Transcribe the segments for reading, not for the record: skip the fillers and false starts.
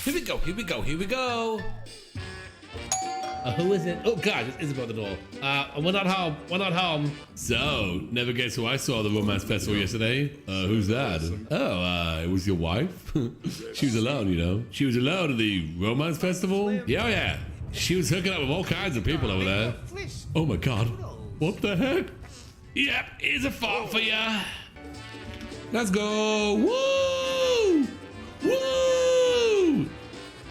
Here we go, here we go, here we go. Who is it? Oh God, it's Isabel at the door. We're not home, we're not home. So, never guess who I saw at the romance festival yesterday? Who's that? Oh, it was your wife? She was alone, you know. She was alone at the romance festival? Yeah, yeah. She was hooking up with all kinds of people over there. Oh my God, what the heck? Yep, here's a fart for ya. Let's go, woo! Woo!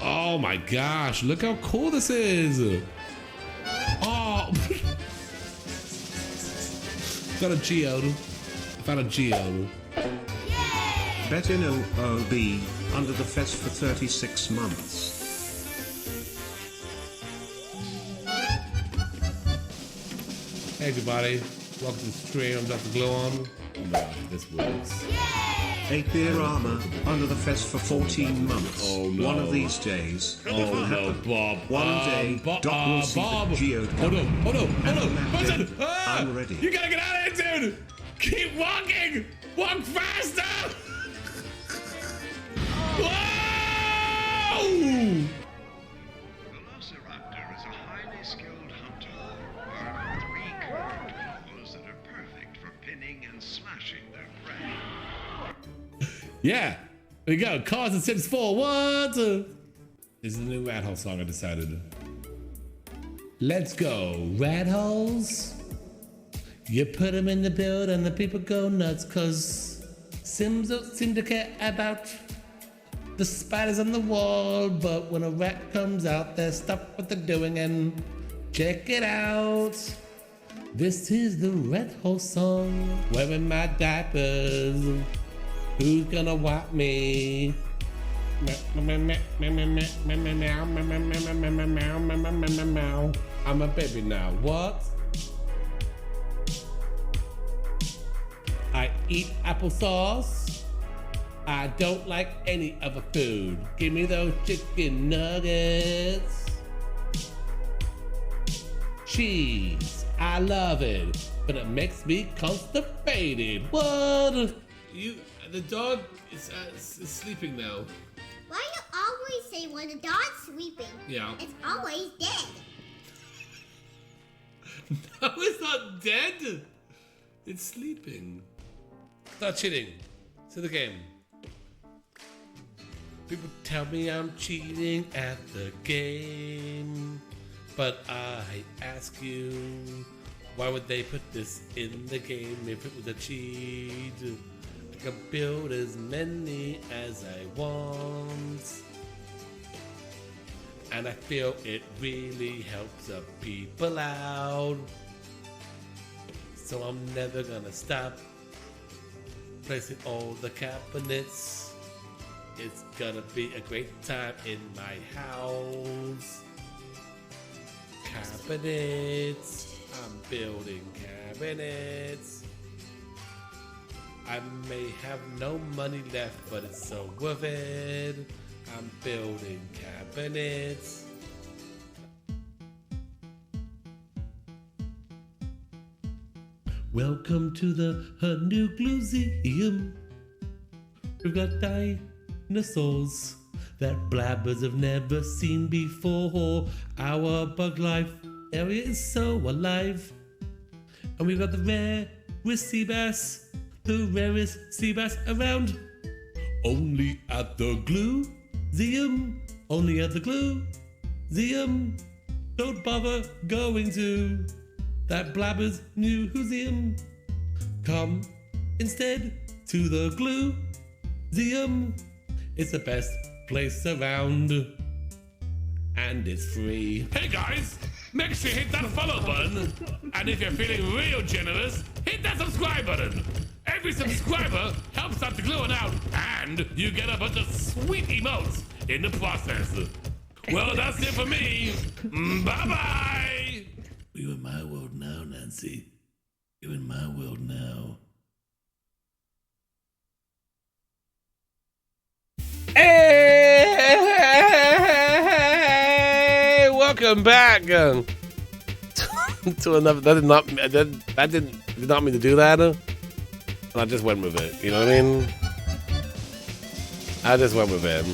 Oh my gosh, look how cool this is. Oh. Got a geode. Found a geode. Bettino OB under the fest for 36 months. Hey everybody, welcome to the stream. I'm Dr. Glowon. Oh my God, this works. 8-Beer Armor under the fest for 14 months. Oh no. One of these days. Oh no, Bob. One day, Bob. Doc will see Bob. the geode. Hold on. Listen. I'm ready. You gotta get out of here, dude. Keep walking. Walk faster. Whoa! Velociraptor is a highly skilled hunter, armed with 3 curved claws that are perfect for pinning and slashing their prey. Yeah, there we go. Cars and Sims 4. What? This is the new Rat Hole song I decided. Let's go, Rat Holes. You put them in the build and the people go nuts cause Sims don't seem to care about the spiders on the wall, but when a rat comes out, they stop what they're doing and check it out. This is the Rat Hole song, wearing my diapers. Who's gonna wipe me? I'm a baby now. What? I eat applesauce. I don't like any other food. Give me those chicken nuggets. Cheese. I love it, but it makes me constipated. What? The dog is sleeping now. Why do you always say when the dog's sleeping? Yeah. It's always dead. No, it's not dead. It's sleeping. Stop cheating. To the game. People tell me I'm cheating at the game, but I ask you, why would they put this in the game if it was a cheat? I can build as many as I want, and I feel it really helps the people out. So I'm never gonna stop replacing all the cabinets. It's gonna be a great time in my house. Cabinets. I'm building cabinets. I may have no money left, but it's so worth it. I'm building cabinets. Welcome to the Nucleoseum. We've got dinosaurs that blabbers have never seen before. Our bug life area is so alive. And we've got the rarest sea bass, the rarest sea bass around. Only at the Glue-zeum, only at the Glue-zeum. Don't bother going to that Blabbers Museum. Come instead to the Glue-zeum. It's the best place around, and it's free. Hey guys, make sure you hit that follow button, and if you're feeling real generous, hit that subscribe button. Every subscriber helps out the gluing out, and you get a bunch of sweet emotes in the process. Well, that's it for me. Bye-bye. You're in my world now, Nancy. You're in my world now. Hey! Welcome back to another. That did not mean to do that. And I just went with it. You know what I mean? I just went with it.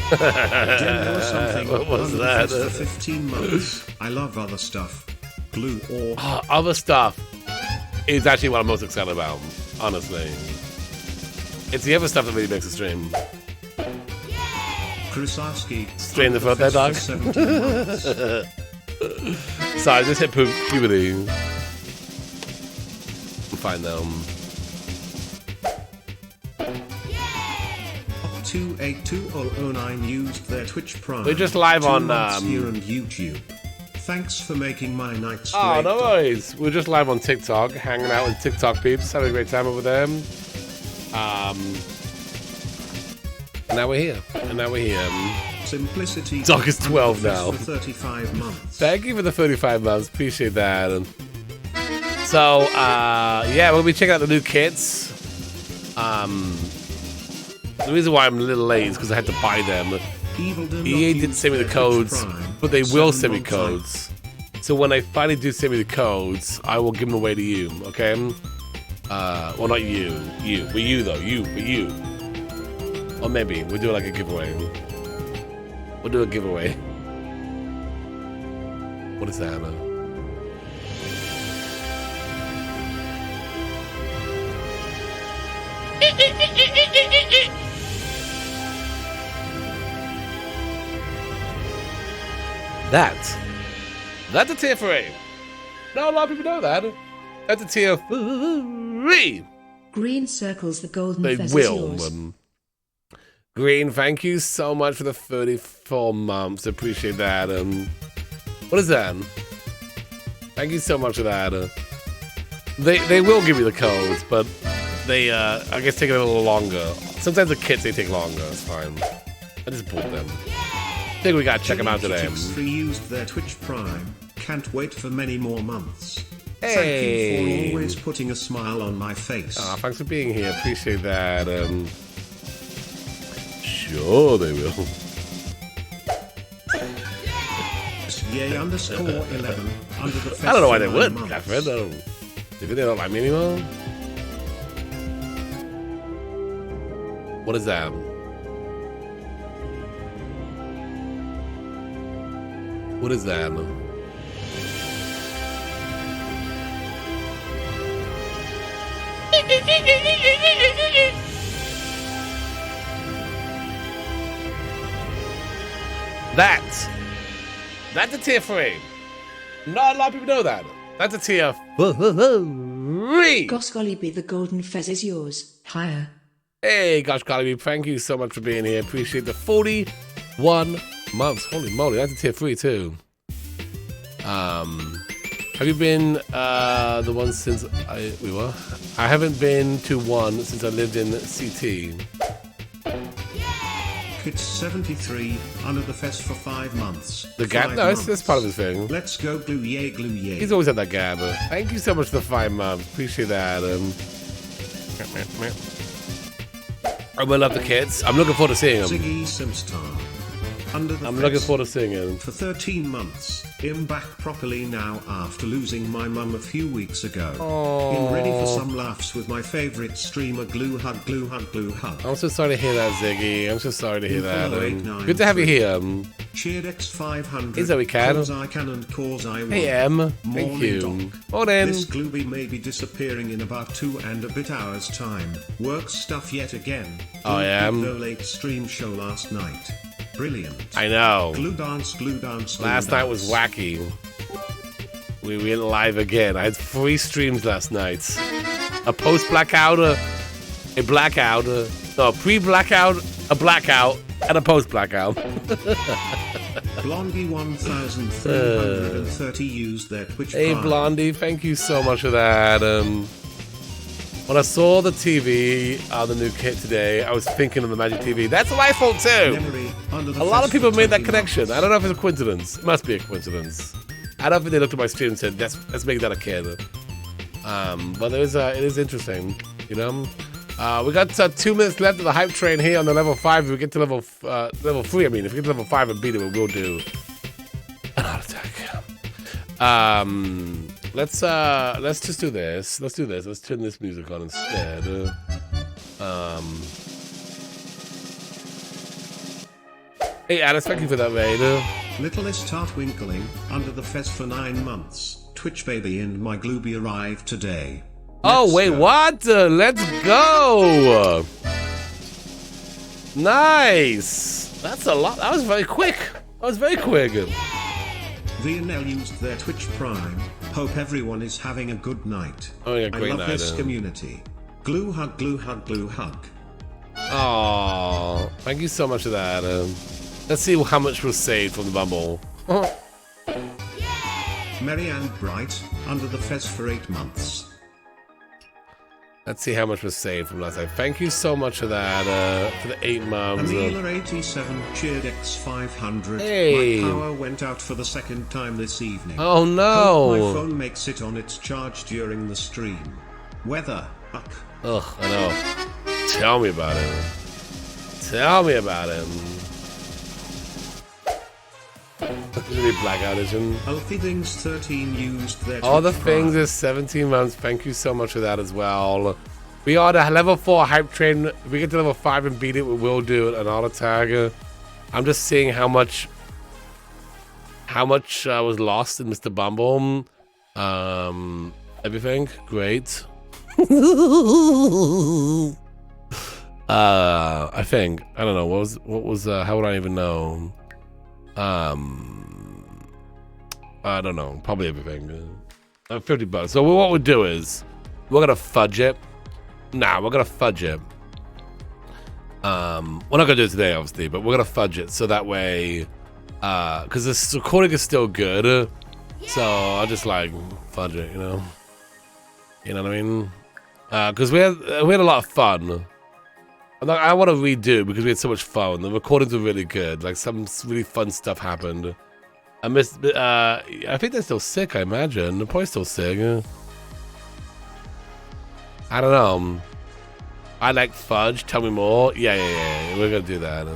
What was that? For 15 months. I love other stuff. Glue or other stuff is actually what I'm most excited about, honestly. It's the other stuff that really makes the stream. Krusarski. Straight in the throat there, dog. Sorry, I just hit puberty. I'm fine now. 282009 used their Twitch Prime. We're just live 2 on months here and YouTube. Thanks for making my nights great. Oh, no worries. We're just live on TikTok, hanging out with TikTok peeps, having a great time over there. Now we're here. Simplicity. Doc is 12 now. For 35 months. Thank you for the 35 months. Appreciate that. So, yeah, we'll be checking out the new kits. The reason why I'm a little late is because I had to buy them. EA didn't send me the codes, but they will send me codes. So when I finally do send me the codes, I will give them away to you, okay? Well, not you, but you though, you. Or maybe we'll do like a giveaway. We'll do a giveaway. What is that, Anna? That's a tier 3. Not a lot of people know that. That's a tier 3. Green circles the golden They fez will. is yours. Green, thank you so much for the 34 months. Appreciate that. What is that? Thank you so much for that. They will give you the codes, but they I guess take it a little longer. Sometimes the kits they take longer. It's fine. I just pulled them. I think we gotta check them out today. Used their Twitch Prime. Can't wait for many more months. Hey. Thank you for always putting a smile on my face. Thanks for being here. Appreciate that. Sure they will. Yay _11 under the I don't know why they would, months. Catherine. They think they don't like me anymore. What is that? What is that? That's a tier 3. Not a lot of people know that. That's a tier 3. Gosh be the golden fez is yours. Higher. Hey, gosh, golly, thank you so much for being here. Appreciate the 41 months. Holy moly, that's a tier 3 too. Have you been the one since we were? I haven't been to one since I lived in CT. Kids 73, under the fest for 5 months. The gab? No, that's part of his thing. Let's go glue yay, glue yay. He's always had that gab. Thank you so much for the 5 months. Appreciate that, Adam. I will love the kids. I'm looking forward to seeing them. Ziggy Simstar. Under the I'm fest looking forward to seeing them. for 13 months. I'm back properly now after losing my mum a few weeks ago. I'm ready for some laughs with my favorite streamer glue hug, glue hug, glue hug. I'm so sorry to hear that, Ziggy. I'm so sorry to hear that. Follow 893. Good to have you here. Cheered X500. Is that we can? Cause I can and cause I will. Hey, Em. Thank Morning, you. Doc. Morning. This Glooby may be disappearing in about 2 and a bit hours time. Work stuff yet again. I am. No late stream show last night. Brilliant. I know. Glue dance, glue dance, glue Last night was dance. wacky. We went live again. I had 3 streams last night. A post-blackout, a blackout, no, a pre-blackout, a blackout, and a post-blackout. Blondie 1330 used their Twitch Hey, Prime. Blondie, thank you so much for that. When I saw the TV, the new kit today, I was thinking of the Magic TV. That's my fault too. Memory, under the A lot of fest people for made that 20 connection. months. I don't know if it's a coincidence. It must be a coincidence. I don't think they looked at my stream and said, let's make that a kid. But it is interesting, you know. We got 2 minutes left of the hype train here on the level 5. If we get to level 3, I mean, if we get to level 5 and beat it, we'll do an heart attack. Let's just do this. Let's do this. Let's turn this music on instead. Hey, Alice, thank you for that raid. Littlest Tart Winkling, under the fest for 9 months. Twitch baby and my Glooby arrived today. Oh, Let's wait, go. what? Let's go. Nice. That's a lot. That was very quick. That was very quick. VNL used their Twitch Prime. Hope everyone is having a good night. Oh, yeah, great I love night, this community. Glue hug, glue hug, glue hug. Oh, thank you so much for that. Let's see how much was saved from the Bumble. Merry and bright, under the fest for 8 months. Let's see how much was saved from last night. Thank you so much for that, for the 8 months. Amelia87 cheered X500. Hey. My power went out for the 2nd time this evening. Oh, Hope my no. phone makes it on its charge during the stream. Weather, uck. Ugh, I know. Tell me about it. Tell me about it. Really blackout edition. Healthy Things 13 used their All the Twitch things Prime. is 17 months. Thank you so much for that as well. We are the level 4 hype train. If we get to level 5 and beat it, we will do an auto tag. I'm just seeing how much was lost in Mr. Bumble. Everything great. I think I don't know what was how would I even know? I don't know. Probably everything. $50. So what we'll do is we're gonna fudge it. Nah, we're gonna fudge it. We're not gonna do it today, obviously, but we're gonna fudge it so that way, because this recording is still good. So I'll just like fudge it, you know. You know what I mean? Because we had a lot of fun. I want to redo because we had so much fun. The recordings were really good. Like some really fun stuff happened. I missed. I think they're still sick. I imagine they're probably still sick. I don't know. I like fudge. Tell me more. Yeah. We're gonna do that.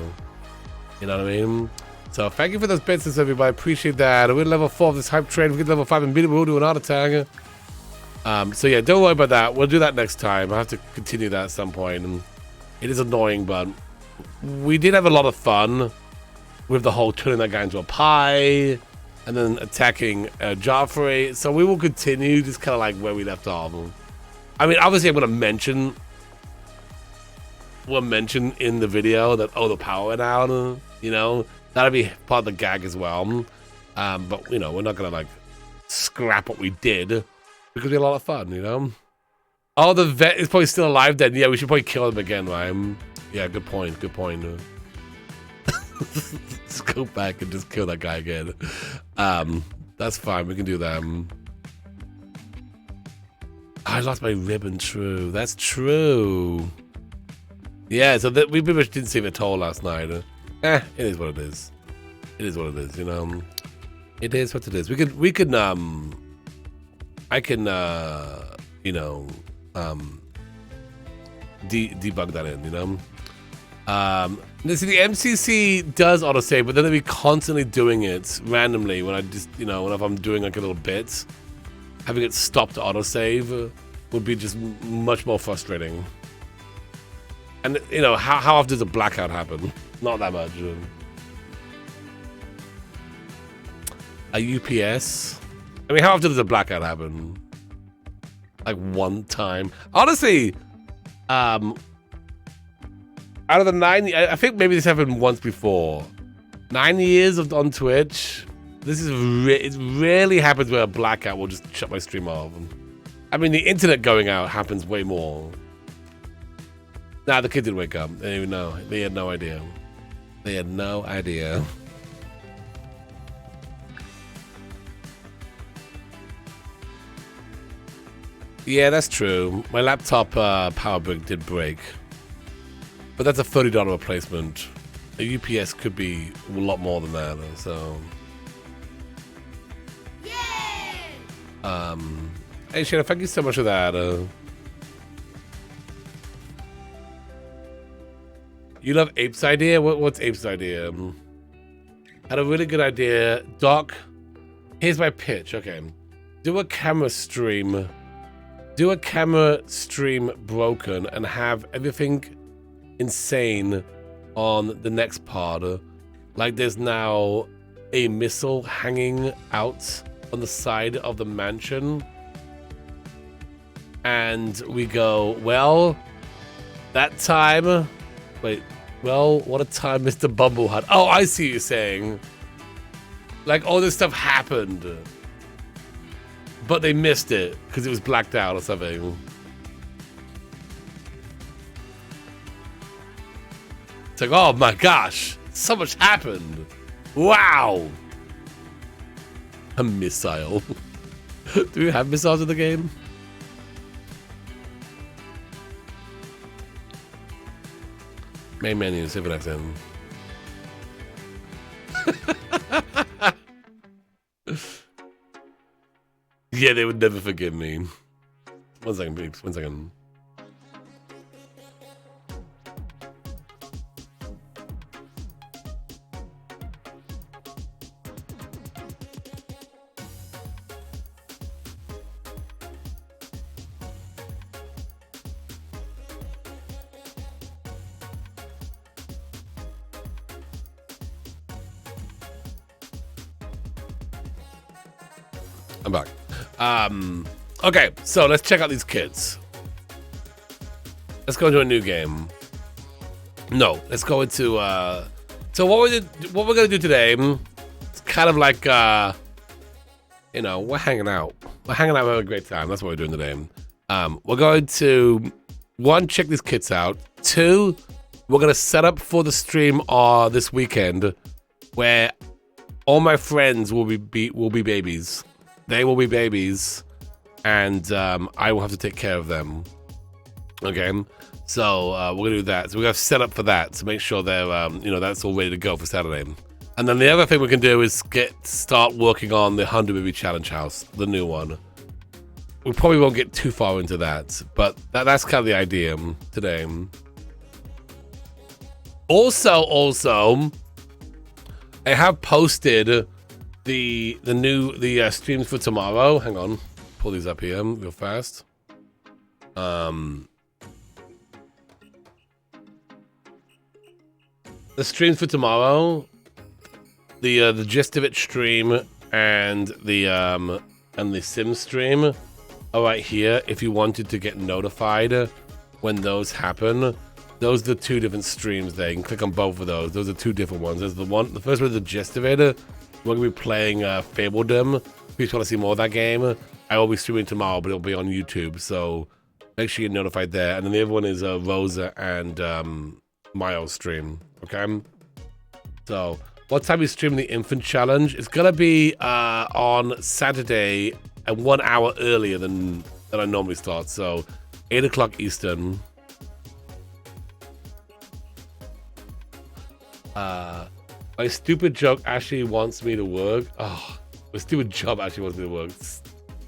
You know what I mean? So thank you for those bits, everybody. Appreciate that. We're level 4 of this hype train. If we get to level 5 and beat it, we'll do an auto tag. So yeah, don't worry about that. We'll do that next time. I have to continue that at some point. And it is annoying, but we did have a lot of fun with the whole turning that guy into a pie and then attacking Joffrey. So we will continue just kind of like where we left off. I mean, obviously I'm going to mention, we'll mention in the video that, oh, the power went out, you know, that'll be part of the gag as well. But, you know, we're not going to like scrap what we did because we had a lot of fun, you know. Oh, the vet is probably still alive then. Yeah, we should probably kill him again, right? Yeah, good point. Good point. Let's go back and just kill that guy again. That's fine. We can do that. I lost my ribbon, true. That's true. Yeah, so that we pretty much didn't see it at all last night. It is what it is. It is what it is, you know. It is what it is. I can, you know, debug that in, you know. See, the MCC does autosave, but then they'll be constantly doing it randomly when I just, you know, if I'm doing like a little bit. Having it stop to autosave would be just much more frustrating. And, you know, how often does a blackout happen? Not that much. A UPS? I mean, how often does a blackout happen? Like one time? Honestly, out of the 9, I think maybe this happened once before. 9 years on Twitch. This is it rarely happens where a blackout will just shut my stream off. I mean, the internet going out happens way more. Nah, the kid didn't wake up. They didn't even know. They had no idea. They had no idea. Yeah, that's true. My laptop power brick did break. But that's a $30 replacement. A UPS could be a lot more than that, so... Hey Shana, thank you so much for that. You love Ape's idea? What's Ape's idea? Had a really good idea. Doc, here's my pitch. Okay. Do a camera stream. Do a camera stream broken and have everything insane on the next part. Like there's now a missile hanging out on the side of the mansion. And we go, well, that time... Wait, well, what a time Mr. Bumble had. Oh, I see what you're saying. Like, all this stuff happened. But they missed it because it was blacked out or something. It's like, oh my gosh, so much happened. Wow. A missile. Do we have missiles in the game? Main menu, save an XM. Yeah, they would never forgive me. 1 second, peeps. 1 second. I'm back. Okay, so let's check out these kids. Let's go into a new game. No, let's go into so what we're gonna do today, it's kind of like you know, we're hanging out. We're hanging out, having a great time. That's what we're doing today. We're going to 1, check these kits out. 2, we're gonna set up for the stream this weekend where all my friends will be babies. They will be babies, and I will have to take care of them. Okay, so we're gonna do that. So we have set up for that to make sure they're, you know, that's all ready to go for Saturday. And then the other thing we can do is start working on the 100 Movie Challenge House, the new one. We probably won't get too far into that, but that's kind of the idea today. Also, I have posted the streams for tomorrow. Hang on, pull these up here real fast. The streams for tomorrow, the gist of it stream and the sim stream are right here. If you wanted to get notified when those happen, those are the 2 different streams there. You can click on both of those. Those are 2 different ones. There's the first one is the gist of it. We're going to be playing Fabledom. If you just want to see more of that game, I will be streaming tomorrow, but it'll be on YouTube, so make sure you're notified there. And then the other one is Rosa and Miles stream, okay? So, what time we stream the Infant Challenge? It's going to be on Saturday and 1 hour earlier than that I normally start. So 8 o'clock Eastern. My stupid joke actually wants me to work. Oh, my stupid job actually wants me to work.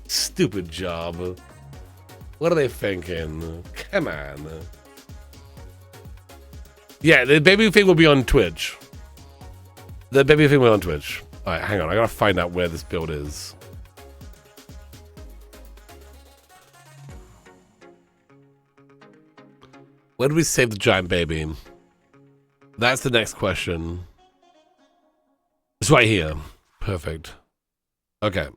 Stupid job. What are they thinking? Come on. Yeah, the baby thing will be on Twitch. The baby thing will be on Twitch. All right, hang on. I gotta find out where this build is. Where do we save the giant baby? That's the next question. It's right here. Perfect. Okay.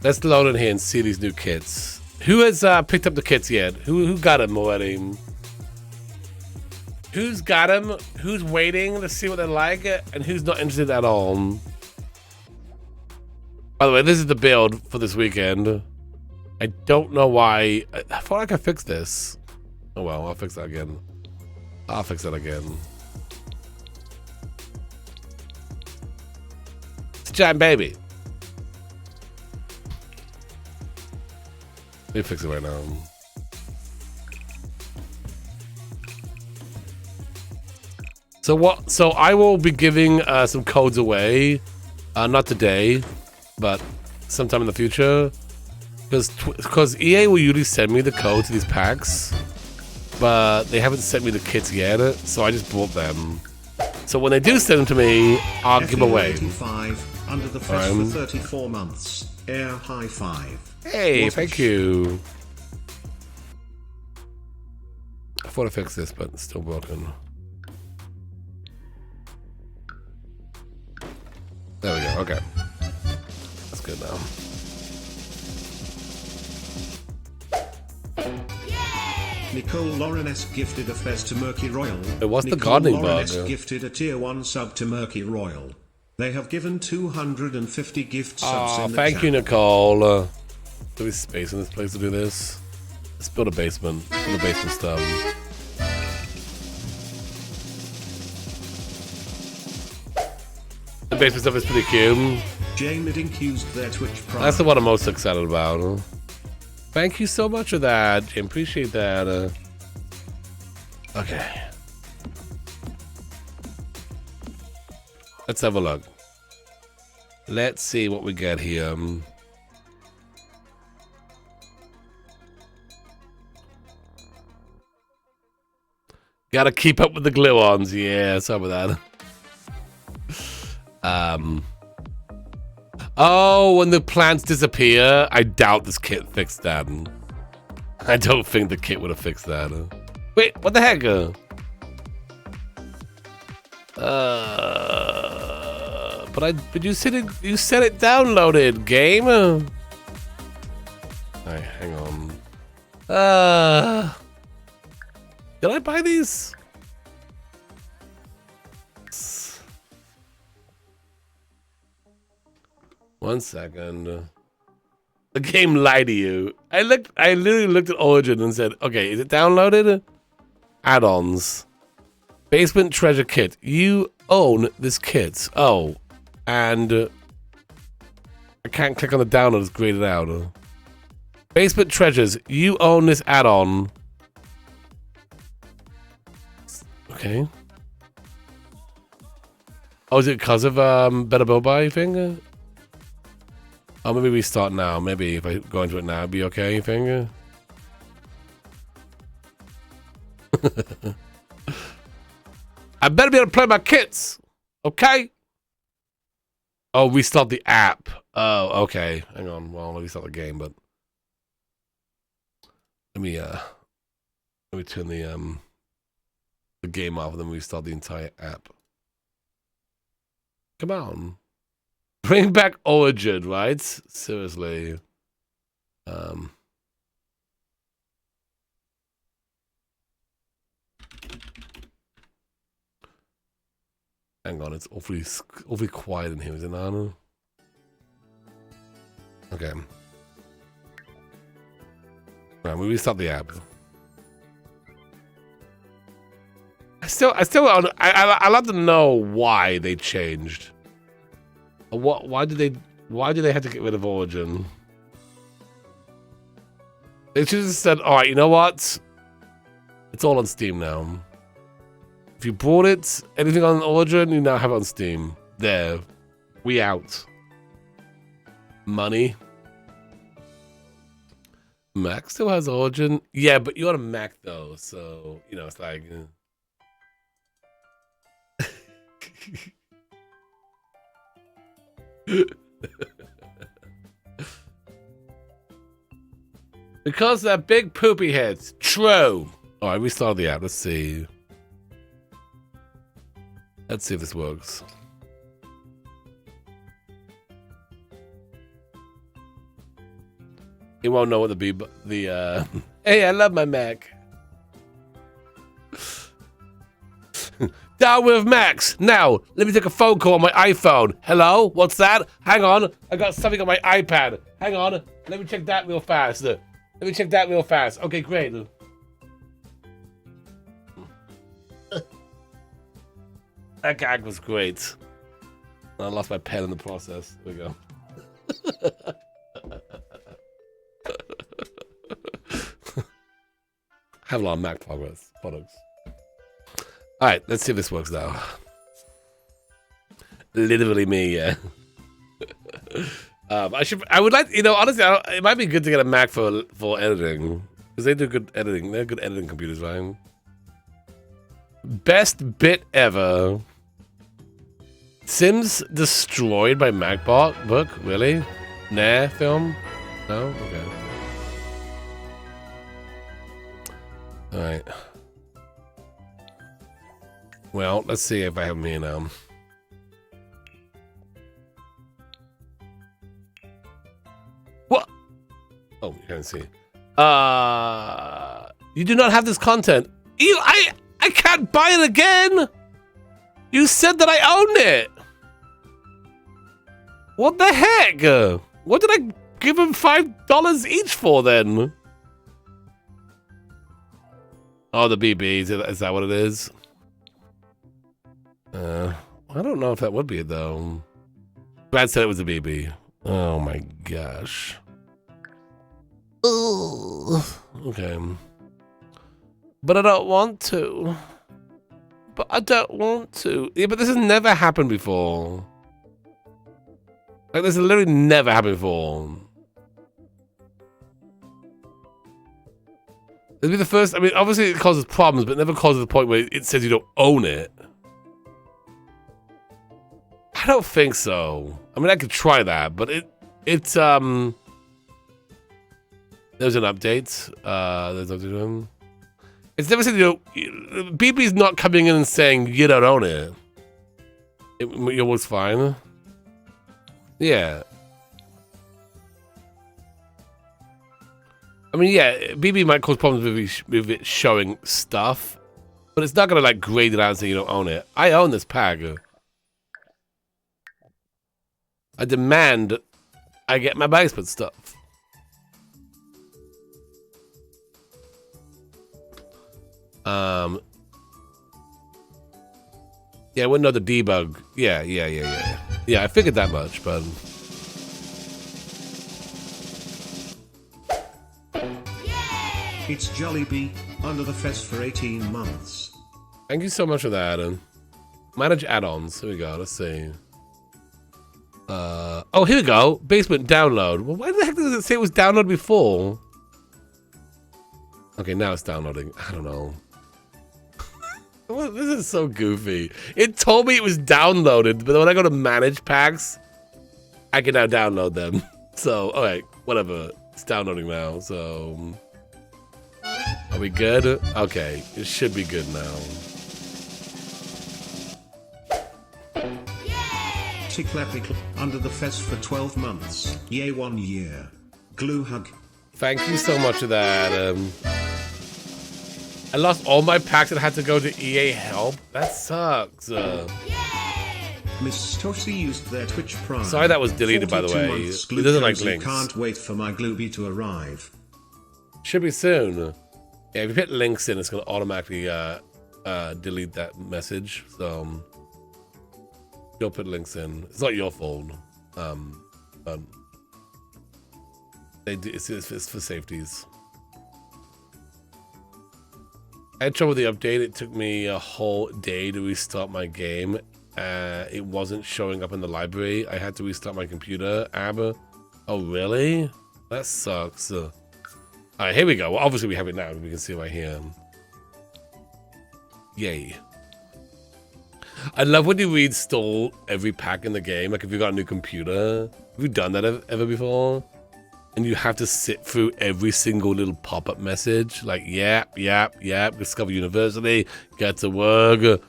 Let's load in here and see these new kits. Who has picked up the kits yet? Who got them already? Who's got them? Who's waiting to see what they're like? And who's not interested at all? By the way, this is the build for this weekend. I don't know why. I thought I could fix this. Oh well, I'll fix that again. I'll fix that again. It's a giant baby. Let me fix it right now. So what? So I will be giving some codes away, not today, but sometime in the future, because EA will usually send me the code to these packs, but they haven't sent me the kits yet, so I just bought them. So when they do send them to me, I'll give them away. 85 under the fest for 34 months. Air high five. Hey, thank you. I thought I fixed this, but it's still broken. There we go, okay. That's good now. Nicole Lauren-S gifted a fez to Murky Royal. What's the Nicole gardening Lauren-S bug? gifted a tier 1 sub to Murky Royal. They have given 250 gift subs in the thank chat. you, Nicole. Do we space in this place to do this? Let's build a basement. Build a basement stuff. The basement stuff is pretty cute. Jane Middink used their Twitch Prime. That's the one I'm most excited about. Thank you so much for that, Jim. Appreciate that. Okay. Let's have a look. Let's see what we get here. Gotta keep up with the glue-ons. Yeah, some of that. Oh, when the plants disappear, I doubt this kit fixed that. I don't think the kit would have fixed that. Wait, what the heck? But you said it downloaded, game. Alright, hang on. Did I buy these? One second. The game lied to you. I literally looked at Origin and said, okay, is it downloaded? Add-ons. Basement treasure kit. You own this kit. Oh. And I can't click on the download, it's graded out. Basement treasures. You own this add-on. Okay. Oh, is it because of Better Build Buy thing? Oh, maybe we start now. Maybe if I go into it now, it'd be okay, you think? I better be able to play my kits, okay? Oh, we start the app. Oh, okay. Hang on. Well, let me start the game, but let me turn the game off, and then we start the entire app. Come on. Bring back Origin, right? Seriously. Hang on, it's awfully quiet in here, is it not? Okay. Right, we restart the app. I'd love to know why they changed. Why did they have to get rid of Origin? They should have said, all right, you know what? It's all on Steam now. If you bought it, anything on Origin, you now have it on Steam. There. We out. Money. Mac still has Origin. Yeah, but you're on a Mac though, so, you know, it's like... Because they're big poopy heads. True. Alright, we started the app. Let's see. Let's see if this works. You won't know what the Hey, I love my Mac. Down with Max. Now, let me take a phone call on my iPhone. Hello? What's that? Hang on. I got something on my iPad. Hang on. Let me check that real fast. Okay, great. That gag was great. I lost my pen in the process. There we go. Have a lot of Mac products. All right, let's see if this works now. Literally me, yeah. I would like, you know, honestly, it might be good to get a Mac for editing, because they do good editing. They're good editing computers, right? Best bit ever. Sims destroyed by MacBook book? Really? Nah, film? No? Okay. Alright. Well, let's see if I have me now. What? Oh, you can't see. You do not have this content. I can't buy it again! You said that I owned it! What the heck? What did I give him $5 each for then? Oh, the BBs. Is that what it is? I don't know if that would be it, though. Brad said it was a BB. Oh, my gosh. Ugh. Okay. But I don't want to. Yeah, but this has never happened before. Like, this has literally never happened before. It'd be the first. I mean, obviously it causes problems, but it never causes the point where it says you don't own it. I don't think so. I mean, I could try that, but there's an update. There's an update. It's never said, you know, BB's not coming in and saying you don't own it. It was fine. Yeah. I mean, yeah, BB might cause problems with it showing stuff, but it's not gonna like grade it out and say you don't own it. I own this pack. I demand I get my basement stuff. Yeah, I wouldn't know the debug. Yeah. Yeah, I figured that much, but... It's Jollibee, under the fez for 18 months. Thank you so much for that, Adam. Manage add-ons. Here we go, let's see. Oh, here we go. Basement download. Well, why the heck does it say it was downloaded before? Okay, now it's downloading. I don't know. This is so goofy. It told me it was downloaded, but when I go to manage packs, I can now download them. So, alright, whatever. It's downloading now, so... Are we good? Okay, it should be good now. Ticklepickle, under the fez for 12 months. Yay, 1 year. Glue hug. Thank you so much for that. I lost all my packs and had to go to EA Help. That sucks. Miss Toshi used their Twitch Prime. Sorry that was deleted, by the way. It doesn't like links. Can't wait for my Glooby to arrive. Should be soon. Yeah, if you put links in, it's gonna automatically delete that message. So don't put links in. It's not your fault. But they do, it's for safeties. I had trouble with the update. It took me a whole day to restart my game. It wasn't showing up in the library. I had to restart my computer. Oh, really? That sucks. All right, here we go. Well, obviously, we have it now. We can see right here. Yay. I love when you reinstall every pack in the game. Like, if you've got a new computer. Have you done that ever before? And you have to sit through every single little pop-up message. Like, yap, Discover University, get to work.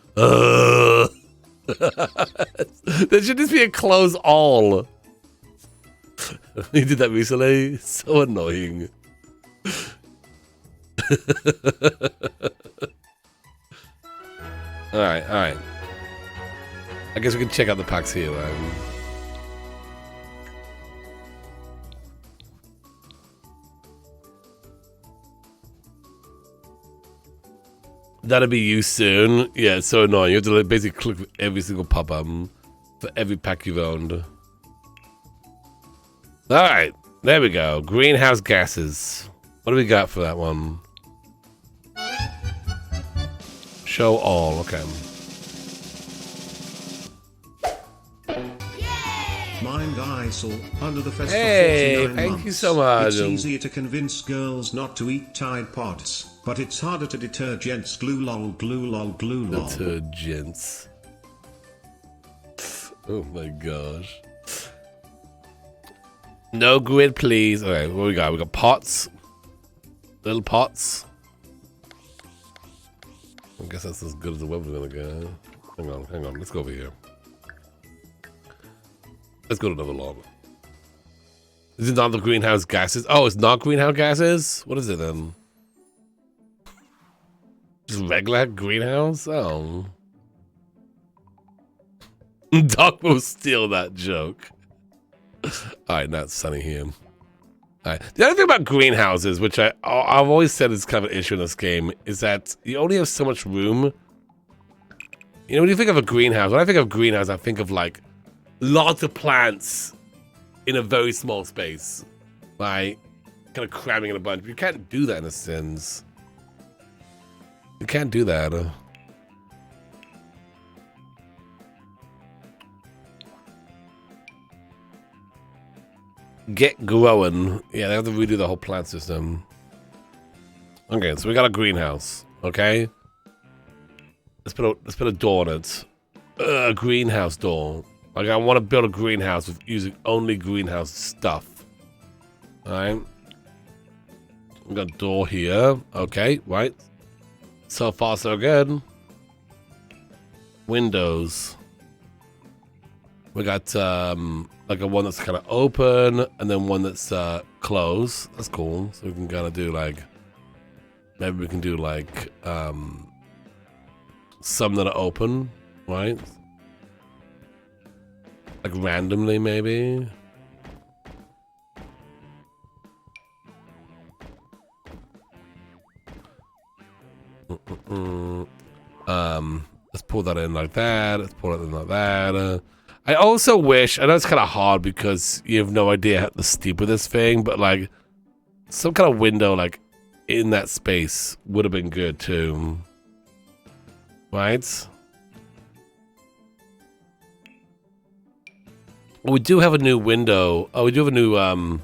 There should just be a close all. You did that recently? So annoying. Alright. I guess we can check out the packs here, man. That'll be you soon. Yeah, it's so annoying. You have to basically click every single pop-up for every pack you've owned. Alright, there we go. Greenhouse gases. What do we got for that one? Show all, okay. Mind eyesore under the fest Hey, for 49 thank months. you so much. It's easier to convince girls not to eat Tide Pods, but it's harder to deter gents. Glue lol, glue lol, glue lol. Detergents. Oh my gosh. No grid, please. Okay, what we got? We got pots. Little pots. I guess that's as good as the web's gonna go. Hang on. Let's go over here. Let's go to another log. Is it not the greenhouse gases? Oh, it's not greenhouse gases? What is it then? Just regular greenhouse? Oh. Doc will steal that joke. Alright, not sunny here. Alright. The other thing about greenhouses, which I've always said is kind of an issue in this game, is that you only have so much room. You know, when you think of a greenhouse, when I think of greenhouse, I think of like lots of plants in a very small space. Like, kind of cramming in a bunch. But you can't do that in The Sims. You can't do that. Get growing. Yeah, they have to redo the whole plant system. Okay, so we got a greenhouse. Okay, let's put a door on it. A greenhouse door. Like, I want to build a greenhouse with using only greenhouse stuff. All right. We got a door here. Okay, right. So far, so good. Windows. We got like a one that's kind of open, and then one that's closed. That's cool. So we can kind of do like, maybe we can do like some that are open, right? Like randomly, maybe. Let's pull that in like that. Let's pull it in like that. I also wish, I know it's kind of hard because you have no idea the steep of this thing, but like some kind of window like in that space would have been good too. Right? We do have a new window. Oh, we do have a new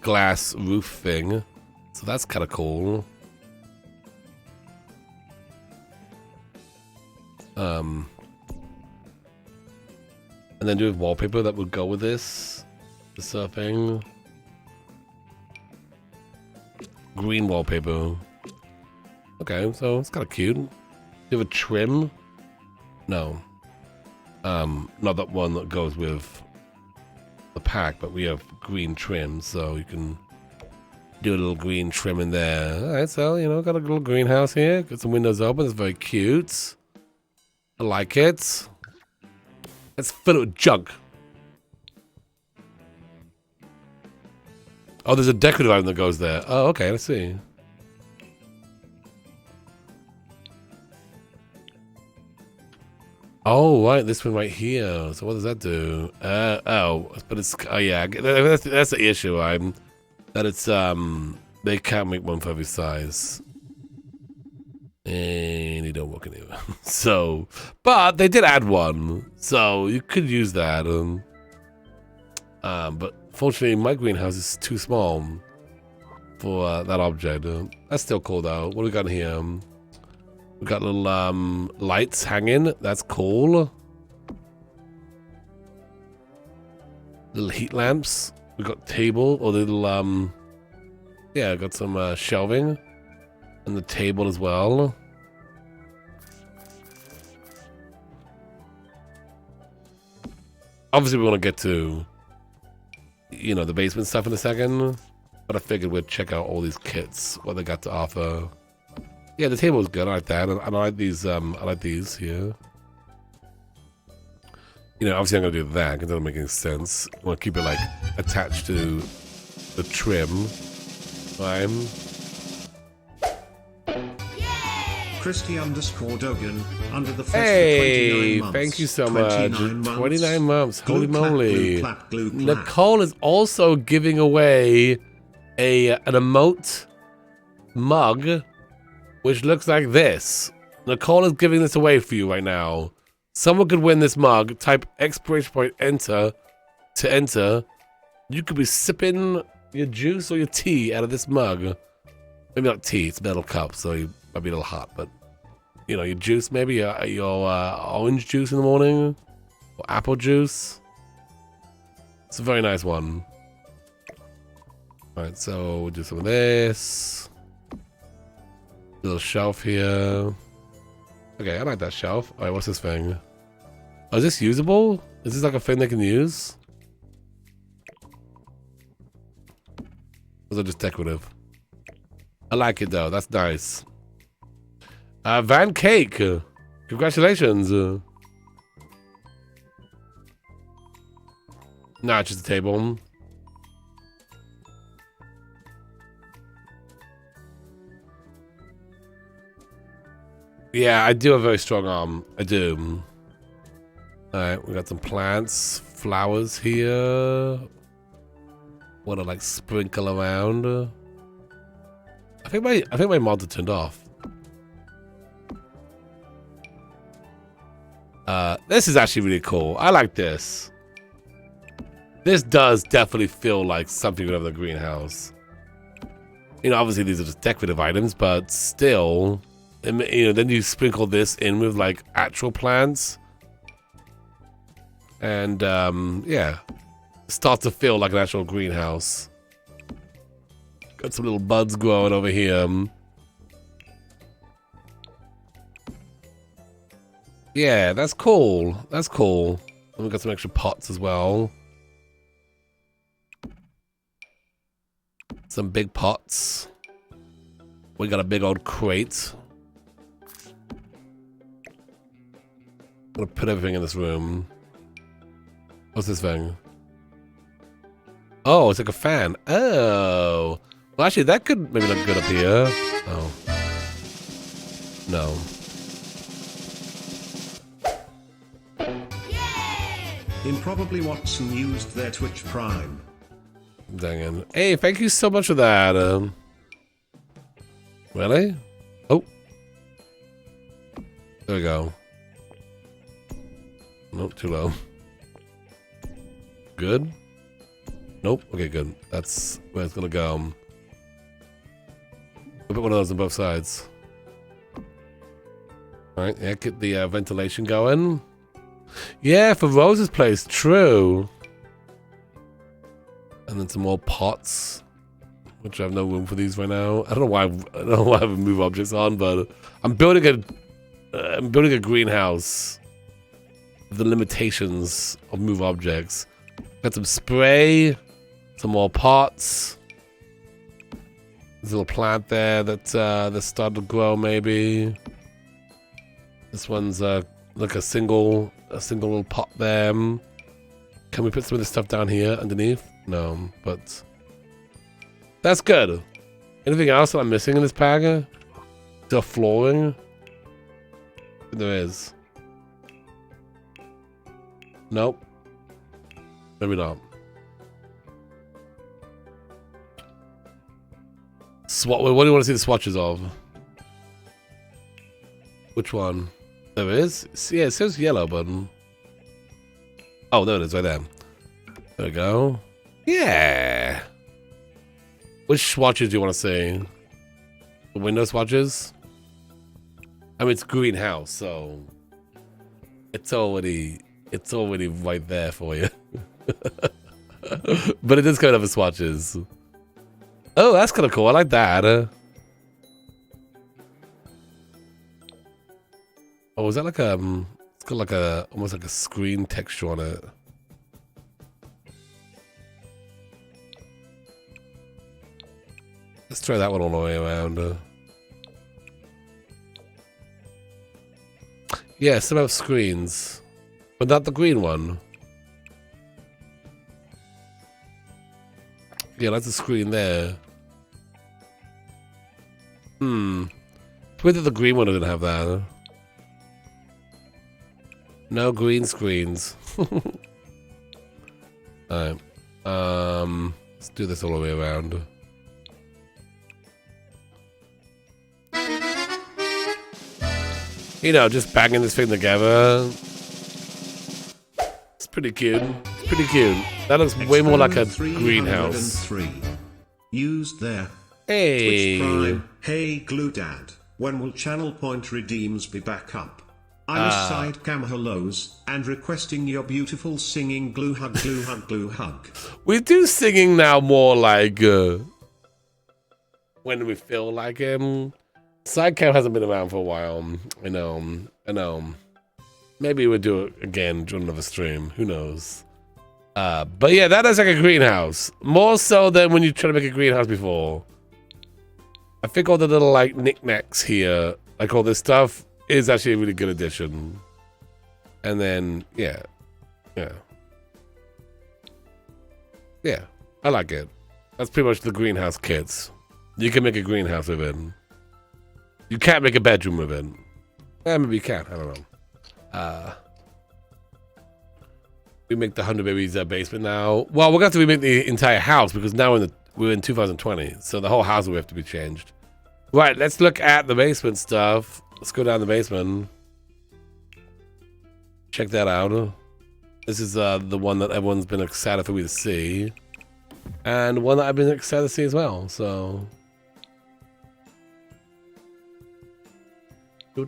glass roof thing. So that's kind of cool. And then do wallpaper that would go with this. The surfing. Green wallpaper. Okay, so it's kind of cute. Do you have a trim? No. Not that one that goes with the pack, but we have green trim, so you can do a little green trim in there. Alright, so, you know, got a little greenhouse here. Got some windows open. It's very cute. I like it. Let's fill it with junk. Oh, there's a decorative item that goes there. Oh, okay, let's see. Oh, right, this one right here. So what does that do? But it's, oh yeah, that's the issue. That it's, they can't make one for every size. And you don't work anywhere. So, but they did add one. So you could use that. But fortunately, my greenhouse is too small for that object. That's still cool though. What do we got in here? We got little lights hanging. That's cool. Little heat lamps. We got table or little yeah, got some shelving and the table as well. Obviously, we want to get to, you know, the basement stuff in a second, but I figured we'd check out all these kits, what they got to offer. Yeah, the table is good. I like that. And I like these. I like these here. You know, obviously I'm gonna do that because it doesn't make any sense. I want to keep it like attached to the trim. Christy_Dogan under the fest Hey, for 29 months. thank you so much. 29 months. Holy Glue clap, moly. glue clap, glue clap. Nicole is also giving away an emote mug, which looks like this. Nicole is giving this away for you right now. Someone could win this mug. Type expiration point enter to enter. You could be sipping your juice or your tea out of this mug. Maybe not tea, it's a metal cup, so you might be a little hot, but you know, your juice, maybe your orange juice in the morning or apple juice. It's a very nice one. All right, so we'll do some of this. Little shelf here. Okay, I like that shelf. All right, what's this thing? Oh, is this usable? Is this like a thing they can use? Or is it just decorative? I like it though. That's nice. Van Cake. Congratulations. Nah, it's just a table. Yeah, I do have a very strong arm. I do. Alright, we got some plants, flowers here. Want to like sprinkle around. I think my mods are turned off. This is actually really cool. I like this. This does definitely feel like something out of the greenhouse. You know, obviously these are just decorative items, but still, you know, then you sprinkle this in with like actual plants. And yeah, starts to feel like an actual greenhouse. Got some little buds growing over here. Yeah, that's cool. That's cool. And we got some extra pots as well. Some big pots. We got a big old crate. I'm gonna put everything in this room. What's this thing? Oh, it's like a fan. Oh. Well, actually, that could maybe look good up here. Oh. No. Improbably Watson used their Twitch Prime. Dang it. Hey, thank you so much for that. Really? Oh. There we go. Nope, too low. Good? Nope. Okay, good. That's where it's gonna go. We'll put one of those on both sides. Alright, yeah, get the ventilation going. Yeah, for Rose's place, true. And then some more pots, which I have no room for these right now. I don't know why I have move objects on, but I'm building a greenhouse. The limitations of move objects. Got some spray, some more pots. There's a little plant there that's starting to grow. Maybe this one's like a single little pot there. Can we put some of this stuff down here underneath? No, but That's good. Anything else that I'm missing in this pack? The flooring? There is. Nope. Maybe not. What do you want to see the swatches of? Which one? There is? Yeah, it says yellow button. Oh, there it is, right there. There we go. Yeah. Which swatches do you want to see? The window swatches? I mean, it's greenhouse, so it's already right there for you. But it does kind of have swatches. Oh, that's kind of cool. I like that. Oh, is that like it's got like almost like a screen texture on it. Let's try that one all the way around. Yeah, some have screens, but not the green one. Yeah, that's a screen there. Whether the green one didn't have that. No green screens. Alright. Let's do this all the way around. You know, just banging this thing together. It's pretty cute. It's pretty cute. That looks way more like a greenhouse. 303. Used there. Hey. Twitch Prime. Hey Glue Dad. When will channel point redeems be back up? I was side cam hellos and requesting your beautiful singing glue hug, glue hug, glue hug. We do singing now more like when we feel like Sidecam hasn't been around for a while. I know. Maybe we'll do it again during another stream. Who knows? But yeah, that is like a greenhouse. More so than when you try to make a greenhouse before. I think all the little like knickknacks here, like all this stuff, is actually a really good addition. And then yeah, I like it. That's pretty much the greenhouse kits. You can make a greenhouse with it. You can't make a bedroom with it. Maybe you can. I don't know. We make the 100 Babies basement now. Well, we're going to have to remake the entire house because now we're in 2020. So the whole house will have to be changed. Right, let's look at the basement stuff. Let's go down the basement. Check that out. This is the one that everyone's been excited for me to see. And one that I've been excited to see as well. So... I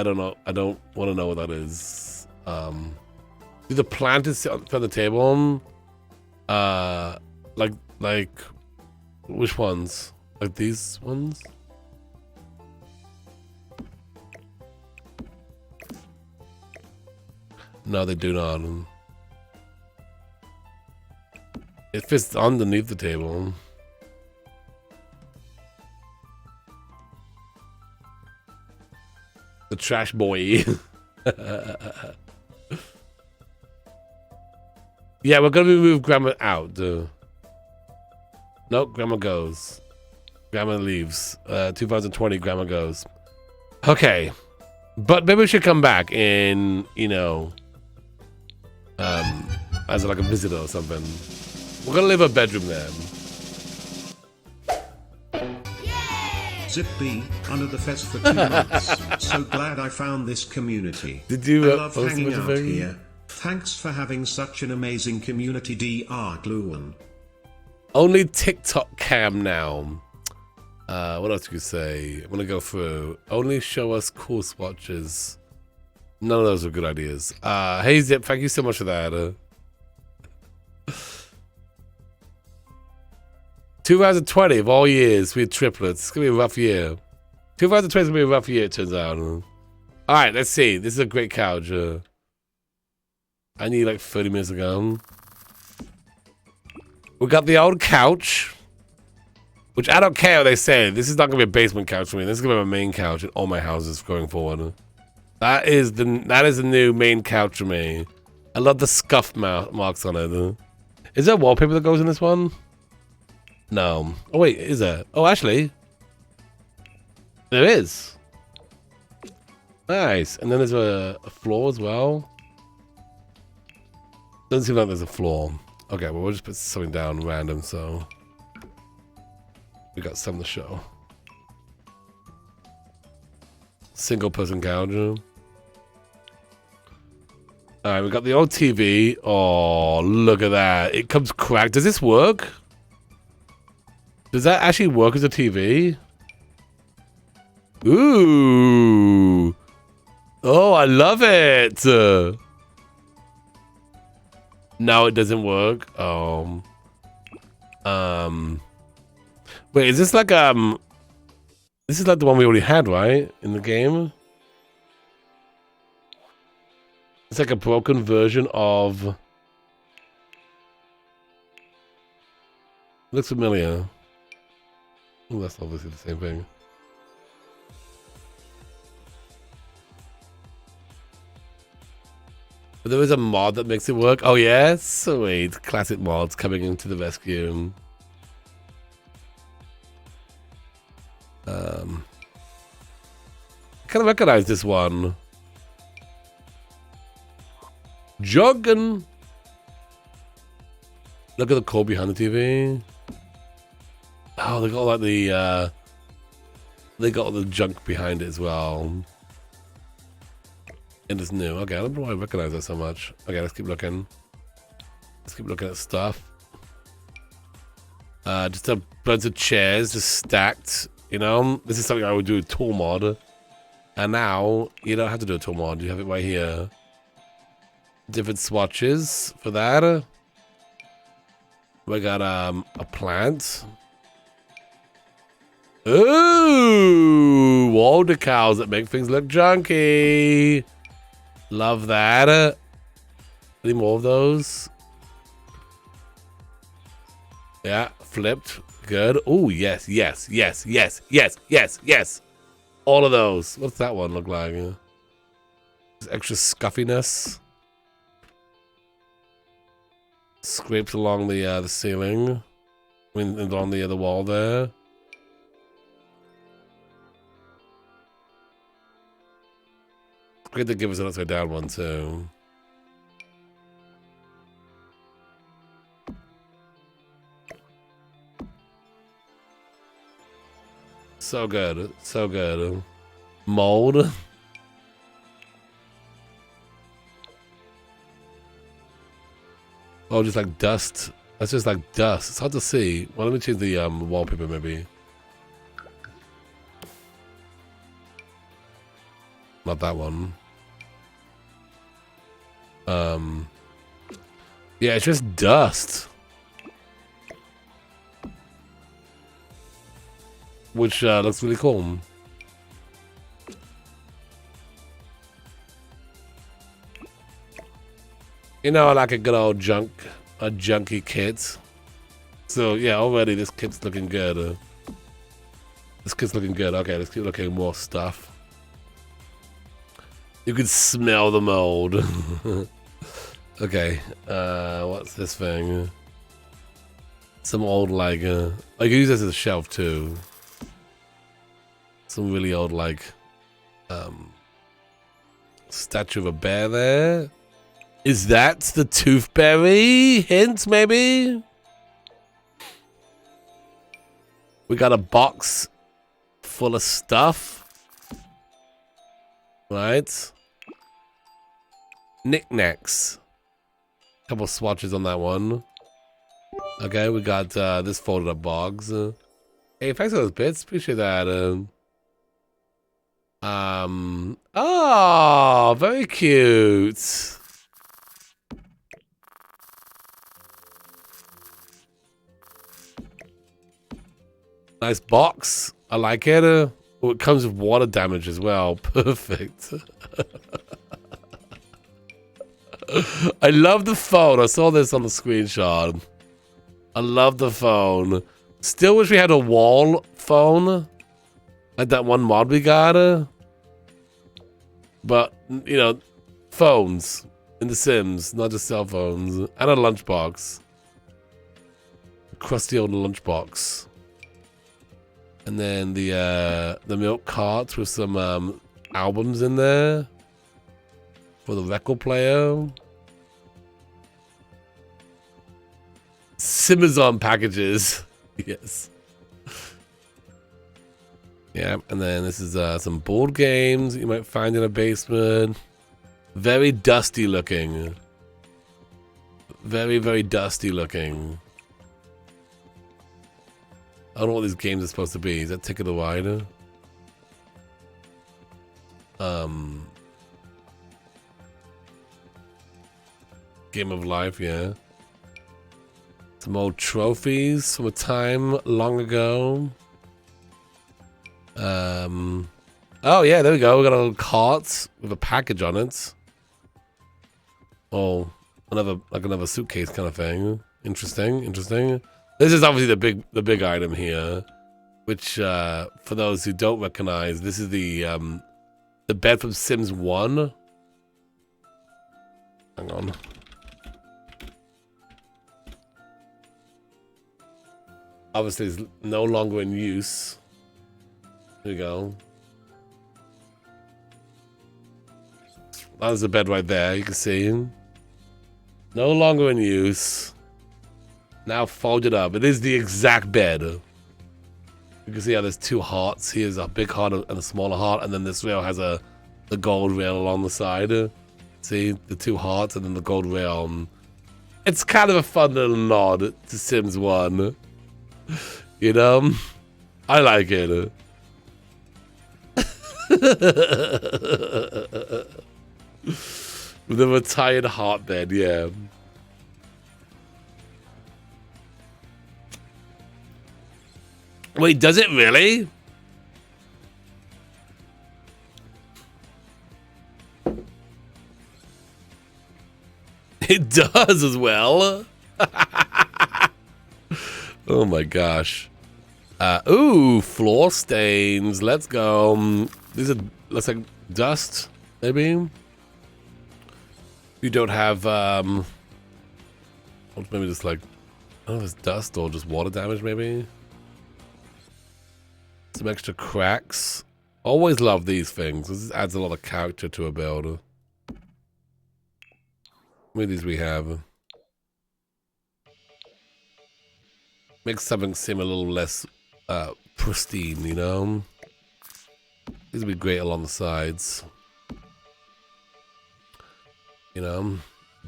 don't know. I don't want to know what that is. Do the plant is on the table? Like which ones? Like these ones? No, they do not. It fits underneath the table. The trash boy. Yeah, we're gonna move Grandma out. Nope, Grandma goes. Grandma leaves. 2020, Grandma goes. Okay. But maybe we should come back in, you know, as like a visitor or something. We're gonna leave a bedroom there. Zip B, under the fez for 2 months. So glad I found this community. Did you I love post hanging a out video? here. Thanks for having such an amazing community, Dr. Gluon. Only TikTok cam now. What else could you say? I'm gonna go through. Only show us cool swatches. None of those are good ideas. Hey Zip, thank you so much for that. 2020 of all years, we had triplets. It's gonna be a rough year. 2020 is gonna be a rough year, it turns out. Alright, let's see. This is a great couch. I need like 30 minutes ago. We got the old couch. Which I don't care what they say. This is not gonna be a basement couch for me. This is gonna be my main couch in all my houses going forward. That is the new main couch for me. I love the scuff marks on it. Is there wallpaper that goes in this one? No. Oh wait, is there? Oh, actually, there is. Nice. And then there's a floor as well. Doesn't seem like there's a floor. Okay, well, we'll just put something down random, so we got something to show. Single person couch. Alright, we got the old TV. Oh, look at that. It comes cracked. Does this work? Does that actually work as a TV? Ooh. Oh, I love it. No, it doesn't work. Wait, is this like this is like the one we already had, right? In the game? It's like a broken version of... Looks familiar. Oh, that's obviously the same thing. But there is a mod that makes it work. Oh yeah? Sweet. Classic mods coming into the rescue. I kind of recognize this one. Jogging. Look at the core behind the TV. Oh, they got like they got all the junk behind it as well. And it's new. Okay, I don't know why I recognize that so much. Okay, let's keep looking. Let's keep looking at stuff. Just a bunch of chairs just stacked. You know, this is something I would do with tool mod. And now you don't have to do a tool mod. You have it right here. Different swatches for that. We got a plant. Ooh, wall decals that make things look junky. Love that. Any more of those? Yeah, flipped. Good. Oh, yes, yes, yes, yes, yes, yes, yes. All of those. What's that one look like? Extra scuffiness. Scrapes along the ceiling. I mean, and on the other wall there. Great to give us an upside down one too. So good, so good. Mold. Oh, just like dust. That's just like dust. It's hard to see. Well, let me change the wallpaper maybe. Not that one. Yeah, it's just dust. Which looks really cool. You know, I like a good old junky kit. So yeah, already this kit's looking good. This kit's looking good. Okay, let's keep looking at more stuff. You can smell the mold. Okay, what's this thing? Some old like, I can use this as a shelf too. Some really old like, statue of a bear there. Is that the toothberry? Hint maybe? We got a box full of stuff. Right. Knickknacks. Couple swatches on that one. Okay, we got this folded up box. Hey, thanks for those bits. Appreciate that. Oh, very cute. Nice box. I like it. Oh, it comes with water damage as well. Perfect. I love the phone. I saw this on the screenshot. I love the phone. Still wish we had a wall phone. Like that one mod we got. But, you know, phones in The Sims, not just cell phones. And a lunchbox. A crusty old lunchbox. And then the milk carts with some albums in there. For the record player. Simazon packages. Yes. Yeah, and then this is some board games you might find in a basement. Very dusty looking. Very, very dusty looking. I don't know what these games are supposed to be. Is that Ticket to Ride? Game of Life, yeah. Some old trophies from a time long ago. Oh yeah, there we go. We got a little cart with a package on it. Oh, another suitcase kind of thing. Interesting, interesting. This is obviously the big item here, which for those who don't recognize, this is the bed from Sims 1. Hang on. Obviously, it's no longer in use. There we go. That's the bed right there, you can see. No longer in use. Now folded up. It is the exact bed. You can see how there's two hearts. Here's a big heart and a smaller heart, and then this rail has the gold rail along the side. See, the two hearts and then the gold rail. It's kind of a fun little nod to Sims 1. You know? I like it. With a retired heart bed, yeah. Wait, does it really? It does as well. Oh my gosh. Ooh, floor stains. Let's go. These are, looks like dust, maybe. You don't have, maybe just like, I don't know if it's dust or just water damage, maybe. Some extra cracks. Always love these things. This adds a lot of character to a build. How many of these we have? Makes something seem a little less pristine, you know? These would be great along the sides. You know?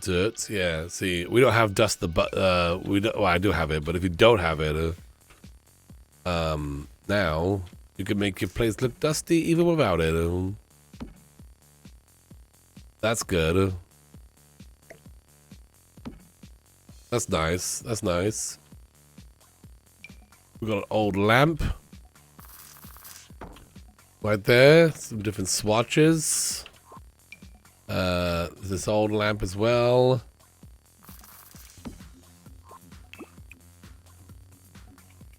Dirt, yeah. See, we don't have dust we don't, well, I do have it, but if you don't have it, now you can make your place look dusty even without it. That's good. That's nice. That's nice. We got an old lamp right there. Some different swatches. This old lamp as well.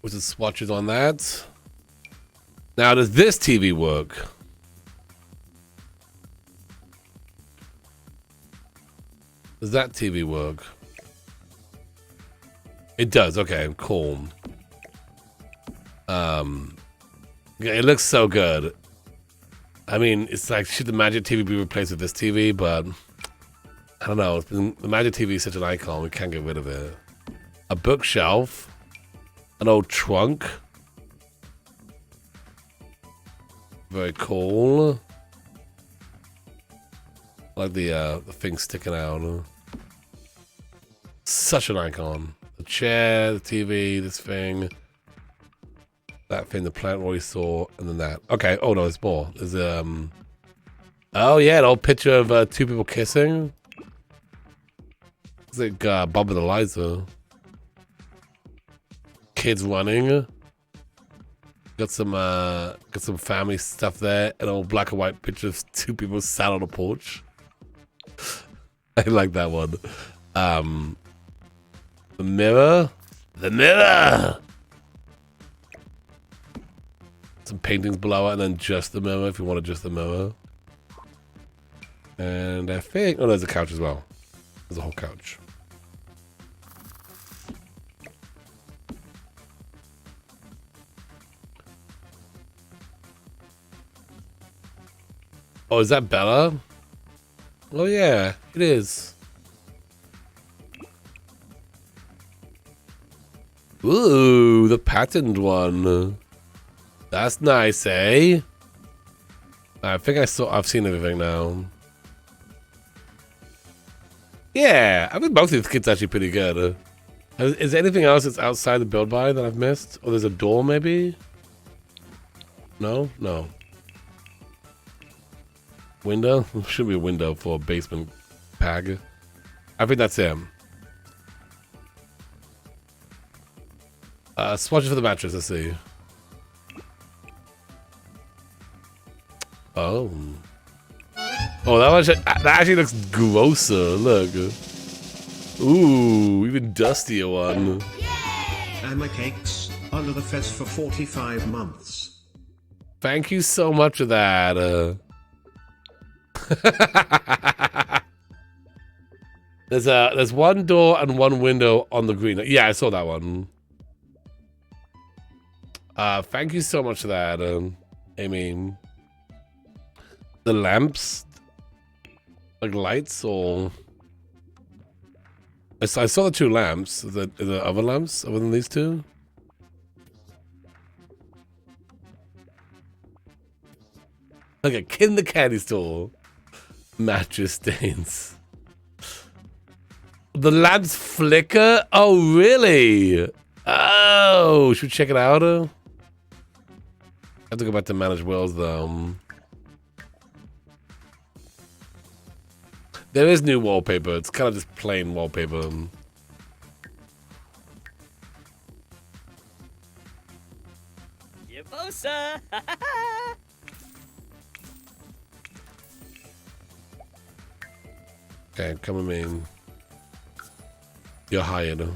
With the swatches on that. Now, does this TV work? Does that TV work? It does. Okay, cool. It looks so good. I mean, it's like, should the Magic TV be replaced with this TV? But I don't know. The Magic TV is such an icon. We can't get rid of it. A bookshelf. An old trunk. Very cool. I like the thing sticking out. Such an icon. The chair, the TV, this thing. That thing, the plant we saw, and then that. Okay, oh no, there's more. There's, oh yeah, an old picture of two people kissing. It's like Bob and Eliza. Kids running. Got some family stuff there. An old black and white picture of two people sat on a porch. I like that one. The mirror. The mirror! Some paintings below it, and then just the mirror if you wanted just the mirror. And I think... Oh, there's a couch as well. There's a whole couch. Oh, is that Bella? Oh, yeah, it is. Ooh, the patterned one. That's nice, eh? I think I've seen everything now. Yeah, I think both of these kits actually pretty good. Is there anything else that's outside the build by that I've missed? Or there's a door, maybe? No? No. Window? Should be a window for a basement pag. I think that's him. Swatches for the mattress, let's see. Oh. Oh, that actually looks grosser. Look. Ooh, even dustier one. Emma Cakes, under the fez for 45 months. Thank you so much for that. There's one door and one window on the green. Yeah, I saw that one. Thank you so much for that, Amy. The lamps, like lights, or I saw the two lamps. The other lamps other than these two. Like a kid in the candy store. Mattress stains. The lamps flicker? Oh, really? Oh, should we check it out? I have to go back to manage wells, though. There is new wallpaper. It's kind of just plain wallpaper. Yibosa! Okay, come with me. You're hired.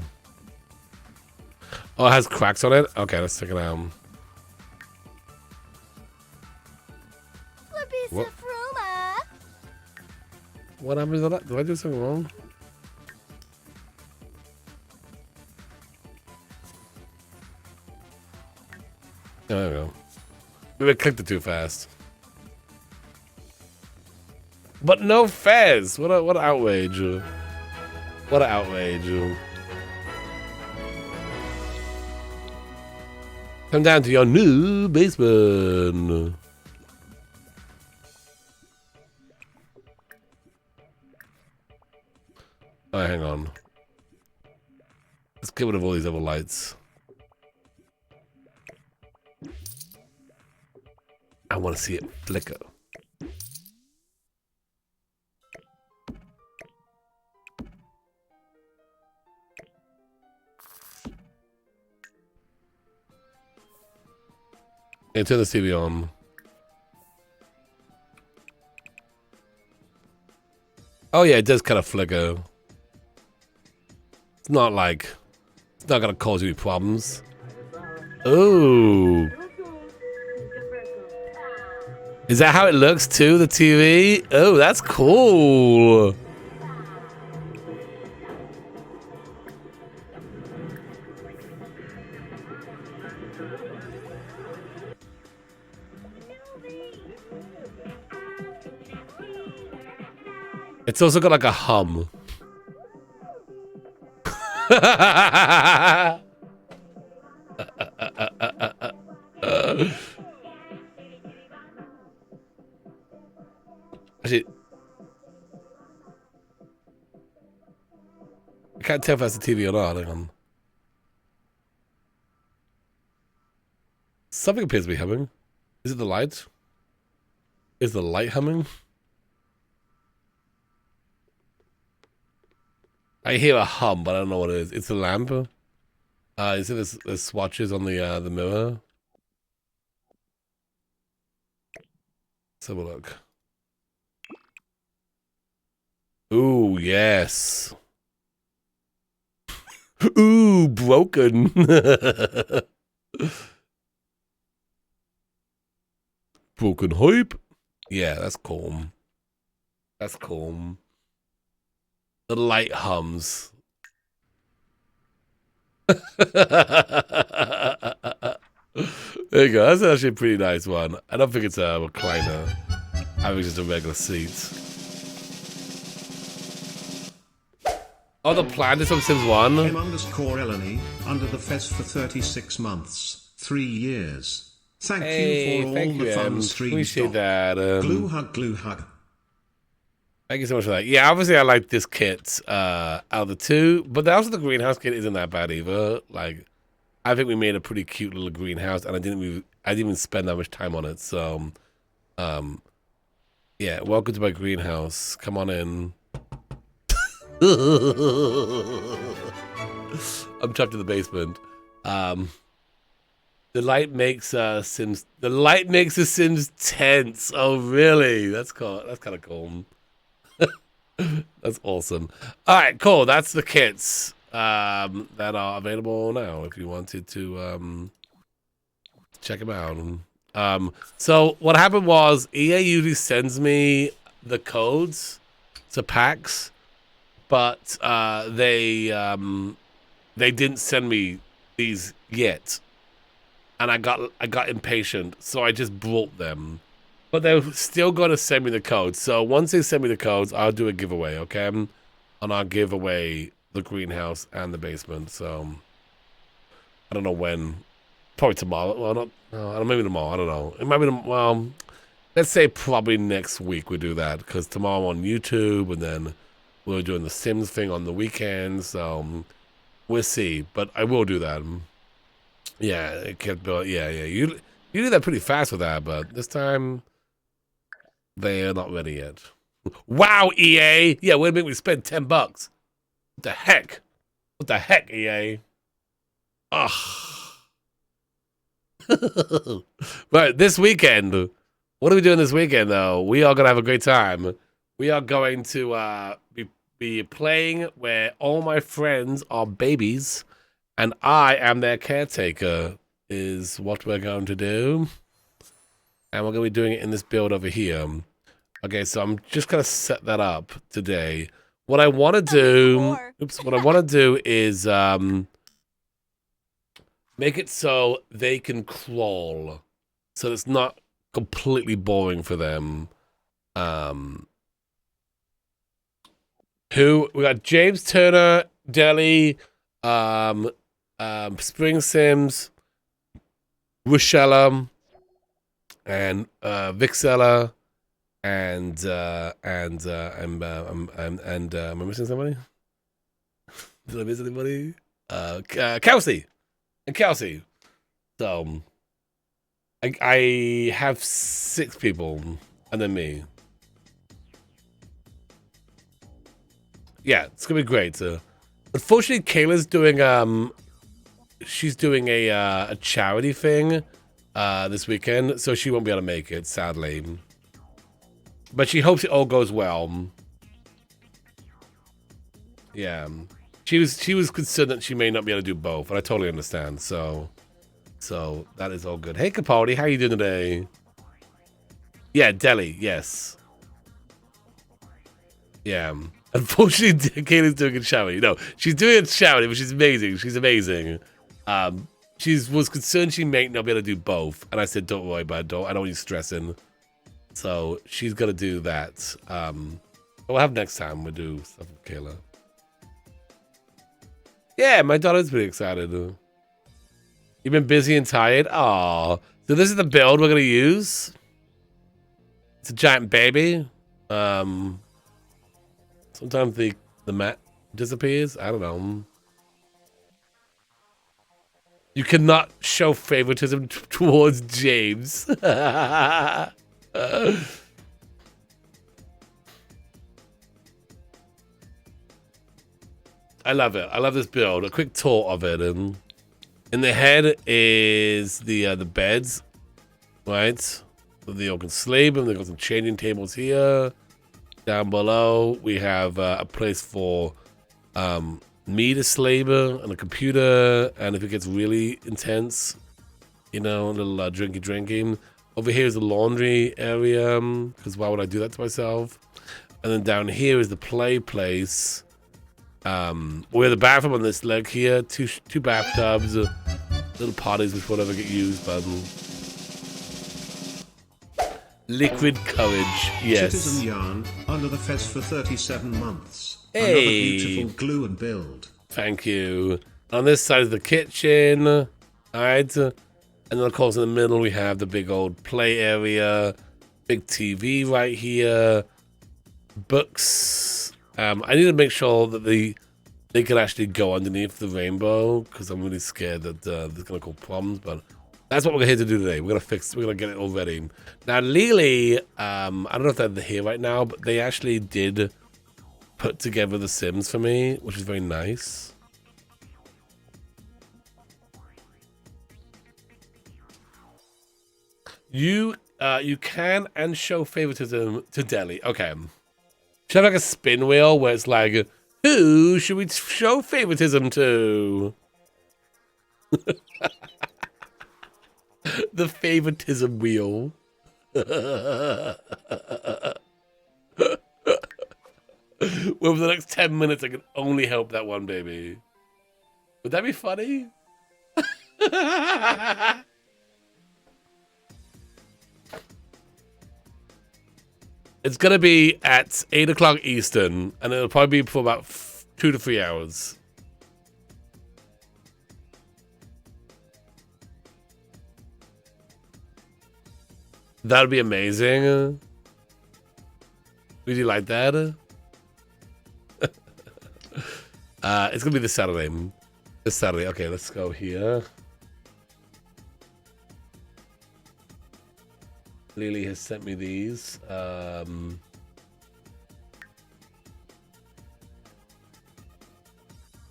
Oh, it has cracks on it? Okay, let's check it out. What? What happened to that? Did I do something wrong? Oh, there we go. Maybe I clicked it too fast. But no fez! What an outrage. What an outrage. Come down to your new basement. Alright, hang on. Let's get rid of all these other lights. I want to see it flicker. And turn the TV on. Oh yeah, it does kind of flicker. It's not gonna cause you any problems. Oh. Is that how it looks too, the TV? Oh, that's cool. It's also got like a hum. Actually, I can't tell if that's the TV or not. Hang on. Something appears to be humming. Is it the light? Is the light humming? I hear a hum, but I don't know what it is. It's a lamp. Is it the swatches on the mirror? Let's have a look. Ooh, yes. Ooh, broken. Broken hype. Yeah, that's cool. That's cool. The light hums. There you go. That's actually a pretty nice one. I don't think it's a recliner. I think it's just a regular seat. Oh, the plant is from Sims 1. M_Eleni, under the fez for 36 months, 3 years. Thank you for all the fun streams. Appreciate that. Glue hug, glue hug. Thank you so much for that. Yeah, obviously I like this kit out of the two, but also the greenhouse kit isn't that bad either. Like, I think we made a pretty cute little greenhouse, and I didn't even spend that much time on it. So, yeah, welcome to my greenhouse. Come on in. I'm trapped in the basement. The light makes Sims. The light makes the Sims tense. Oh, really? That's cool. That's kind of cool. That's awesome. All right, cool. That's the kits that are available now. If you wanted to check them out. So what happened was EA usually sends me the codes to packs, but they didn't send me these yet, and I got impatient, so I just brought them. But they're still going to send me the codes. So once they send me the codes, I'll do a giveaway, okay? And I'll give away the greenhouse and the basement. So I don't know when. Probably tomorrow. Well, maybe tomorrow. I don't know. It might be, well, let's say probably next week we do that. Because tomorrow I'm on YouTube, and then we're doing the Sims thing on the weekends. So we'll see. But I will do that. Yeah, it kept, yeah. You do that pretty fast with that, but this time they're not ready yet. Wow, EA! Yeah, wait a minute, we spent $10. What the heck? What the heck, EA? Ugh. Right, this weekend. What are we doing this weekend, though? We are going to have a great time. We are going to be playing where all my friends are babies, and I am their caretaker, is what we're going to do. And we're going to be doing it in this build over here. Okay, so I'm just going to set that up today. What I want to do... Oops. What I want to do is make it so they can crawl. So it's not completely boring for them. We got James Turner, Deli, Spring Sims, Rochella, and Vixella, and am I missing somebody? Did I miss anybody? Kelsey and Kelsey. So I have 6 people, and then me. Yeah, it's gonna be great. Unfortunately, Kayla's doing she's doing a charity thing this weekend, so she won't be able to make it, sadly. But she hopes it all goes well. Yeah, she was concerned that she may not be able to do both, and I totally understand. So that is all good. Hey, Capaldi, how you doing today? Yeah, Deli, yes. Yeah. Unfortunately, Kayla's doing a charity. No, she's doing a charity, which is amazing. She's amazing. She was concerned she may not be able to do both, and I said, "Don't worry about it. I don't want you stressing." So she's gonna do that. We'll have next time. We'll do stuff with Kayla. Yeah, my daughter's pretty excited. You've been busy and tired. Aw. So this is the build we're gonna use. It's a giant baby. Sometimes the mat disappears. I don't know. You cannot show favoritism towards James. I love it. I love this build. A quick tour of it. And in the head is the beds, right? So they all can sleep, and they've got some changing tables here. Down below, we have a place for me to sleep and a computer, and if it gets really intense, you know, a little drinking. Over here is the laundry area, because why would I do that to myself? And then down here is the play place. We have the bathroom on this leg here. Two bathtubs. Little parties which won't ever get used, but liquid courage, yes. Citizen Yarn, under the fez for 37 months. Hey. Another beautiful glue and build. Thank you. On this side is the kitchen. Alright. And then of course in the middle we have the big old play area. Big TV right here. Books. I need to make sure that they can actually go underneath the rainbow, because I'm really scared that there's gonna cause problems, but that's what we're here to do today. We're gonna get it all ready. Now Lily, I don't know if they're here right now, but they actually did put together the Sims for me, which is very nice. You can and show favoritism to Deli. Okay. Should have like a spin wheel where it's like, who should we show favoritism to? The favoritism wheel. Well, for the next 10 minutes, I can only help that one baby. Would that be funny? It's going to be at 8 o'clock Eastern, and it'll probably be for about 2 to 3 hours. That would be amazing. Would you like that? It's going to be this Saturday. This Saturday. Okay, let's go here. Lily has sent me these. I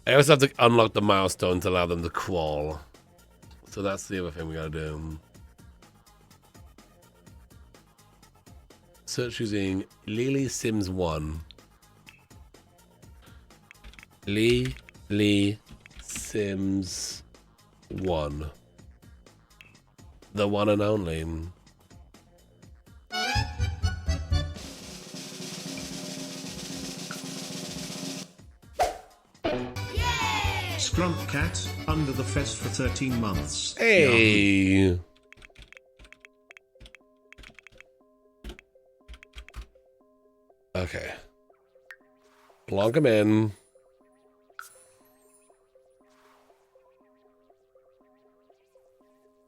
also have to unlock the milestone to allow them to crawl. So that's the other thing we gotta do. Search using Lily Sims 1. Lily Sims 1. The one and only. Scrump Cat, under the fez for 13 months. Hey! Yahoo. Okay. Plonk him in.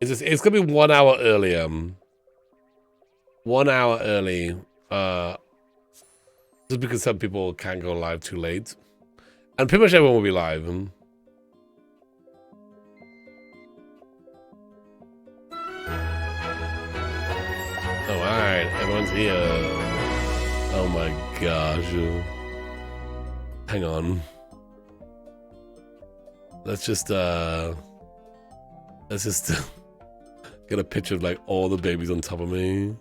It's gonna be 1 hour earlier. 1 hour early. Just because some people can't go live too late. And pretty much everyone will be live. Oh, alright, everyone's here. Oh my gosh. Hang on. Let's just get a picture of like all the babies on top of me.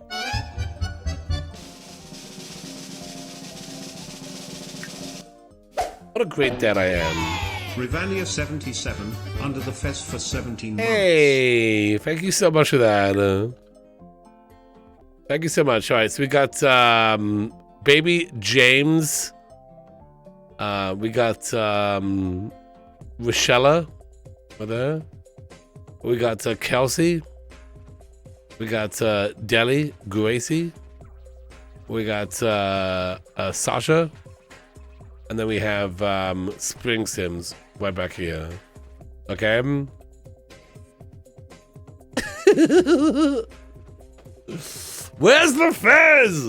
What a great dad I am. Rivania 77, under the fez for 17 months. Hey, thank you so much for that. Thank you so much. All right, so we got baby James. We got Rochella over there. We got Kelsey. We got Deli Gracie. We got Sasha. And then we have Spring Sims right back here. Okay. Where's the fez?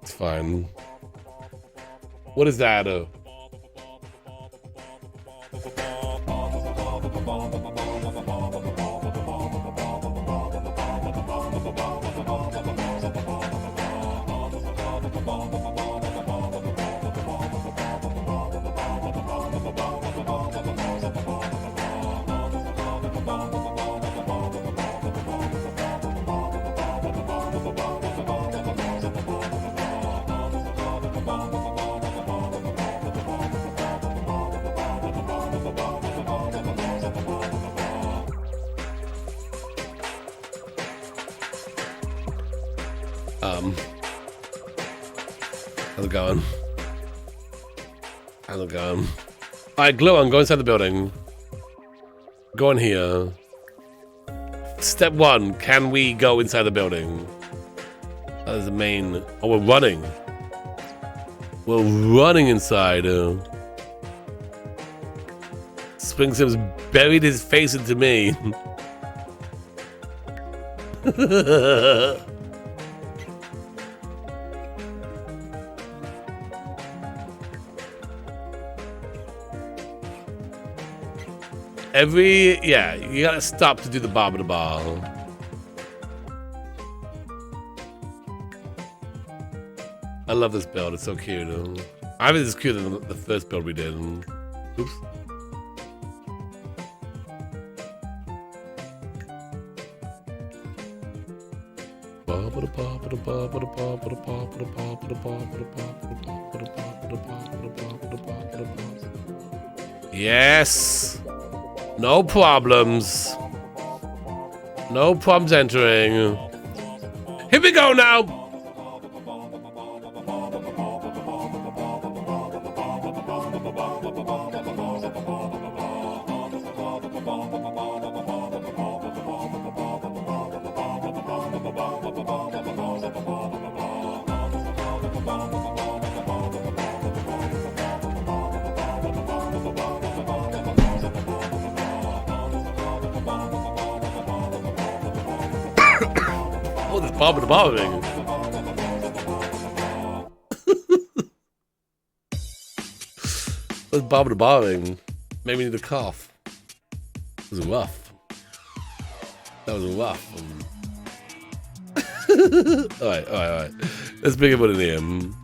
It's fine. What is that? How's it going? How's it going? Alright, Glue on, go inside the building. Go in here. Step 1, can we go inside the building? That is the main... Oh, we're running. We're running inside. Spring Sims buried his face into me. Yeah, you gotta stop to do the bob of the ball. I love this build, it's so cute. I think it's cuter than the first build we did. Oops. Yes! No problems. No problems entering. Here we go now! Oh, this bob of the bobbing. This bob of the bobbing made me need a cough. It was rough. That was rough. Alright. Let's bring it in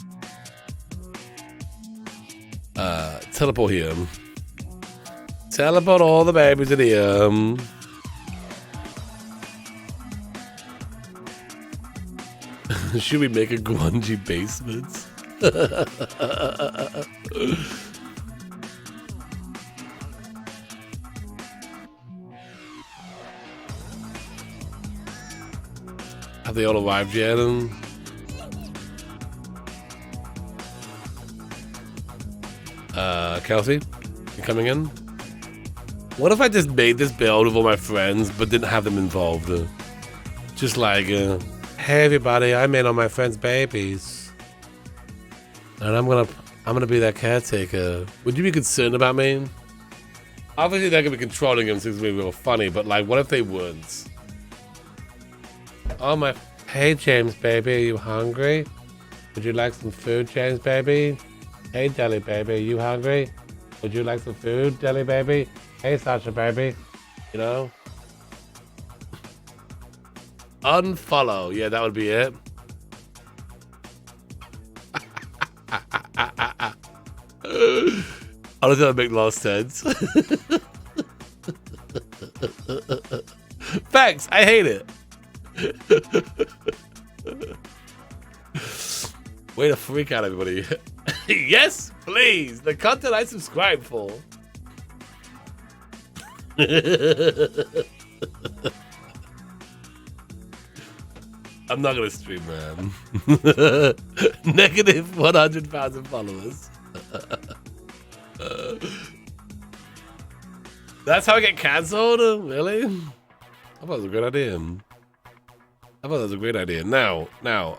here. Teleport here. Teleport all the babies in here. Should we make a grungy basement? Have they all arrived yet? Kelsey, you coming in? What if I just made this build with all my friends, but didn't have them involved? Just like, hey everybody, I made all my friends babies, and I'm gonna be that caretaker. Would you be concerned about me? Obviously, they're gonna be controlling him, so it's gonna be real funny. But like, what if they weren't? Oh my! Hey James, baby, are you hungry? Would you like some food, James, baby? Hey Deli, baby, are you hungry? Would you like some food, Deli, baby? Hey Sasha, baby, you know? Unfollow, yeah, that would be it. Honestly, that make a lot of sense. Thanks, I hate it. Way to freak out, everybody. Yes, please. The content I subscribe for. I'm not gonna stream, man. Negative 100,000 followers. That's how I get cancelled? Really? I thought it was a good idea. I thought that was a great idea. Now,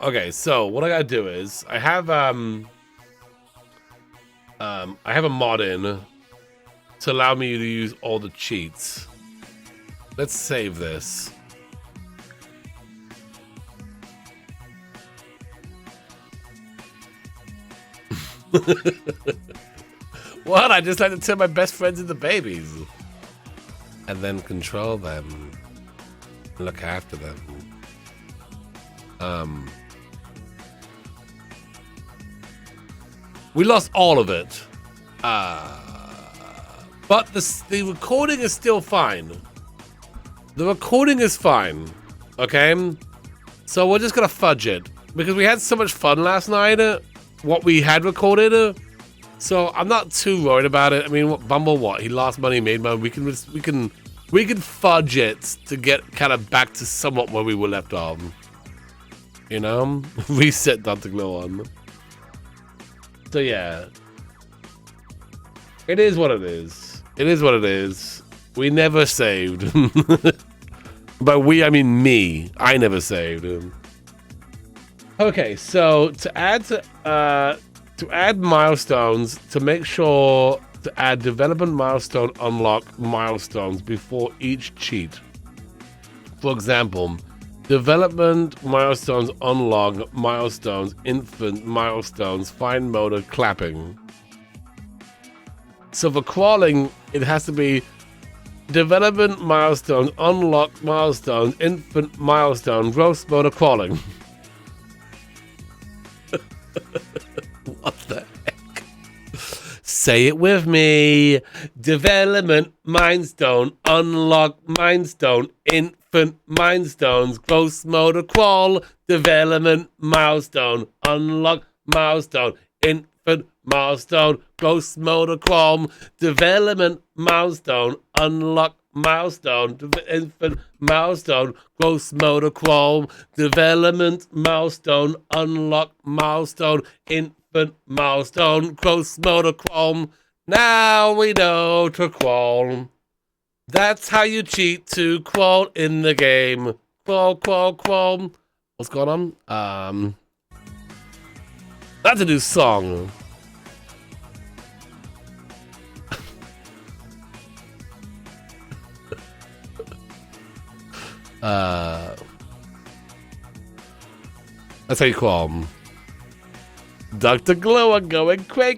okay, so what I gotta do is I have a mod in to allow me to use all the cheats. Let's save this. What? I just like to turn my best friends into babies. And then control them. Look after them. We lost all of it. But the recording is still fine. The recording is fine. Okay? So we're just gonna fudge it. Because we had so much fun last night, what we had recorded. So I'm not too worried about it. I mean, Bumble, what? He lost money, made money. We can fudge it to get kind of back to somewhat where we were left off. You know? Reset Dr. Glow on. So yeah. It is what it is. It is what it is. We never saved. By we, I mean me. I never saved. Okay, so to add milestones, to make sure to add development milestone unlock milestones before each cheat. For example, development milestones unlock milestones, infant milestones, fine motor clapping. So for crawling, it has to be development milestones, unlock milestones, infant milestone, gross motor crawling. What the heck? Say it with me. Development milestone, unlock milestone, infant milestones, gross motor crawl. Development milestone, unlock milestone, infant milestone, gross motor crawl. Development milestone, unlock milestone, infant milestone, gross motor crawl. Development milestone, unlock milestone, infant milestone, gross motor crawl. Now we know to crawl. That's how you cheat to crawl in the game. Crawl, crawl, crawl. What's going on? That's a new song. That's how you call him. Dr. Glow going cray.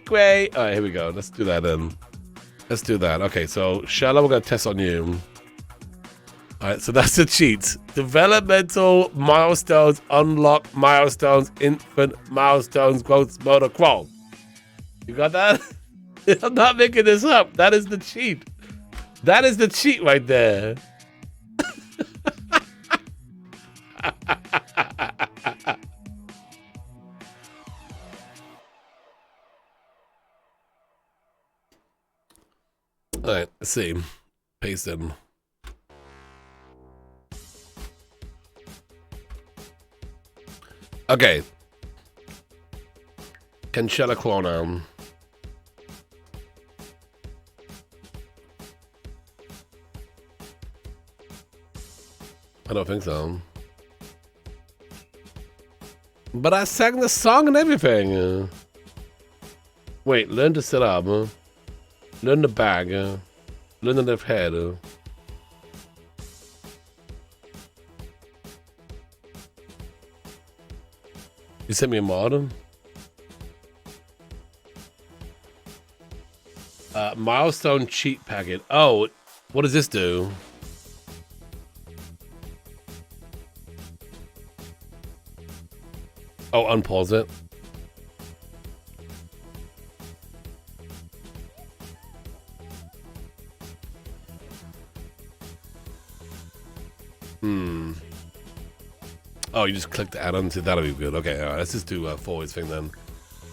Alright, here we go. Let's do that then. Let's do that. Okay, so Shallow, we're gonna test on you. Alright, so that's the cheat. Developmental milestones, unlock milestones, infant milestones, growth motor crawl. You got that? I'm not making this up. That is the cheat. That is the cheat right there. Alright, let's see. Paste in. Okay. Can Shella crawl now? I don't think so. But I sang the song and everything. Wait, learn to sit up. Learn the bag. Learn the left head. You sent me a mod? Milestone cheat packet. Oh, what does this do? Oh, unpause it. Oh, you just click the add-on. That'll be good. Okay, all right, let's just do a forwards thing then.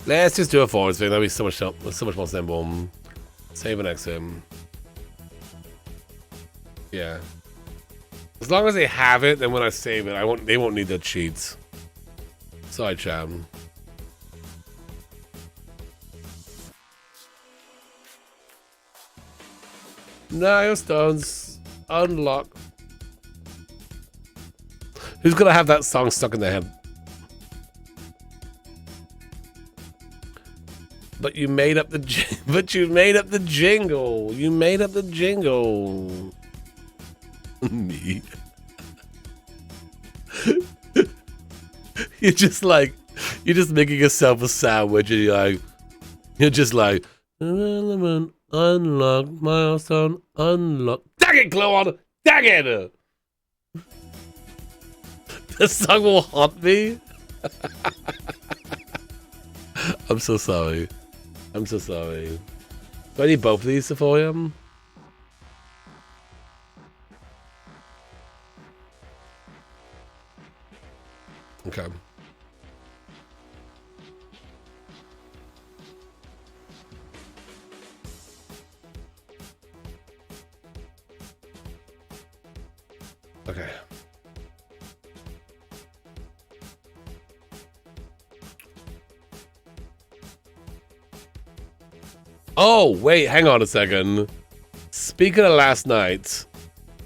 Let's just do a forwards thing. That'll be so much more simple. Save and exit. Yeah. As long as they have it, then when I save it, they won't need the cheats. Sorry, Cham. Milestones unlock. Who's gonna have that song stuck in their head? But you made up the jingle. You made up the jingle. Me. You're just making yourself a sandwich and you're just like element unlock, milestone unlock. Dang it, Glow on! Dang it! The song will haunt me. I'm so sorry. I'm so sorry. Do I need both of these for him? Okay. Okay. Oh, wait, hang on a second. Speaking of last night, is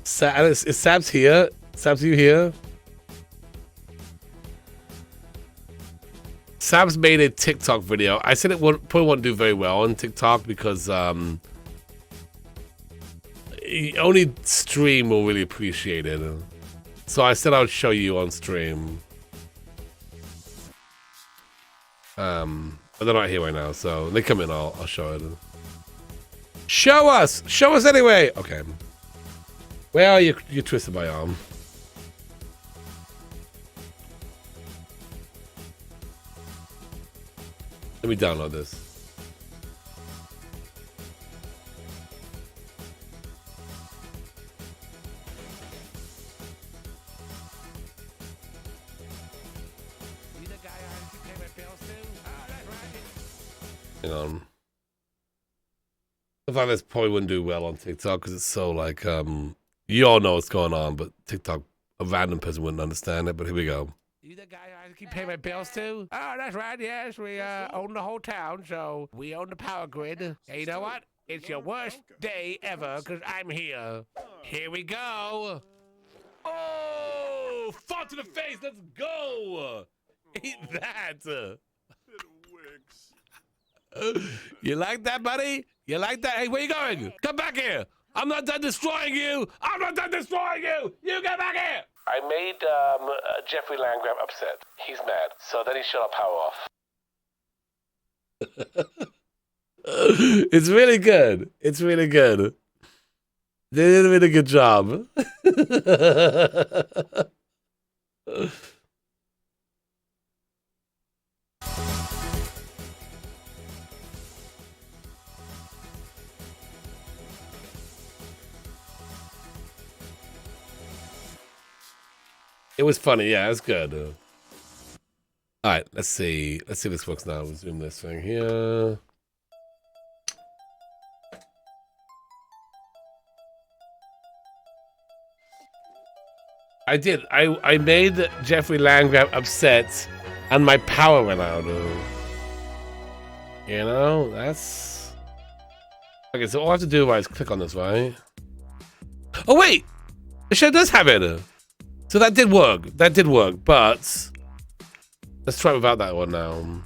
Sabs here? Sabs, you here? Sabs made a TikTok video. I said it probably won't do very well on TikTok because only stream will really appreciate it. So I said I would show you on stream. But they're not here right now, so when they come in, I'll show it. Show us! Show us anyway! Okay. Where are you? You twisted my arm. Let me download this. Hang on. I thought this probably wouldn't do well on TikTok because it's so like, you all know what's going on, but TikTok, a random person wouldn't understand it, but here we go. You the guy I keep paying my bills to? Oh, that's right, yes. We own the whole town, so we own the power grid. And you know what? It's your worst day ever because I'm here. Here we go. Oh, fall to the face. Let's go. Eat that. You like that, buddy? You like that? Hey, where you going? Come back here. I'm not done destroying you. I'm not done destroying you. You get back here. I made Jeffrey Landgraf upset. He's mad. So then he shut our power off. It's really good. It's really good. They did a really good job. It was funny, yeah, it's good. All right, let's see. Let's see if this works now. We'll zoom this thing here. I did. I made Jeffrey Landgraf upset, and my power went out. You know, that's okay. So all I have to do is click on this, right? Oh wait, the show does have it. So that did work. That did work, but let's try without that one now.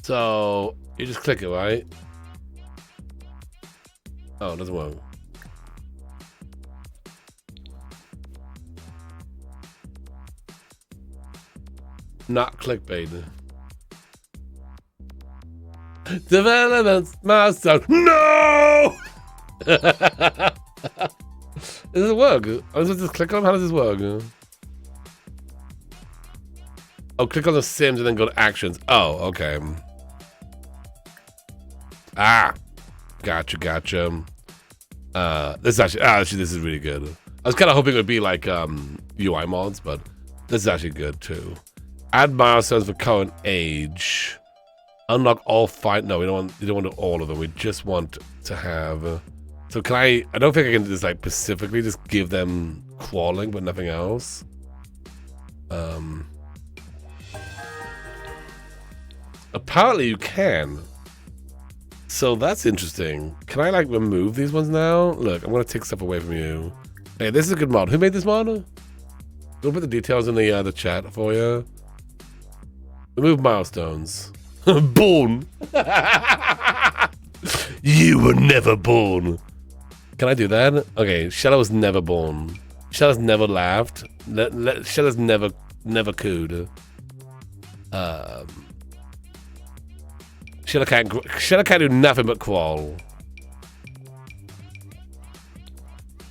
So you just click it, right? Oh, it doesn't work. Not clickbait. Development milestone. No! Does it work? I was just click on. How does this work? Oh, click on the Sims and then go to actions. Oh, okay. Ah, gotcha. This is actually this is really good. I was kind of hoping it would be like UI mods, but this is actually good too. Add milestones for current age. Unlock all fight. No, we don't want all of them. We just want to have. So can I don't think I can just like specifically just give them crawling, but nothing else. Apparently you can. So that's interesting. Can I like remove these ones now? Look, I'm gonna take stuff away from you. Hey, this is a good mod. Who made this mod? We'll put the details in the chat for you. Remove milestones. Born. You were never born. Can I do that? Okay, Shella was never born. Shella's never laughed. Shella's never cooed. Shella can't do nothing but crawl.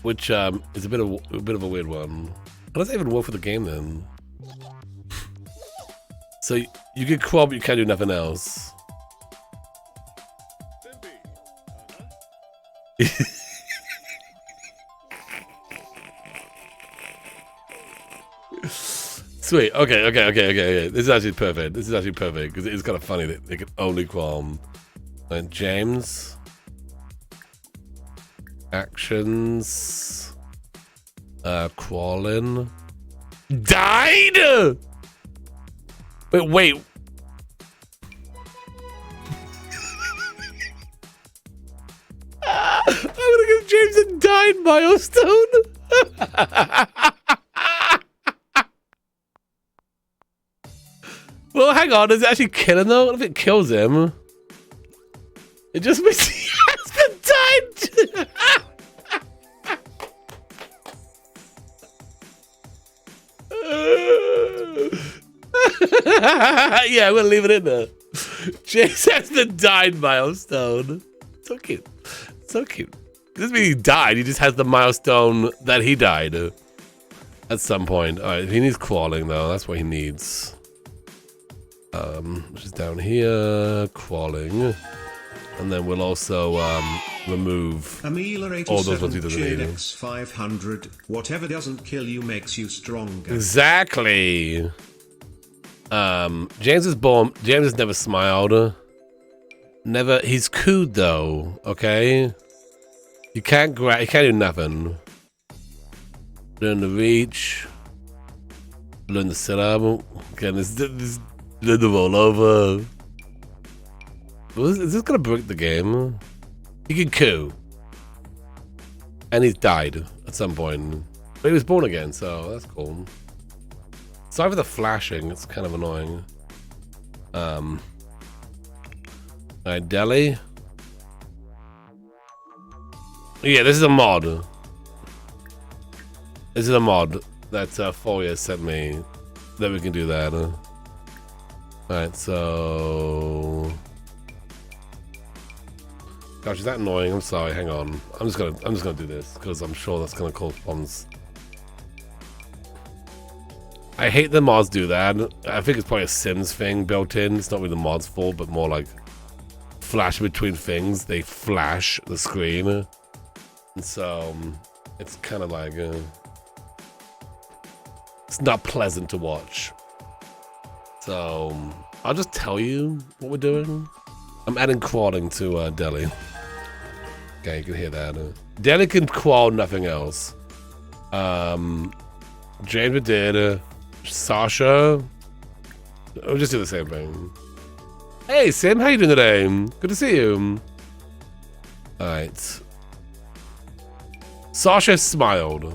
Which is a bit of a weird one. How does that even work for the game then? So you can crawl, but you can't do nothing else. Sweet. Okay. This is actually perfect. Because it is kind of funny that they can only crawl. And James. Actions. Crawling. Died. Wait. gonna give James a died milestone. Well, hang on. Does it actually kill him though? What if it kills him? It just makes he has been died. Yeah, I'm gonna leave it in there. James has the died milestone. So cute. So cute. Doesn't mean he died, he just has the milestone that he died at some point. Alright, he needs crawling though, that's what he needs. Which is down here, crawling. And then we'll also remove all those ones he doesn't need. 500. Whatever doesn't kill you makes you stronger. Exactly. James is born. James has never smiled. Never. He's cooed though. Okay. You can't grab. You can't do nothing. Learn the reach. Learn the syllable. Again, this learn the roll over. Is this gonna break the game? He can coo. And he's died at some point. But he was born again, so that's cool. Sorry for the flashing, it's kind of annoying. Alright, Delhi. Yeah, this is a mod. This is a mod that Folia sent me. That we can do that. Alright, so... Gosh, is that annoying? I'm sorry, hang on. I'm just gonna do this, because I'm sure that's gonna cause problems. I hate the mods do that. I think it's probably a Sims thing built in. It's not really the mod's fault, but more like flash between things. They flash the screen. And so it's kind of like it's not pleasant to watch. So I'll just tell you what we're doing. I'm adding crawling to Delhi. Okay, you can hear that. Delhi can crawl, nothing else. James did. Sasha. We'll just do the same thing. Hey, Sim, how you doing today? Good to see you. Alright. Sasha smiled.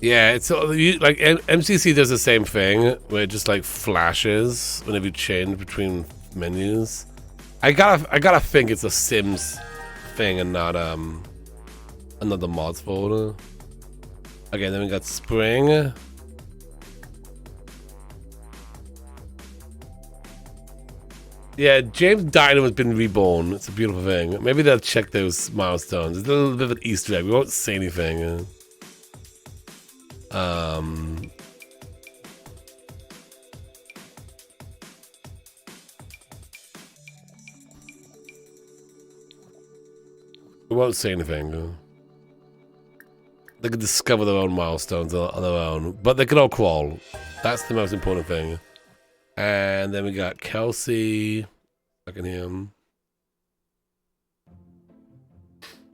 Yeah, it's like MCC does the same thing where it just like flashes whenever you change between menus. I gotta think it's a Sims thing and not another mods folder. Okay, then we got spring. Yeah, James Dino has been reborn. It's a beautiful thing. Maybe they'll check those milestones. It's a little bit of an Easter egg. We won't say anything. We won't say anything. They can discover their own milestones on their own, but they can all crawl. That's the most important thing. And then we got Kelsey. I can hear him.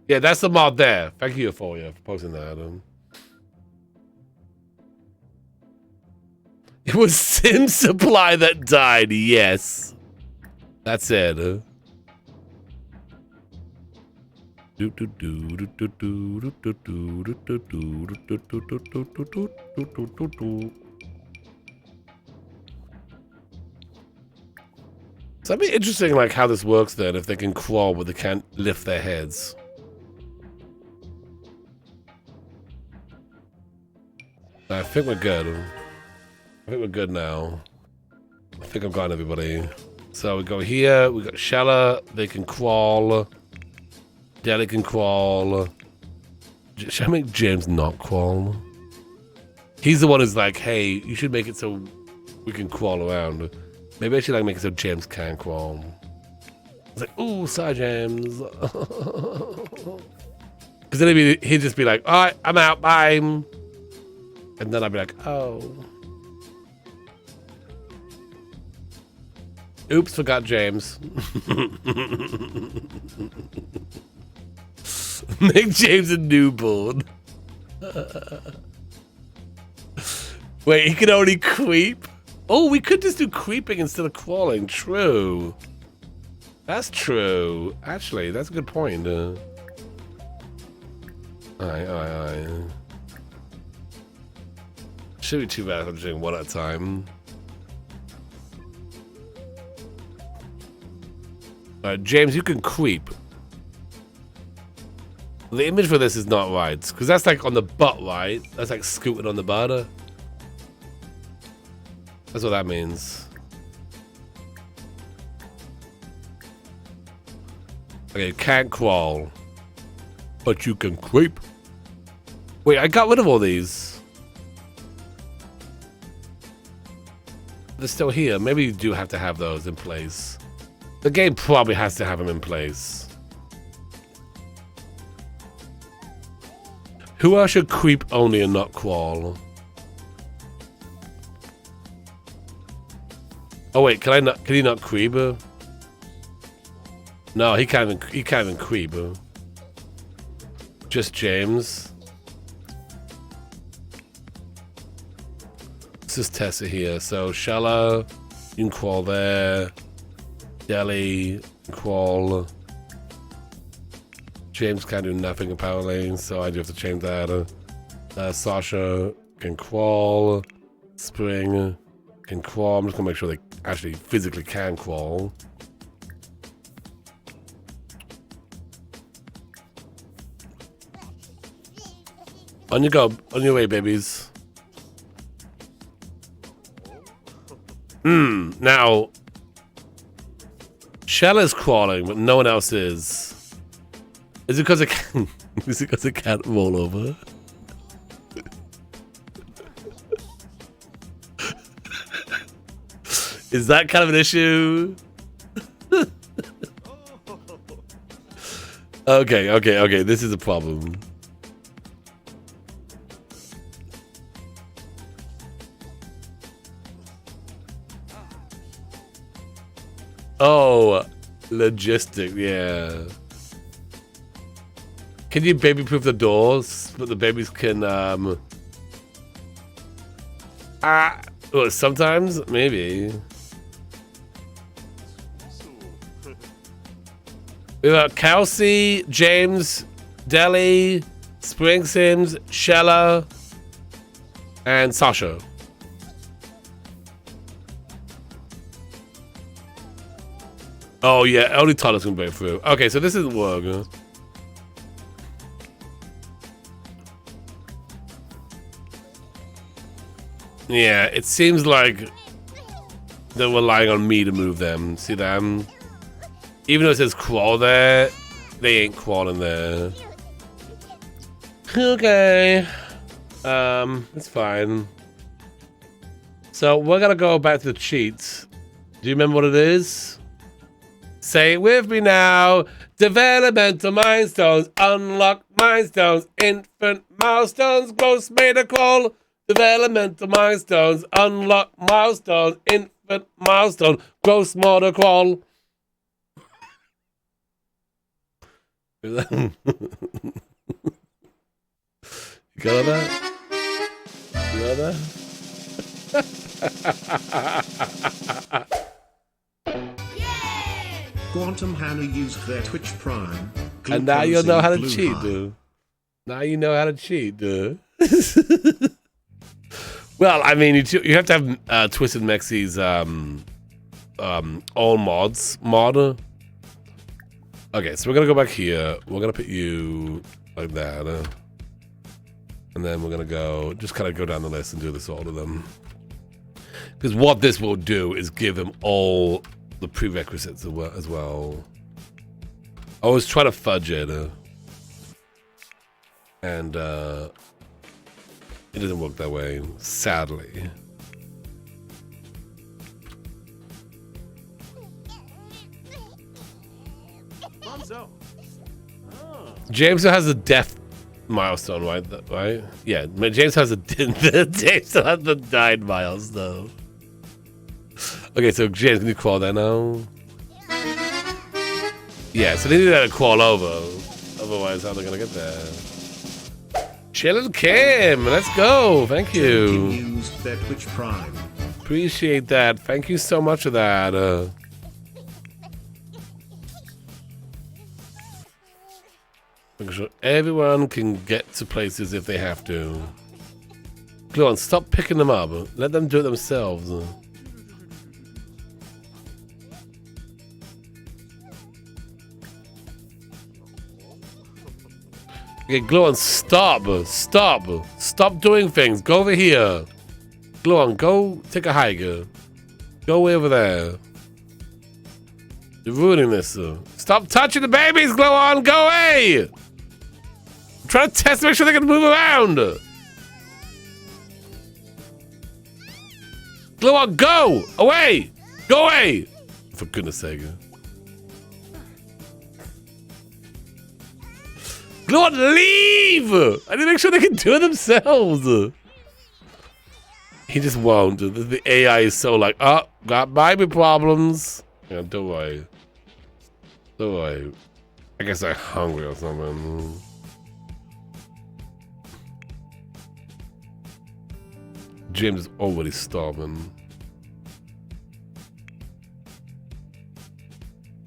Yeah, that's the mod there. Thank you for posting that, Adam. It was Sim Supply that died, yes. That's it. So that'd be interesting, like how this works then, if they can crawl but they can't lift their heads. I think we're good. I think we're good now. I think I've got everybody. So we go here, we got Shella, they can crawl. Daddy can crawl. Should I make James not crawl? He's the one who's like, hey, you should make it so we can crawl around. Maybe I should like make it so James can crawl. It's like, ooh, sorry, James. Because then he'd just be like, all right, I'm out, bye. And then I'd be like, oh. Oops, forgot James. Make James a newborn. Wait, he can only creep? Oh, we could just do creeping instead of crawling. True. That's true. Actually, that's a good point. Aye. Should be too bad if I'm doing one at a time. Alright, James, you can creep. The image for this is not right, because that's like on the butt, right? That's like scooting on the butt. That's what that means. Okay, you can't crawl, but you can creep. Wait, I got rid of all these. They're still here. Maybe you do have to have those in place. The game probably has to have them in place. Who else should creep only and not crawl? Oh wait, can he not creep? No, he can't even creep. Just James. Let's just test it here. So Shella, you can crawl there. Deli, crawl. James can't do nothing apparently, so I do have to change that. Sasha can crawl. Spring can crawl. I'm just gonna make sure they actually physically can crawl. On you go, on your way, babies. Now Shella's crawling, but no one else is. Is it because it can? Is it because it can't roll over? Is that kind of an issue? Okay. This is a problem. Oh, logistic, yeah. Can you baby-proof the doors, but the babies can, well, sometimes, maybe. We got Kelsey, James, Deli, Spring Sims, Shella, and Sasha. Oh yeah, only Tyler's can break through. Okay, so this isn't working. Yeah, it seems like they're relying on me to move them. See them? Even though it says crawl there, they ain't crawling there. Okay. It's fine. So we're gonna go back to the cheats. Do you remember what it is? Say it with me now. Developmental milestones, unlock milestones, infant milestones, gross made a crawl. Developmental milestones, unlock milestones, infant milestone, gross motor crawl. You got that? You got that? Quantum Hannah used their Twitch Prime. And now you know how to cheat, dude. Now you know how to cheat, dude. Well, I mean, you have to have Twisted Mexie's all mods mod. Okay, so we're gonna go back here. We're gonna put you like that, and then we're gonna go just kind of go down the list and do this all of them. Because what this will do is give them all the prerequisites as well. I was trying to fudge it, and it doesn't work that way, sadly. James has a death milestone, right? Right? Yeah, James has a James has the died milestone. Okay, so James, can you crawl there now? Yeah, so they need to crawl over. Otherwise, how are they gonna get there? Chillin' Kim, let's go. Thank you. Kim used their Twitch Prime. Appreciate that. Thank you so much for that. Making sure everyone can get to places if they have to. Go on, stop picking them up. Let them do it themselves. Okay, Glow on, stop. Stop doing things. Go over here. Glow on, go take a hike. Go way over there. You're ruining this. Stop touching the babies, Glow on. Go away. I'm trying to test to make sure they can move around. Glow on, go away. Go away. For goodness sake. Glow on, leave. I need to make sure they can do it themselves. He just won't. The AI is so like, oh, got baby problems. Yeah, don't worry. Don't worry. I guess I'm hungry or something. James is already starving.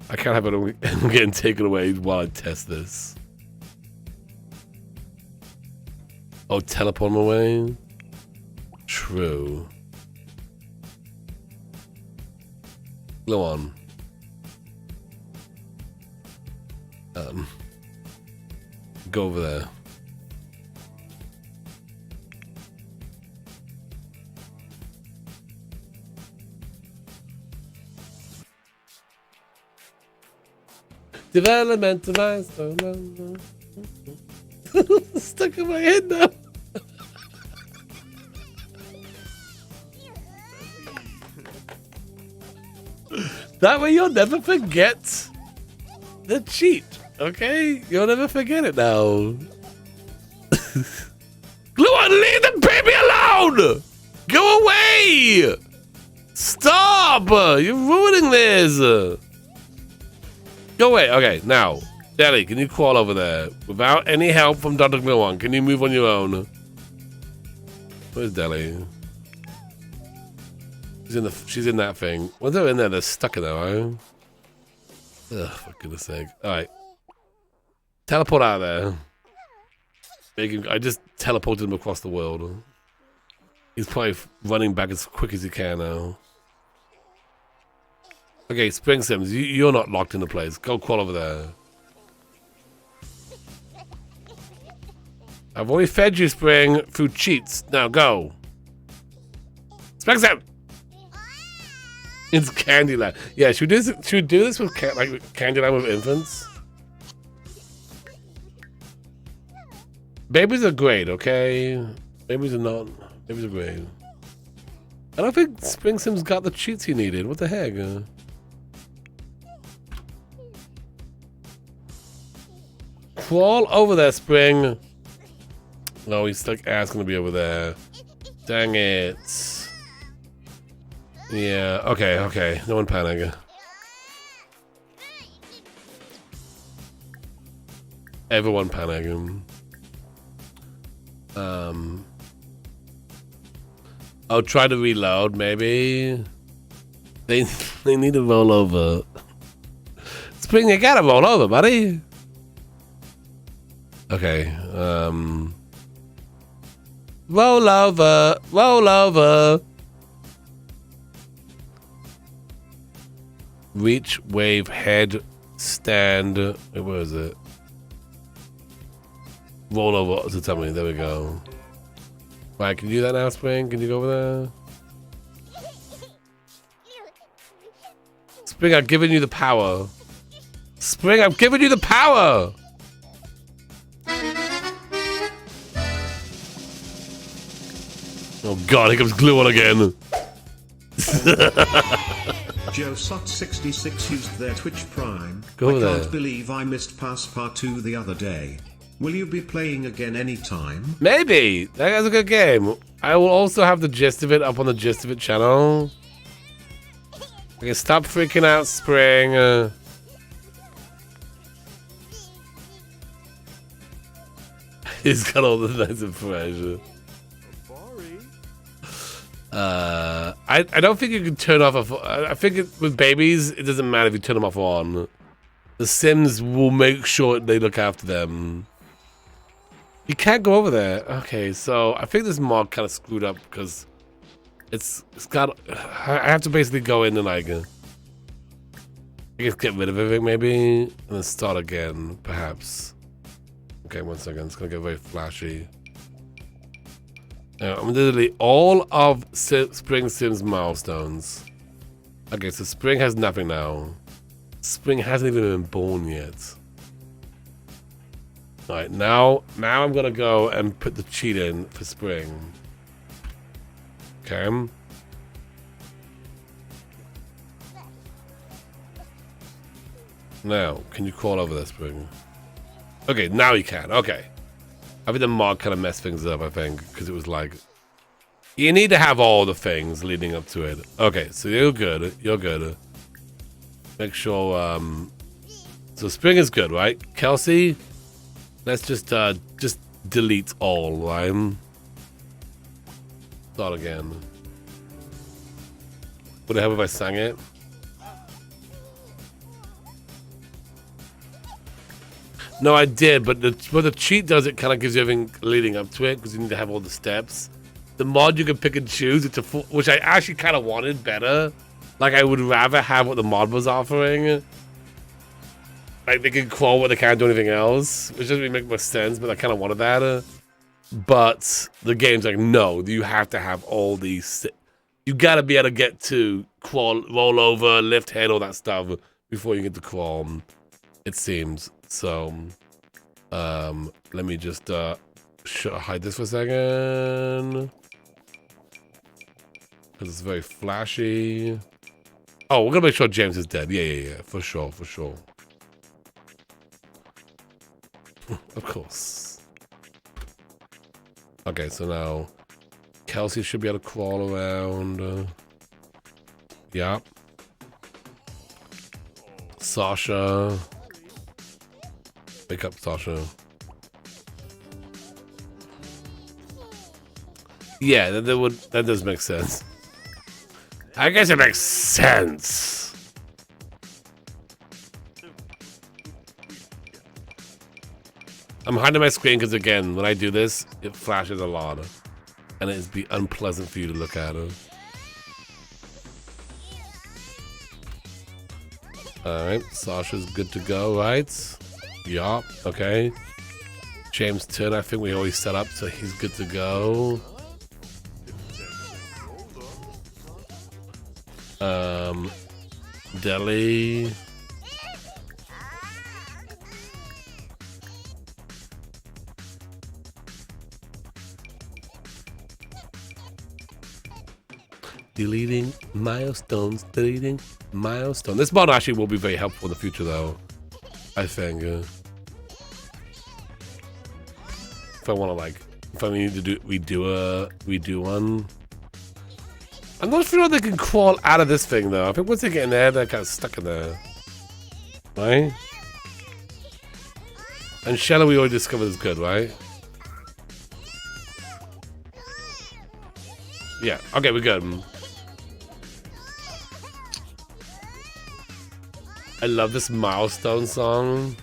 I can't have it getting taken away while I test this. Oh, teleport him away? True. Go on. Go over there. Developmental milestone. Stuck in my head now. That way you'll never forget the cheat, okay? You'll never forget it now. Gluon, leave the baby alone! Go away! Stop! You're ruining this! Go away. Okay, now. Deli, can you crawl over there? Without any help from Dr. Gluon, can you move on your own? Where's Deli? She's in that thing. When they're in there, they're stuck in there, right? Ugh, for goodness sake. Alright. Teleport out of there. I just teleported him across the world. He's probably running back as quick as he can now. Okay, Spring Sims, you're not locked into place. Go crawl over there. I've already fed you, Spring, through cheats. Now go. Spring Sim! It's Candyland. Yeah, should we do this with Candyland with infants? Babies are great, okay? Babies are not. Babies are great. I don't think Spring Sim's got the cheats he needed. What the heck? Crawl over there, Spring. No, he's like ass gonna be over there. Dang it. Yeah, okay. No one panic. Everyone panic. I'll try to reload, maybe. They need to roll over. Spring, you gotta roll over, buddy. Okay, roll over. Reach, wave, head, stand. Wait, where is it? Roll over to tell me. There we go. Right, can you do that now, Spring? Can you go over there? Spring, I've given you the power. Spring, I've given you the power! Oh god, here comes Gluon again. JoeSot66 used their Twitch Prime. Go I there. can't believe I missed Pass Part 2 the other day. Will you be playing again anytime? Maybe. That is a good game. I will also have the gist of it up on the gist of it channel. Okay, stop freaking out, Spring. He's got all the nice information. I don't think you can turn off I think with babies, it doesn't matter if you turn them off or on. The Sims will make sure they look after them. You can't go over there. Okay, so I think this mod kind of screwed up because it's got. I have to basically go in and like, I guess get rid of everything maybe, and then start again, perhaps. Okay, 1 second. It's gonna get very flashy. I'm literally all of Spring Sims milestones. Okay, so Spring has nothing now. Spring hasn't even been born yet. Alright, now I'm gonna go and put the cheat in for Spring. Okay. Now, can you crawl over there, Spring? Okay, now you can. Okay. I think the mod kind of messed things up, I think, because it was like, you need to have all the things leading up to it. Okay, so you're good. You're good. Make sure, so Spring is good, right? Kelsey, let's just delete all, right? Start again. Would it help if I sang it? No, I did, but the cheat does, it kind of gives you everything leading up to it because you need to have all the steps. The mod you can pick and choose, which I actually kind of wanted better. Like, I would rather have what the mod was offering. Like, they can crawl what they can't do anything else, which doesn't really make much sense, but I kind of wanted that. But the game's like, no, you have to have all these. You gotta be able to get to crawl, roll over, lift head, all that stuff before you get to crawl. It seems. So, let me just hide this for a second. Because it's very flashy. Oh, we're gonna make sure James is dead. Yeah, for sure. Of course. Okay, so now Kelsey should be able to crawl around. Yeah. Sasha. Wake up, Sasha. Yeah, that does make sense. I guess it makes sense. I'm hiding my screen because, again, when I do this, it flashes a lot. And it'd be unpleasant for you to look at it. Alright, Sasha's good to go, right? Yup, okay. James' turn, I think we always set up so he's good to go. Deli. Deleting milestones, deleting milestone. This mod actually will be very helpful in the future, though. I think. If I want to, like, if I need to redo one. I'm not sure they can crawl out of this thing, though. I think once they get in there, they're kind of stuck in there. Right? And Shallow we already discovered is good, right? Yeah, okay, we're good. I love this milestone song.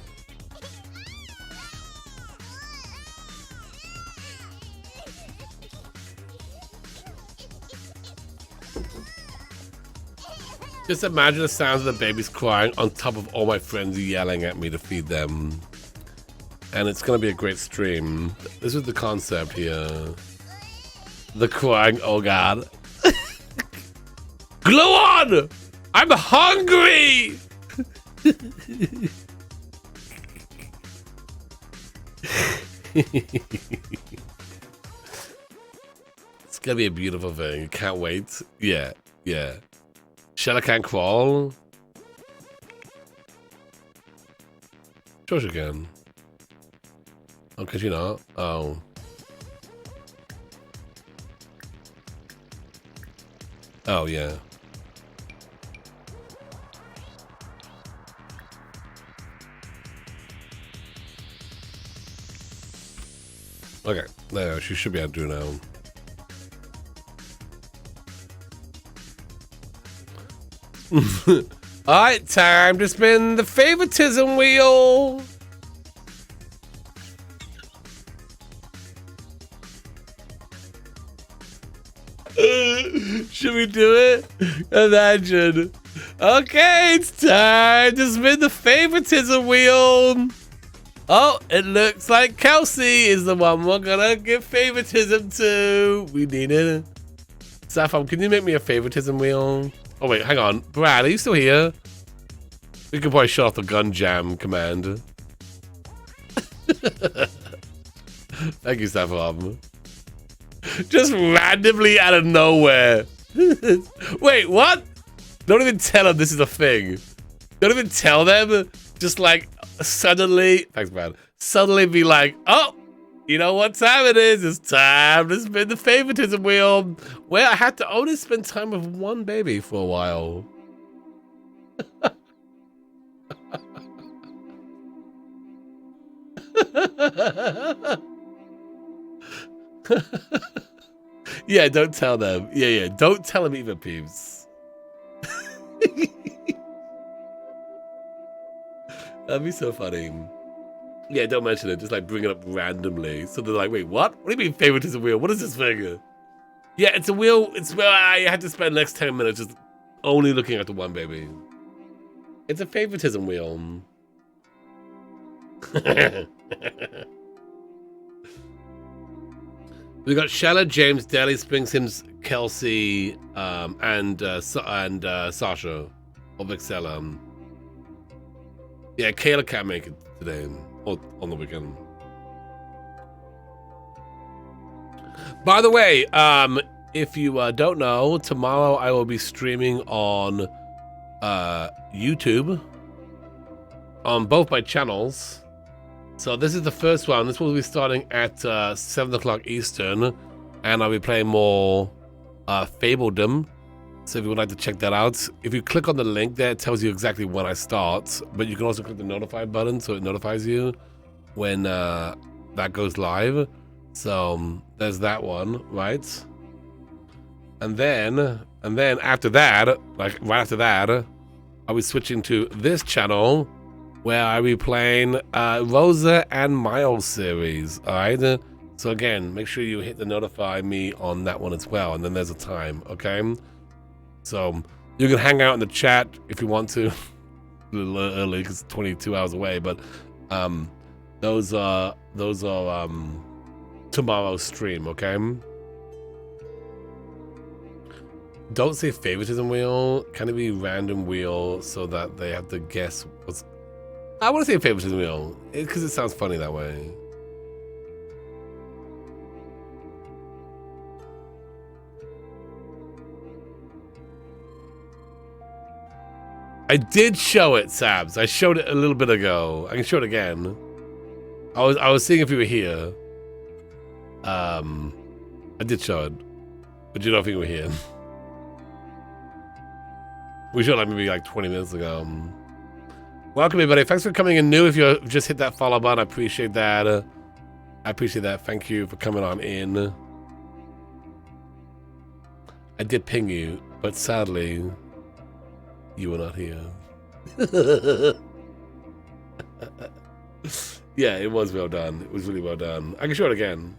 Just imagine the sounds of the babies crying on top of all my friends yelling at me to feed them. And it's gonna be a great stream. This is the concept here. The crying, oh god. Glow on! I'm hungry! It's gonna be a beautiful thing. Can't wait. Yeah. Shella can't crawl. Sure she can. Oh, can she not? Oh. Oh, yeah. Okay, there, she should be able to do now. Alright, time to spin the favoritism wheel. Should we do it? Imagine. Okay, it's time to spin the favoritism wheel. Oh, it looks like Kelsey is the one we're gonna give favoritism to. We need it. Saffron, can you make me a favoritism wheel? Oh wait, hang on. Brad, are you still here? We could probably shut off the gun jam command. Thank you, Saffron. Just randomly out of nowhere. Wait, what? Don't even tell them this is a thing. Don't even tell them. Just like suddenly, thanks, Brad. Suddenly be like, oh, you know what time it is? It's time to spin the favoritism wheel. Well, I had to only spend time with one baby for a while. Yeah, don't tell them. Yeah, don't tell them either, peeps. That'd be so funny. Yeah, don't mention it. Just like bring it up randomly. So they're like, wait, what? What do you mean favoritism wheel? What is this thing? Yeah, it's a wheel. It's where I had to spend the next 10 minutes just only looking at the one baby. It's a favoritism wheel. We got Shella, James, Daly, Spring Sims, Kelsey, and Sasha of Excel. Yeah, Kayla can't make it today or on the weekend. By the way, if you don't know, tomorrow I will be streaming on YouTube on both my channels. So this is the first one. This will be starting at 7 o'clock Eastern, and I'll be playing more Fabledom. So if you would like to check that out, if you click on the link there, it tells you exactly when I start, but you can also click the notify button so it notifies you when that goes live. So there's that one, right? And then after that, like right after that, I'll be switching to this channel where I'll be playing Rosa and Miles series, all right? So again, make sure you hit the notify me on that one as well, and then there's a time, okay? So you can hang out in the chat if you want to, a little early because it's 22 hours away, but those are tomorrow's stream, okay? Don't say favoritism wheel. Can it be random wheel so that they have to guess what's... I want to say favoritism wheel because it sounds funny that way. I did show it, Sabs. I showed it a little bit ago. I can show it again. I was seeing if you were here. I did show it, but you don't think you were here. We showed it like maybe like 20 minutes ago. Welcome everybody. Thanks for coming in new. If you just hit that follow button, I appreciate that. I appreciate that. Thank you for coming on in. I did ping you, but sadly, you were not here. Yeah, it was well done. It was really well done. I can show it again.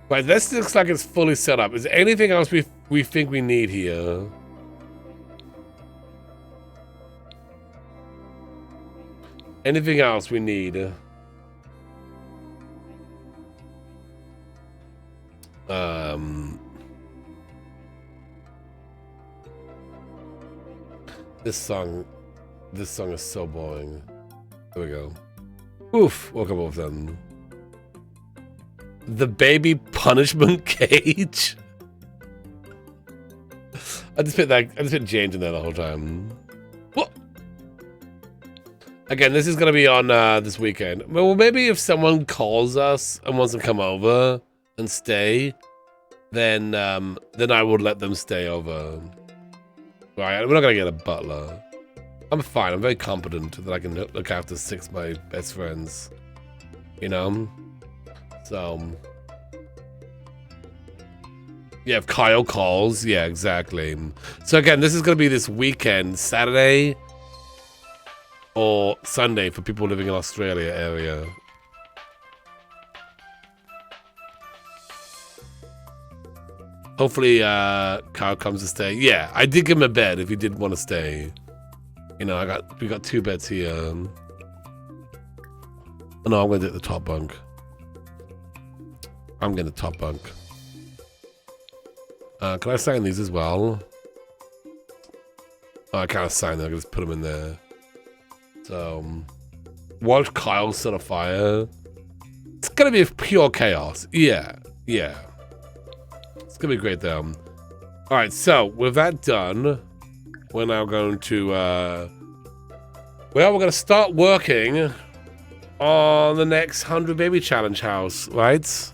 Right, this looks like it's fully set up. Is there anything else we think we need here? Anything else we need? This song is so boring. There we go. Oof, woke up all of a sudden. The baby punishment cage. I just put James in there the whole time. What? Again, this is gonna be on this weekend. Well, maybe if someone calls us and wants to come over and stay, then I would let them stay over. Right, we're not gonna get a butler. I'm fine. I'm very competent that I can look after 6 of my best friends. You know, So, yeah, if Kyle calls, yeah, exactly. So again, this is going to be this weekend, Saturday or Sunday for people living in Australia area. Hopefully, Kyle comes to stay. Yeah, I did give him a bed if he did want to stay. You know, we got 2 beds here. Oh, no, I'm gonna do the top bunk. I'm getting the top bunk. Can I sign these as well? Oh, I can't sign them. I can just put them in there. So, watch Kyle set a fire. It's gonna be pure chaos. Yeah, yeah. It's gonna be great though. All right, so with that done, we're now going to, well, we're gonna start working on the next 100 baby challenge house, right?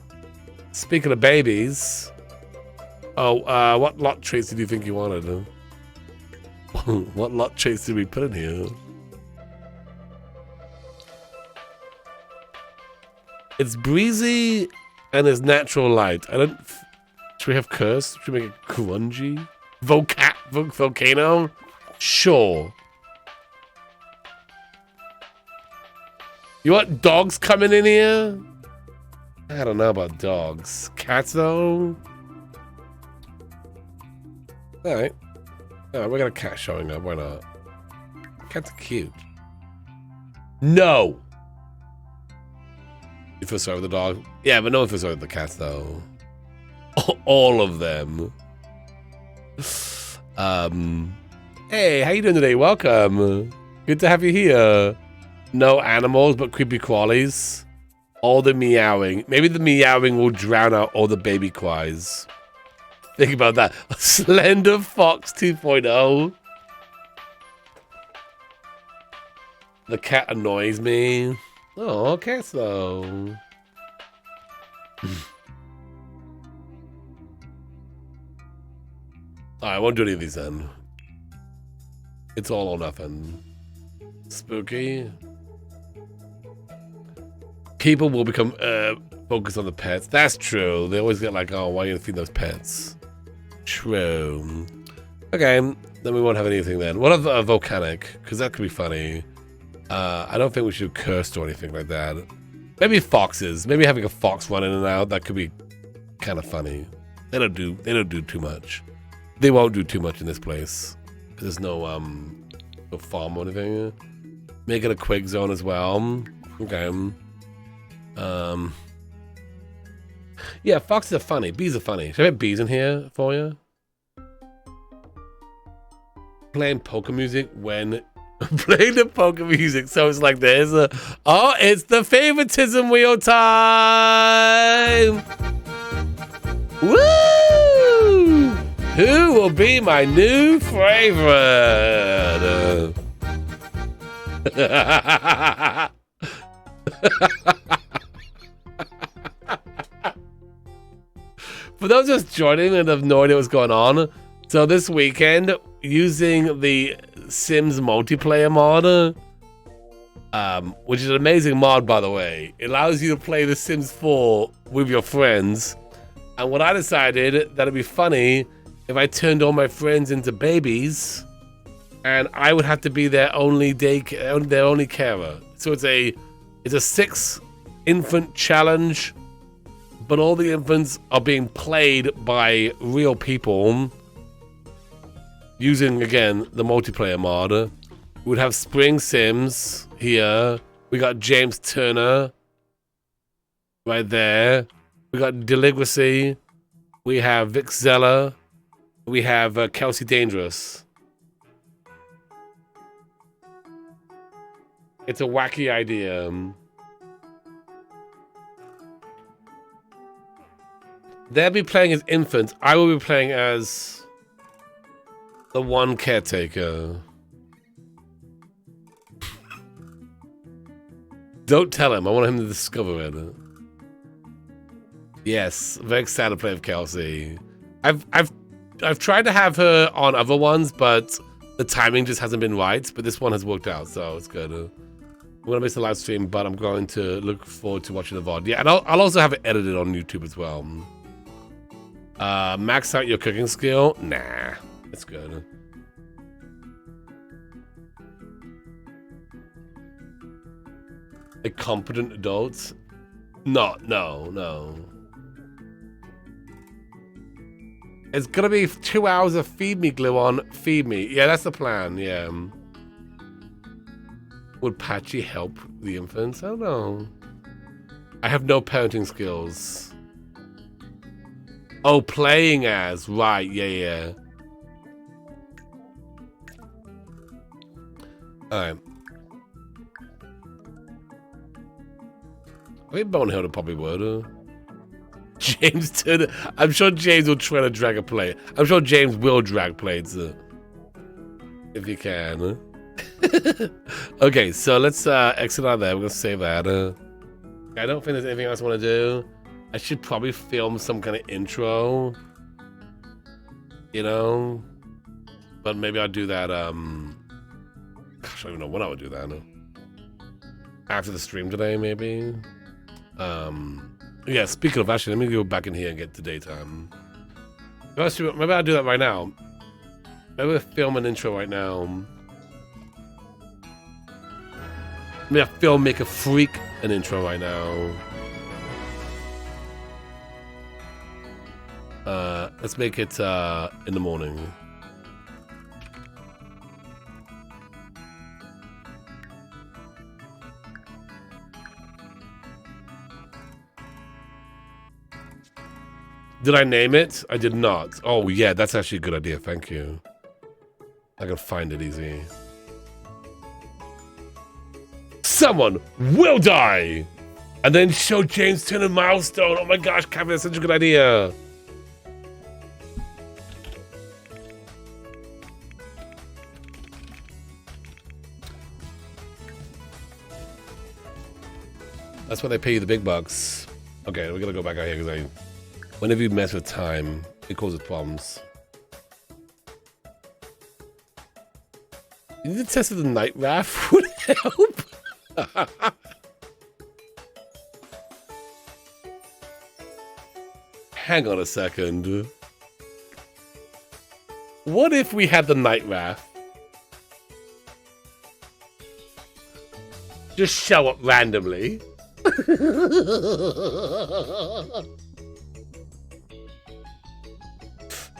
Speaking of babies, oh, what lot traits did you think you wanted? What lot traits did we put in here? It's breezy and it's natural light. Should we have curse? Should we make it grungy? Volcano? Sure. You want dogs coming in here? I don't know about dogs. Cats though? Alright. Alright, we got a cat showing up. Why not? Cats are cute. No! You feel sorry with the dog? Yeah, but no one feels sorry with the cats though. All of them. Hey, how you doing today? Welcome. Good to have you here. No animals, but creepy crawlies. All the meowing. Maybe the meowing will drown out all the baby cries. Think about that. Slender Fox 2.0. The cat annoys me. Oh, cats though. I won't do any of these then. It's all or nothing. Spooky. People will become focused on the pets. That's true. They always get like, oh, why are you gonna feed those pets? True. Okay, then we won't have anything then. What of volcanic? Because that could be funny. I don't think we should curse or anything like that. Maybe foxes. Maybe having a fox run in and out. That could be kind of funny. They don't do too much. They won't do too much in this place. There's no farm or anything. Make it a quake zone as well. Okay. Yeah, foxes are funny. Bees are funny. Should I have bees in here for you? Playing polka music when playing the polka music. So it's like there's a it's the favoritism wheel time. Woo! Who will be my new favorite? For those just joining and have no idea what's going on, so this weekend, using the Sims multiplayer mod, which is an amazing mod, by the way, it allows you to play The Sims 4 with your friends. And what I decided that it'd be funny if I turned all my friends into babies, and I would have to be their only carer. So it's a 6 infant challenge, but all the infants are being played by real people using, again, the multiplayer mod. We would have Spring Sims here. We got James Turner right there. We got Deligracy. We have Vic Zeller. We have Kelsey Dangerous. It's a wacky idea. They'll be playing as infants. I will be playing as the one caretaker. Don't tell him. I want him to discover it. Yes, very excited to play with Kelsey. I've tried to have her on other ones, but the timing just hasn't been right. But this one has worked out, so it's good. I'm gonna miss the live stream, but I'm going to look forward to watching the VOD. Yeah, and I'll also have it edited on YouTube as well. Max out your cooking skill? Nah, it's good. A competent adult? No. It's gonna be 2 hours of feed me, Gluon. Feed me. Yeah, that's the plan, yeah. Would Patchy help the infants? I don't know. I have no parenting skills. Oh, playing as. Right, yeah. Alright. I think Bonehill probably would. James Turner. I'm sure James will try to drag a plate. I'm sure James will drag plates. If you can. Okay, so let's exit out of there. We're gonna save that. I don't think there's anything else I want to do. I should probably film some kind of intro. You know? But maybe I'll do that, gosh, I don't even know when I would do that. After the stream today, maybe? Yeah, speaking of, actually, let me go back in here and get to daytime. Maybe I'll do that right now. Maybe we'll film an intro right now. Maybe I'll make a freak an intro right now. Let's make it in the morning. Did I name it? I did not. Oh yeah, that's actually a good idea. Thank you. I can find it easy. Someone will die! And then show James Turner milestone. Oh my gosh, Kevin, that's such a good idea. That's why they pay you the big bucks. Okay, we're gonna go back out here because whenever you mess with time, it causes problems. You need to test if the night raft would help. Hang on a second. What if we had the night raft just show up randomly?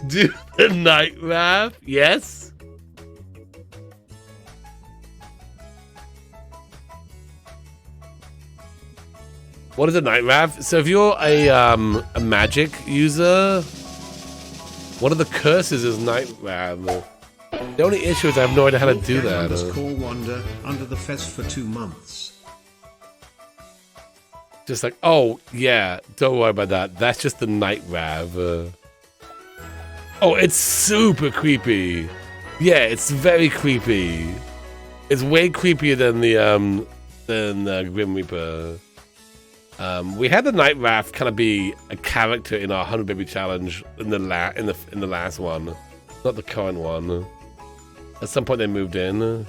Do the night raft? Yes. What is a night raft? So if you're a magic user, one of the curses is night raft. The only issue is I have no idea how to do that. Call Wander under the fez for 2 months. Just like, oh yeah, don't worry about that. That's just the night raft. Oh, it's super creepy. Yeah, it's very creepy. It's way creepier than the Grim Reaper. We had the Night Raft kind of be a character in our 100 Baby Challenge in the last one, not the current one. At some point they moved in.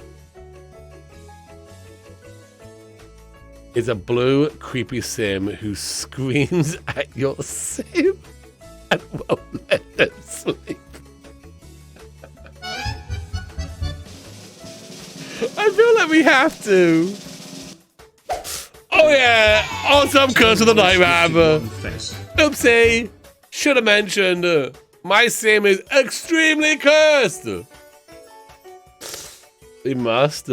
It's a blue creepy sim who screams at your sim and won't let them sleep. I feel like we have to. Oh yeah, awesome curse of the night raft. Oopsie, should have mentioned my sim is extremely cursed. We must.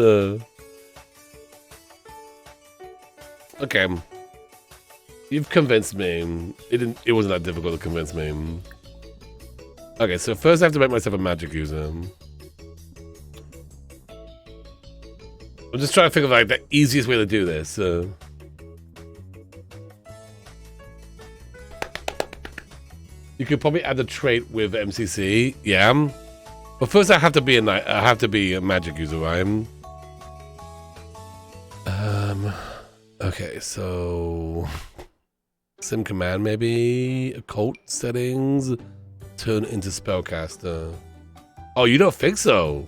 Okay, you've convinced me. It wasn't that difficult to convince me. Okay, so first I have to make myself a magic user. I'm just trying to figure out like the easiest way to do this. You could probably add the trait with MCC, yeah. But first, I have to be a magic user, right? Okay, so sim command maybe occult settings, turn into spellcaster. Oh, you don't think so?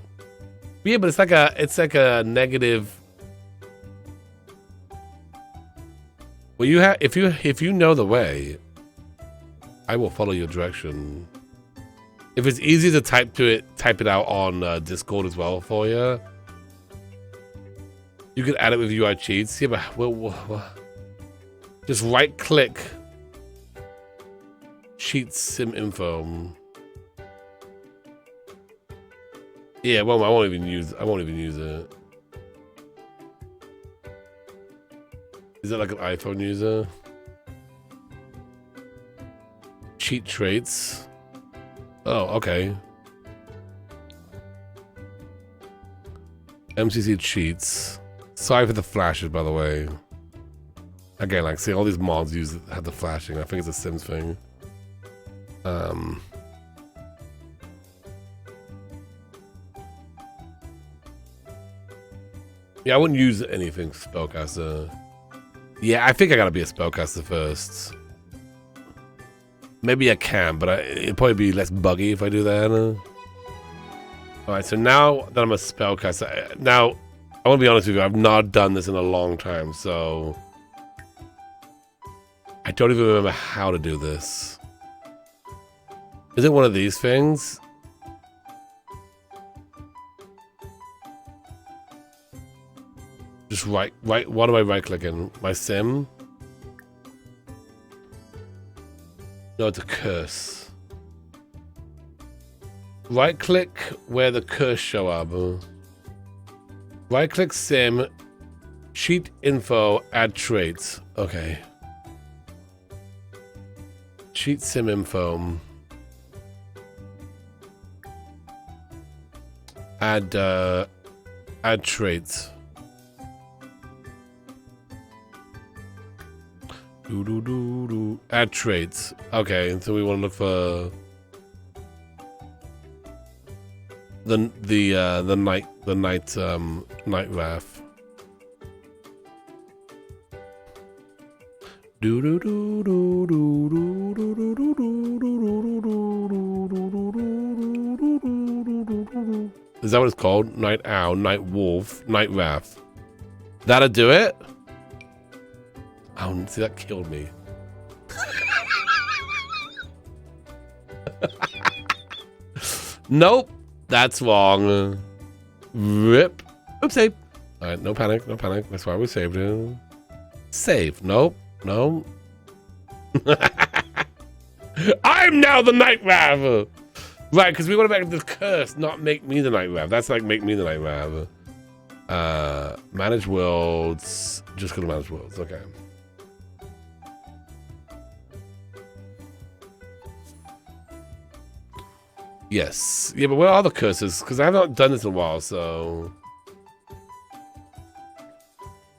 Yeah, but it's like a negative. Well, if you know the way, I will follow your direction. If it's easy to type it out on Discord as well for you. You can add it with UI cheats. Yeah, but we'll just right click cheat sim info. Yeah, well, I won't even use it. Is that like an iPhone user? Cheat traits. Oh, okay. MCC cheats. Sorry for the flashes, by the way. Again, like, see, all these mods have the flashing. I think it's a Sims thing. Yeah, I wouldn't use anything spellcaster. Yeah, I think I gotta be a spellcaster first. Maybe I can, but it'd probably be less buggy if I do that. Alright, so now that I'm a spellcaster, now I want to be honest with you, I've not done this in a long time, so I don't even remember how to do this. Is it one of these things? Just right, what am I right clicking? My sim? No, it's a curse. Right click where the curse show up. Right click sim, cheat info, add traits. Okay. Cheat sim info. Add traits. Add traits. Okay, so we want to look for the night wrath. Is that what it's called? Night owl, night wolf, night wrath. That'll do it? Oh, see, that killed me. Nope, that's wrong. Rip. Oopsie. All right, no panic, no panic. That's why we saved it. Save. Nope, no. I'm now the night wrath. Right, because we want to make the curse, not make me the night wrath. That's like make me the night wrath. Manage worlds. Just go to manage worlds. Okay. Yes. Yeah, but where are the curses? Because I haven't done this in a while, so...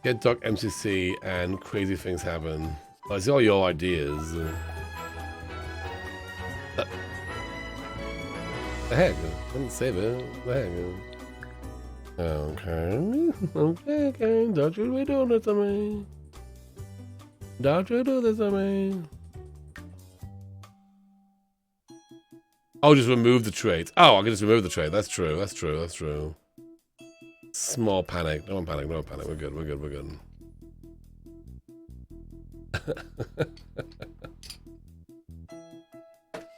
Get Doc MCC and crazy things happen. Oh, it's all your ideas. The heck? I didn't save it. The heck? Okay. Okay. Don't you be doing this to me. Don't you do this to me. Oh, just remove the trait. Oh, I can just remove the trait. That's true. That's true. That's true. Small panic. No one panic. No one panic. We're good. We're good. We're good.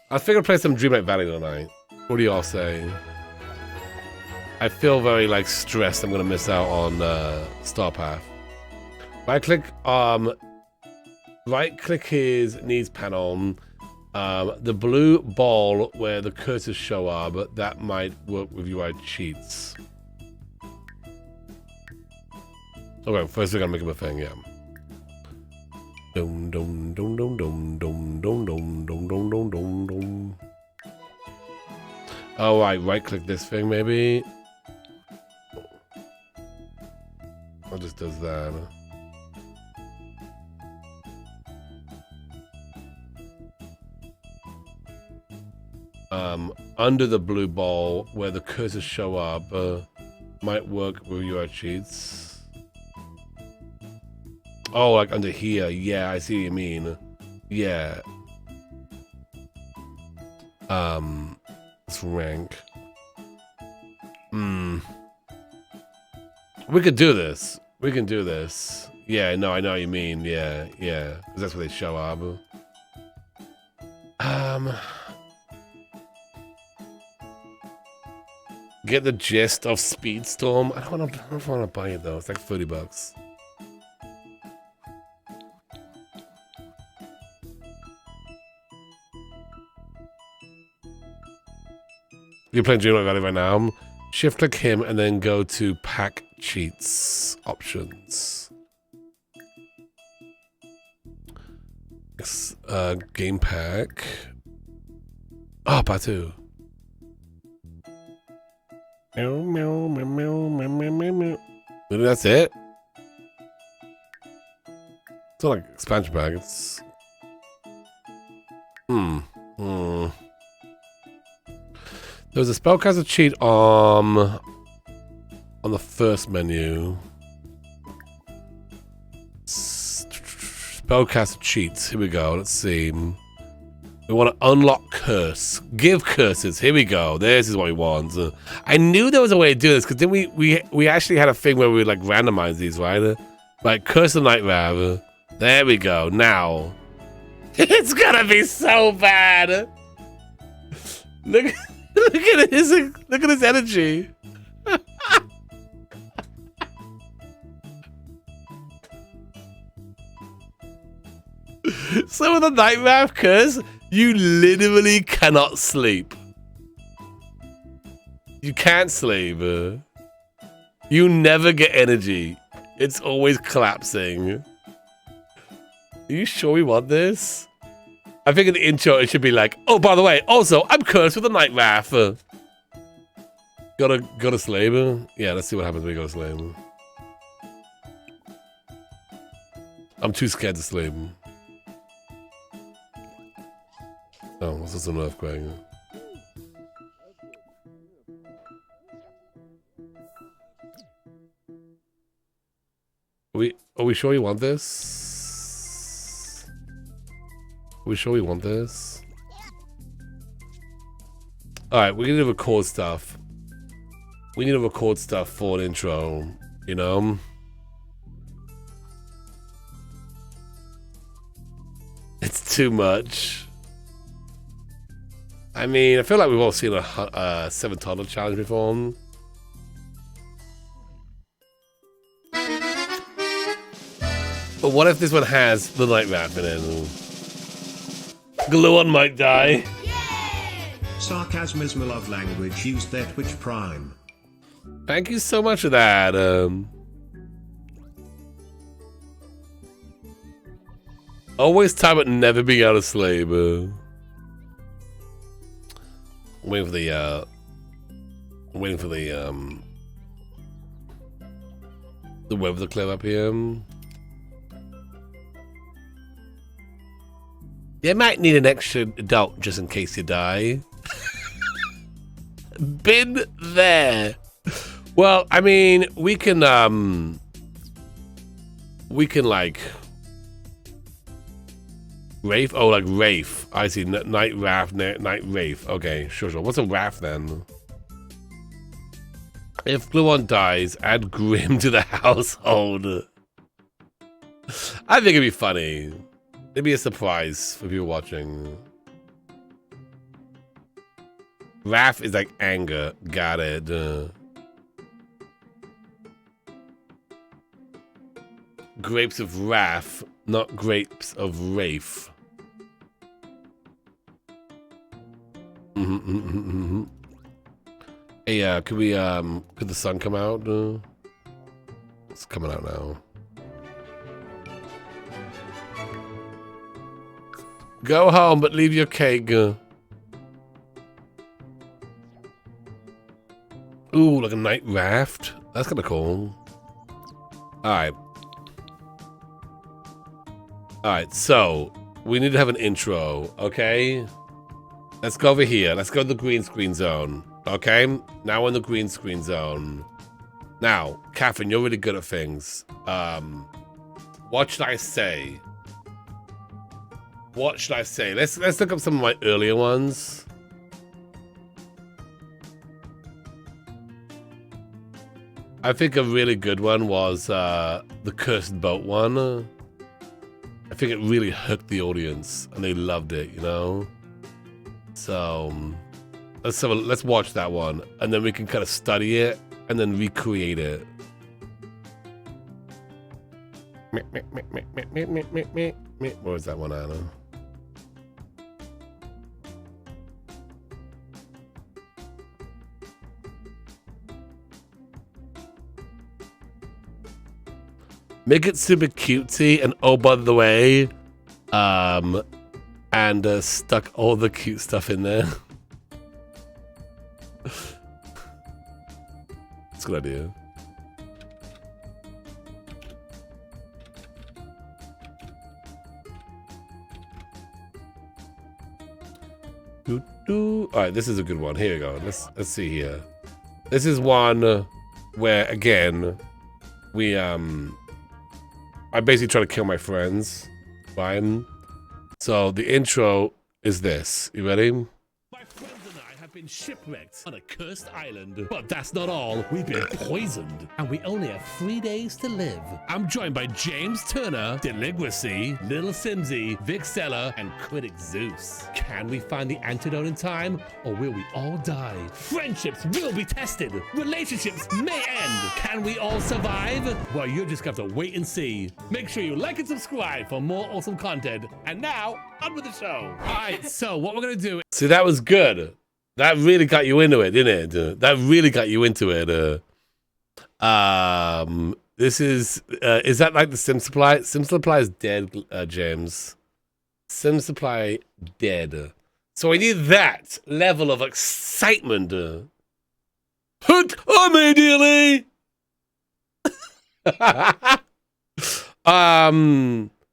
I figured I'd play some Dreamlight Valley tonight. What do y'all say? I feel very like stressed. I'm gonna miss out on Star Path. Right click his needs panel. The blue ball where the curses show up, but that might work with UI cheats. Okay, first we're gonna make him a thing, yeah. Dum dum dum dum dum dum dum dum dum dum dum dum dum. Oh, right click this thing maybe. It just does that. Under the blue ball where the cursors show up might work with UI cheats. Oh, like under here. Yeah, I see what you mean. Yeah. Let's rank. We could do this. We can do this. Yeah, no, I know what you mean. Yeah, yeah. 'Cause that's what they show up. Get the gist of Speedstorm. I don't want to buy it though. It's like $30. You're playing Dreamlight Valley right now. Shift click him and then go to pack cheats options. Game pack. Oh, Batu. Maybe that's it. It's not like expansion pack. It's There's a spellcaster cheat on the first menu. Spellcaster cheats. Here we go. Let's see. We want to unlock curse. Give curses. Here we go. This is what we want. I knew there was a way to do this because then we actually had a thing where we would like randomize these, right? Like curse of night rav. There we go. Now it's gonna be so bad. Look at his energy. So with the night rav curse, you literally cannot sleep. You can't sleep. You never get energy. It's always collapsing. Are you sure we want this? I think in the intro it should be like, oh, by the way, also, I'm cursed with a night rav. Go to sleep? Yeah, let's see what happens when we go to sleep. I'm too scared to sleep. Oh, what's this an earthquake? Are we sure you want this? Are we sure we want this? Alright, we need to record stuff. We need to record stuff for an intro, you know? It's too much. I mean, I feel like we've all seen a 7 toddler challenge before. But what if this one has the night rav in it? Gluon might die. Sarcasm is my love language. Use that Twitch Prime. Thank you so much for that. Always time at never being out of sleep. Waiting for the weather to clear up here. You might need an extra adult just in case you die. Been there. Well, I mean, we can like Wraith? Oh, like Wraith. I see. Night Wrath, Night Wraith. Okay, sure. What's a Wrath then? If Gluon dies, add Grim to the household. I think it'd be funny. It'd be a surprise for people watching. Wrath is like anger. Got it. Grapes of Wrath, not grapes of Wraith. Hey, could the sun come out? It's coming out now. Go home, but leave your cake. Ooh, like a night raft. That's kind of cool. Alright. Alright, so we need to have an intro, okay? Let's go over here. Let's go to the green screen zone. Okay? Now we're in the green screen zone. Now, Catherine, you're really good at things. What should I say? What should I say? Let's look up some of my earlier ones. I think a really good one was the cursed boat one. I think it really hooked the audience, and they loved it, you know. So let's watch that one, and then we can kind of study it and then recreate it. What was that one, Anna? Make it super cutesy, and oh, by the way, and stuck all the cute stuff in there. That's a good idea. All right, this is a good one. Here we go. Let's see here. This is one where again we I basically try to kill my friends. Fine. So the intro is this. You ready? My friends and I have been shipwrecked on a cursed island. But that's not all. We've been poisoned. And we only have 3 days to live. I'm joined by James Turner, Delinquency, Little Simsy, Vixella, and Critic Zeus. Can we find the antidote in time, or will we all die? Friendships will be tested. Relationships may end. Can we all survive? Well, you'll just have to wait and see. Make sure you like and subscribe for more awesome content. And now, on with the show. All right, so what we're going to do... See, that was good. That really got you into it, didn't it? That really got you into it. This is that like the Sim Supply? Sim Supply is dead, James. Sim Supply dead. So we need that level of excitement. Hooked immediately.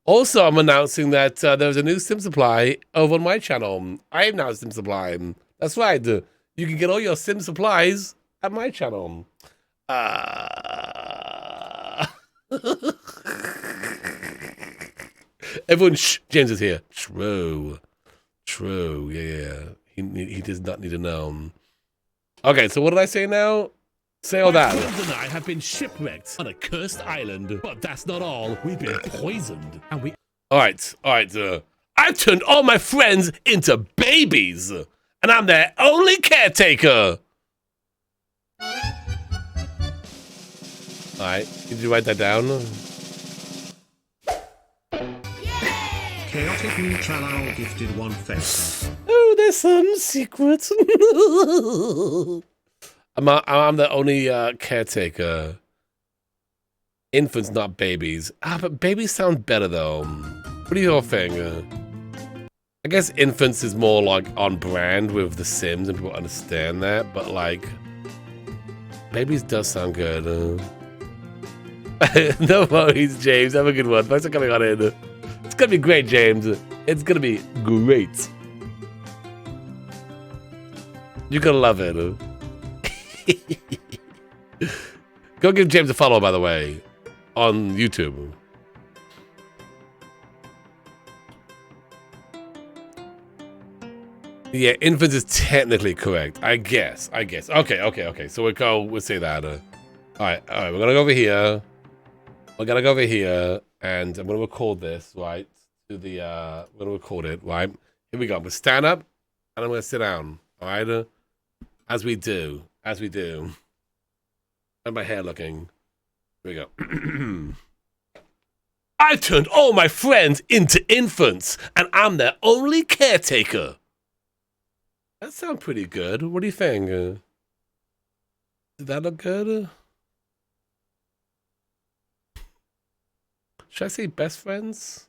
Also, I'm announcing that there's a new Sim Supply over on my channel. I am now Sim Supply. That's right. You can get all your Sim supplies at my channel. Everyone, shh, James is here. True. Yeah. He does not need to know. Okay, so what did I say now? Say all that. My friends and I have been shipwrecked on a cursed island, but that's not all. We've been poisoned, and we. All right. I've turned all my friends into babies, and I'm their only caretaker. All right, did you write that down? Chaotic Neutral Owl gifted 1 festa. Oh, there's some secrets. I'm the only caretaker. Infants, not babies. But babies sound better though. What do you all think? I guess infants is more like on brand with The Sims, and people understand that. But like, babies does sound good. No worries, James. Have a good one. Thanks for coming on in. It's gonna be great, James. It's gonna be great. You're gonna love it. Go give James a follow, by the way, on YouTube. Yeah, infants is technically correct. I guess. Okay. So we'll say that. All right. We're gonna go over here. And I'm gonna record this, right? We're gonna record it, right? Here we go. I'm gonna stand up, and I'm gonna sit down. All right. As we do. How's my hair looking? Here we go. I've turned all my friends into infants, and I'm their only caretaker. That sounds pretty good. What do you think? Did that look good? Should I say best friends?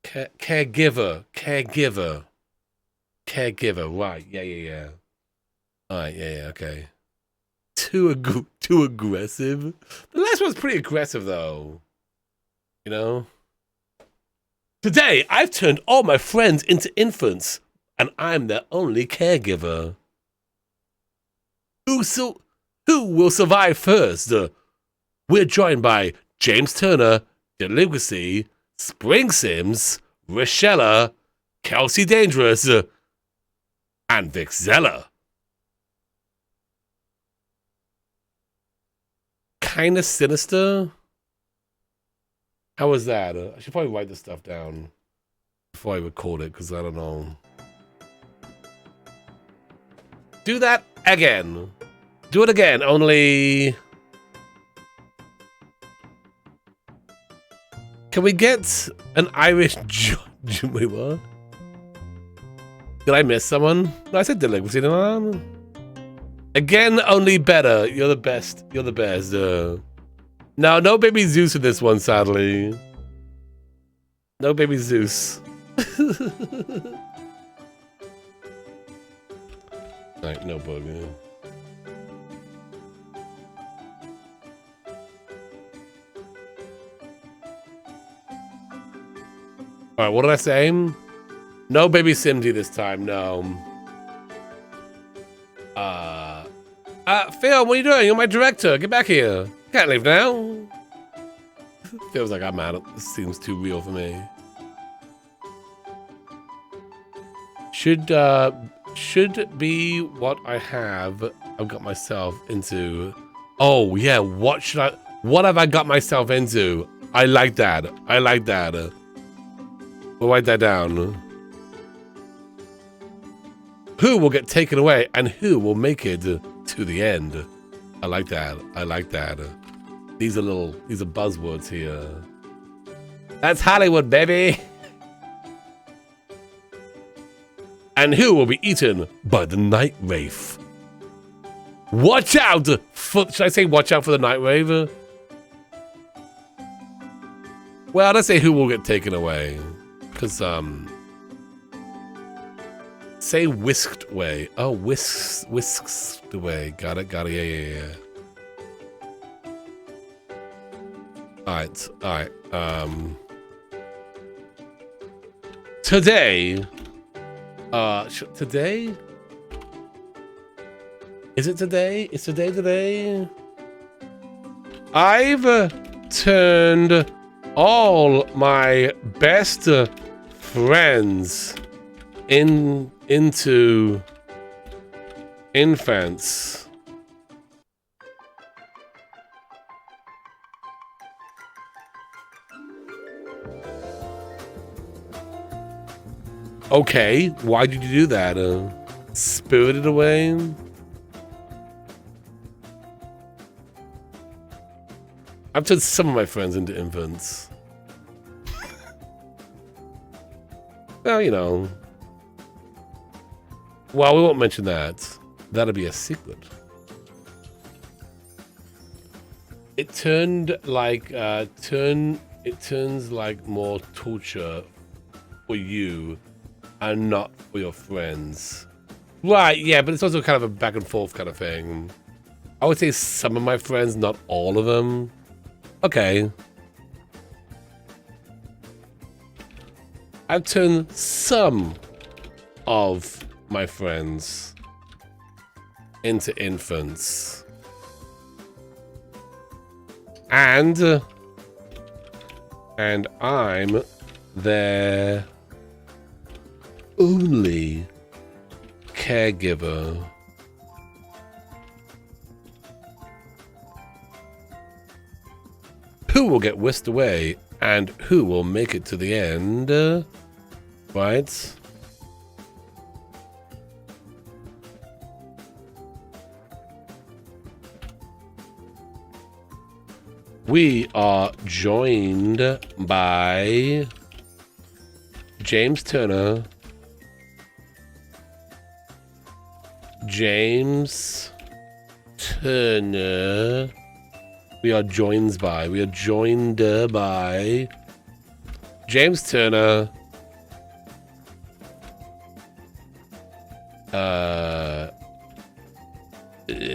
Caregiver. Right. Yeah. All right. Yeah. Okay. Too aggressive. The last one's pretty aggressive, though. You know. Today, I've turned all my friends into infants, and I'm their only caregiver. Who will survive first? We're joined by James Turner, Delinquency, Spring Sims, Rochella, Kelsey Dangerous, and Vixella. Kinda sinister. How was that? I should probably write this stuff down before I record it, because I don't know. Do that again. Do it again, only... Can we get an Irish Wait, what? Did I miss someone? No, I said delicacy. Again, only better. You're the best. You're the best. No, no baby Zeus for this one, sadly. No baby Zeus. Alright, no bug. Alright, what did I say? No baby Cindy this time, no. Phil, what are you doing? You're my director. Get back here. Can't leave now. Feels like I'm out. This seems too real for me. Should be what I've got myself into. Oh yeah, what have I got myself into? I like that. I like that. We'll write that down. Who will get taken away and who will make it to the end? I like that. I like that. These are buzzwords here. That's Hollywood, baby. And who will be eaten by the night wraith? Watch out for, should I say watch out for the night wraith? Well, let's say who will get taken away. Because, say whisked away. Oh, whisks away. Got it, yeah. Alright. Today... today? Is it today? Is today? I've turned all my best friends into infants. Okay, why did you do that? Spirited away? I've turned some of my friends into infants. Well, you know. Well, we won't mention that. That'll be a secret. It turned like it turns like more torture for you and not for your friends. Right, yeah, but it's also kind of a back and forth kind of thing. I would say some of my friends, not all of them. Okay. I've turned some of my friends into infants. And I'm their only caregiver. Who will get whisked away and who will make it to the end? Right? We are joined by James Turner. James Turner. We are joined by James Turner.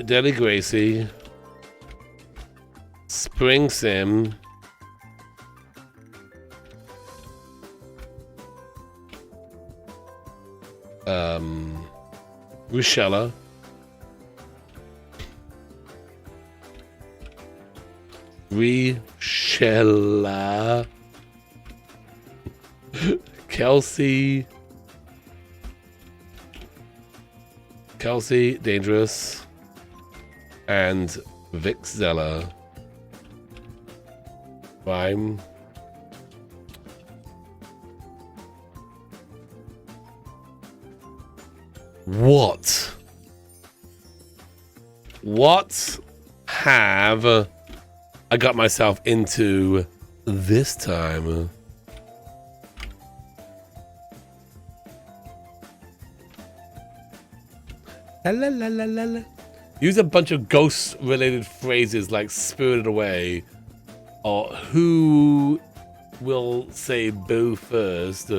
Deli Gracie. Spring Sim. Rochella. Kelsey Dangerous, and Vic Zeller. Rhyme. What? What have I got myself into this time? La, la, la, la, la, la. Use a bunch of ghost-related phrases like "spirited away" or "Who will say boo first?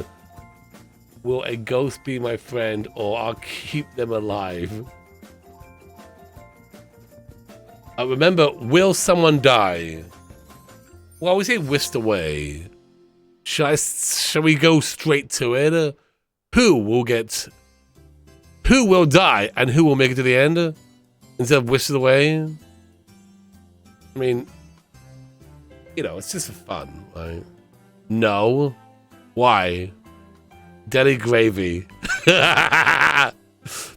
Will a ghost be my friend, or I'll keep them alive?" Remember, will someone die? Well, we say whisked away. Shall we go straight to it? Who will die and who will make it to the end? Instead of whisked away? I mean, you know, it's just for fun, right? No. Why? Deli gravy. But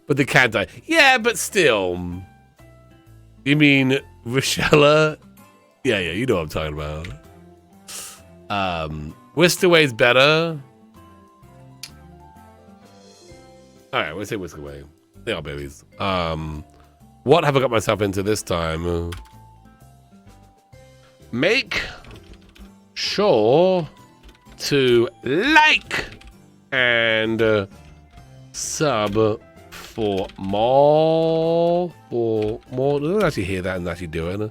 they can't die. Yeah, but still. You mean Rochella? Yeah, you know what I'm talking about. Whisked away is better. Alright, we'll say whisked away. They are babies. What have I got myself into this time? Make sure to like and sub for more. Don't actually hear that and actually do it.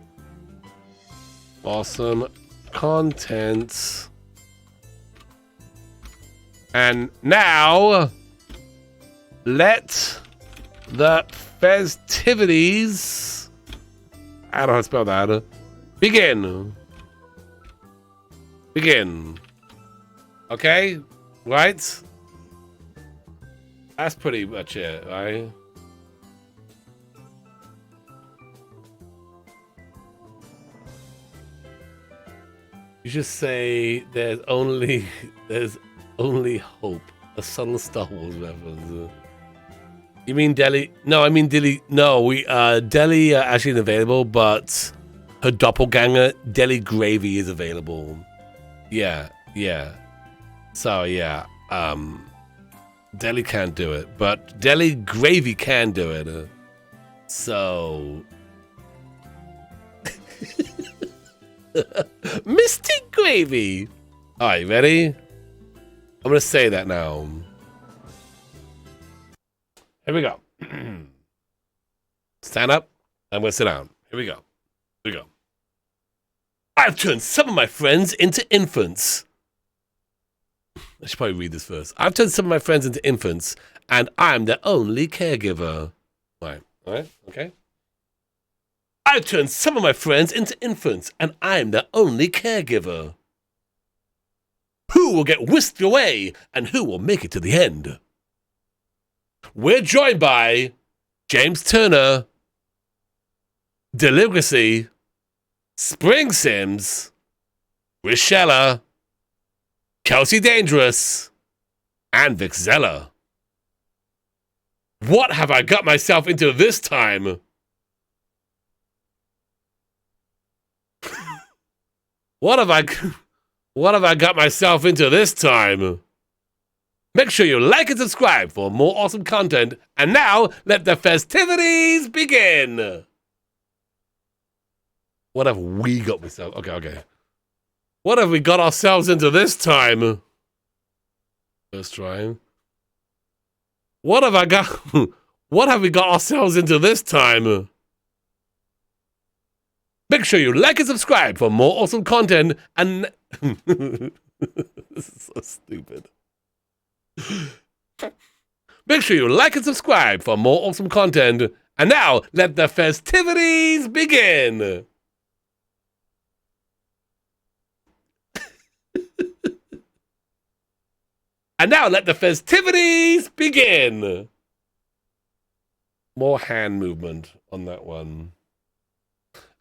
Awesome content. And now let the festivities, I don't know how to spell that, begin. Okay? Right? That's pretty much it, right? You just say there's only hope. A subtle Star Wars reference. You mean Deli? No, I mean Dilly. No, Deli actually isn't available, but her doppelganger, Deli Gravy, is available. Yeah. So yeah, Deli can't do it, but Deli Gravy can do it. So Mystic Gravy. All right, ready? I'm gonna say that now. Here we go. Stand up. I'm gonna sit down. Here we go. I've turned some of my friends into infants. I should probably read this first. I've turned some of my friends into infants, and I'm their only caregiver. All right, okay. I've turned some of my friends into infants, and I'm their only caregiver. Who will get whisked away, and who will make it to the end? We're joined by James Turner, Delicacy, Spring Sims, Rochella, Kelsey Dangerous, and Vic Zeller. What have I got myself into this time? What have I got myself into this time? Make sure you like and subscribe for more awesome content. And now, let the festivities begin. What have we got myself? Okay. What have we got ourselves into this time? First try. What have we got ourselves into this time? Make sure you like and subscribe for more awesome content. And this is so stupid. Make sure you like and subscribe for more awesome content. And now, let the festivities begin. And now, let the festivities begin. More hand movement on that one.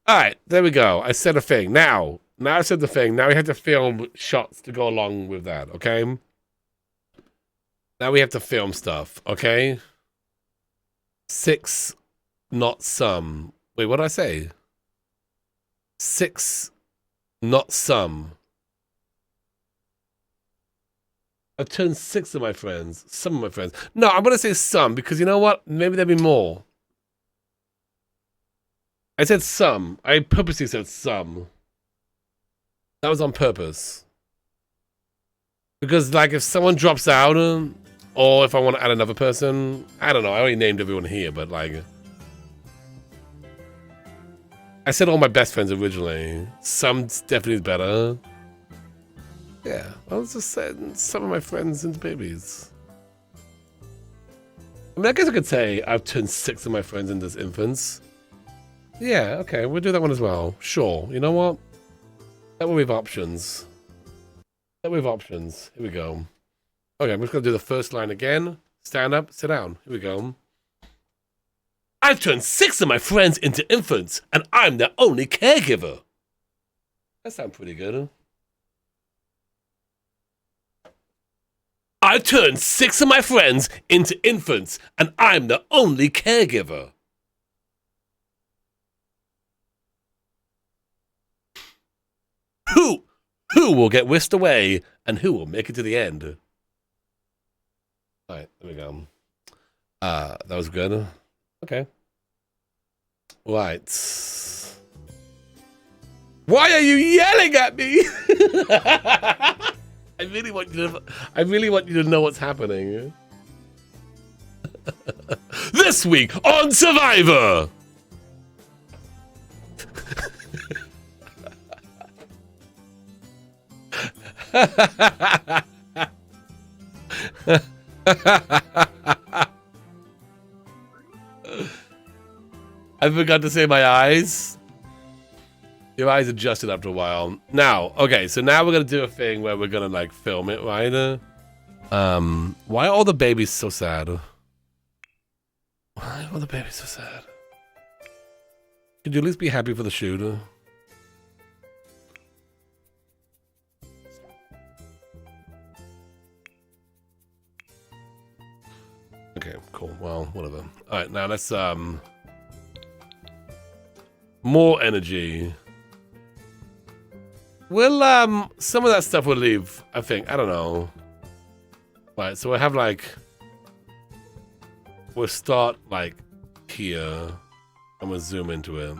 All right, there we go. I said a thing. Now I said the thing. Now we have to film shots to go along with that, okay? Now we have to film stuff, okay? 6, not some. Wait, what did I say? 6, not some. I've turned 6 of my friends. Some of my friends. No, I'm going to say some because you know what? Maybe there'll be more. I said some. I purposely said some. That was on purpose. Because, like, if someone drops out, or if I want to add another person, I don't know. I already named everyone here, but, like... I said all my best friends originally. Some definitely is better. Yeah, I was just saying some of my friends into babies. I mean, I guess I could say I've turned 6 of my friends into infants. Yeah, okay, we'll do that one as well. Sure, you know what? That way we have options. That way we have options. Here we go. Okay, I'm just going to do the first line again. Stand up, sit down. Here we go. I've turned 6 of my friends into infants, and I'm their only caregiver. That sounds pretty good, huh? I've turned 6 of my friends into infants, and I'm the only caregiver. Who will get whisked away, and who will make it to the end? All right, there we go. That was good. Okay. Right. Why are you yelling at me? I really want you to know what's happening. This week on Survivor. I forgot to say my eyes. Your eyes adjusted after a while. Now, okay, so now we're gonna do a thing where we're gonna like film it, right? Why are all the babies so sad? Why are all the babies so sad? Could you at least be happy for the shoot? Okay, cool. Well, whatever. All right, now let's more energy. Well, some of that stuff will leave, I think. I don't know. Right, so we'll have like we'll start like here and we'll zoom into it.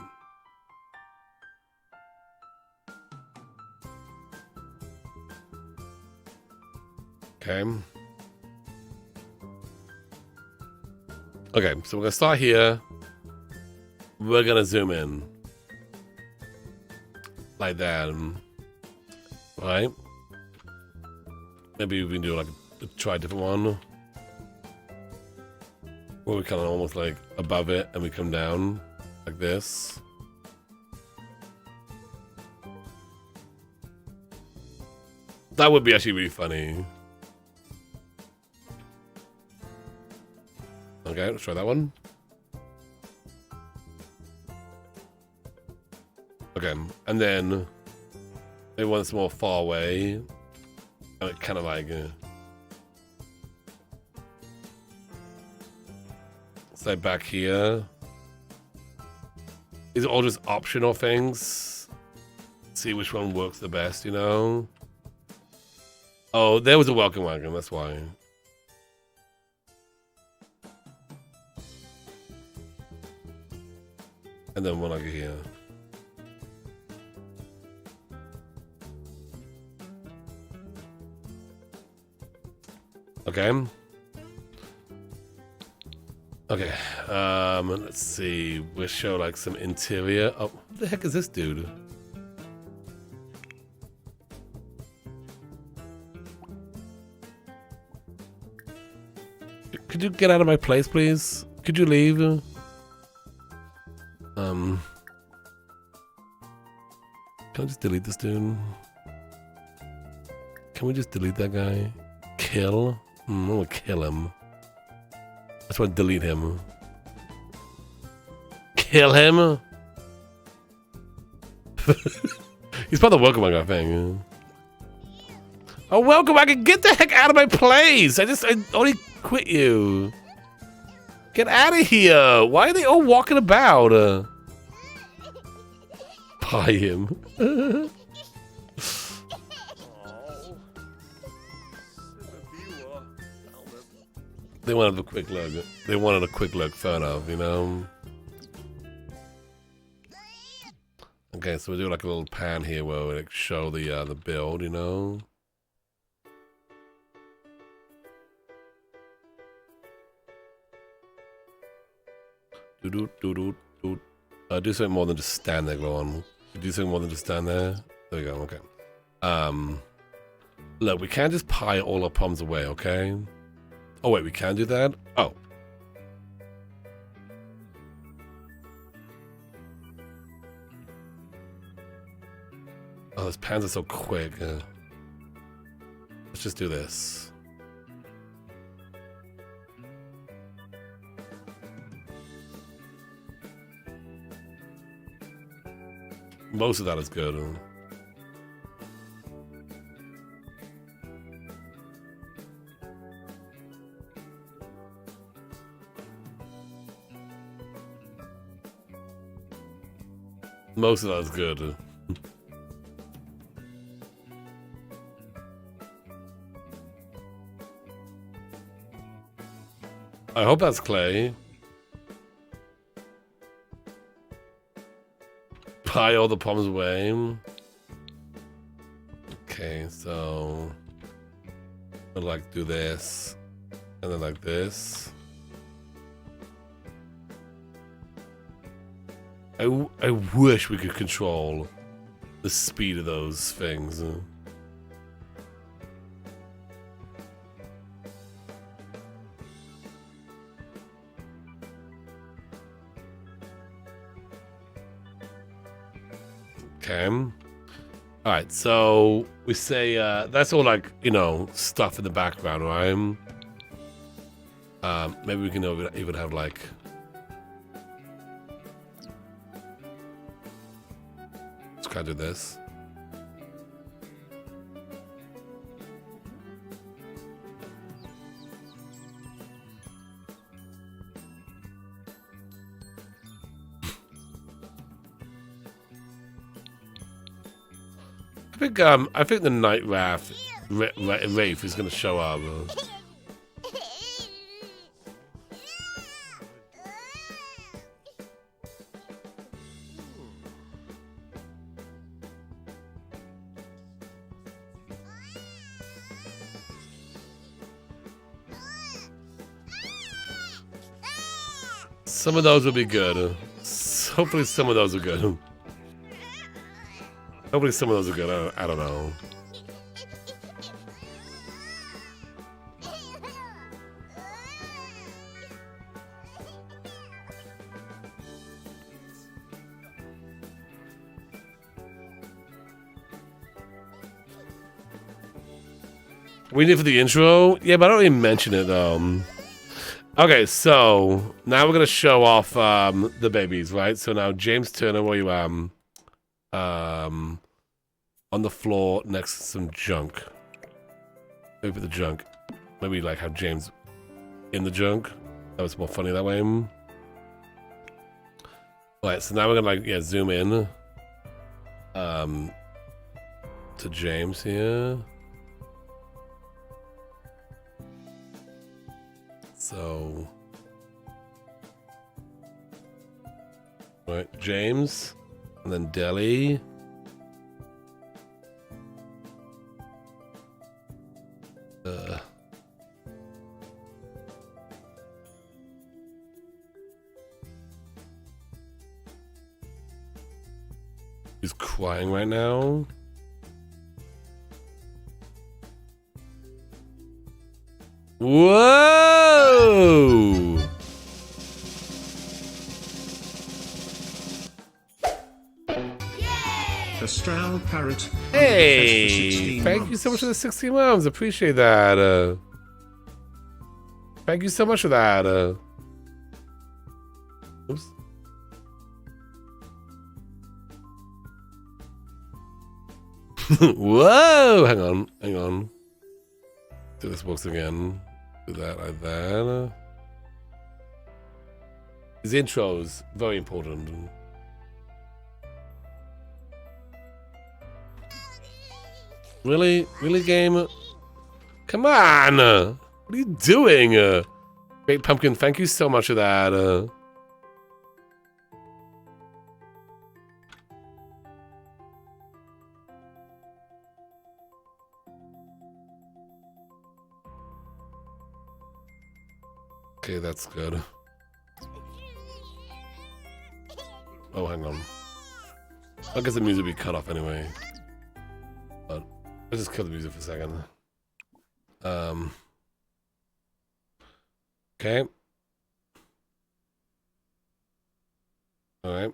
Okay. Okay, so we're gonna start here. We're gonna zoom in. Like that. Right? Maybe we can do like try a different one. Where we kind of almost like above it and we come down like this. That would be actually really funny. Okay, let's try that one. Okay, and then maybe one that's more far away. Kind of like it's like back here. These are all just optional things. See which one works the best, you know? Oh, there was a welcome wagon, that's why. And then one like here. Okay. Okay. Let's see. We'll show like some interior. Oh, what the heck is this dude? Could you get out of my place, please? Could you leave? Can I just delete this dude? Can we just delete that guy? Kill? I'm gonna kill him. I just want to delete him. Kill him? He's part of the welcome wagon thing. Oh, welcome wagon, get the heck out of my place! I only quit you. Get out of here! Why are they all walking about? Buy him. They wanted a quick look. They wanted a quick look, fair enough, you know? Okay, so we do like a little pan here where we like show the build, you know? Do something more than just stand there, go on. Do something more than just stand there. There we go, okay. Look, we can't just pie all our problems away, okay? Oh wait, we can do that? Oh. Oh, those pans are so quick. Let's just do this. Most of that is good. Most of that is good. I hope that's clay. Pie all the problems away. Okay, so I'd like do this, and then like this. I wish we could control the speed of those things. Okay. All right, so we say that's all like, you know, stuff in the background, right? Maybe we can even have like let's kind of do this. I think the Night Wraith is gonna show up. Some of those will be good. Hopefully some of those are good. Hopefully some of those are good. I don't know. We need for the intro? Yeah, but I don't even mention it though. Okay, so now we're gonna show off the babies, right? So now James Turner, where you on the floor next to some junk. Maybe put the junk. Maybe like have James in the junk. That was more funny that way. Alright, so now we're gonna like zoom in to James here. So right, James, and then Deli. He's crying right now. Whoa! Astral Parrot. Hey! Thank you so much for the 16 months. Appreciate that. Thank you so much for that. Oops. Whoa! Hang on. Do this box again. Do that like that. His intros, very important. Really? Really, game? Come on! What are you doing? Great Pumpkin, thank you so much for that. Okay, that's good. Oh, hang on. I guess the music will be cut off anyway. But let's just kill the music for a second. Okay. Alright.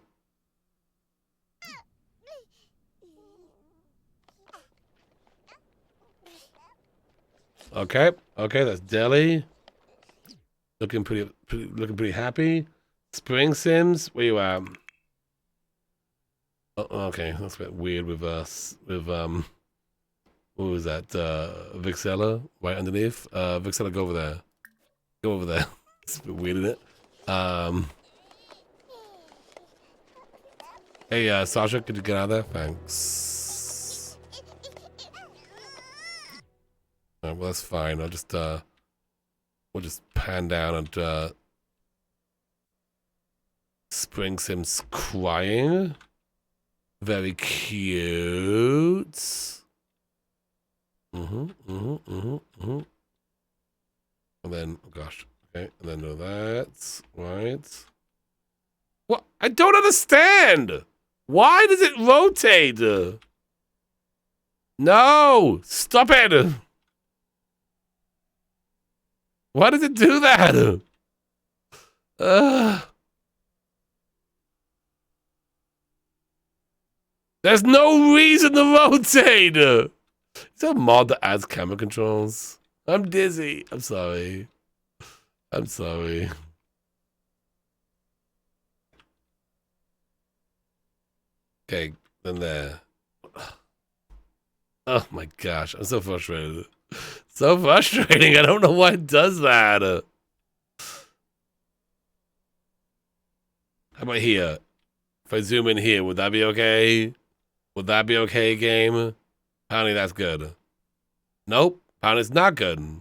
Okay. Okay, that's Deli. Looking pretty happy. Spring Sims, where you at? Oh, okay, that's a bit weird with what was that? Vixella right underneath. Vixella, go over there. Go over there. It's a bit weird, isn't it? Hey, Sasha, could you get out of there? Thanks. Alright, well that's fine. I'll just we'll just pan down and Spring Sims crying. Very cute. And then, oh gosh, okay, and then do that, right? What? I don't understand. Why does it rotate? No, stop it. Why does it do that? There's no reason to rotate. Is there a mod that adds camera controls? I'm dizzy. I'm sorry. I'm sorry. Okay, then there. Oh my gosh, I'm so frustrated. So frustrating. I don't know why it does that. How about here? If I zoom in here, would that be okay? Would that be okay, game? Apparently that's good. Nope. Apparently it's not good.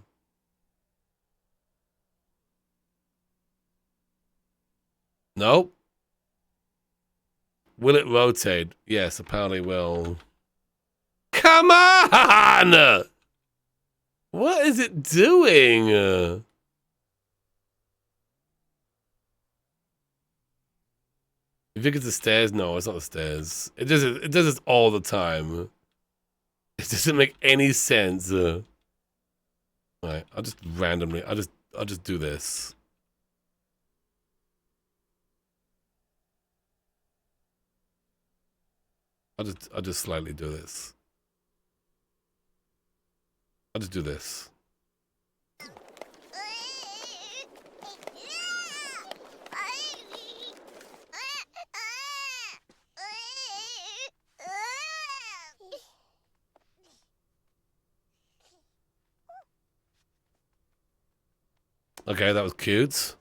Nope. Will it rotate? Yes, apparently it will. Come on! What is it doing? You think it's the stairs? No, it's not the stairs. It does this all the time. It doesn't make any sense. Right, I'll just randomly. I'll just do this. I'll just slightly do this. I'll just do this. Okay, that was cute.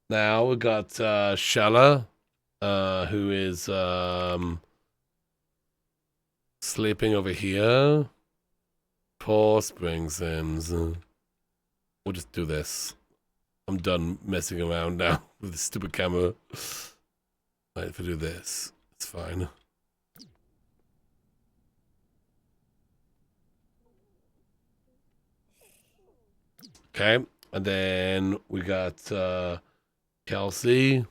Now we got Shella, who is sleeping over here. Poor Spring Sims. We'll just do this. I'm done messing around now with the stupid camera. Right, if I do this, it's fine. Okay, and then we got Kelsey,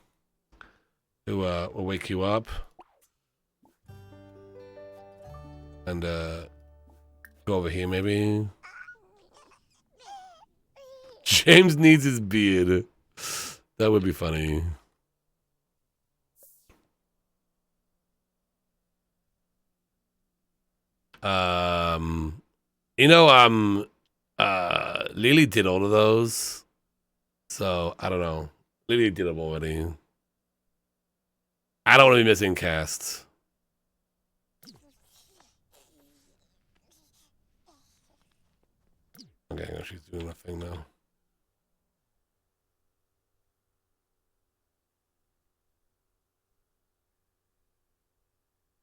who will wake you up. And go over here maybe. James needs his beard. That would be funny. You know, Lily did all of those. So, I don't know. Lily did them already. I don't want to be missing cast. Okay, now she's doing nothing now.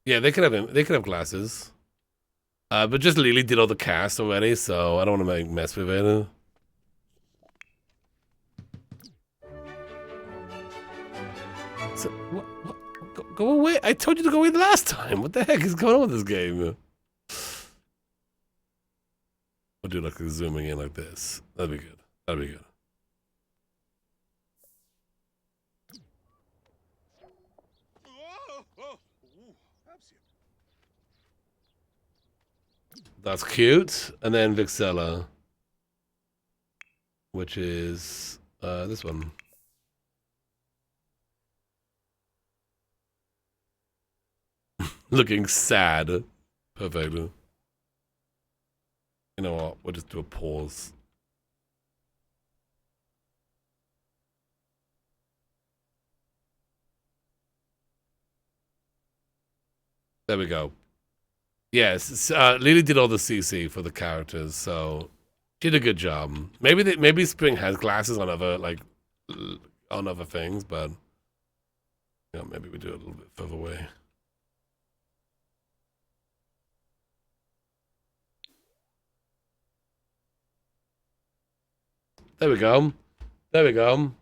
Yeah, they could have glasses. But just Lily did all the cast already, so I don't want to mess with it. So, what? Go away. I told you to go away the last time. What the heck is going on with this game? I'll do like zooming in like this. That'd be good. That'd be good. That's cute. And then Vixella, which is this one. Looking sad. Perfect. You know what? We'll just do a pause. There we go. Yes, Lily did all the CC for the characters, so she did a good job. Maybe Spring has glasses on other on other things, but you know, maybe we do it a little bit further away. There we go. There we go.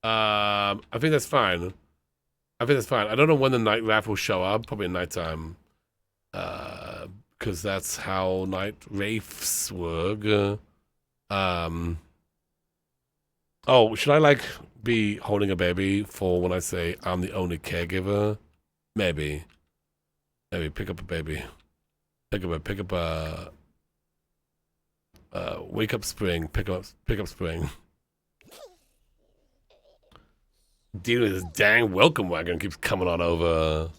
I think that's fine. I think that's fine. I don't know when the night wrath will show up. Probably at nighttime. Because that's how night wraiths work. Oh, should I like be holding a baby for when I say I'm the only caregiver? Maybe. Maybe pick up a baby. Pick up a wake up Spring. Pick up Spring. Dealing with this dang welcome wagon keeps coming on over.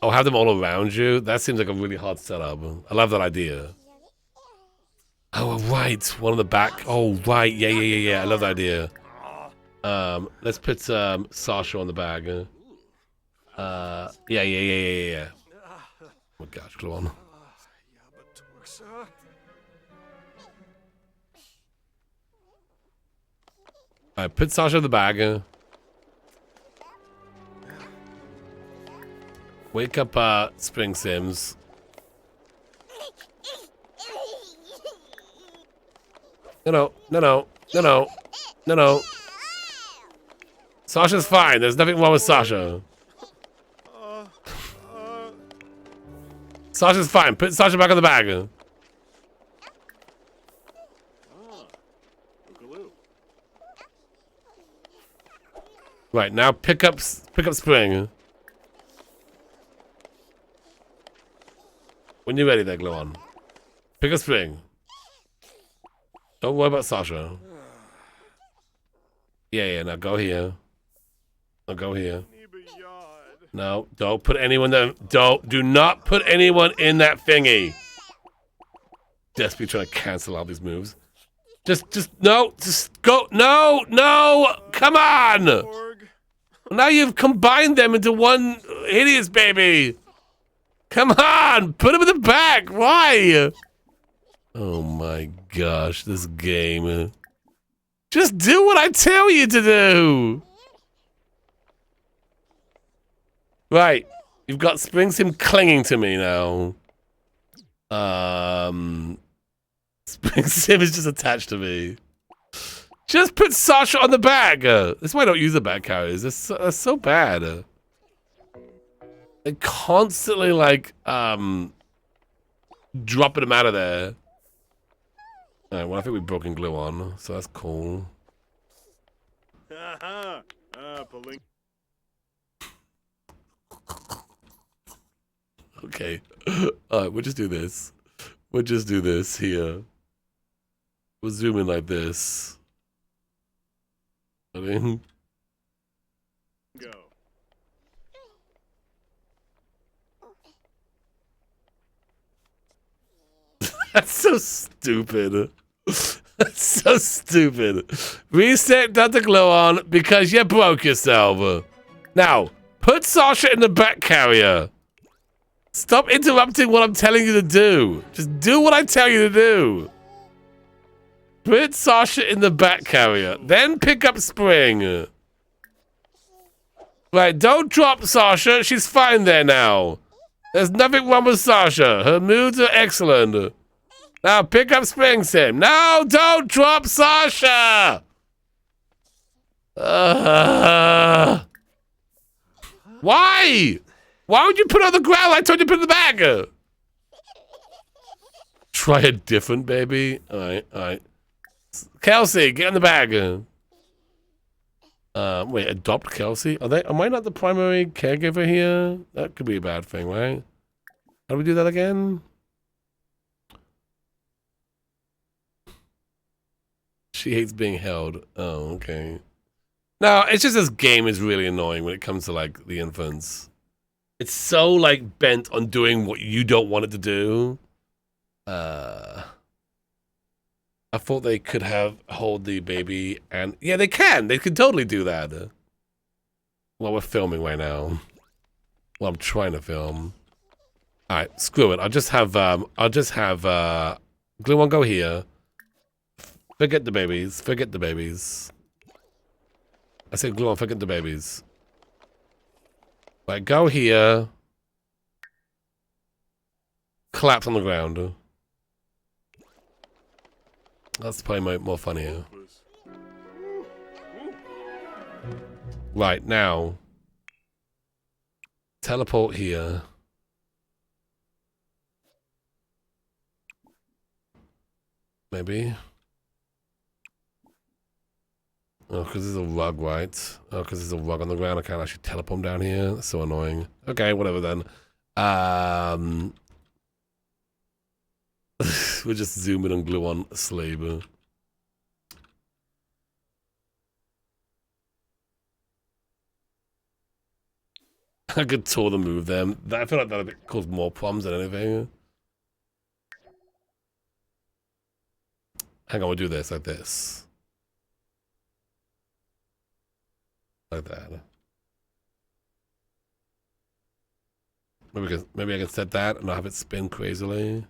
Oh, have them all around you? That seems like a really hard setup. I love that idea. Oh, right. One on the back. Oh, right. Yeah. I love that idea. Let's put Sasha on the bag. Yeah. Oh my gosh, come on. Alright, put Sasha in the bag. Wake up Spring Sims. No. Sasha's fine. There's nothing wrong with Sasha. Sasha's fine. Put Sasha back in the bag. Right, now pick up Spring. When you're ready there, Glow On. Pick up Spring. Don't worry about Sasha. Yeah, now go here. Now go here. No, don't put anyone there. Do not put anyone in that thingy. Desperately trying to cancel all these moves. Just go. No, come on. Now you've combined them into one hideous baby. Come on, put him in the back. Why? Oh my gosh, this game. Just do what I tell you to do. Right, you've got Spring Sim clinging to me now. Spring Sim is just attached to me. Just put Sasha on the bag. That's why I don't use the bag carriers. That's so bad. They constantly like dropping them out of there. Alright, well I think we've broken Glue On, so that's cool. Okay. Alright, we'll just do this. We'll just do this here. We'll zoom in like this. Go. That's so stupid. That's so stupid. Reset Dr. Glow On because you broke yourself. Now, put Sasha in the back carrier. Stop interrupting what I'm telling you to do. Just do what I tell you to do. Put Sasha in the back carrier. Then pick up Spring. Right, don't drop Sasha. She's fine there now. There's nothing wrong with Sasha. Her moods are excellent. Now pick up Spring Sim. No, don't drop Sasha. Why? Why would you put it on the ground? I told you to put it in the bag. Try a different baby. All right. Kelsey, get in the bag. Wait, adopt Kelsey? Am I not the primary caregiver here? That could be a bad thing, right? How do we do that again? She hates being held. Oh, okay. No, it's just this game is really annoying when it comes to like the infants. It's so like bent on doing what you don't want it to do. I thought they could have hold the baby and yeah, they can. They can totally do that. Well, we're filming right now. Well, I'm trying to film. All right, screw it. I'll just have Glue One go here. Forget the babies. Forget the babies. I said Glue One, forget the babies. Right, go here. Collapse on the ground. That's probably more funnier. Right, now. Teleport here. Maybe. Oh, because there's a rug, right? Oh, because there's a rug on the ground. I can't actually teleport down here. That's so annoying. Okay, whatever then. We're just zooming on Glue on asleep. I could totally move them. I feel like that would cause more problems than anything. Hang on, we'll do this like this. Like that. Maybe I can set that and not have it spin crazily.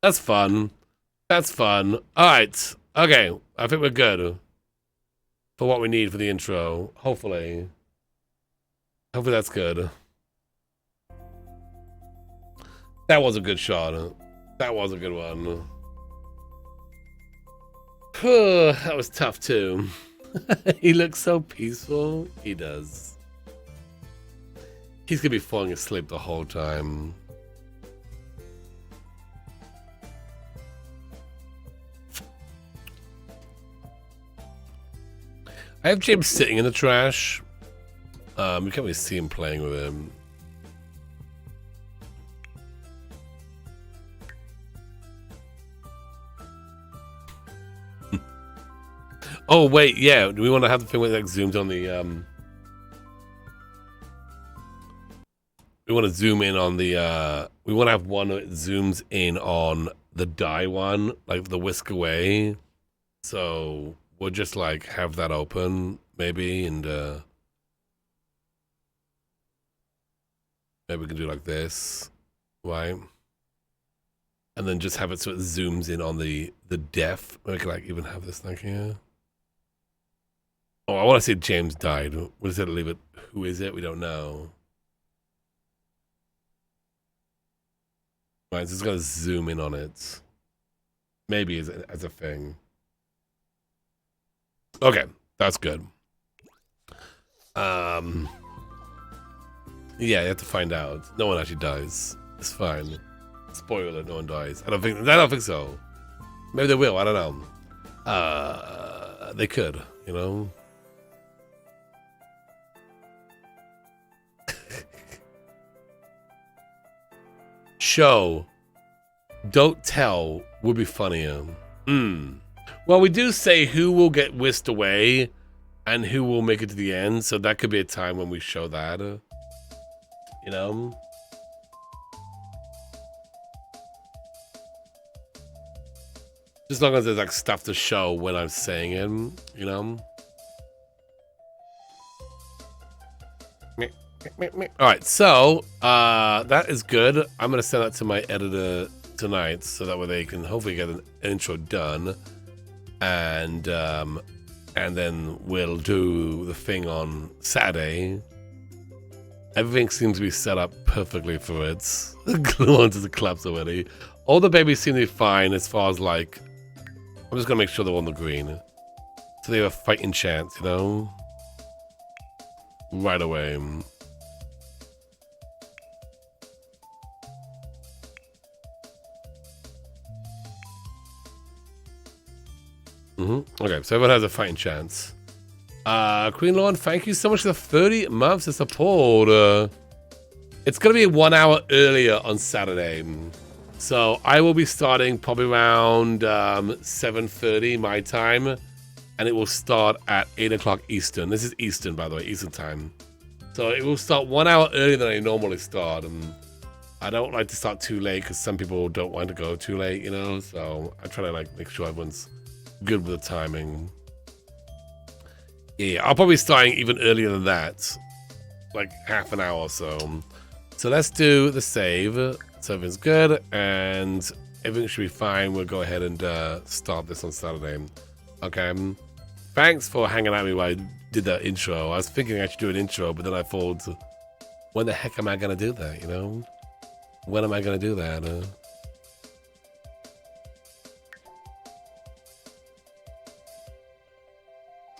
That's fun. That's fun. All right. Okay. I think we're good for what we need for the intro. Hopefully. Hopefully that's good. That was a good shot. That was a good one. That was tough too. He looks so peaceful. He does. He's gonna be falling asleep the whole time. I have James sitting in the trash. You can't really see him playing with him. Oh wait, yeah. Do we want to have the thing where it like zooms on the we want to zoom in on the we want to have one that zooms in on the die one, like the whisk away. So we'll just like have that open maybe, and maybe we can do like this, right? And then just have it so it zooms in on the deaf. We can like even have this thing here. Oh, I want to say James died. We'll just have to leave it. Who is it? We don't know. Right, so it's gonna zoom in on it. Maybe as a thing. Okay, that's good. Yeah, you have to find out. No one actually dies. It's fine. Spoiler alert, no one dies. I don't think so. Maybe they will, I don't know. They could, you know. Show, don't tell would be funnier. Well, we do say who will get whisked away and who will make it to the end, so that could be a time when we show that. You know? Just as long as there's like stuff to show when I'm saying it, you know? Alright, so that is good. I'm gonna send that to my editor tonight so that way they can hopefully get an intro done. And then we'll do the thing on Saturday. Everything seems to be set up perfectly for it. Glue onto the collapse already. All the babies seem to be fine as far as like... I'm just gonna make sure they're on the green. So they have a fighting chance, you know? Right away. Okay, so everyone has a fighting chance. Queen Lawn, thank you so much for the 30 months of support. It's gonna be 1 hour earlier on Saturday. So I will be starting probably around 7:30 my time. And it will start at 8 o'clock Eastern. This is Eastern, by the way, Eastern time. So it will start 1 hour earlier than I normally start. And I don't like to start too late because some people don't want to go too late, you know? So I try to like make sure everyone's good with the timing. Yeah, I'll probably be starting even earlier than that. Like half an hour or so. So let's do the save. So everything's good and everything should be fine. We'll go ahead and start this on Saturday. Okay. Thanks for hanging out with me while I did that intro. I was thinking I should do an intro, but then I thought, when the heck am I going to do that, you know? When am I going to do that?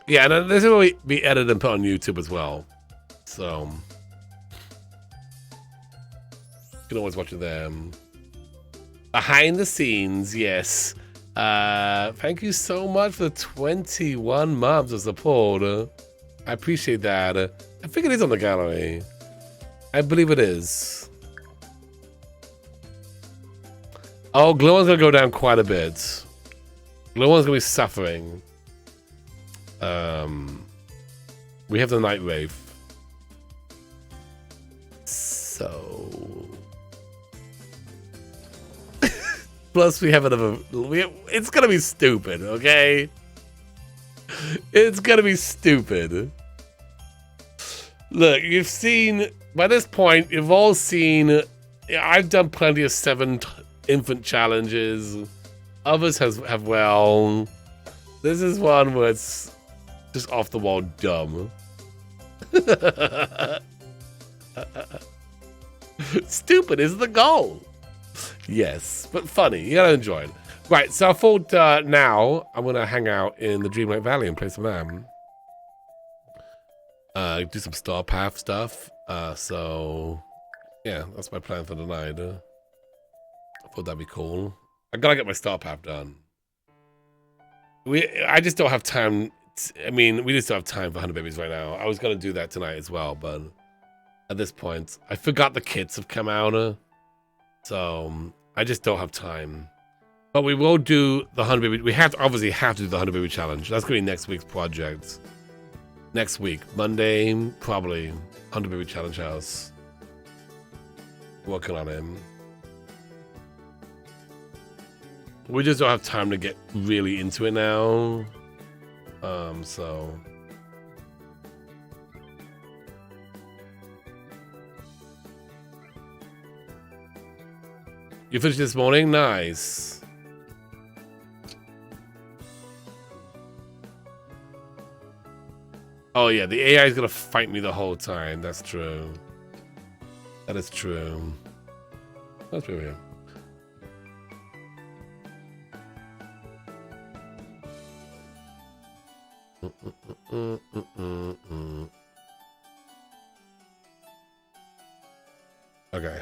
Yeah, and this will be edited and put on YouTube as well. So, you can always watch it there. Behind the scenes, yes. Thank you so much for the 21 months of support. I appreciate that. I think it is on the gallery. I believe it is. Oh, Glow-One's gonna go down quite a bit. Glow-One's gonna be suffering. We have the Night Wraith. So... Plus, we have another... it's gonna be stupid, okay? It's gonna be stupid. Look, you've seen... By this point, you've all seen... I've done plenty of 7 infant challenges. Others have well. This is one where it's just off the wall dumb. Stupid is the goal. Yes, but funny. You gotta enjoy it. Right, so I thought now I'm gonna hang out in the Dreamlight Valley and play some RAM. Do some Star Path stuff. So yeah, that's my plan for tonight. I thought that'd be cool. I gotta get my Star Path done. I just don't have time. I mean, we just don't have time for 100 Babies right now. I was gonna do that tonight as well, but at this point, I forgot the kits have come out. So I just don't have time. But we will do the 100 Baby. We obviously have to do the 100 Baby challenge. That's gonna be next week's project. Next week, Monday, probably 100 Baby challenge house. Working on him. We just don't have time to get really into it now. So you finished this morning? Nice. Oh yeah, the AI is gonna fight me the whole time. That's true. That is true. That's pretty weird. Okay.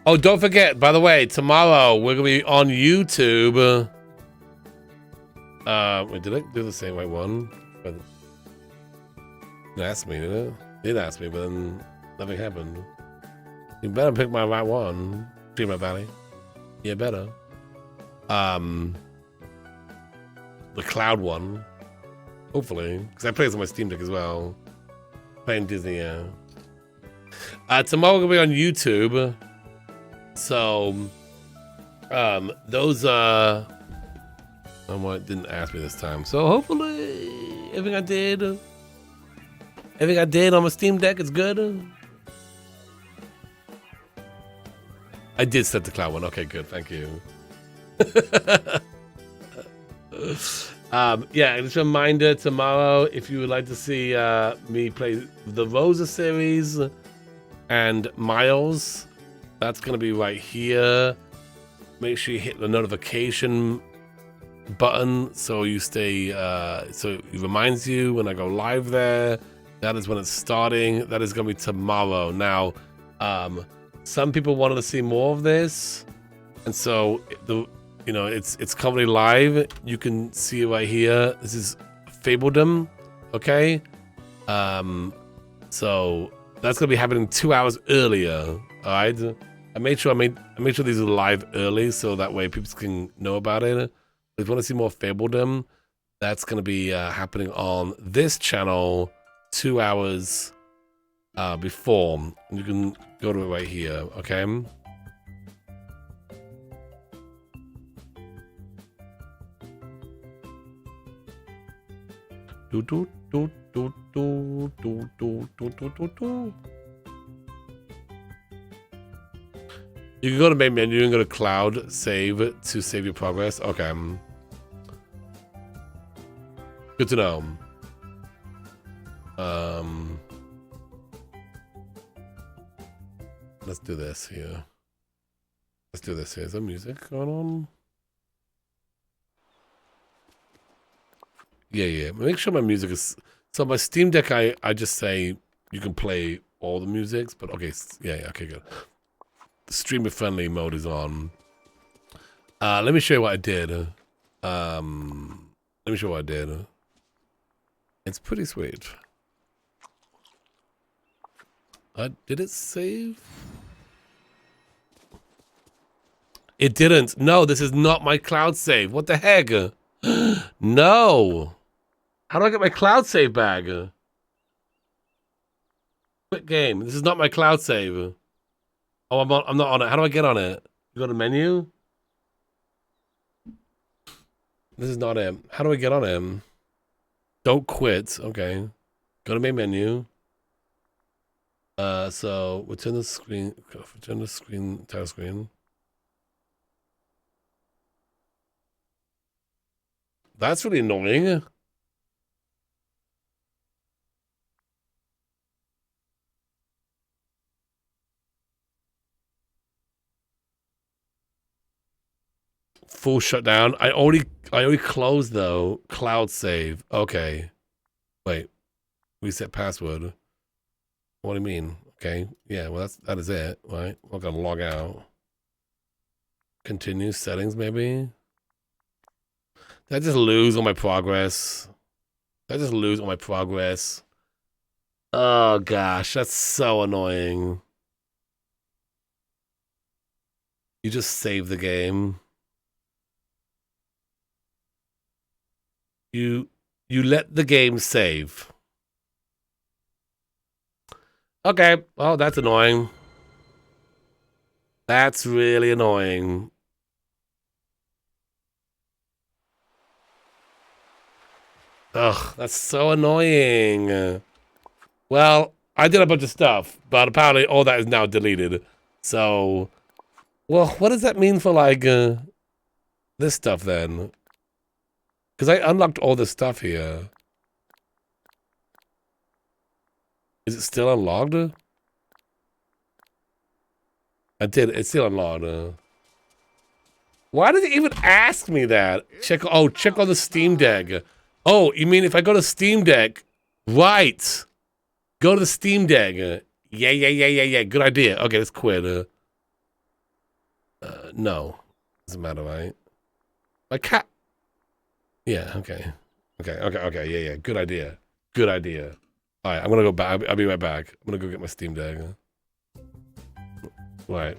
Oh, don't forget, by the way, tomorrow we're gonna be on YouTube. Wait, did I do the same right one? It asked me, didn't it? It did ask me, but then nothing happened. You better pick my right one. Dreamlight Valley. Yeah, better. The cloud one. Hopefully. Because I play this on my Steam Deck as well. Playing Disney, yeah. Tomorrow we're gonna be on YouTube. So, those It didn't ask me this time. So hopefully, everything I did on my Steam Deck is good. I did set the cloud one. Okay, good. Thank you. Yeah, just a reminder, tomorrow, if you would like to see me play the Rosa series and Miles, that's going to be right here. Make sure you hit the notification button so you stay, so it reminds you when I go live there. That is when it's starting. That is going to be tomorrow. Now, some people wanted to see more of this, and so it's currently live. You can see it right here. This is Fabledom, okay? So that's gonna be happening 2 hours earlier. All right. I made sure these are live early so that way people can know about it. If you want to see more Fabledom, that's gonna be happening on this channel 2 hours before. You can go to it right here, okay? You can go to main menu and go to cloud save to save your progress. Okay. Good to know. Let's do this here. Is there music going on? Yeah. Make sure my music is... So my Steam Deck, I just say you can play all the musics, but okay, yeah, okay, good. The streamer friendly mode is on. Let me show you what I did. It's pretty sweet. Did it save? It didn't. No, this is not my cloud save. What the heck? No. How do I get my cloud save back? Quit game. This is not my cloud save. Oh, I'm not on it. How do I get on it? You go to menu? This is not it. How do I get on it? Don't quit. Okay. Go to main menu. So return the screen. Title screen. That's really annoying. Full shutdown. I already closed though. Cloud save. Okay. Wait. Reset password. What do you mean? Okay. Yeah, well that is it, right? We're gonna log out. Continue settings maybe. Did I just lose all my progress? Oh gosh, that's so annoying. You just saved the game. You let the game save. Okay, well, that's annoying. That's really annoying. Ugh, that's so annoying. Well, I did a bunch of stuff, but apparently all that is now deleted. So, well, what does that mean for, like, this stuff then? Because I unlocked all this stuff here. Is it still unlocked? I did. It's still unlocked. Why did it even ask me that? Check on the Steam Deck. Oh, you mean if I go to Steam Deck? Right. Go to the Steam Deck. Yeah. Good idea. Okay, let's quit. No. Doesn't matter, right? My cat. Yeah, okay. Yeah. Good idea. All right, I'm going to go back. I'll be right back. I'm going to go get my Steam Deck. Right.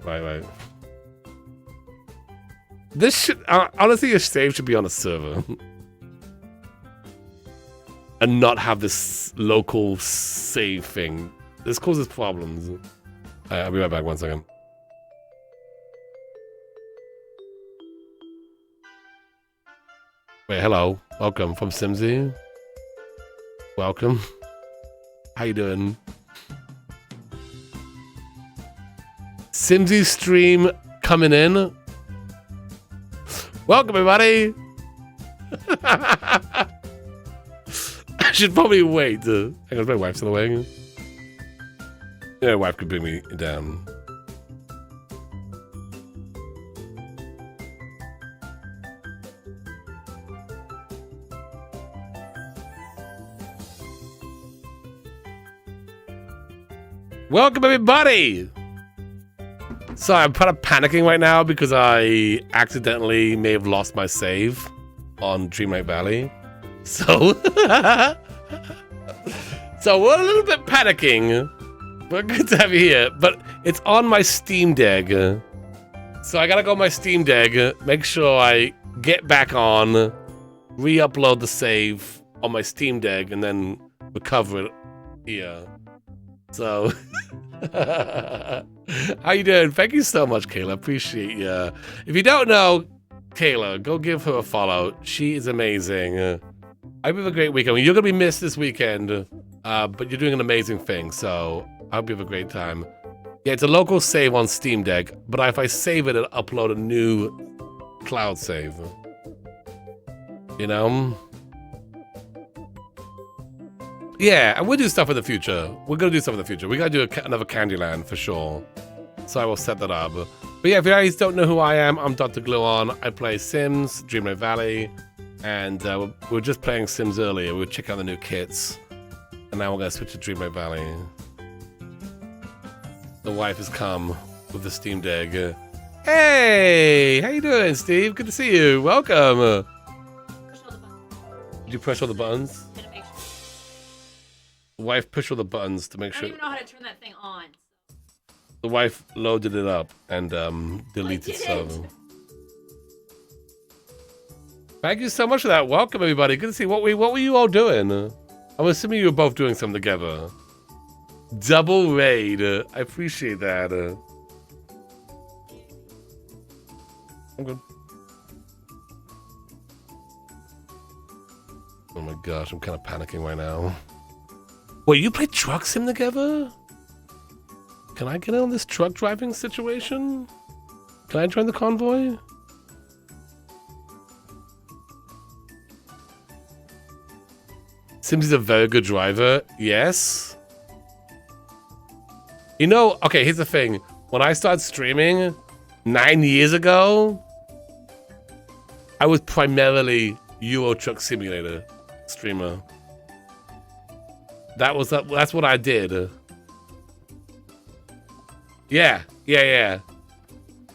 This should... honestly, your save should be on a server. And not have this local save thing. This causes problems. All right, I'll be right back. 1 second. Wait, hello. Welcome from Simsy. Welcome. How you doing? Simsy stream coming in. Welcome, everybody. I should probably wait. Hang on, my wife's in the way. Yeah, my wife could bring me down. Welcome, everybody! So I'm kind of panicking right now because I accidentally may have lost my save on Dreamlight Valley. So, so we're a little bit panicking. But good to have you here. But it's on my Steam Deck. So I gotta go on my Steam Deck, make sure I get back on, re-upload the save on my Steam Deck, and then recover it here. So, how you doing? Thank you so much, Kayla. Appreciate you. If you don't know Kayla, go give her a follow. She is amazing. I hope you have a great weekend. You're gonna be missed this weekend, but you're doing an amazing thing. So I hope you have a great time. Yeah, it's a local save on Steam Deck, but if I save it, it'll upload a new cloud save. You know? Yeah, and we'll do stuff in the future. We're gonna do stuff in the future. We gotta do another Candyland for sure. So I will set that up. But yeah, if you guys don't know who I am, I'm Dr. Gluon. I play Sims, Dreamlight Valley, and we were just playing Sims earlier. We were checking out the new kits, and now we're gonna switch to Dreamlight Valley. The wife has come with the Steam Deck. Hey, how you doing, Steve? Good to see you. Welcome. Did you press all the buttons? The wife pushed all the buttons to make sure. I don't even know how to turn that thing on. The wife loaded it up and deleted stuff. Thank you so much for that. Welcome, everybody. Good to see. What were you all doing? I'm assuming you were both doing something together. Double raid. I appreciate that. I'm good. Oh my gosh, I'm kind of panicking right now. Wait, you play truck sim together? Can I get in on this truck driving situation? Can I join the convoy? Sims is a very good driver. Yes. You know, okay, here's the thing. When I started streaming 9 years ago, I was primarily Euro Truck Simulator streamer. That's what I did. Yeah.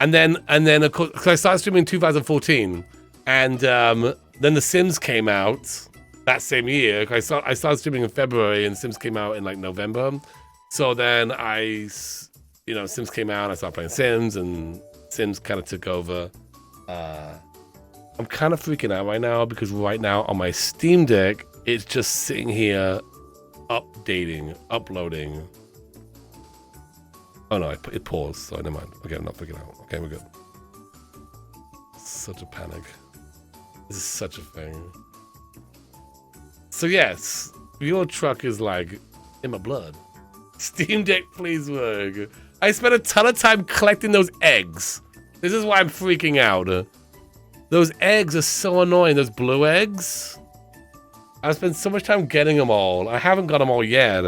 And then of course, cause I started streaming in 2014, and then The Sims came out that same year. I started streaming in February, and Sims came out in like November. So then Sims came out. I started playing Sims, and Sims kind of took over. I'm kind of freaking out right now because right now on my Steam Deck, it's just sitting here. Updating, uploading. Oh no, it paused, so never mind. Okay, I'm not freaking out. Okay, we're good. Such a panic. This is such a thing. So yes, your truck is like in my blood. Steam Deck, please work. I spent a ton of time collecting those eggs. This is why I'm freaking out. Those eggs are so annoying, those blue eggs. I spent so much time getting them all. I haven't got them all yet,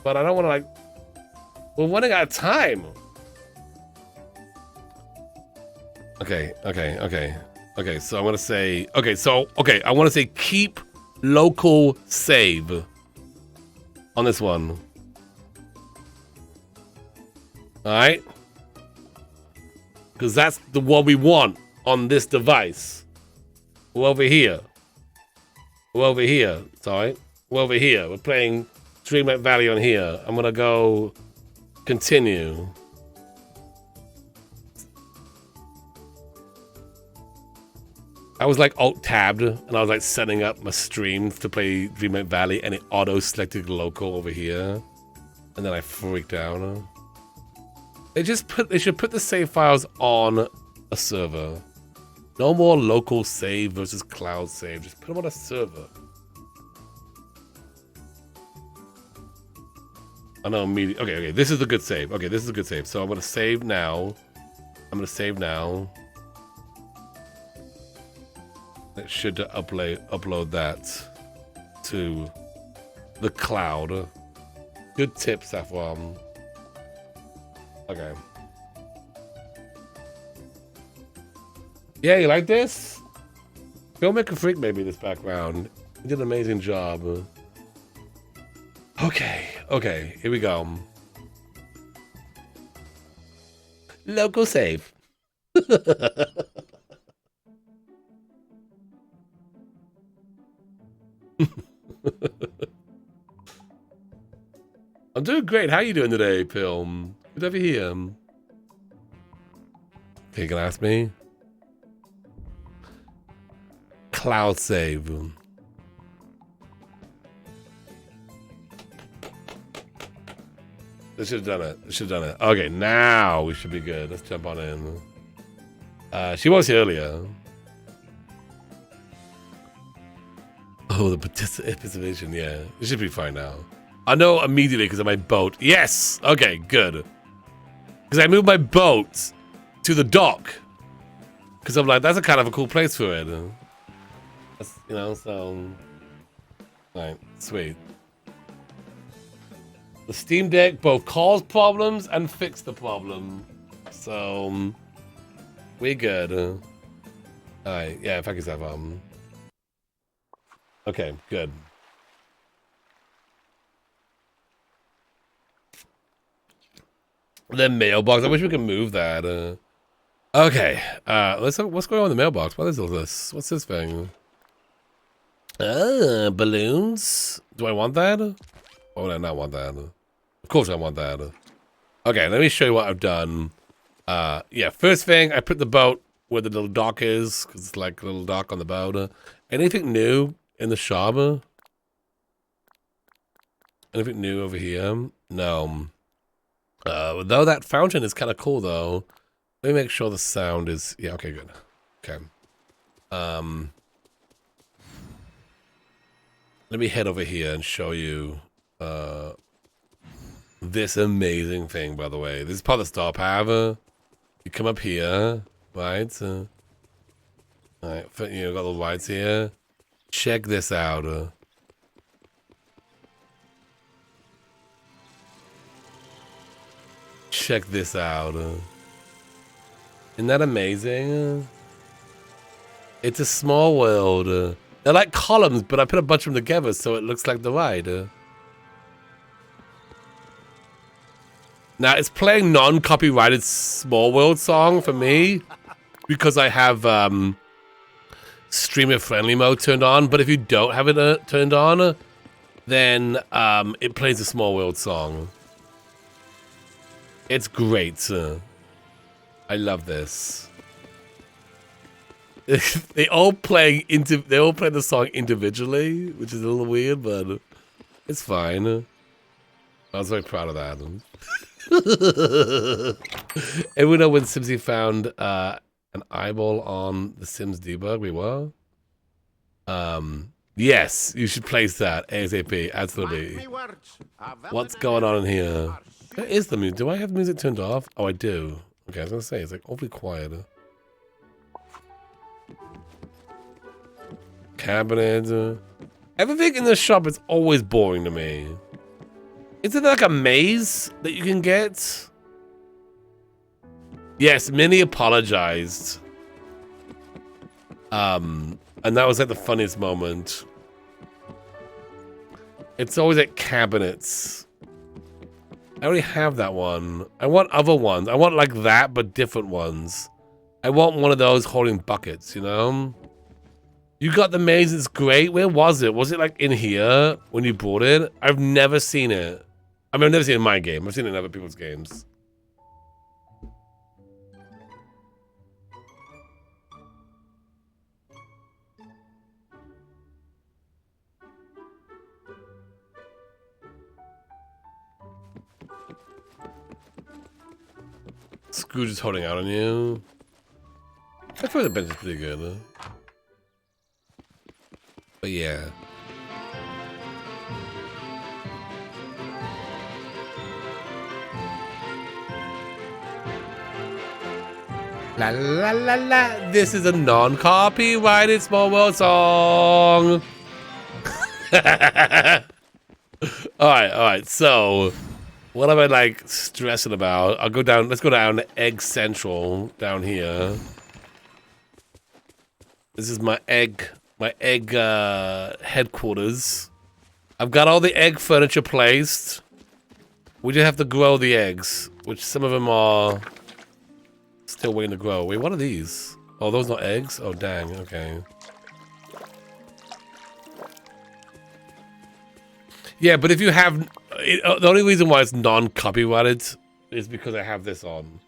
but I don't want to like. We're running out of time. Okay. So I'm gonna say. I want to say keep local save on this one. All right, because that's the what we want on this device. We're over here. Sorry. We're over here. We're playing Dreamlight Valley on here. I'm gonna go continue. I was like alt-tabbed, and I was like setting up my stream to play Dreamlight Valley, and it auto-selected local over here. And then I freaked out. They should put the save files on a server. No more local save versus cloud save. Just put them on a server. I know immediately. Okay. This is a good save. Okay, this is a good save. So I'm gonna save now. It should upload that to the cloud. Good tips, F1. Okay. Yeah, you like this? Filmmaker Freak made me this background. He did an amazing job. Okay, here we go. Local save. I'm doing great. How you doing today, Film? Good over here. Okay, you can ask me. Cloud save. They should have done it. Okay, now we should be good. Let's jump on in. She was here earlier. Oh, the participation, yeah. It should be fine now. I know immediately because of my boat. Yes! Okay, good. Because I moved my boat to the dock. Because I'm like, that's a kind of a cool place for it. That's, you know, so... Alright, sweet. The Steam Deck both caused problems and fixed the problem. So... we're good. Alright, yeah, fuck yourself, Okay, good. The mailbox. I wish we could move that. Okay. Let's have, what's going on in the mailbox? What is all this? What's this thing? Balloons. Do I want that? Or would I not want that? Of course I want that. Okay, let me show you what I've done. Yeah, first thing, I put the boat where the little dock is, because it's like a little dock on the boat. Anything new in the shop? Anything new over here? No. Though that fountain is kind of cool, though. Let me make sure the sound is... Yeah, okay, good. Okay. Let me head over here and show you this amazing thing, by the way. This is part of the star power. You come up here, right? Alright, you know, got the lights here. Check this out. Check this out. Isn't that amazing? It's a small world. They're like columns, but I put a bunch of them together so it looks like the ride. Now, it's playing non-copyrighted small world song for me because I have streamer friendly mode turned on, but if you don't have it turned on, then it plays a small world song. It's great. I love this. They all play the song individually, which is a little weird, but it's fine. I was very proud of that. Everyone know when Simsy found an eyeball on the Sims debug? We were. Yes, you should place that ASAP. Absolutely. What's going on in here? Where is the music? Do I have the music turned off? Oh, I do. Okay, I was gonna say it's like awfully quiet. Cabinet. Everything in the shop is always boring to me. Isn't there like a maze that you can get? Yes, Minnie apologized. And that was like the funniest moment. It's always at cabinets. I already have that one. I want other ones. I want like that, but different ones. I want one of those holding buckets, you know? You got the maze, it's great. Where was it? Was it like in here when you brought it? I've never seen it. I mean, I've never seen it in my game. I've seen it in other people's games. Scrooge is holding out on you. I thought the bench is pretty good, huh? But yeah. La la la la. This is a non-copyrighted Small World song. Alright. So, what am I like stressing about? I'll go down. Let's go down to Egg Central down here. This is my egg headquarters. I've got all the egg furniture placed. We just have to grow the eggs, which some of them are still waiting to grow. Wait, what are these? Oh, those not eggs? Oh, dang. Okay. Yeah, but if you have... the only reason why it's non-copyrighted is because I have this on.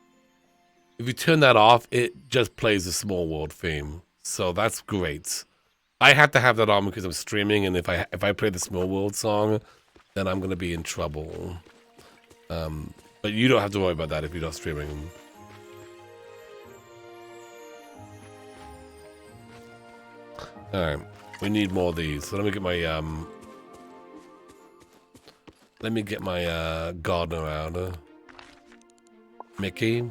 If you turn that off, it just plays the Small World theme. So that's great. I have to have that on because I'm streaming, and if I play the Small World song, then I'm gonna be in trouble. But you don't have to worry about that if you're not streaming. All right, we need more of these. So let me get my gardener out. Mickey.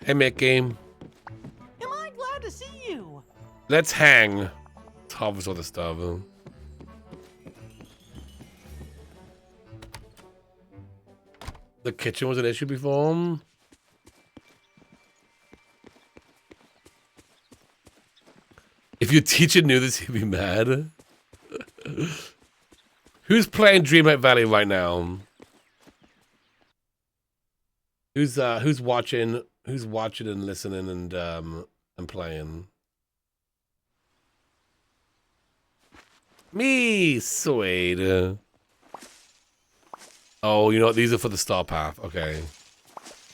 Hey, Mickey. Am I glad to see you? Let's hang. Let's harvest all the stuff. The kitchen was an issue before. If your teacher knew this, he'd be mad. Who's playing Dreamlight Valley right now? Who's watching? Who's watching and listening and playing? Me, sweet. Oh, you know what? These are for the star path. Okay.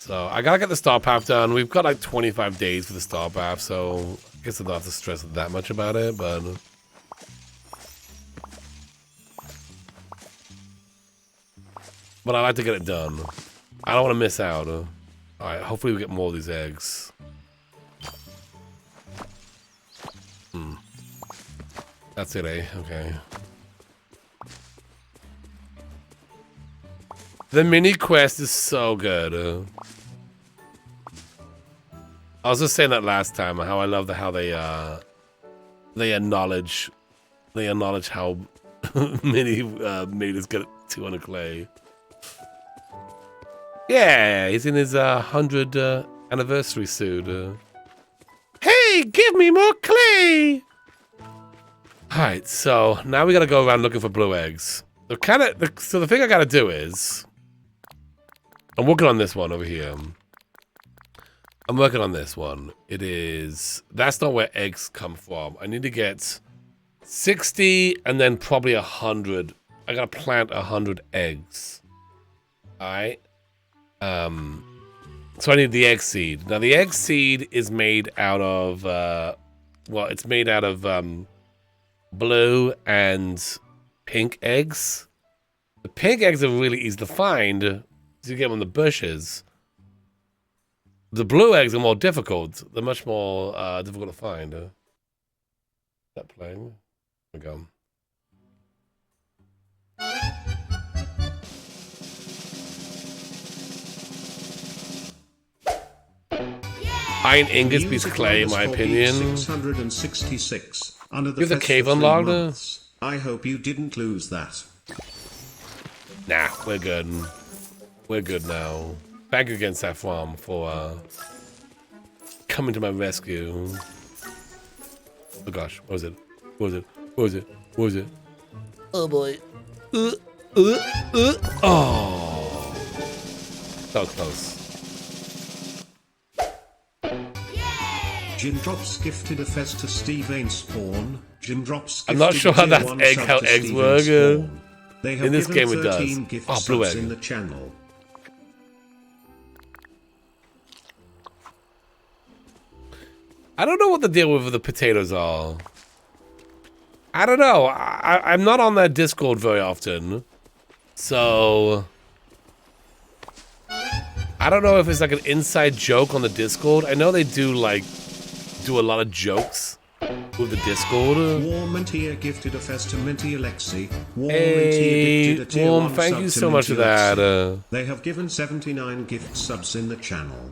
So I gotta get the star path done. We've got like 25 days for the star path, so I guess I don't have to stress that much about it, but I like to get it done. I don't want to miss out. Alright, hopefully we get more of these eggs. That's it, eh? Okay. The mini quest is so good. I was just saying that last time, how I love how they acknowledge how many made us get 200 clay. Yeah, he's in his 100th anniversary soon. Hey, give me more clay! Alright, so now we gotta go around looking for blue eggs. So the thing I gotta do is... I'm working on this one over here. I'm working on this one. It is... That's not where eggs come from. I need to get 60 and then probably 100. I gotta plant 100 eggs. Alright. So I need the egg seed. Now the egg seed is made out of, well, it's made out of blue and pink eggs. The pink eggs are really easy to find. You get them in the bushes. The blue eggs are more difficult. They're much more difficult to find. Is that playing? There we go. Iron ingots beats clay, in my opinion. 666. Under the You have the cave unlocked? I hope you didn't lose that. Nah, we're good. We're good now. Thank you again, Saffron, for coming to my rescue. Oh gosh, what was it? What was it? What was it? What was it? Oh boy. Oh. That was close. Jim Drops gifted a fez to Steve Ain Spawn. Jim Drops I'm not sure how that's how eggs work. They have in this game it does. 13 gift Oh, blue subs egg. in the channel. I don't know what the deal with the potatoes are. I don't know. I'm not on that Discord very often. So I don't know if it's like an inside joke on the Discord. I know they do a lot of jokes with the Discord. Warm and Tia gifted a fest to Minty Alexi. Warm Hey, and Tia gifted a tier Warm, 1 thank sub you to so much Minty for that. Alexi. They have given 79 gift subs in the channel.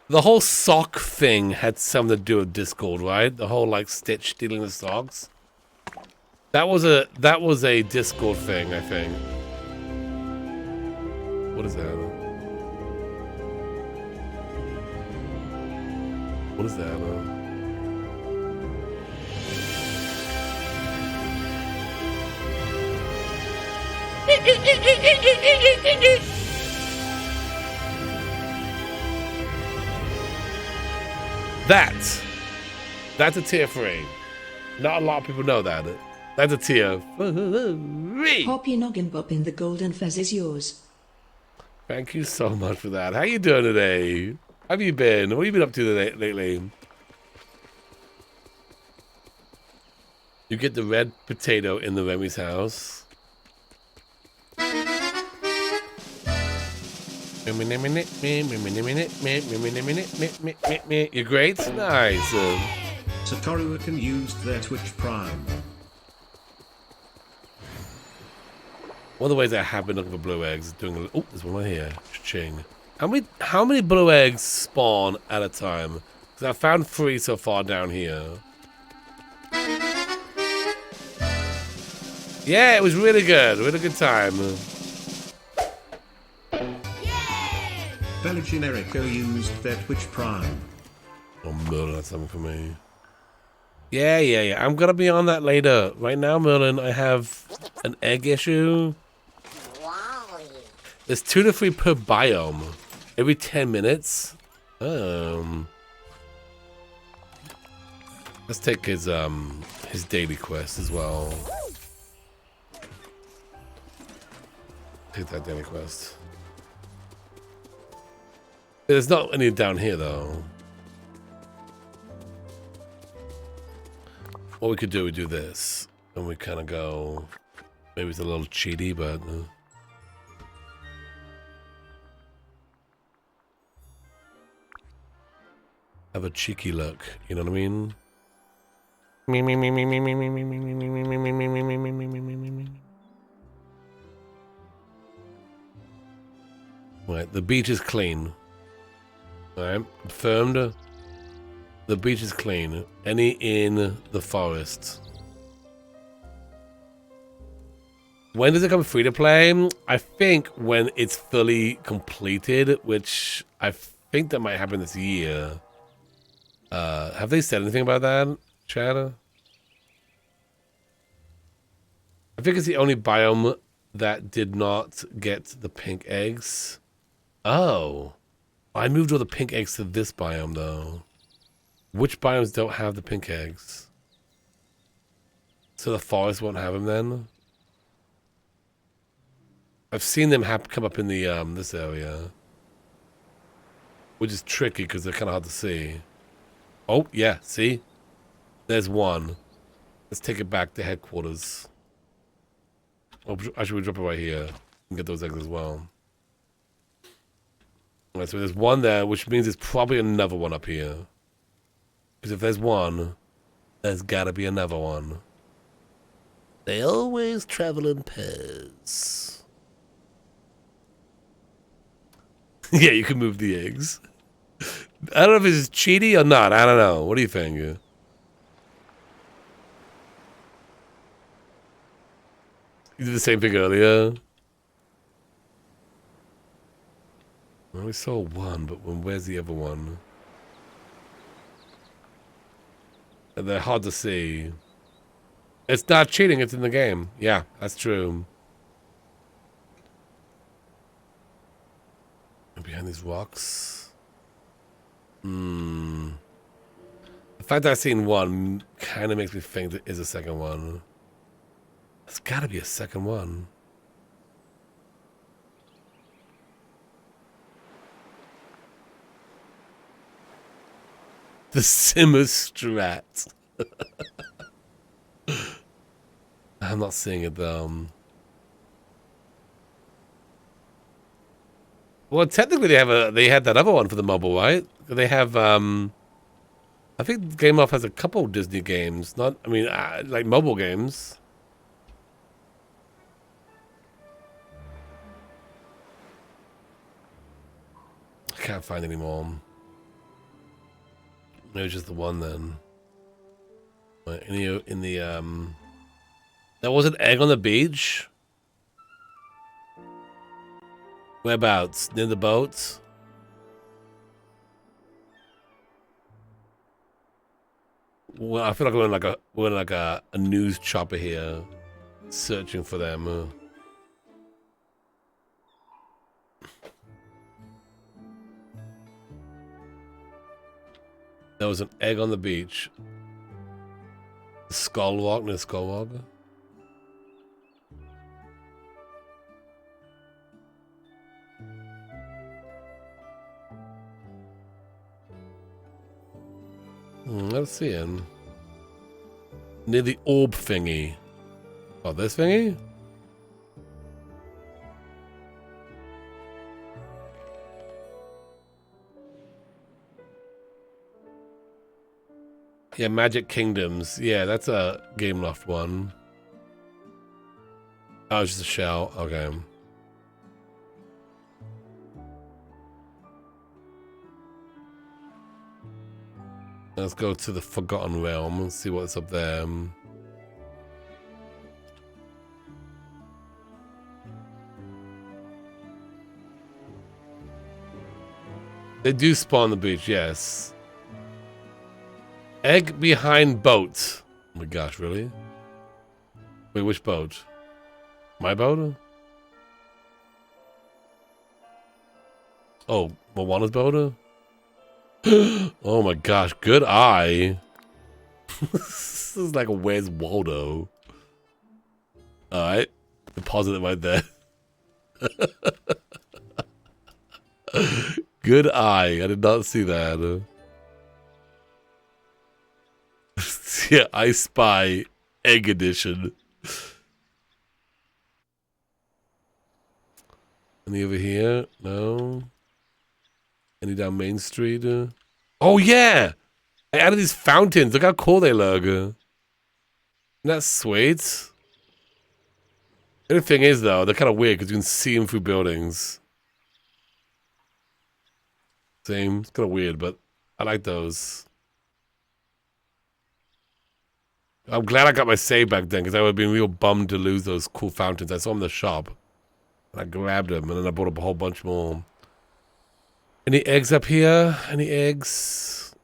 The whole sock thing had something to do with Discord, right? The whole like Stitch stealing the socks. That was a Discord thing, I think. What is that? What is that? That's a tier 3. Not a lot of people know that. That's a tier 3. Pop your noggin bop in the golden fez is yours. Thank you so much for that. How you doing today? How have you been? What have you been up to today, lately? You get the red potato in the Remy's house. You're great? Nice. Satoru used their Twitch Prime. One of the ways I have been looking for blue eggs is doing a little... Oh, there's one right here. Ching. How many blue eggs spawn at a time? Because I found 3 so far down here. Yeah, it was really good. Really good time. Beligenerico used their Twitch Prime. Oh, Merlin, that's something for me. Yeah. I'm gonna be on that later. Right now, Merlin, I have an egg issue. There's 2 to 3 per biome. Every 10 minutes. Let's take his daily quest as well. Take that daily quest. There's not any down here though. What we could do, we do this, and we kind of go. Maybe it's a little cheaty, but. Have a cheeky look, you know what I mean? Right, the beach is clean. Alright, confirmed. The beach is clean. Any in the forest. When does it come free to play? I think when it's fully completed, which I think that might happen this year. Have they said anything about that, Chad? I think it's the only biome that did not get the pink eggs. Oh. I moved all the pink eggs to this biome, though. Which biomes don't have the pink eggs? So the forest won't have them, then? I've seen them come up in the, this area. Which is tricky, because they're kind of hard to see. Oh, yeah, see? There's one. Let's take it back to headquarters. Oh, actually, we drop it right here and get those eggs as well. All right, so there's one there, which means there's probably another one up here. Because if there's one, there's gotta be another one. They always travel in pairs. Yeah, you can move the eggs. I don't know if it's cheaty or not. I don't know. What do you think? You did the same thing earlier. I only saw one, but where's the other one? And they're hard to see. It's not cheating. It's in the game. Yeah, that's true. And behind these rocks. The fact that I've seen one kind of makes me think there is a second one. There's got to be a second one. The Simmer Strat. I'm not seeing it though. Well, technically they had that other one for the mobile, right? They have I think Game Off has a couple Disney games, like mobile games. I can't find any more. Maybe just the one then. In the There was an egg on the beach. Whereabouts? Near the boats? Well, I feel like we're in like a news chopper here, searching for them. There was an egg on the beach. Skullwalk near Skullwalk. Let's see him. Near the orb thingy. Oh, this thingy? Yeah, Magic Kingdoms. Yeah, that's a Game Loft one. Oh, it's just a shell. Okay. Let's go to the Forgotten Realm and see what's up there. They do spawn the beach, yes. Egg behind boat. Oh my gosh, really? Wait, which boat? My boat? Oh, Moana's boat? Oh my gosh, good eye. This is like a Where's Waldo. Alright, deposit it right there. Good eye, I did not see that. Yeah, I Spy Egg Edition. Any over here? No. Any down Main Street? Oh yeah! I added these fountains. Look how cool they look. Isn't that sweet? The only thing is though, they're kind of weird because you can see them through buildings. Same. It's kind of weird, but I like those. I'm glad I got my save back then because I would have been real bummed to lose those cool fountains. I saw them in the shop. And I grabbed them and then I bought up a whole bunch more. Any eggs up here? Any eggs?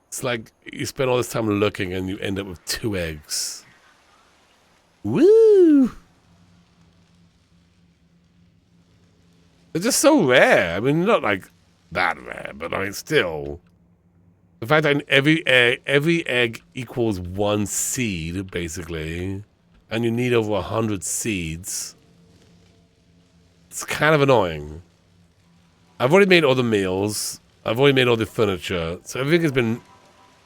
It's like you spend all this time looking and you end up with 2 eggs. Woo! They're just so rare. I mean, not like that rare, but I mean, still. The fact that every egg equals 1 seed, basically, and you need over 100 seeds. It's kind of annoying. I've already made all the meals. I've already made all the furniture. So everything has been...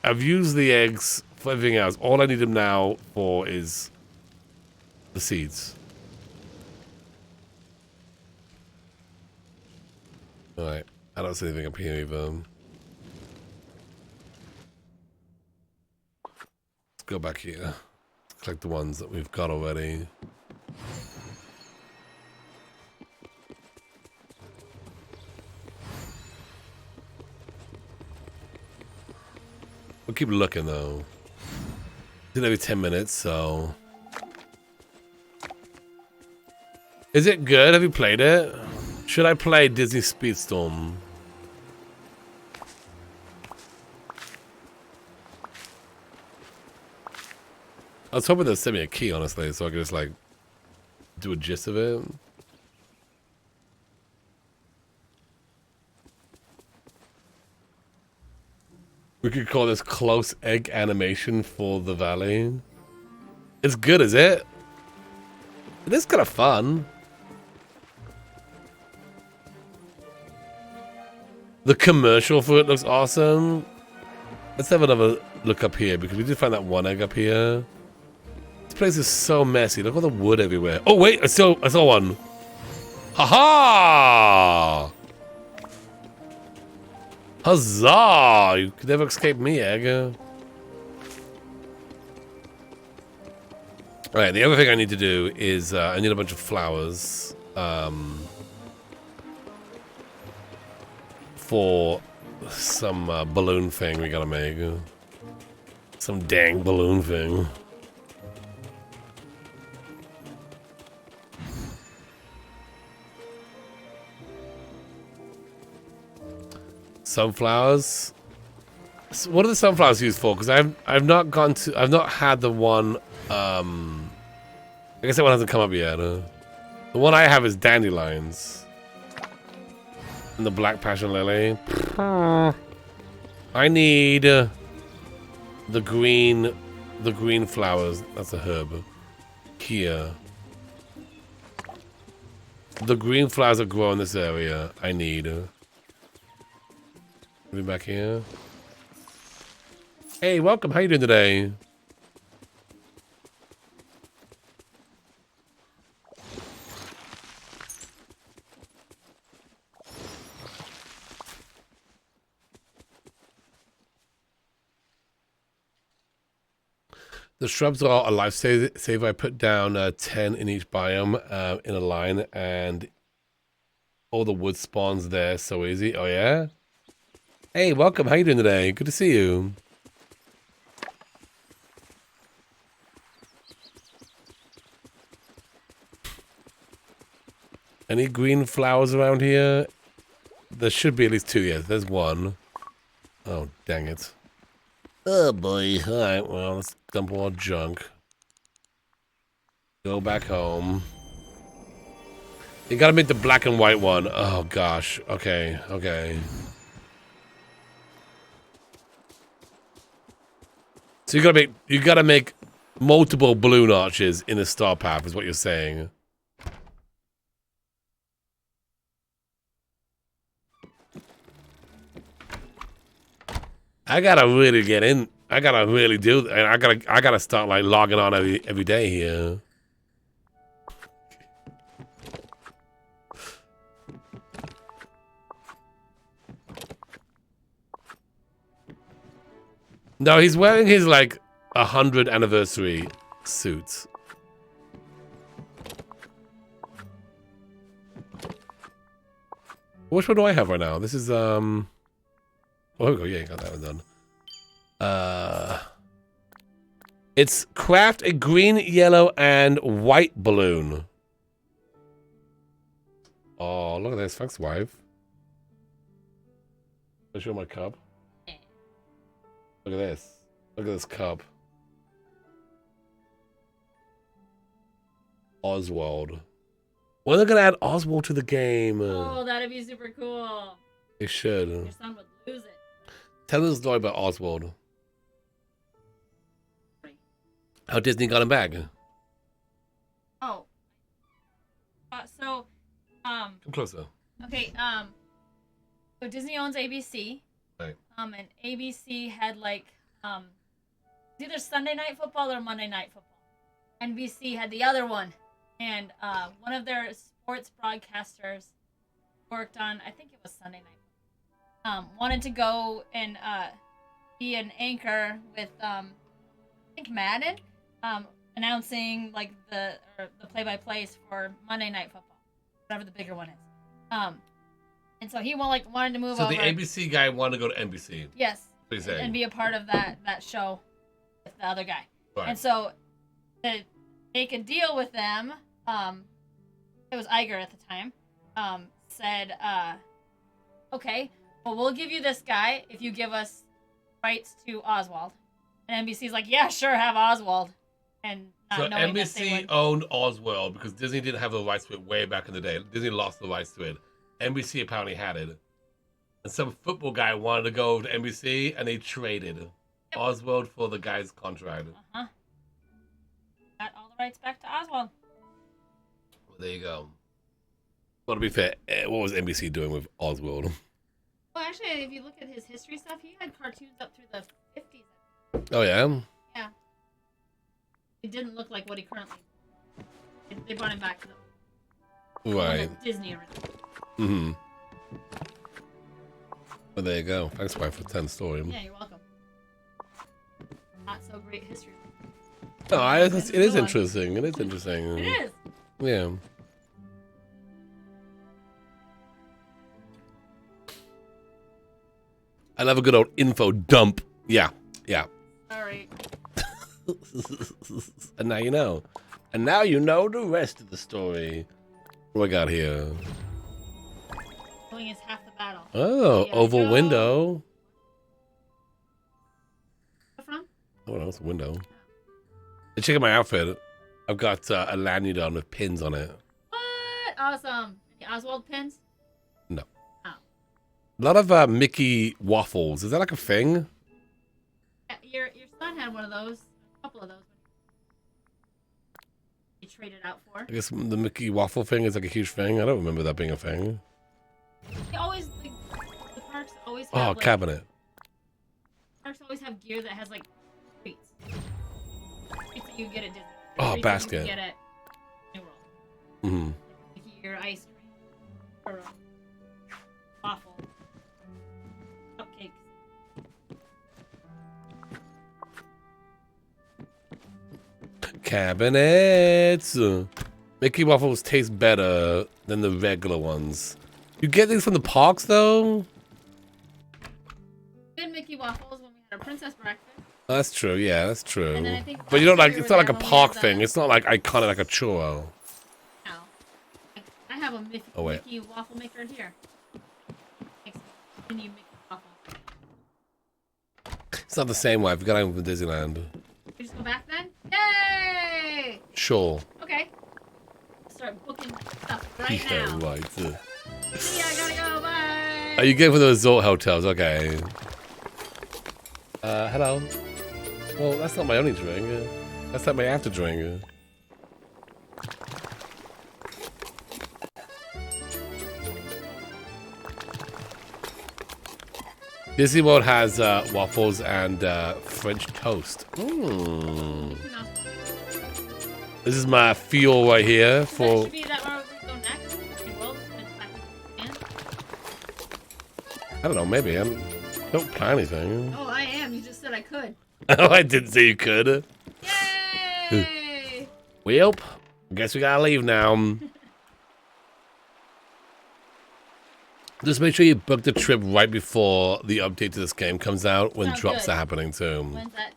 I've used the eggs for everything else. All I need them now for is the seeds. Alright. I don't see anything up here either. Let's go back here. Collect the ones that we've got already. We'll keep looking though. Did every 10 minutes, so. Is it good? Have you played it? Should I play Disney Speedstorm? I was hoping they'd send me a key, honestly, so I could just like do a gist of it. We could call this close egg animation for the valley. It's good, is it? It is kind of fun. The commercial for it looks awesome. Let's have another look up here because we did find that 1 egg up here. This place is so messy. Look at all the wood everywhere. Oh wait, I saw one. Ha-ha! Huzzah! You could never escape me, egg. Alright, the other thing I need to do is I need a bunch of flowers for some balloon thing we gotta make. Some dang balloon thing. Sunflowers. So what are the sunflowers used for? Because I've not had the one. I guess that one hasn't come up yet. The one I have is dandelions and the black passion lily. I need the green flowers. That's a herb. Here. The green flowers that grow in this area. I need. Back here. Hey, welcome. How you doing today? The shrubs are a lifesaver. I put down 10 in each biome in a line, and all the wood spawns there so easy. Oh yeah? Hey, welcome. How you doing today? Good to see you. Any green flowers around here? There should be at least 2. Yes, there's one. Oh, dang it. Oh, boy. All right, well, let's dump all junk. Go back home. You gotta make the black and white one. Oh, gosh. Okay, okay. So you gotta make multiple balloon arches in the star path, is what you're saying. I gotta really get in. I gotta really do. And I gotta start like logging on every day here. No, he's wearing his like 100th anniversary suit. Which one do I have right now? This is oh yeah, got that one done. It's craft a green, yellow, and white balloon. Oh, look at this, thanks, wife. I'll show my cup. Look at this. Look at this cup. Oswald. When are they gonna add Oswald to the game? Oh, that'd be super cool. They should. Your son would lose it. Tell us a story about Oswald. How Disney got him back. Oh. Come closer. Okay, so Disney owns ABC. Right. And ABC had like, it's either Sunday Night Football or Monday Night Football. NBC had the other one. And one of their sports broadcasters worked on, I think it was Sunday Night. Wanted to go and be an anchor with, I think Madden, announcing like the play-by-plays for Monday Night Football, whatever the bigger one is. And so he wanted to move over. So the ABC guy wanted to go to NBC. Yes. Please and be a part of that show with the other guy. Right. And so to make a deal with them, it was Iger at the time, said, okay, well, we'll give you this guy if you give us rights to Oswald. And NBC's like, yeah, sure, have Oswald. And so knowing that NBC owned Oswald because Disney didn't have the rights to it way back in the day. Disney lost the rights to it. NBC apparently had it. And some football guy wanted to go to NBC, and they traded Oswald for the guy's contract. Uh-huh. Got all the rights back to Oswald. Well, there you go. Well, to be fair, what was NBC doing with Oswald? Well, actually, if you look at his history stuff, he had cartoons up through the 50s. Oh, yeah? Yeah. It didn't look like what he currently. They brought him back to the Right. Disney original. Mm-hmm. Well, there you go. Thanks, wife, for 10 story. Yeah, you're welcome. Not so great history. No, it is interesting. It is interesting. It is. Yeah. I love a good old info dump. Yeah. Yeah. All right. And now you know. And now you know the rest of the story. What do I got here? Going is half the battle. Oh, Yeah, oval go. window. Where from? Oh, no, it's a window. Hey, check out my outfit. I've got a lanyard on with pins on it. What? Awesome. Any Oswald pins? No. Oh. A lot of Mickey waffles. Is that like a thing? Yeah, your son had one of those. A couple of those. You traded out for. I guess the Mickey waffle thing is like a huge thing. I don't remember that being a thing. They always the parks always Oh, have, like, cabinet. Parks always have gear that has like treats. Treats that you get at Disney. Oh, Treats basket. That you get at New World. Mm-hmm. Like your ice cream or waffle, cupcakes. Cabinets. Mickey waffles taste better than the regular ones. You get these from the parks, though? We had Mickey waffles when we had our princess breakfast. That's true. Yeah, that's true. And then I think But you don't last like. year It's we not like a were there park when we thing. had It's not like iconic like a churro. No. I have a Mickey, Oh, wait. Mickey waffle maker here. Makes mini Mickey waffle. It's not the same way. I've got it from Disneyland. We just go back then? Yay! Sure. Okay. Start booking stuff right Yeah, now. right. See, I gotta go. Bye. Are you going for the resort hotels? Okay. Hello. Well, that's not my only drink. That's not my after drink. Disney World has waffles and French toast. Mm. This is my fuel right here That for. should be that where we go next. Okay, well, it's back in. I don't know. Maybe I don't plan anything. Oh, I am. You just said I could. Oh, I didn't say you could. Yay! Well, guess we gotta leave now. Just make sure you book the trip right before the update to this game comes out when Sounds drops good. are happening too. When's that?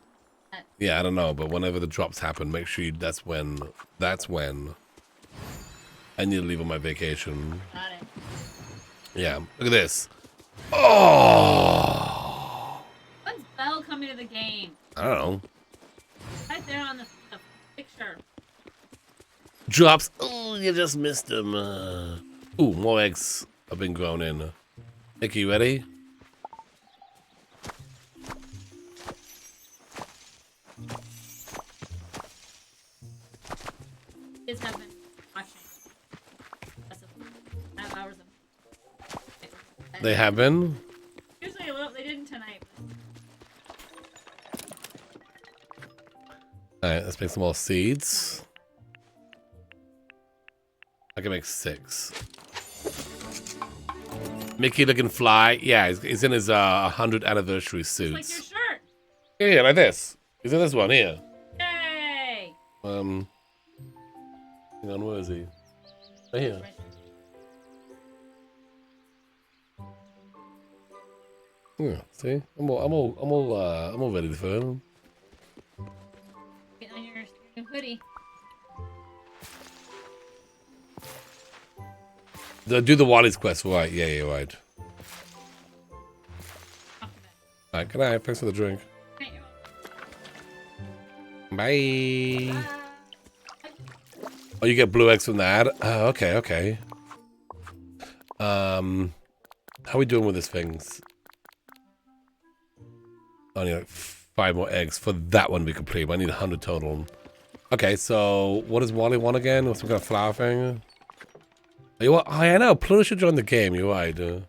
Yeah, I don't know, but whenever the drops happen, make sure that's when. I need to leave on my vacation. Got it. Yeah, look at this. Oh, When's Belle coming to the game? I don't know. Right there on the picture. Drops. Oh, you just missed them. Ooh, more eggs have been grown in. Nicky, you ready? Kids have been watching. 5 hours of. They have been. Usually, well, they didn't tonight. All right, let's make some more seeds. I can make 6. Mickey looking fly. Yeah, he's in his 100th anniversary It's like your suits. shirt. Yeah, like this. He's in this one here. Yay! Hang on, where is he? Right here. Yeah, see, I'm all ready for him. Get on your new hoodie. Do the Wally's quest, right? Yeah, yeah, right. Off to bed. All right, good night. Thanks for the drink. Right, you're Bye. welcome. Bye. Oh, you get blue eggs from that? Oh, okay, okay. How are we doing with these things? I need like 5 more eggs for that one to be complete. I need 100 total. Okay, so what does Wally want again? What's some kind of flower thing? Oh, you want? Oh, yeah, I know. Pluto should join the game. You're right. All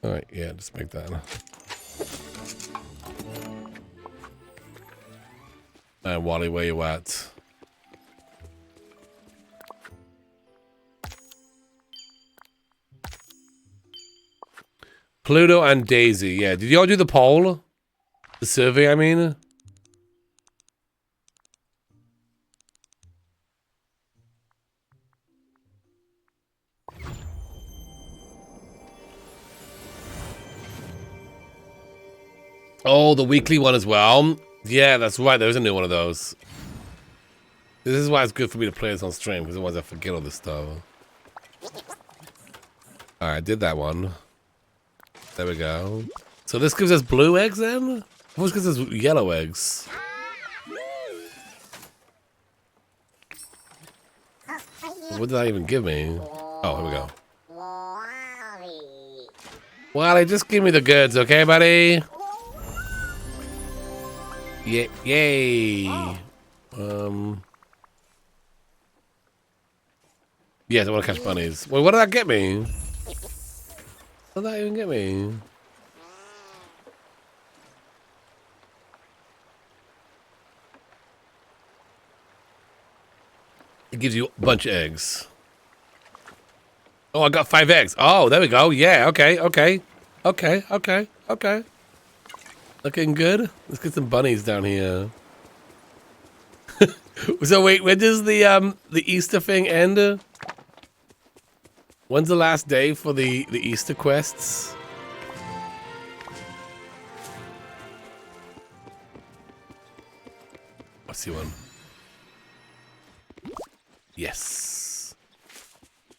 right, yeah, just make that. Wally, where you at? Pluto and Daisy. Yeah, did y'all do the poll? The survey, I mean? Oh, the weekly one as well? Yeah, that's right. There's a new one of those. This is why it's good for me to play this on stream, because otherwise I forget all this stuff. Alright, I did that one. There we go. So this gives us blue eggs then? What gives us yellow eggs? What did that even give me? Oh, here we go. Wally, just give me the goods, okay, buddy? Yeah, yay. Yes, I want to catch bunnies. Wait, what did that get me? What did that even get me? It gives you a bunch of eggs. Oh, I got 5 eggs. Oh, there we go. Yeah, okay. Looking good. Let's get some bunnies down here. So wait, when does the Easter thing end? When's the last day for the Easter quests? I see one. Yes.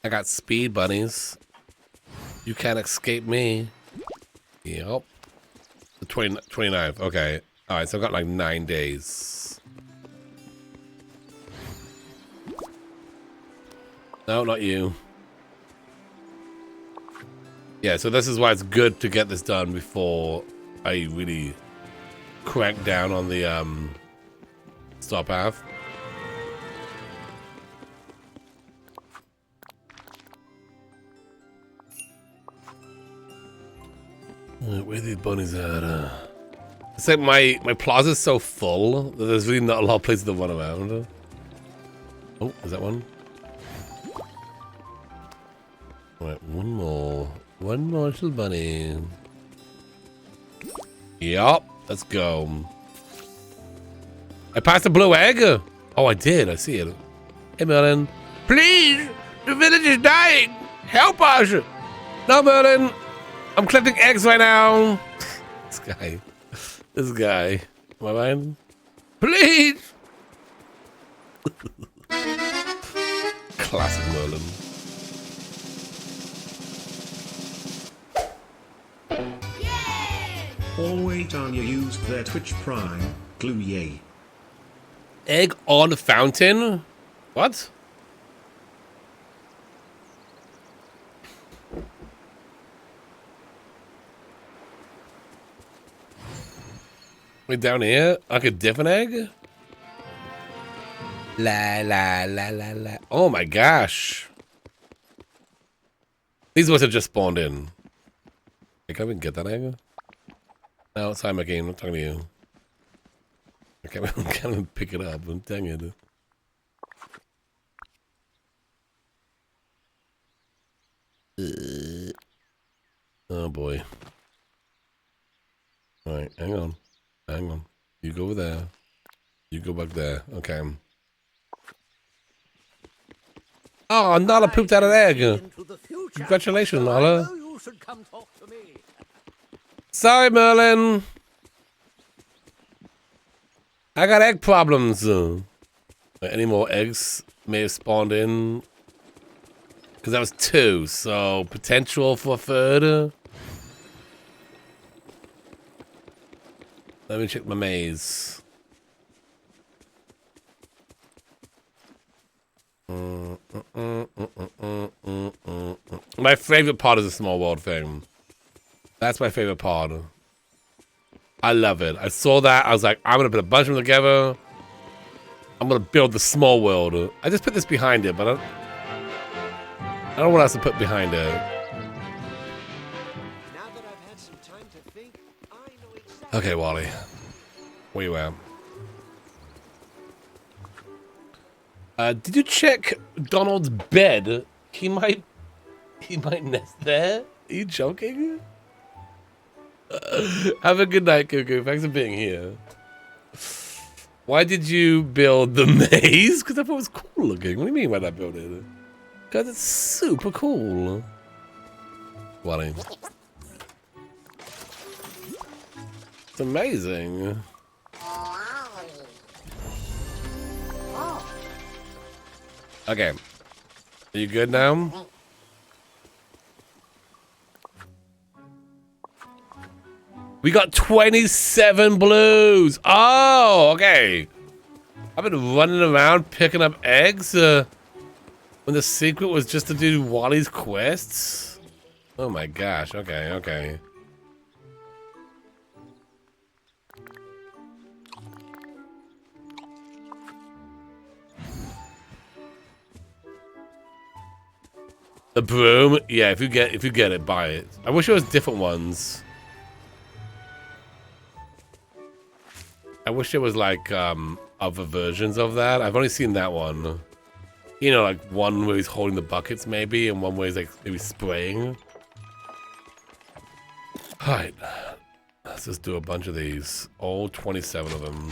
I got speed bunnies. You can't escape me. Yep. The 29th. Okay. Alright, so I've got like 9 days. No, not you. Yeah, so this is why it's good to get this done before I really crack down on the star path. Where are these bunnies at? It's like my plaza's so full that there's really not a lot of places to run around. Oh, is that one? Alright, one more. One more little bunny. Yup, let's go. I passed a blue egg? Oh, I did. I see it. Hey, Merlin. Please! The village is dying! Help us! No, Merlin! I'm collecting eggs right now! This guy. This guy. Am I right? Please! Classic Merlin. Oh wait, Anya used their Twitch Prime, glue yay. Egg on fountain? What? Wait, down here? Like a different egg? La la la la la. Oh my gosh. These ones have just spawned in. Hey, can we get that egg? No, it's time again. I'm talking to you. I can't even pick it up. I'm dang it. Oh boy. Alright, hang on. Hang on. You go over there. You go back there. Okay. Oh, Nala pooped out an egg. Congratulations, Nala. Sorry, Merlin. I got egg problems. Any more eggs may have spawned in? Because that was 2, so potential for a third. Let me check my maze. My favorite part is the small world thing. That's my favorite part. I love it. I saw that. I was like, I'm going to put a bunch of them together. I'm going to build the small world. I just put this behind it, but I don't know what else to put behind it. Okay, Wally. Where you at? Did you check Donald's bed? He might nest there. Are you joking? Have a good night, Cuckoo. Thanks for being here. Why did you build the maze? Because I thought it was cool looking. What do you mean why did I build it? Because it's super cool. Wally. It's amazing. Okay. Are you good now? We got 27 blues. Oh, okay. I've been running around picking up eggs when the secret was just to do Wally's quests. Oh my gosh. Okay, okay. The broom, yeah. If you get it, buy it. I wish it was different ones. I wish it was like other versions of that. I've only seen that one. You know, like one where he's holding the buckets maybe, and one where he's like maybe spraying. Alright. Let's just do a bunch of these. All 27 of them.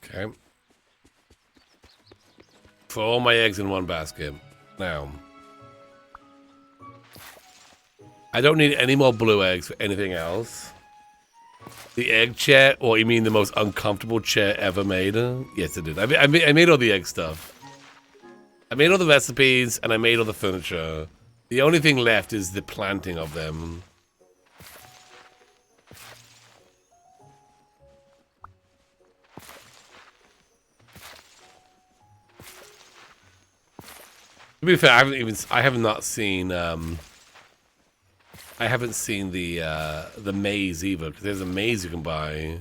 Okay. Throw all my eggs in one basket. Now. I don't need any more blue eggs for anything else. The egg chair, or you mean the most uncomfortable chair ever made? Yes, it did. I made all the egg stuff. I made all the recipes, and I made all the furniture. The only thing left is the planting of them. To be fair, I have not seen I haven't seen the maze either, because there's a maze you can buy.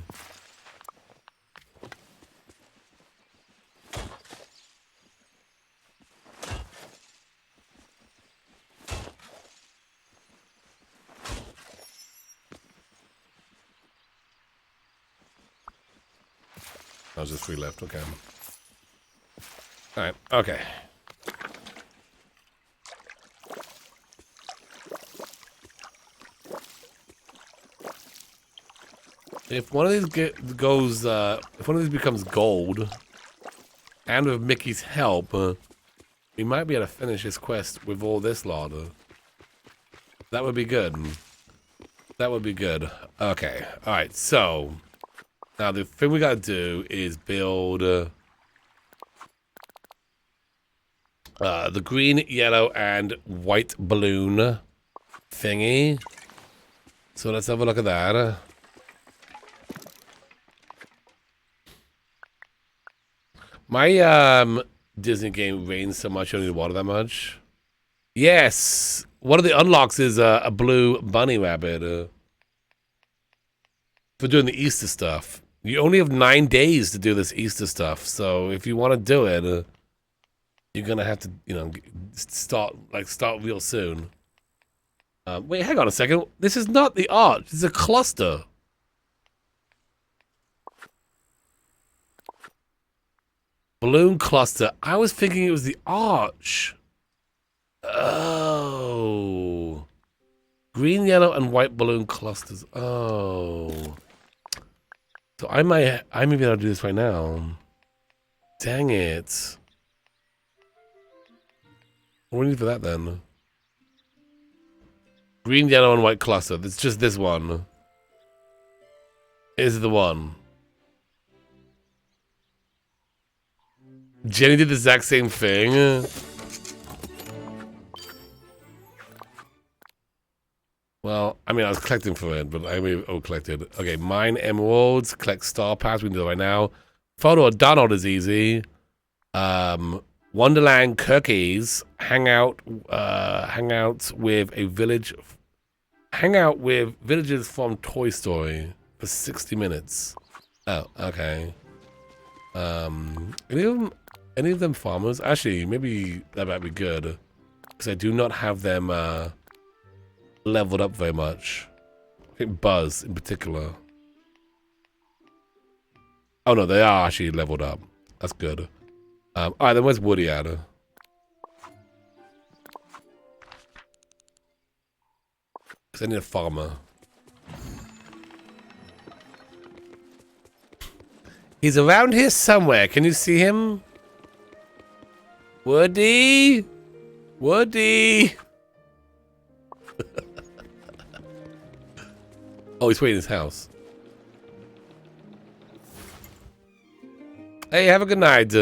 Oh, there's just 3 left, okay. Alright, okay. If one of these goes, if one of these becomes gold, and with Mickey's help, we might be able to finish this quest with all this lot. That would be good. That would be good. Okay, alright, so, now the thing we gotta do is build the green, yellow, and white balloon thingy. So let's have a look at that. My Disney game rains so much I don't need water that much. Yes, one of the unlocks is a blue bunny rabbit for doing the Easter stuff. You only have 9 days to do this Easter stuff, so if you want to do it, you're gonna have to, you know, start real soon. Wait, hang on a second. This is not the arch. This is a cluster. Balloon cluster. I was thinking it was the arch. Oh. Green, yellow, and white balloon clusters. Oh. So I may be able to do this right now. Dang it. What do we need for that then? Green, yellow, and white cluster. It's just this one. Is it the one? Jenny did the exact same thing. Well, I mean, I was collecting for it, but I may have collected. Okay, mine emeralds, collect star pass. We can do it right now. Photo of Donald is easy. Wonderland cookies. Hang out with villagers from Toy Story for 60 minutes. Oh, okay. Any of them farmers? Actually, maybe that might be good. Because I do not have them leveled up very much. I think Buzz in particular. Oh no, they are actually leveled up. That's good. All right, then where's Woody at? Because I need a farmer. He's around here somewhere. Can you see him? Woody? Woody? Oh, he's waiting in his house. Hey, have a good night.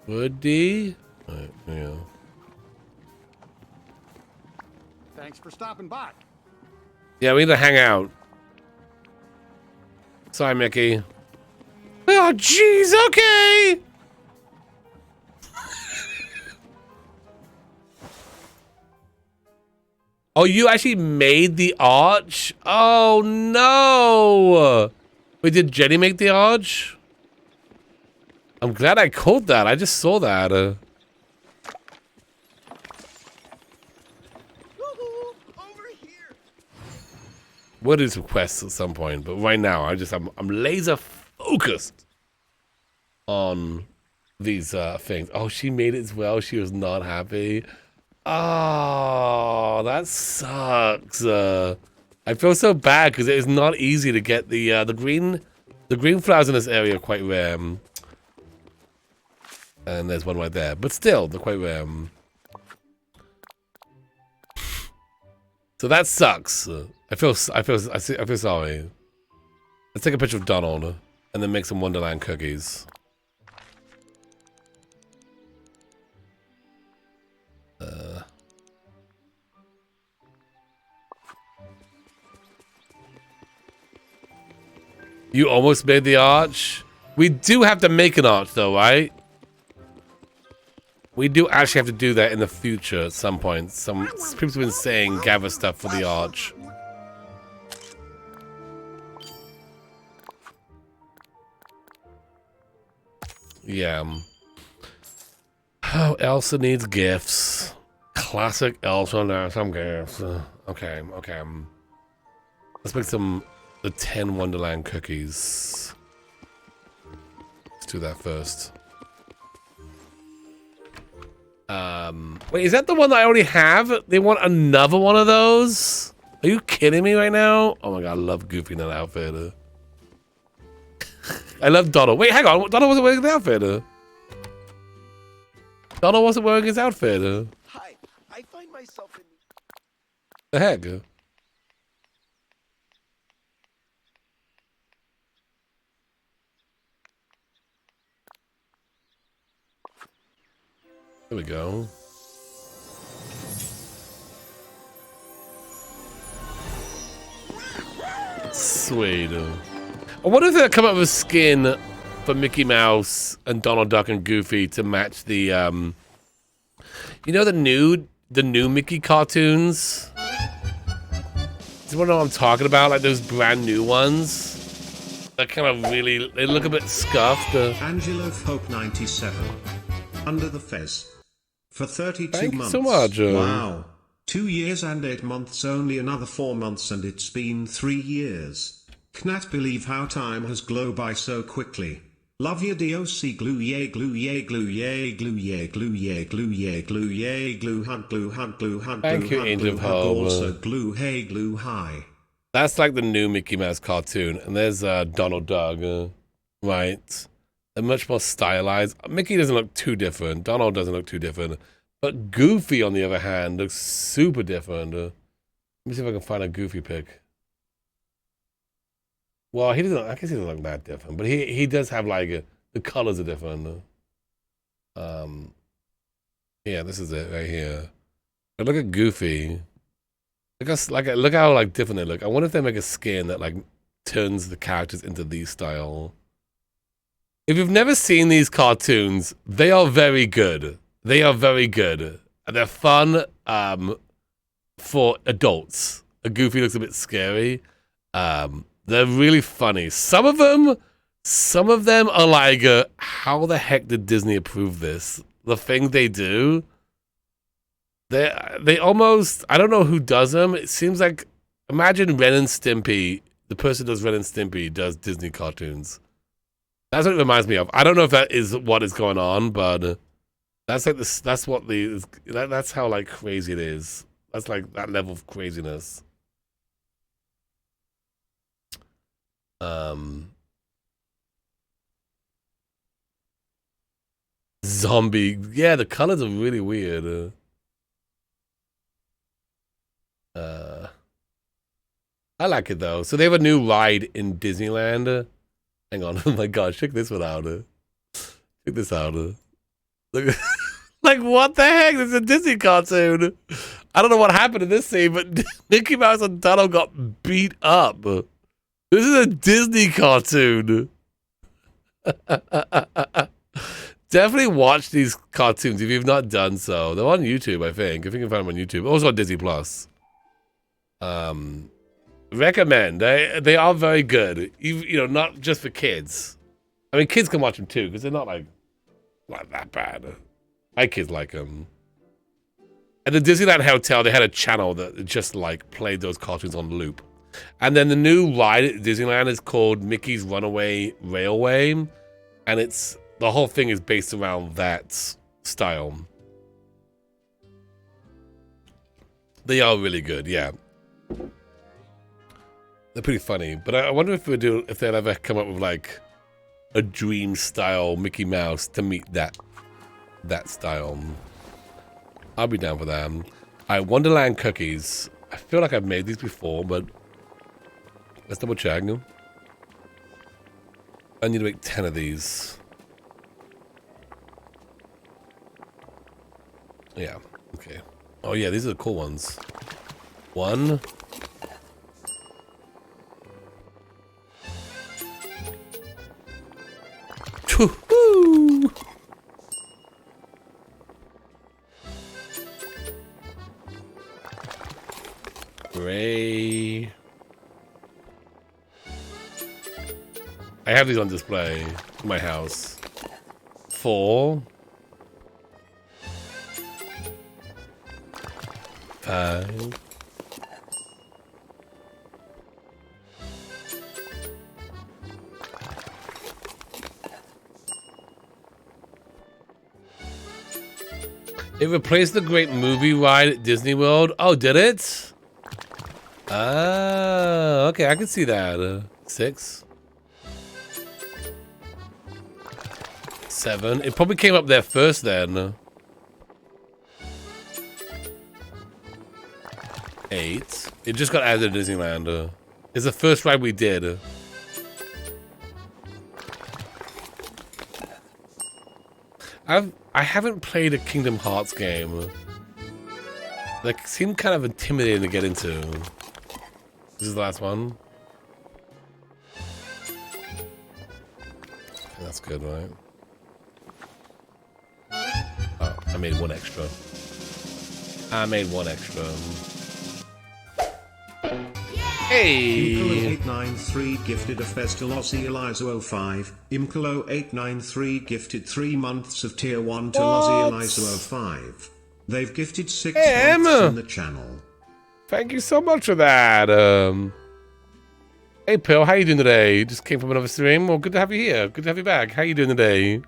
Woody? Right, yeah. Thanks for stopping by. Yeah, we need to hang out. Sorry, Mickey. Oh, jeez, okay. Oh, you actually made the arch? Oh, no. Wait, did Jenny make the arch? I'm glad I caught that. I just saw that. Over here. We'll do some quests at some point, but right now, I'm laser focused on these things. Oh, she made it as well. She was not happy. Oh, that sucks. I feel so bad because it is not easy to get the green flowers in this area are quite rare. And there's one right there, but still, they're quite rare. So that sucks. I feel sorry. Let's take a picture of Donald and then make some Wonderland cookies. You almost made the arch. We do have to make an arch, though, right? We do actually have to do that in the future at some point. Some people have been saying gather stuff for the arch. Yeah. Oh, Elsa needs gifts. Classic Elsa now. Some gifts. Okay. Let's make the 10 Wonderland cookies. Let's do that first. Wait, is that the one that I already have? They want another one of those? Are you kidding me right now? Oh my god, I love Goofy in that outfit. I love Donald. Wait, hang on. Donald wasn't wearing the outfit. Donald wasn't wearing his outfit. Hi, I find myself in The heck? There we go. Sweet. I wonder if they'll come up with a skin for Mickey Mouse and Donald Duck and Goofy to match the you know the new Mickey cartoons? Do you wanna know what I'm talking about? Like those brand new ones? They're kind of really, they look a bit scuffed. Angelo Hope 97. Under the Fez. For 32 Thank you months. so much. Wow. 2 years and 8 months, only another 4 months, and it's been 3 years. Cannot believe how time has glow by so quickly. Love your DOC glue yay glue yay glue yay glue yay glue yay glue yay glue yay glue hunt glue hunt glue hunt glue Thank you, hunt Angel glue hug Hope. also glue hey glue hi. That's like the new Mickey Mouse cartoon. And there's Donald Duck, right? They're much more stylized. Mickey doesn't look too different. Donald doesn't look too different. But Goofy, on the other hand, looks super different. Let me see if I can find a Goofy pic. Well, he doesn't. I guess he doesn't look that different, but he does have like the colors are different. Yeah, this is it right here. But look at Goofy. Look how like different they look. I wonder if they make a skin that like turns the characters into these style. If you've never seen these cartoons, they are very good. They are very good. They're fun for adults. A Goofy looks a bit scary. They're really funny. Some of them are like, how the heck did Disney approve this? The thing they do. They almost, I don't know who does them. It seems like, imagine Ren and Stimpy the person who does Ren and Stimpy does Disney cartoons. That's what it reminds me of. I don't know if that is what is going on, but that's like this. That's what that's how like crazy it is. That's like that level of craziness. Zombie. Yeah, the colors are really weird. I like it though. So they have a new ride in Disneyland. Hang on. Oh my gosh, check this one out. Check this out. Look, like what the heck? This is a Disney cartoon. I don't know what happened in this scene, but Mickey Mouse and Donald got beat up. This is a Disney cartoon. Definitely watch these cartoons if you've not done so. They're on YouTube, I think. If you can find them on YouTube. Also on Disney Plus. Recommend. They are very good. You know, not just for kids. I mean, kids can watch them too because they're not that bad. My kids like them. At the Disneyland Hotel, they had a channel that just like played those cartoons on loop. And then the new ride at Disneyland is called Mickey's Runaway Railway, and the whole thing is based around that style. They are really good, yeah. They're pretty funny, but I wonder if they'll ever come up with like a dream style Mickey Mouse to meet that style. I'll be down for that. Alright, Wonderland cookies. I feel like I've made these before, but let's double check. I need to make 10 of these. Yeah, okay. Oh yeah, these are the cool ones. 1. Woo-hoo! Gray. I have these on display in my house. 4. 5. It replaced the great movie ride at Disney World. Oh, did it? Ah, okay, I can see that. 6. 7. It probably came up there first then. 8. It just got added to Disneyland. It's the first ride we did. I haven't played a Kingdom Hearts game. They seem kind of intimidating to get into. This is the last one. That's good, right? Oh, I made 1 extra. I made 1 extra. Hey! Imcolo893 gifted a Festal Aussie Eliza 05. Imcolo893 gifted 3 months of tier 1 to Aussie Eliza 05. They've gifted 6 months in the channel. Thank you so much for that. Hey Pill, how you doing today? Just came from another stream. Well, good to have you here. Good to have you back. How you doing today?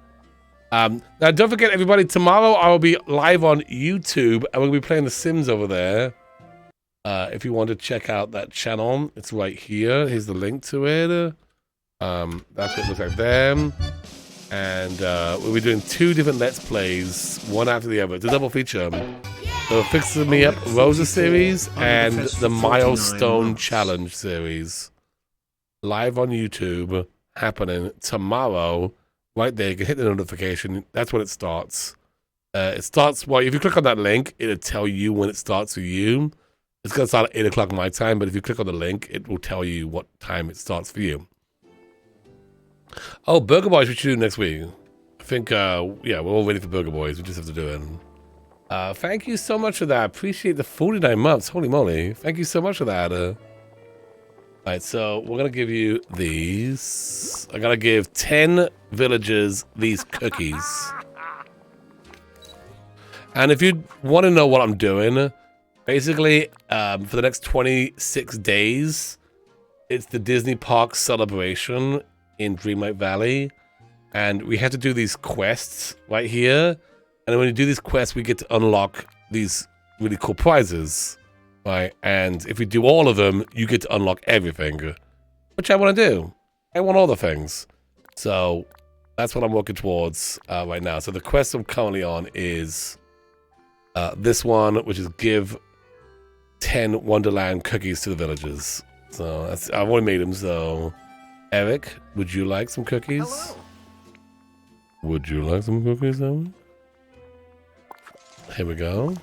Now don't forget everybody, tomorrow I will be live on YouTube and we'll be playing The Sims over there. If you want to check out that channel, it's right here. Here's the link to it. That's what it looks like there. And we'll be doing 2 different Let's Plays, one after the other. It's a double feature. The Fix Me Up Rosa series and the Milestone Challenge series. Live on YouTube, happening tomorrow. Right there, you can hit the notification. That's when it starts. It starts, well, if you click on that link, it'll tell you when it starts for you. It's going to start at 8 o'clock my time, but if you click on the link, it will tell you what time it starts for you. Oh, Burger Boys, we should do next week. I think, yeah, we're all ready for Burger Boys. We just have to do it. Thank you so much for that. Appreciate the 49 months. Holy moly. Thank you so much for that. Alright, so we're going to give you these. I got to give 10 villagers these cookies. And if you want to know what I'm doing, basically, for the next 26 days, It's the Disney Park celebration in Dreamlight Valley. And we have to do these quests right here. And when you do these quests, we get to unlock these really cool prizes. Right? And if we do all of them, you get to unlock everything. Which I want to do. I want all the things. So that's what I'm working towards right now. So the quest I'm currently on is this one, which is give 10 Wonderland cookies to the villagers. So that's, I've already made them. So Eric, would you like some cookies? Hello. Would you like some cookies, Evan? Here we go.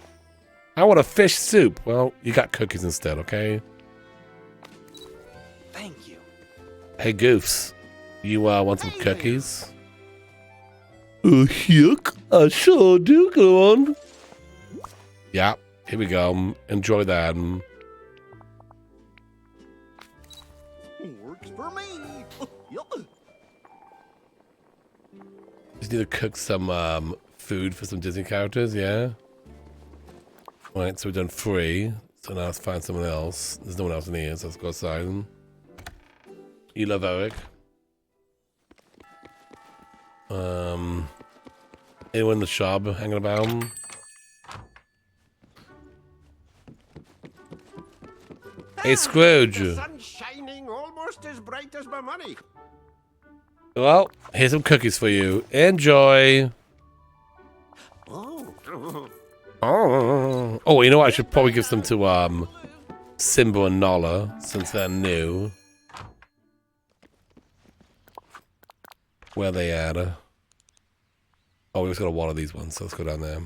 I want a fish soup. Well, you got cookies instead, okay? Thank you. Hey, Goofs. You want some cookies? Yuck. I sure do. Go on. Yeah, here we go. Enjoy that. Works for me. Just need to cook some food for some Disney characters, yeah? Alright, so we've done 3. So now let's find someone else. There's no one else in here, so let's go outside. You love Eric. Anyone in the shop hanging about? Hey, Scrooge. The sun's shining almost as bright as my money. Well, here's some cookies for you. Enjoy. Oh. Oh, you know what? I should probably give some to Simba and Nala since they're new. Where they at? Oh, we just got one of these ones, so let's go down there.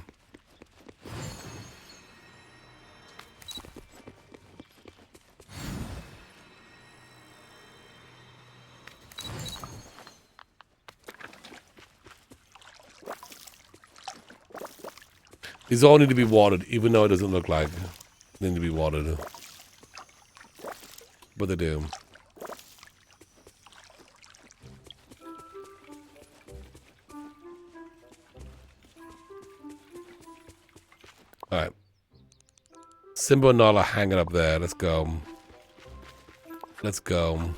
These all need to be watered, even though it doesn't look like they need to be watered. But they do. Alright. Simba and Nala hanging up there. Let's go. Let's go.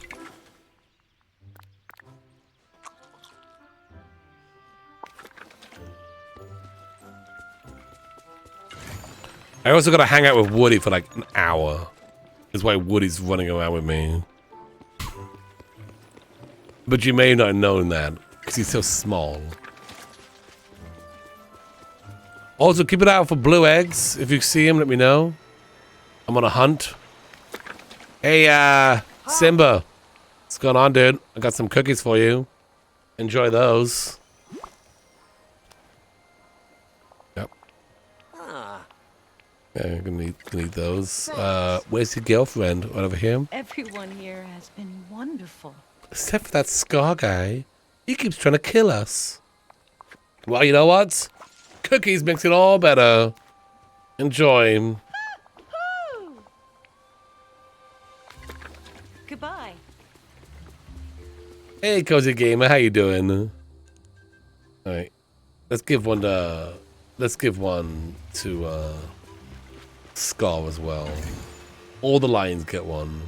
I also got to hang out with Woody for like an hour. That's why Woody's running around with me. But you may not have known that, because he's so small. Also, keep an eye out for blue eggs. If you see him, let me know. I'm on a hunt. Hey, Simba. What's going on, dude? I got some cookies for you. Enjoy those. Yep. Yeah, you're gonna need those. Where's your girlfriend? Right over here? Everyone here has been wonderful. Except for that Scar guy. He keeps trying to kill us. Well, you know what? Cookies makes it all better. Enjoy. Goodbye. Hey, Cozy Gamer, how you doing? Alright. Let's give one to Scar as well. All the lions get one.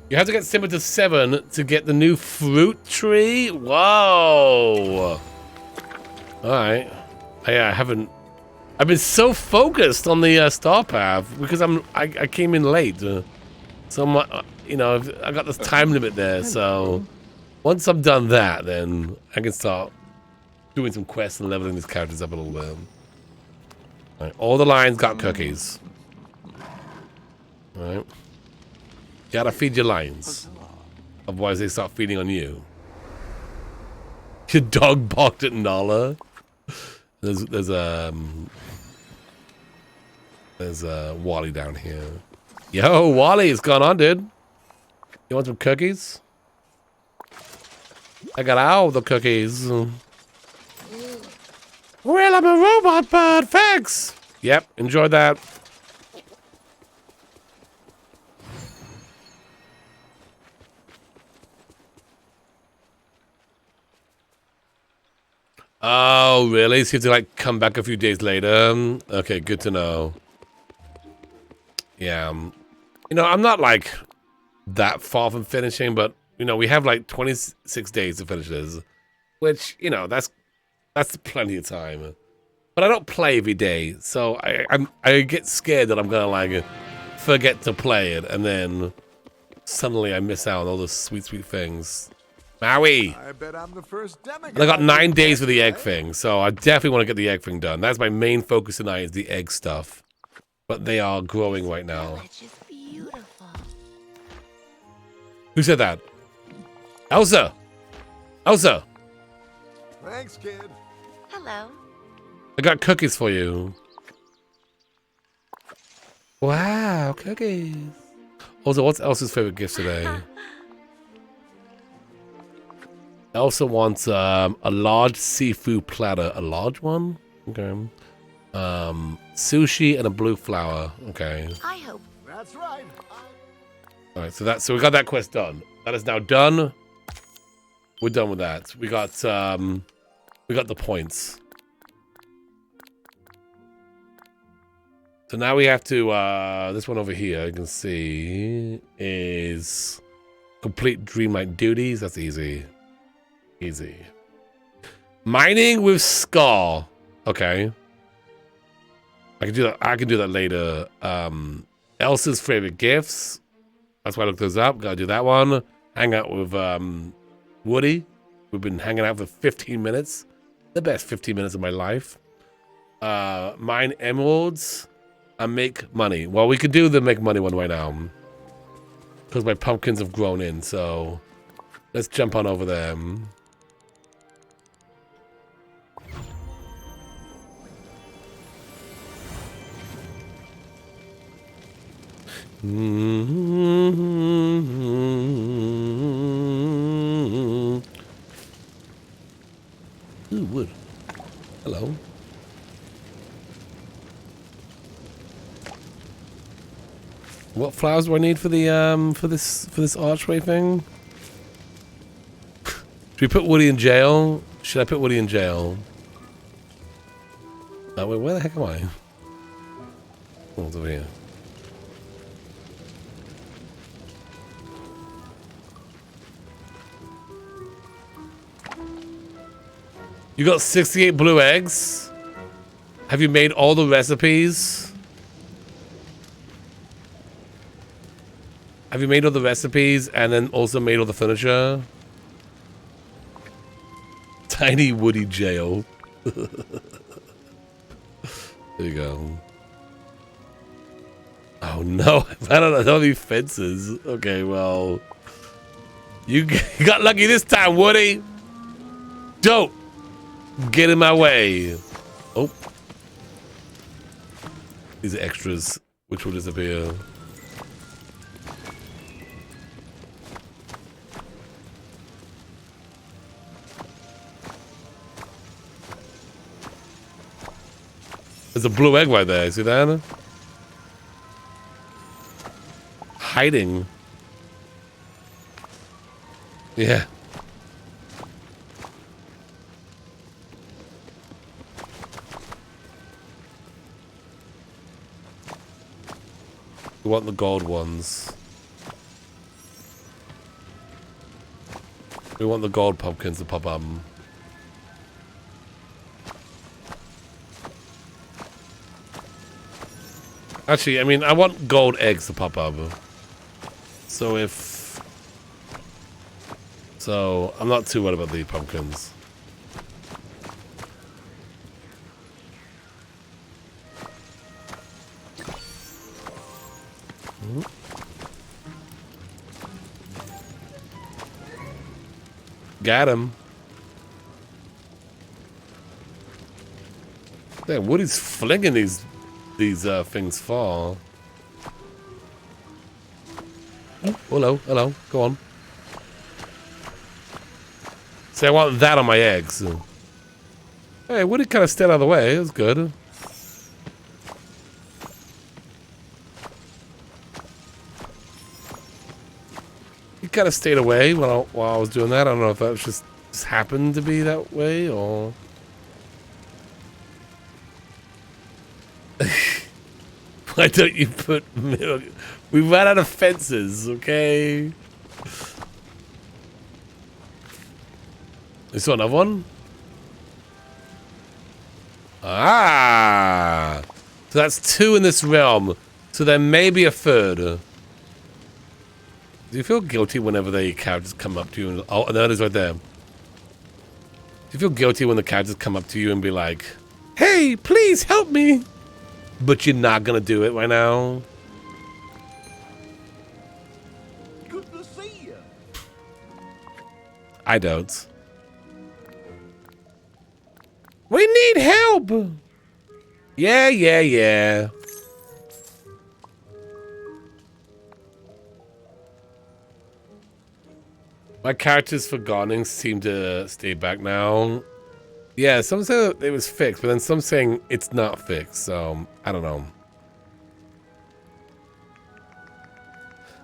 You have to get Simba to 7 to get the new fruit tree? Whoa! Alright. I haven't... I've been so focused on the star path because I came in late. So I'm, you know, I got this time limit there, so... Once I'm done that, then I can start doing some quests and leveling these characters up a little bit. Alright, all the lions got cookies. Alright. Gotta feed your lions. Otherwise they start feeding on you. Your dog barked at Nala. There's Wally down here. Yo, Wally, what's going on, dude? You want some cookies? I got all the cookies. Well, I'm a robot bird, thanks. Yep, enjoy that. Oh, really? So you have to, like, come back a few days later? Okay, good to know. Yeah. You know, I'm not like that far from finishing, but you know, we have like 26 days to finish this, which, you know, that's plenty of time. But I don't play every day, so I get scared that I'm gonna like forget to play it, and then suddenly I miss out on all the sweet things. Maui! I bet I'm the first demigod. And I got 9 days for the egg thing, so I definitely want to get the egg thing done. That's my main focus tonight, is the egg stuff. But they are growing right now. Who said that? Elsa! Elsa! Thanks, kid. Hello. I got cookies for you. Wow, cookies. Also, what's Elsa's favorite gift today? Elsa wants a large seafood platter. A large one? Okay. Sushi and a blue flower. Okay. I hope. That's right. Alright, so we got that quest done. That is now done. We're done with that. We got the points. So now we have to this one over here, you can see, is complete Dreamlight duties. That's easy. Easy. Mining with Scar. Okay. I can do that. I can do that later. Elsa's favorite gifts. That's why I looked those up. Gotta do that one. Hang out with Woody. We've been hanging out for 15 minutes. The best 15 minutes of my life. Mine emeralds and make money. Well, we could do the make money one right now, because my pumpkins have grown in. So let's jump on over there. Ooh, wood. Hello. What flowers do I need for the for this archway thing? Do we put Woody in jail? Should I put Woody in jail? Oh, wait, where the heck am I? Oh, it's over here. You got 68 blue eggs? Have you made all the recipes? Have you made all the recipes and then also made all the furniture? Tiny Woody jail. There you go. Oh no, I don't know these fences. Okay, well. You got lucky this time, Woody. Don't get in my way. Oh. These are extras, which will disappear. There's a blue egg right there. See that? Hiding. Yeah. We want the gold ones. We want the gold pumpkins to pop up. Actually, I mean, I want gold eggs to pop up. So I'm not too worried about the pumpkins. Got him. Damn, Woody's flinging these things far. Oh, hello, go on. See, I want that on my eggs. Hey, Woody kind of stayed out of the way. It was good. He kind of stayed away while I was doing that. I don't know if that just happened to be that way or... Why don't you put milk? We ran out of fences, okay? You saw another one? Ah! So that's 2 in this realm. So there may be a third. Do you feel guilty whenever the characters come up to you? And, oh, there it is right there. Do you feel guilty when the characters come up to you and be like, hey, please help me? But you're not gonna do it right now? Good to see you. I don't. We need help! Yeah. My characters for Gardening seem to stay back now. Yeah, some say it was fixed, but then some saying it's not fixed, so I don't know.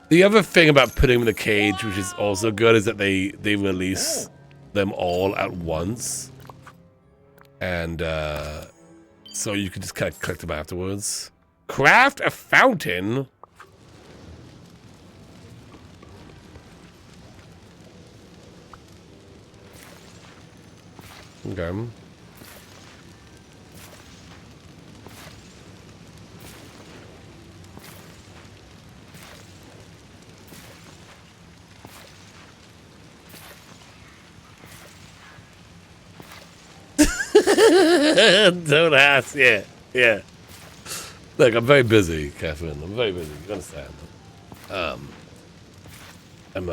The other thing about putting them in the cage, which is also good, is that they release them all at once. And so you can just kind of collect them afterwards. Craft a fountain? Okay. Don't ask. Yeah. Look, I'm very busy, Catherine. I'm very busy. You understand? I'm kind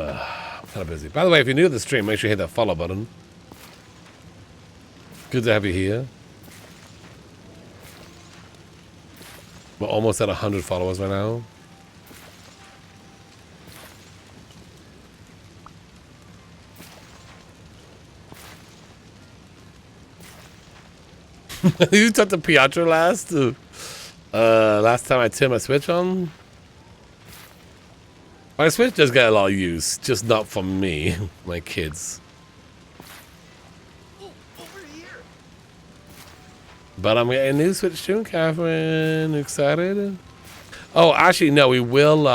of busy. By the way, if you're new to the stream, make sure you hit that follow button. Good to have you here. We're almost at 100 followers right now. You talked to Pietro last? Last time I turned my Switch on? My Switch does get a lot of use, just not from me, my kids. But I'm getting a new Switch soon, Catherine. Excited? Oh, actually, no. We will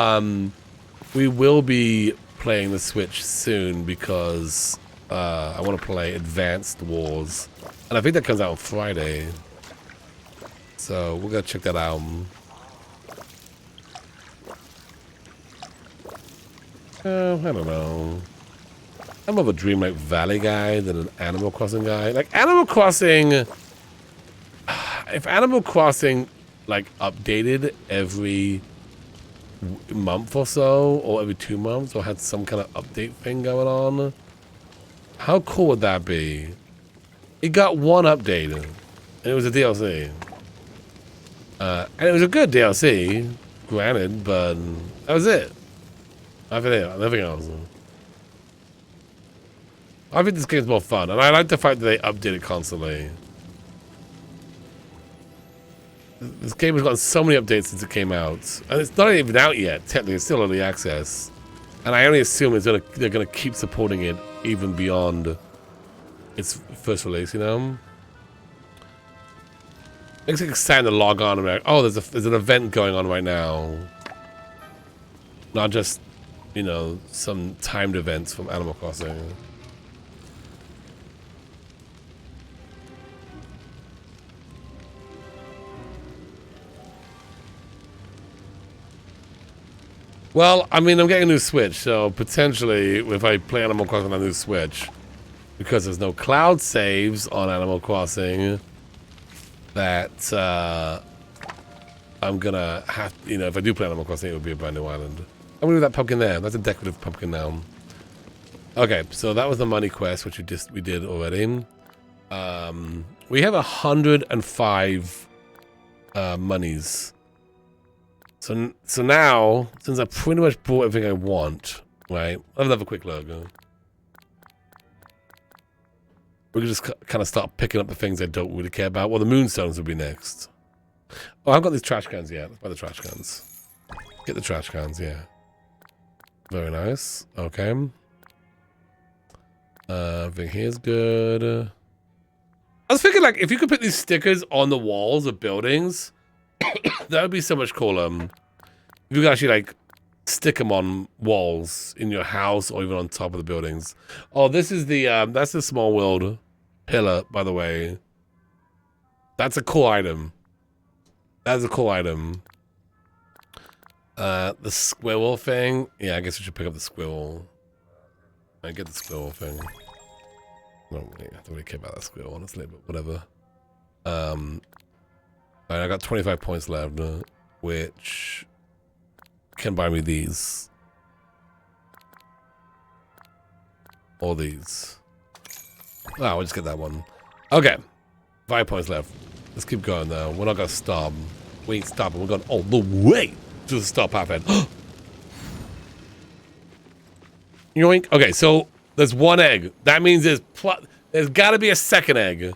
be playing the Switch soon because I want to play Advanced Wars, and I think that comes out on Friday. So we're gonna check that out. I don't know. I'm more of a Dreamlight Valley guy than an Animal Crossing guy. Like Animal Crossing. If Animal Crossing, like, updated every month or so, or every 2 months, or had some kind of update thing going on, how cool would that be? It got one update, and it was a DLC. And it was a good DLC, granted, but that was it. Nothing else. I think this game's more fun, and I like the fact that they update it constantly. This game has gotten so many updates since it came out, and it's not even out yet. Technically, it's still early access, and I only assume they're gonna keep supporting it even beyond its first release. You know, makes it exciting to log on and be like, oh, there's an event going on right now, not just, you know, some timed events from Animal Crossing. Well, I mean, I'm getting a new Switch, so potentially if I play Animal Crossing on a new Switch, because there's no cloud saves on Animal Crossing, that I'm gonna have, you know, if I do play Animal Crossing, it would be a brand new island. I'm gonna do that pumpkin there. That's a decorative pumpkin now. Okay, so that was the money quest, which we did already. We have 105 monies. So now, since I pretty much bought everything I want, right? I'll have a quick look. We can just kind of start picking up the things I don't really care about. Well, the moonstones will be next. Oh, I haven't got these trash cans yet. Let's buy the trash cans. Get the trash cans, yeah. Very nice. Okay. Everything here's good. I was thinking, like, if you could put these stickers on the walls of buildings, That would be so much cooler. If you could actually like stick them on walls in your house or even on top of the buildings. Oh, this is the that's the small world pillar, by the way. That's a cool item. That's a cool item. The squirrel thing. Yeah, I guess we should pick up the squirrel. I get the squirrel thing. I don't really care about that squirrel, honestly, but whatever. I got 25 points left, which can buy me these. Or these. Oh, we'll just get that one. Okay. 5 points left. Let's keep going, though. We're not going to stop. We ain't stopping. We're going all the way to the stop half end. Yoink. Okay, so there's one egg. That means there's got to be a second egg.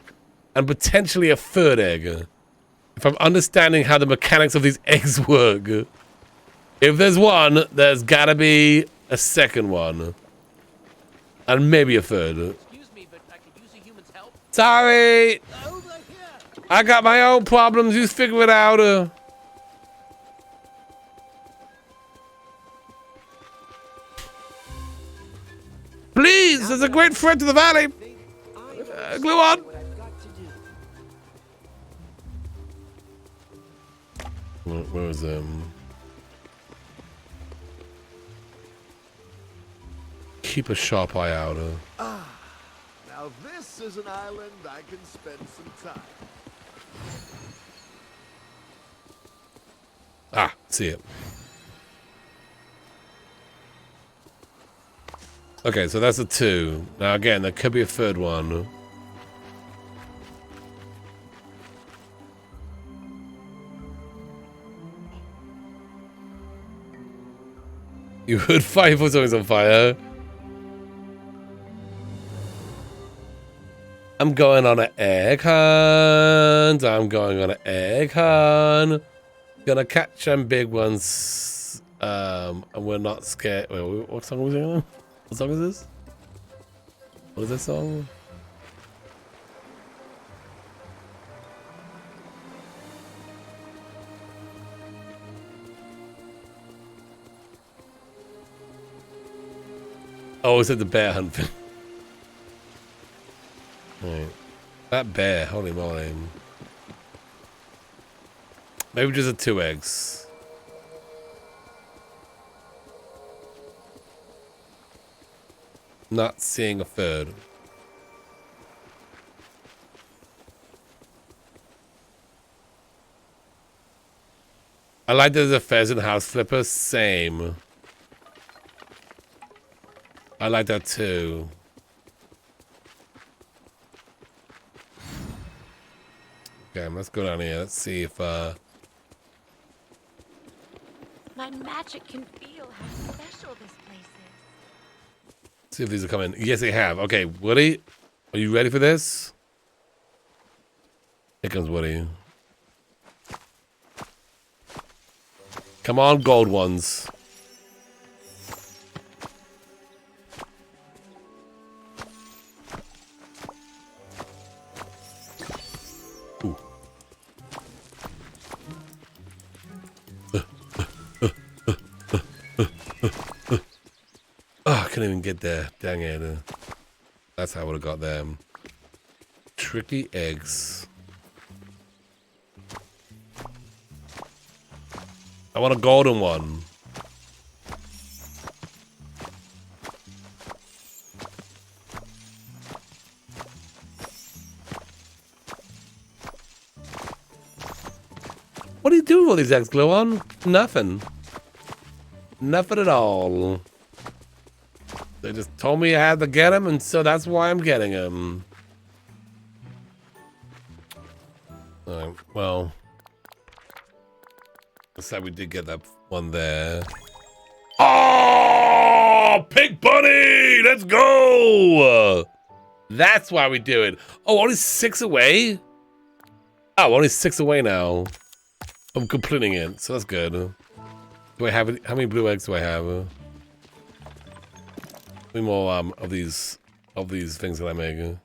And potentially a third egg. If I'm understanding how the mechanics of these eggs work. If there's one, there's got to be a second one. And maybe a third. Excuse me, but I could use a human's help. Sorry! Over here. I got my own problems. You figure it out. Please, there's a great threat to the valley. Glue on. Where is Keep a sharp eye out. Now this is an island I can spend some time. Ah, see it. Okay, so that's a 2. Now again, there could be a third one. You would fight for something's on fire. I'm going on an egg hunt. I'm going on an egg hunt. Gonna catch some big ones. And we're not scared. Wait, what song was it? What song is this? What is this song? Oh, is it the bear hunt thing? Right. That bear, holy moly. Maybe just a 2 eggs. Not seeing a third. I like there's a pheasant house flipper. Same. I like that too. Okay, let's go down here. Let's see if My magic can feel how special this place is. see if these are coming. Yes, they have. Okay, Woody, are you ready for this? Here comes Woody. Come on, gold ones. Ooh. Oh, I couldn't even get there. Dang it. That's how I would have got them. Tricky eggs. I want a golden one. What are you doing with all these eggs, Glow on? Nothing. Nothing at all. They just told me I had to get them, and so that's why I'm getting them. Alright, well. Looks like we did get that one there. Oh, Pink Bunny! Let's go! That's why we do it. Oh, only 6 away? Oh, only 6 away now. I'm completing it, so that's good. Do I have it? How many blue eggs do I have? How many more of these things that I make?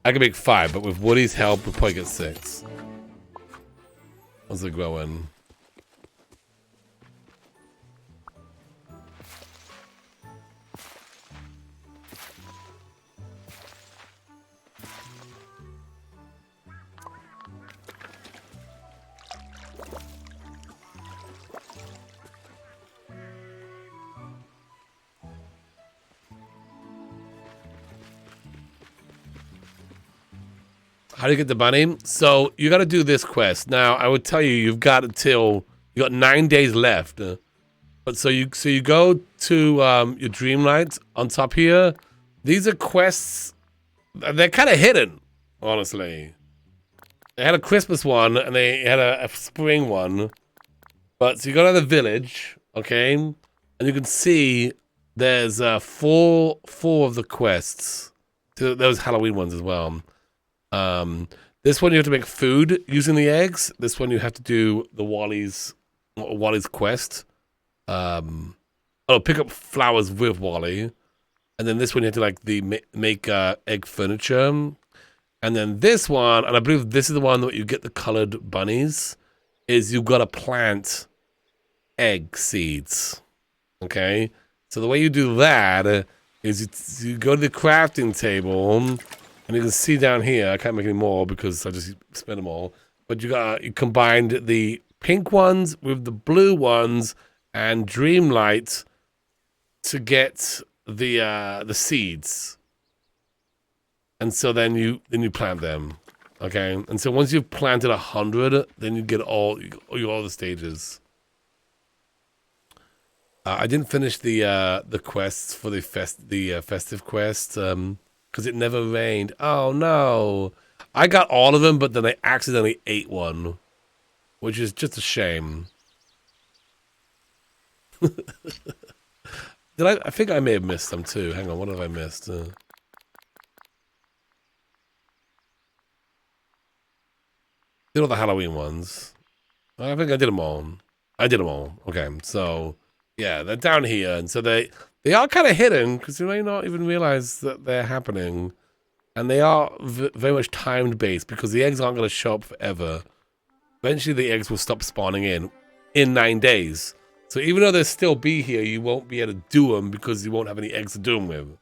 I can make 5, but with Woody's help, we'll probably get 6. How's it growing? How do you get the bunny? So you got to do this quest. Now I would tell you you've got until you got 9 days left. But so you go to your Dreamlight on top here. These are quests. They're kind of hidden, honestly. They had a Christmas one and they had a spring one. But so you go to the village, okay, and you can see there's four of the quests. So those Halloween ones as well. This one you have to make food using the eggs. This one you have to do the Wally's quest. Pick up flowers with Wally, and then this one you have to like make egg furniture, and then this one, and I believe this is the one that you get the colored bunnies. Is you've got to plant egg seeds. Okay, so the way you do that is you go to the crafting table. And you can see down here, I can't make any more because I just spent them all. But you combined the pink ones with the blue ones and Dreamlight to get the seeds. And so then you plant them, okay? And so once you've planted 100, then you get all the stages. I didn't finish the quests for the festive quest. Because it never rained. Oh, no. I got all of them, but then I accidentally ate one. Which is just a shame. I think I may have missed them, too. Hang on, what have I missed? Did all the Halloween ones. I think I did them all. Okay, so... Yeah, they're down here. And so they are kind of hidden because you may not even realize that they're happening. And they are very much timed based because the eggs aren't going to show up forever. Eventually the eggs will stop spawning in 9 days. So even though they'll still be here, you won't be able to do them because you won't have any eggs to do them with.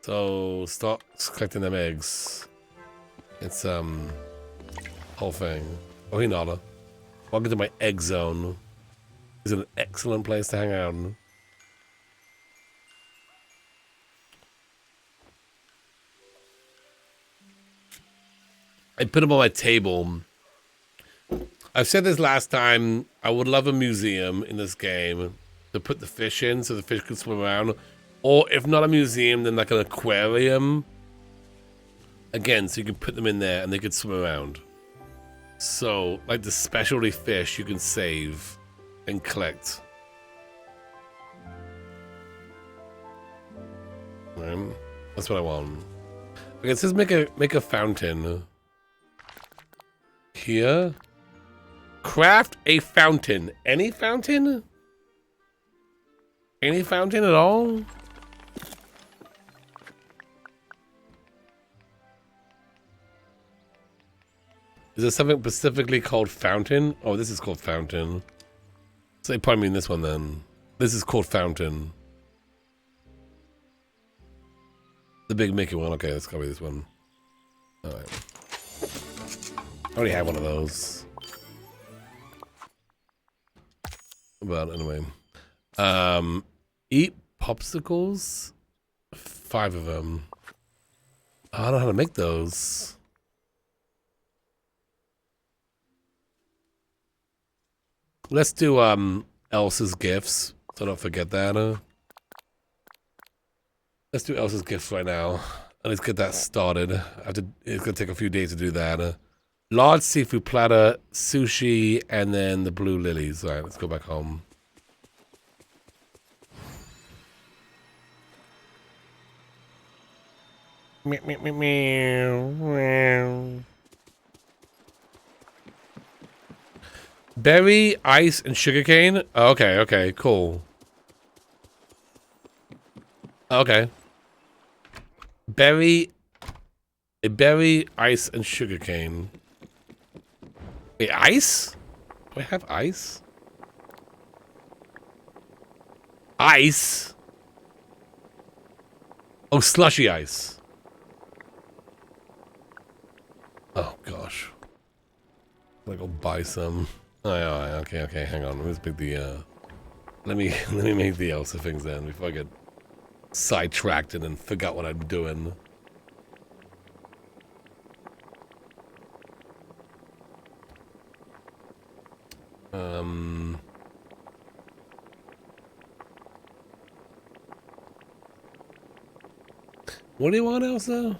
So start collecting them eggs. It's whole thing. Oh, Hinata. Welcome to my egg zone. It's an excellent place to hang out. I put them on my table. I've said this last time. I would love a museum in this game to put the fish in so the fish can swim around. Or if not a museum, then like an aquarium. Again, so you can put them in there and they could swim around. So, like the specialty fish you can save and collect. Right. That's what I want. Okay, it says make a fountain. Here. Craft a fountain. Any fountain? Any fountain at all? Is there something specifically called fountain? Oh, this is called fountain. So they probably mean this one then. This is called fountain. The big Mickey one. Okay, let's go with this one. Alright. I already have one of those. But anyway. Eat popsicles? 5 of them. I don't know how to make those. Let's do Elsa's gifts, so don't forget that. Let's do Elsa's gifts right now. And let's get that started. It's gonna take a few days to do that. Large seafood platter, sushi, and then the blue lilies. Alright, let's go back home. Berry, ice, and sugarcane? Oh, okay, cool. Okay. Berry, ice, and sugarcane. Wait, ice? Do I have ice? Ice? Oh, slushy ice. Oh gosh. I'll go buy some. Oh, yeah, okay, hang on. Let's make the let me make the Elsa things then before I get sidetracked and then forgot what I'm doing. What do you want, Elsa?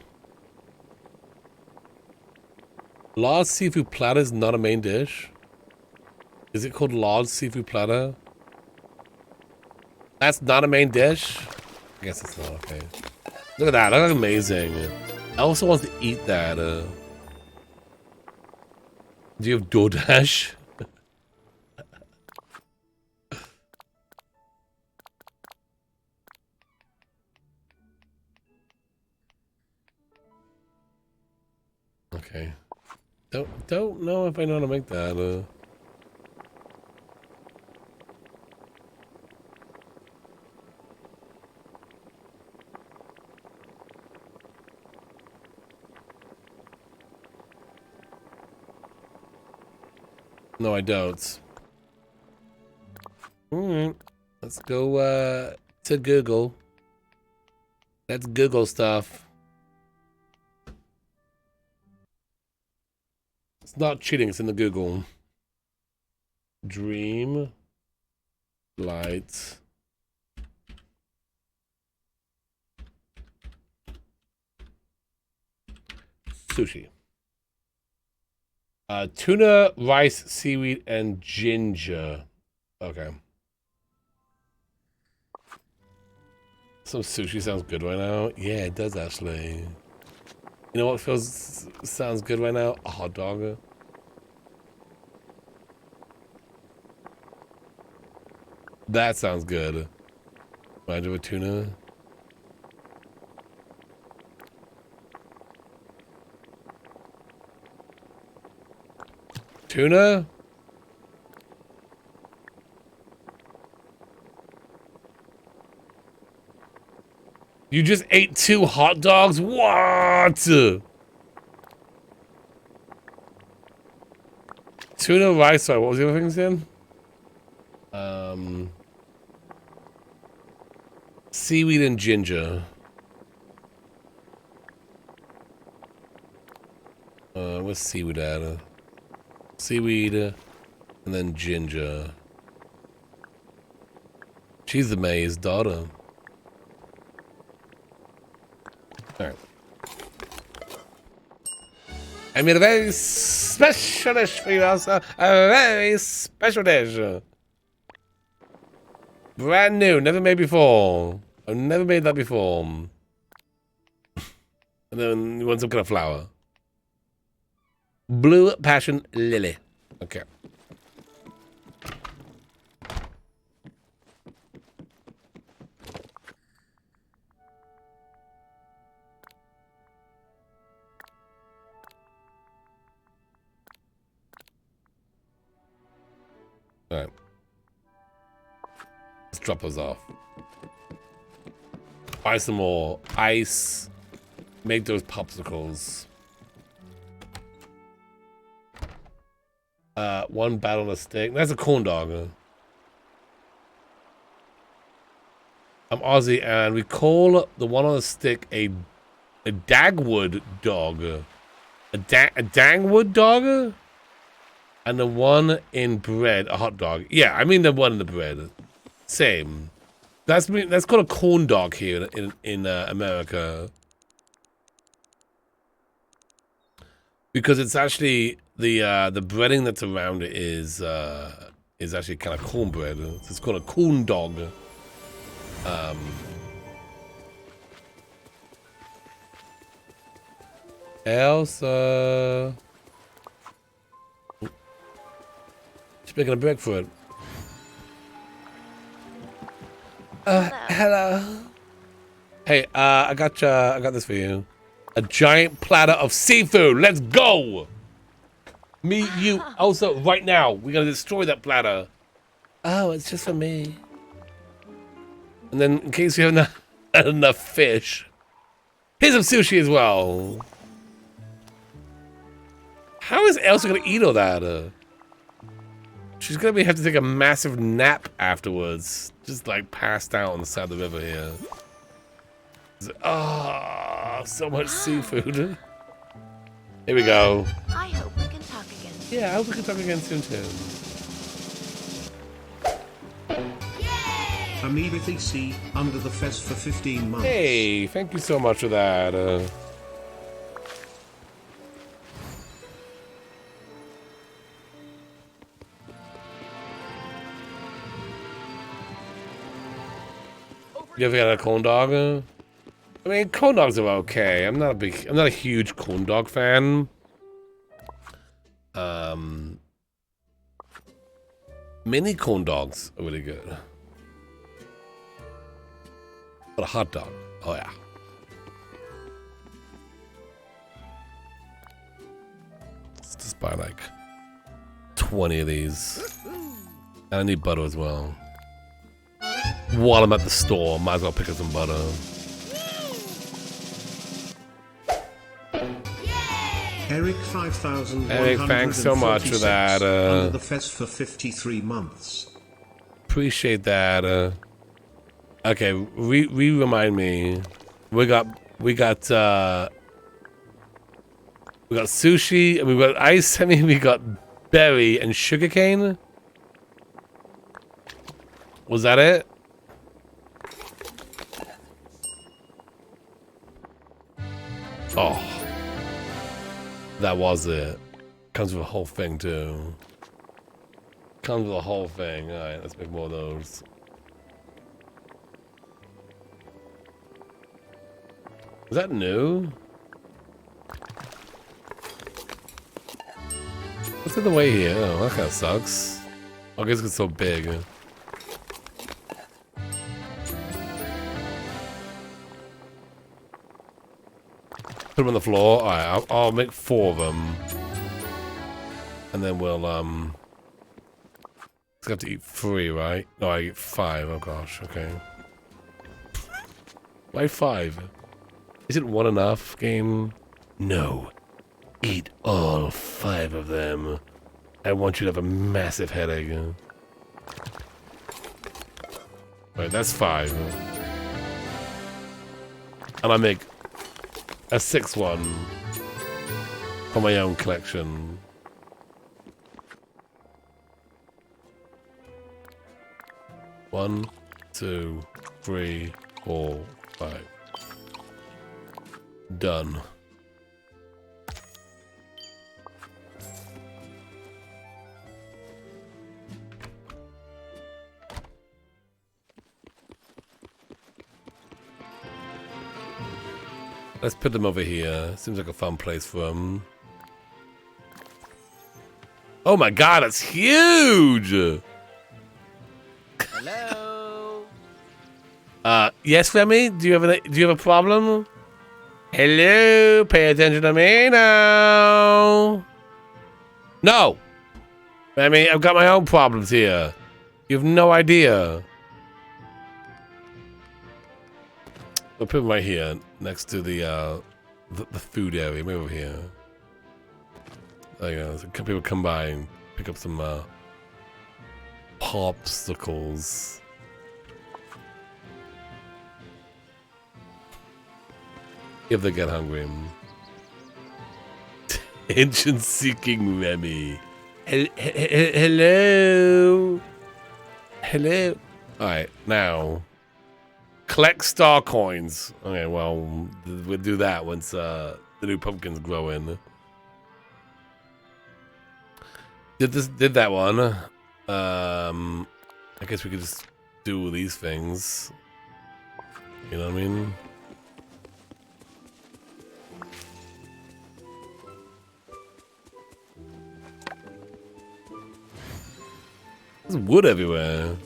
Large seafood platter is not a main dish. Is it called large seafood platter? That's not a main dish? I guess it's not, okay. Look at that, that looks amazing. Elsa wants to eat that. Do you have DoorDash? Okay. Don't know if I know how to make that. No, I don't. Alright. Let's go to Google. Let's Google stuff. It's not cheating, it's in the Google. Dreamlight. Sushi. Tuna, rice, seaweed, and ginger. Okay. Some sushi sounds good right now. Yeah, it does actually. You know what sounds good right now? A hot dog. That sounds good. Imagine with tuna. Tuna? You just ate 2 hot dogs? What? Tuna, rice, sorry, what was the other things again? Seaweed and ginger. What's seaweed at? Seaweed, and then ginger. She's the May's daughter. Alright. I made a very special dish for you, Elsa. A very special dish. Brand new, never made before. I've never made that before. And then you want some kind of flower. Blue passion lily. Okay. All right. Let's drop those off. Buy some more ice. Make those popsicles. 1 bat on a stick. That's a corn dog. I'm Aussie, and we call the one on the stick a dagwood dog. A dangwood dog? And the one in bread, a hot dog. Yeah, I mean the one in the bread. Same. That's called a corn dog here in America. Because it's actually the breading that's around it is actually kind of cornbread. So it's called a corn dog. Elsa. She's making a break for it. Hello. Hey, I got this for you. A giant platter of seafood. Let's go. Me, you. Also, right now, we're gonna destroy that platter. Oh, it's just for me. And then, in case you haven't had enough fish, here's some sushi as well. How is Elsa gonna eat all that? She's gonna have to take a massive nap afterwards. Just like passed out on the side of the river here. Oh, so much seafood. Here we go. I hope we can talk again. Yeah, I hope we can talk again soon too. Amoeba TC, under the fez for 15 months. Hey, thank you so much for that. You ever got a corn dog? I mean, corn dogs are okay. I'm not a huge corn dog fan. Mini corn dogs are really good. But a hot dog, oh yeah. Let's just buy like 20 of these. And I need butter as well. While I'm at the store, might as well pick up some butter. Eric 5,000. Eric, thanks so much for that. Under the fez for 53 months. Appreciate that. Okay, remind me. We got sushi, and we got ice. I mean, we got berry and sugarcane. Was that it? Oh, that was it. Comes with a whole thing too. Comes with a whole thing. All right, let's make more of those. Is that new? What's in the way here? Oh, that kind of sucks. I guess it's so big. Put them on the floor. All right, I'll make 4 of them, and then we'll Just have to eat 3, right? No, I eat 5. Oh gosh. Okay. Why 5? Isn't 1 enough, game? No. Eat all 5 of them. I want you to have a massive headache. Right, that's 5. And I make a 6th one for my own collection. One, 2, 3, 4, 5. Done. Let's put them over here. Seems like a fun place for them. Oh my god, it's huge! Hello. Yes, Remy? Do you have a problem? Hello, pay attention to me now. No! Remy, I've got my own problems here. You have no idea. We'll put them right here, next to the food area. Maybe over here. There you go. So people come by and pick up some popsicles. If they get hungry. Attention-seeking Remy. Hello. Hello. All right, now. Collect star coins. Okay, well, we'll do that once the new pumpkins grow in. Did that one. I guess we could just do these things. You know what I mean? There's wood everywhere.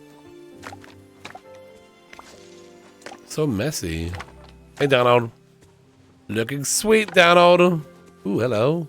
So messy. Hey, Donald. Looking sweet, Donald. Ooh, hello.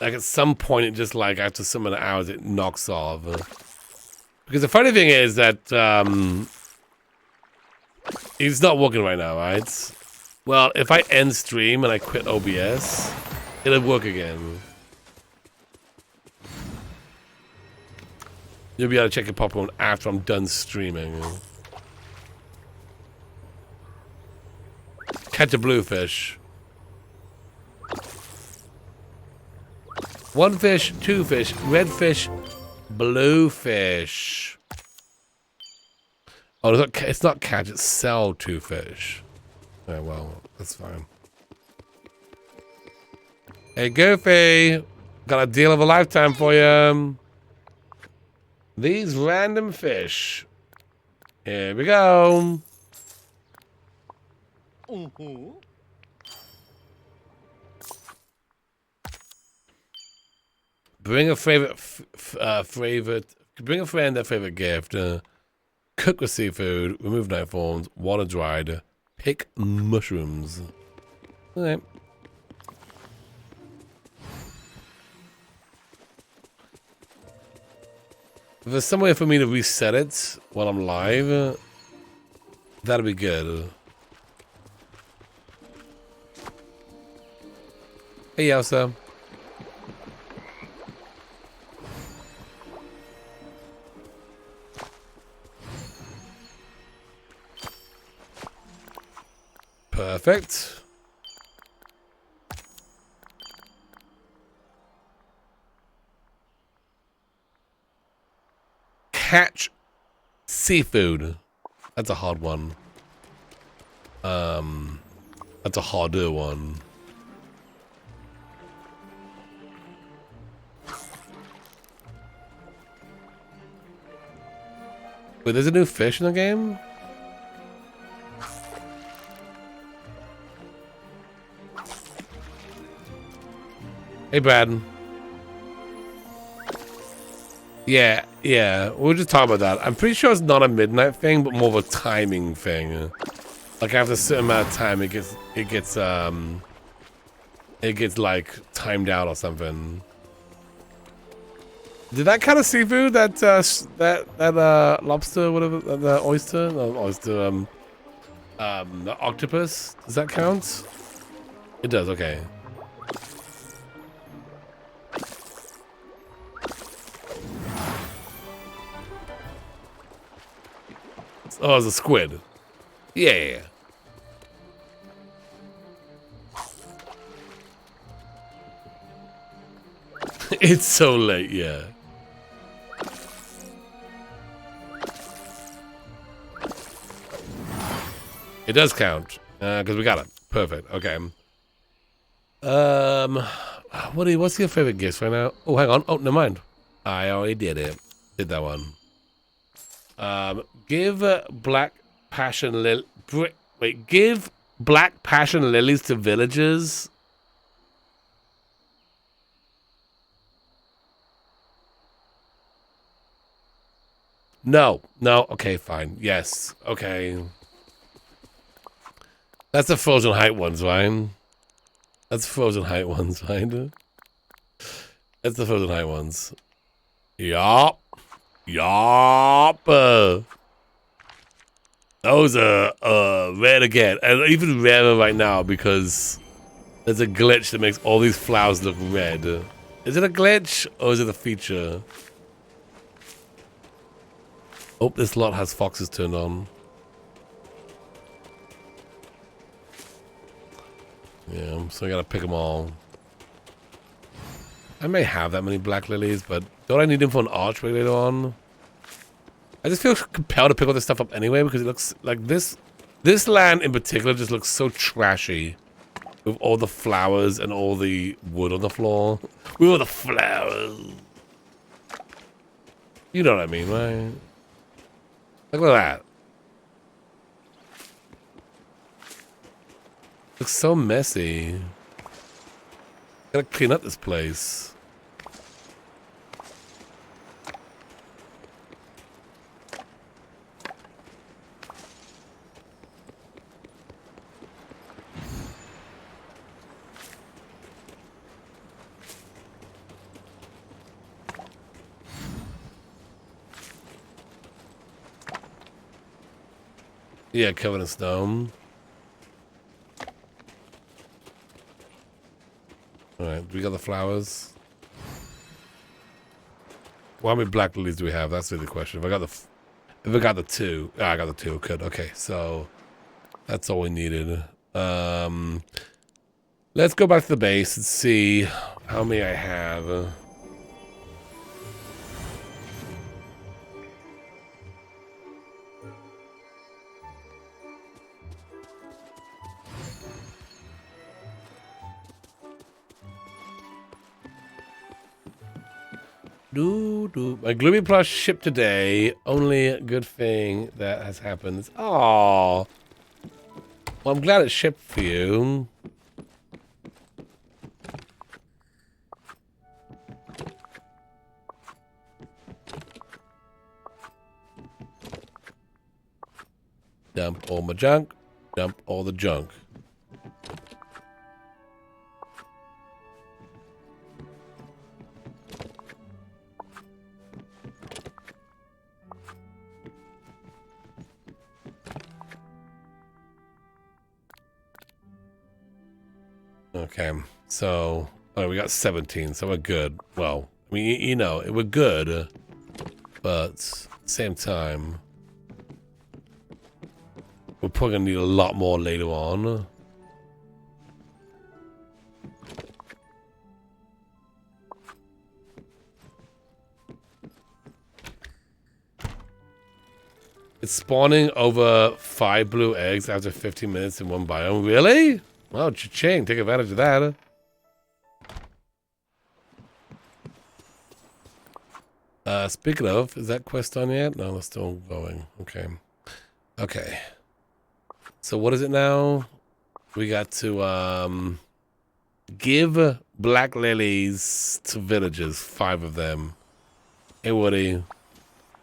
Like at some point, it just like after so many hours, it knocks off. Because the funny thing is that it's not working right now, right? Well, if I end stream and I quit OBS, it'll work again. You'll be able to check your popcorn after I'm done streaming. Catch a bluefish. 1 fish, 2 fish, red fish, blue fish. Oh, it's not catch, it's sell 2 fish. Oh, well, that's fine. Hey, Goofy, got a deal of a lifetime for you. These random fish. Here we go. Bring a bring a friend their favorite gift. Cook with seafood. Remove night forms. Water dried. Pick mushrooms. Okay. If there's some way for me to reset it while I'm live, that'd be good. Hey, Elsa. Perfect. Catch seafood. That's a hard one. That's a harder one. Wait, there's a new fish in the game? Hey, Brad. Yeah, we'll just talk about that. I'm pretty sure it's not a midnight thing, but more of a timing thing. Like after a certain amount of time, it gets like timed out or something. Did that kind of seafood, that lobster, whatever, the oyster, no, oyster, the octopus, does that count? It does, okay. Oh, it's a squid. Yeah. It's so late, yeah. It does count, because we got it. Perfect. Okay. What's your favorite gift right now? Oh, hang on. Oh, never mind. I already did it. Did that one. Give black passion give black passion lilies to villagers. No. Okay, fine. Yes. Okay. That's the Frozen Height ones, right? That's Frozen Height ones, right? That's the Frozen Height ones. Yup. Those are rare to get, and even rarer right now because there's a glitch that makes all these flowers look red. Is it a glitch or is it a feature? Oh, this lot has foxes turned on. Yeah, so I gotta pick them all. I may have that many black lilies, but don't I need them for an archway later on? I just feel compelled to pick all this stuff up anyway because it looks like this land in particular just looks so trashy with all the flowers and all the wood on the floor. With all the flowers. You know what I mean, right? Look at that. Looks so messy. Gotta clean up this place. Yeah, covered in snow. Alright, we got the flowers. Well, how many black lilies do we have? That's really the question. If I got the two. I got the two. Good. Okay, so that's all we needed. Let's go back to the base and see how many I have. My Gloomy Plush shipped today. Only good thing that has happened. Oh, well, I'm glad it shipped for you. Dump all my junk. Dump all the junk. Okay, so we got 17, so we're good. Well, I mean, you know, we're good, but at the same time, we're probably gonna need a lot more later on. It's spawning over 5 blue eggs after 15 minutes in one biome. Really? Well, cha-ching, take advantage of that. Speaking of, is that quest done yet? No, it's still going. Okay. Okay. So what is it now? We got to give black lilies to villagers, 5 of them. Hey, Woody.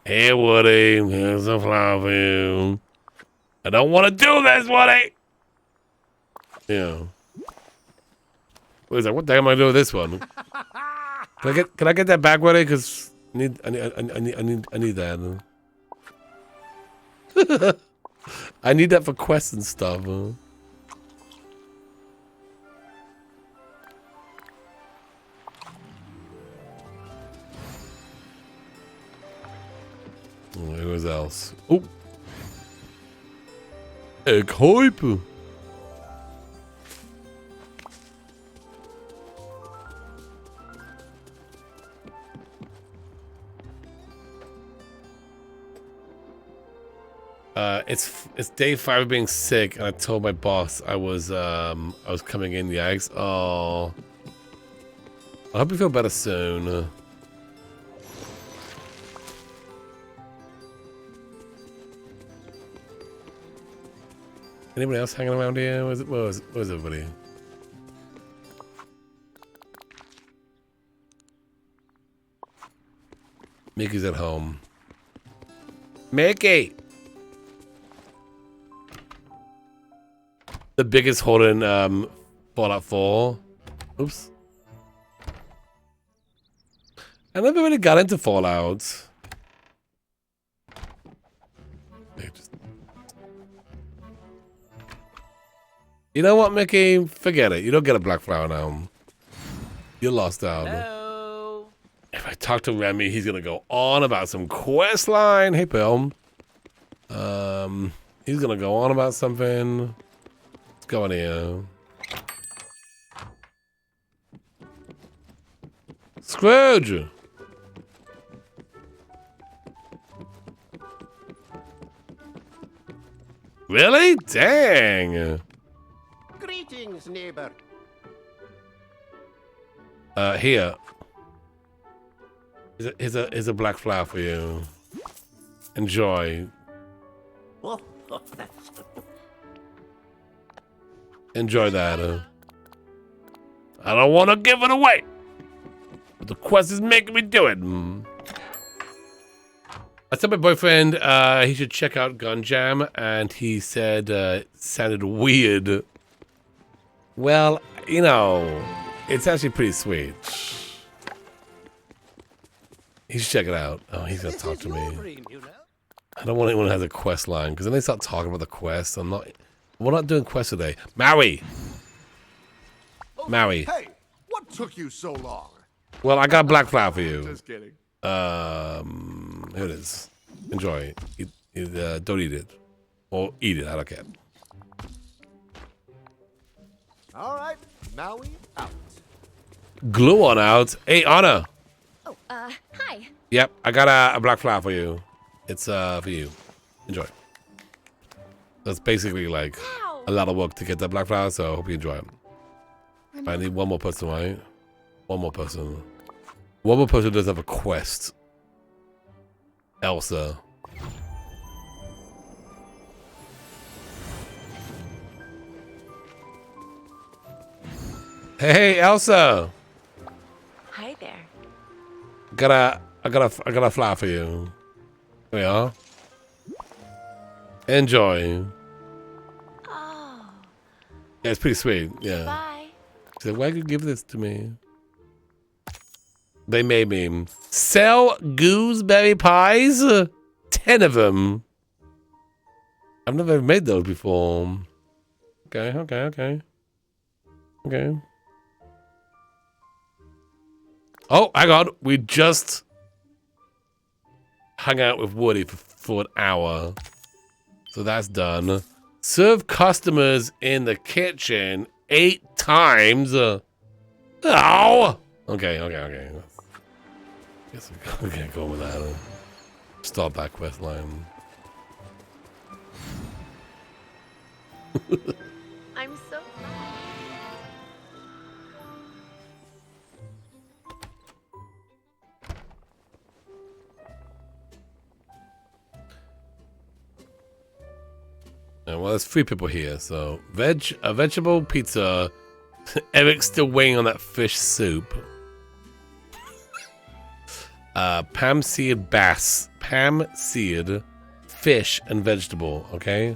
Hey, Woody. Here's a flower for you. I don't want to do this, Woody. Yeah. What is that? What the hell am I doing with this one? Can I get that back, Woody? Because I need that. I need that for quests and stuff. Who else? Oh, egg hype. It's day 5 of being sick, and I told my boss I was coming in the eggs. Oh, I hope you feel better soon. Anybody else hanging around here? Where's everybody? Mickey's at home. Mickey! The biggest hole in Fallout 4. Oops. I never really got into Fallout. You know what, Mickey? Forget it. You don't get a black flower now. You're lost out. Hello. If I talk to Remy, he's gonna go on about some quest line. Hey, Bill. He's gonna go on about something. Let's go in here. Scrooge! Really? Dang! Greetings, neighbor. Here. Here's a black flower for you. Enjoy. Oh, that's Enjoy that. I don't want to give it away, but the quest is making me do it. I told my boyfriend he should check out Gun Jam, and he said it sounded weird. Well, you know, it's actually pretty sweet. He should check it out. Oh, he's gonna talk to me. dream, you know? I don't want anyone who has a quest line because then they start talking about the quest. We're not doing quests today. Maui. Maui. Hey, what took you so long? Well, I got black flower for you. Just kidding. Here it is. Enjoy. Don't eat it. Or eat it, I don't care. All right, Maui out. Glue on out. Hey, Anna. Oh, hi. Yep, I got a black flower for you. It's for you. Enjoy. That's basically like a lot of work to get that black flower, so I hope you enjoy it. I need one more person, right? One more person. One more person does have a quest. Elsa. Hey, Elsa. Hi there. I got a flower for you. There we are. Enjoy. Oh. Yeah, it's pretty sweet. Yeah. Bye. She said, why did you give this to me? They made me sell gooseberry pies. 10 of them. I've never made those before. Okay. Oh, hang on. We just hung out with Woody for an hour. So that's done. Serve customers in the kitchen 8 times. Oh! Okay. Guess we can't go with that. Start that quest line. I'm so Well, there's 3 people here, so a vegetable pizza. Eric's still waiting on that fish soup. Pam seared bass, Pam seared fish and vegetable. Okay.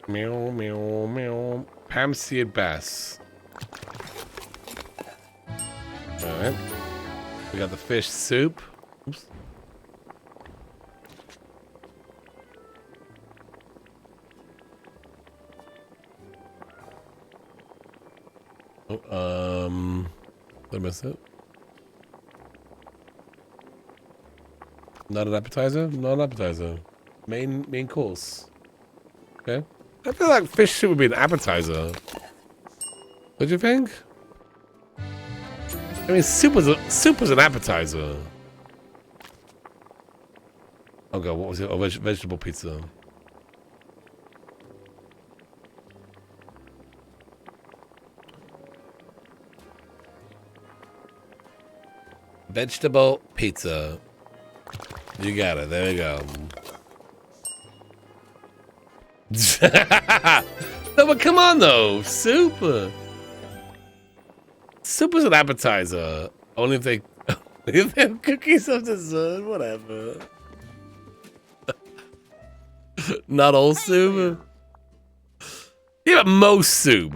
Meow meow meow. Pam seared bass. Alright. We got the fish soup. Oops. Oh, did I miss it? Not an appetizer? Not an appetizer. Main course. Okay. I feel like fish soup would be an appetizer. What do you think? I mean, soup was an appetizer. Oh god, what was it? Oh, vegetable pizza. Vegetable pizza. You got it. There we go. No, but come on though, soup. Soup is an appetizer. Only if they have cookies of dessert, whatever. Not all soup. Yeah, but most soup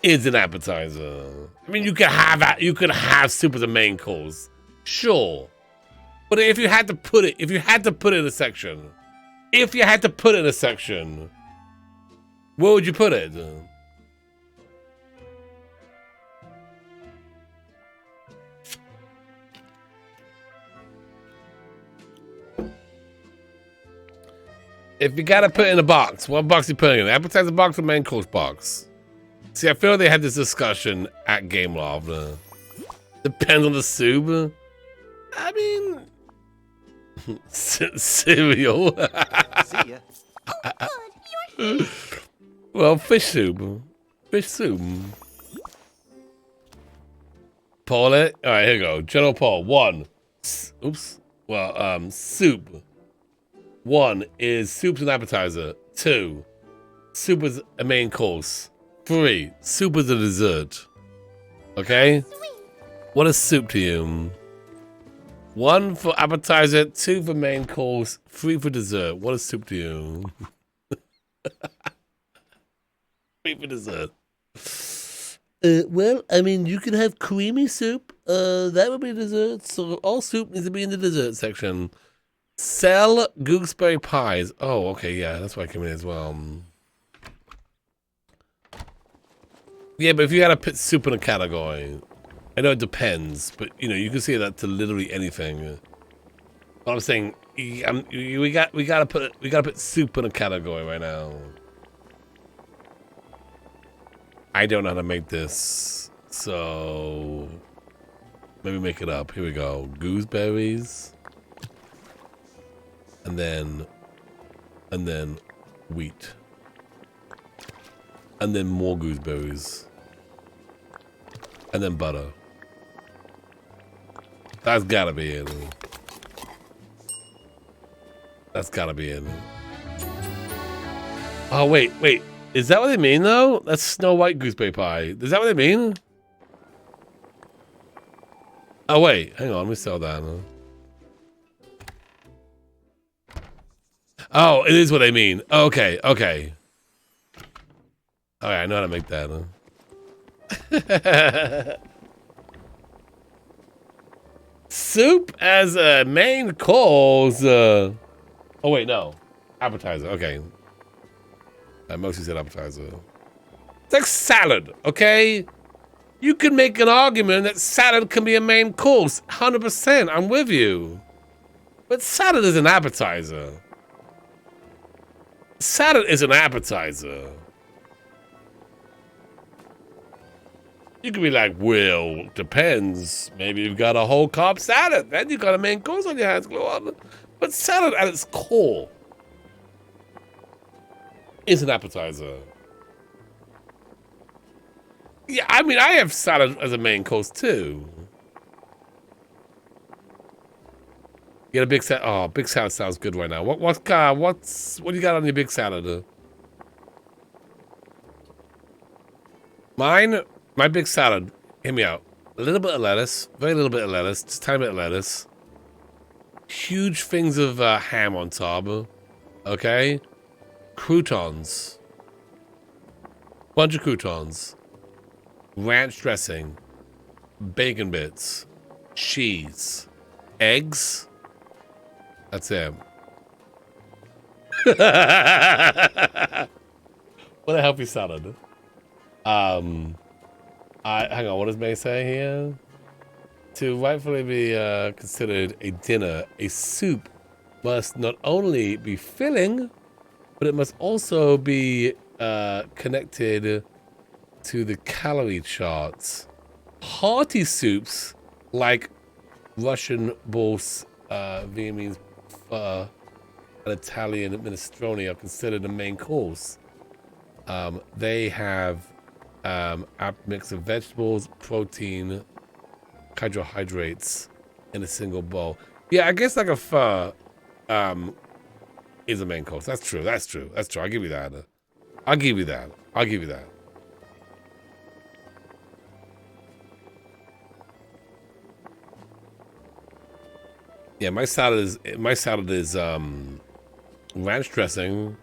is an appetizer. I mean, you could have soup as a main course, sure. But if you had to put it in a section, where would you put it? If you gotta put it in a box, what box you putting in? Appetizer box or main course box? See, I feel like they had this discussion at Game Loft. Depends on the soup. I mean, cereal. See ya. Well, fish soup. Fish soup. Poll it. All right, here we go. General poll. 1. Oops. Well, soup. 1 is soup's an appetizer. 2, soup is a main course. 3, soup is a dessert. Okay? What is soup to you? 1 for appetizer, 2 for main course, 3 for dessert. What is soup to you? Wait for dessert. Well, I mean, you can have creamy soup. That would be dessert. So all soup needs to be in the dessert section. Sell gooseberry pies. Oh, okay, yeah, that's why I came in as well. Yeah, but if you had to put soup in a category, I know it depends, but you know you can say that to literally anything. But I'm saying we gotta put soup in a category right now. I don't know how to make this, so maybe make it up. Here we go. Gooseberries, and then wheat, and then more gooseberries, and then butter. That's gotta be it. That's gotta be it. Oh wait. Is that what they mean, though? That's Snow White gooseberry pie. Is that what they mean? Oh, wait. Hang on. Let me sell that. Oh, it is what they mean. Okay. Okay. All right. I know how to make that. Soup as a main course. Oh, wait. No. Appetizer. Okay. I mostly said appetizer. It's like salad, okay? You can make an argument that salad can be a main course. 100%, I'm with you. But salad is an appetizer. Salad is an appetizer. You could be like, well, depends. Maybe you've got a whole carb salad. Then you got a main course on your hands. But salad at its core is an appetizer. Yeah, I mean, I have salad as a main course too. Get a big salad. Oh, big salad sounds good right now. What do you got on your big salad? My big salad. Hear me out. A little bit of lettuce, very little bit of lettuce, just a tiny bit of lettuce. Huge things of ham on top. Okay. Croutons. Bunch of croutons. Ranch dressing. Bacon bits. Cheese. Eggs. That's it. What a healthy salad. Hang on, what does May say here? To rightfully be considered a dinner, a soup must not only be filling, but it must also be connected to the calorie charts. Hearty soups like Russian bols, Vietnamese pho, and Italian minestrone are considered a main course. They have a mix of vegetables, protein, carbohydrates in a single bowl. Yeah, I guess like a pho is a main course. That's true. That's true. That's true. I'll give you that. I'll give you that. I'll give you that. Yeah, my salad is ranch dressing,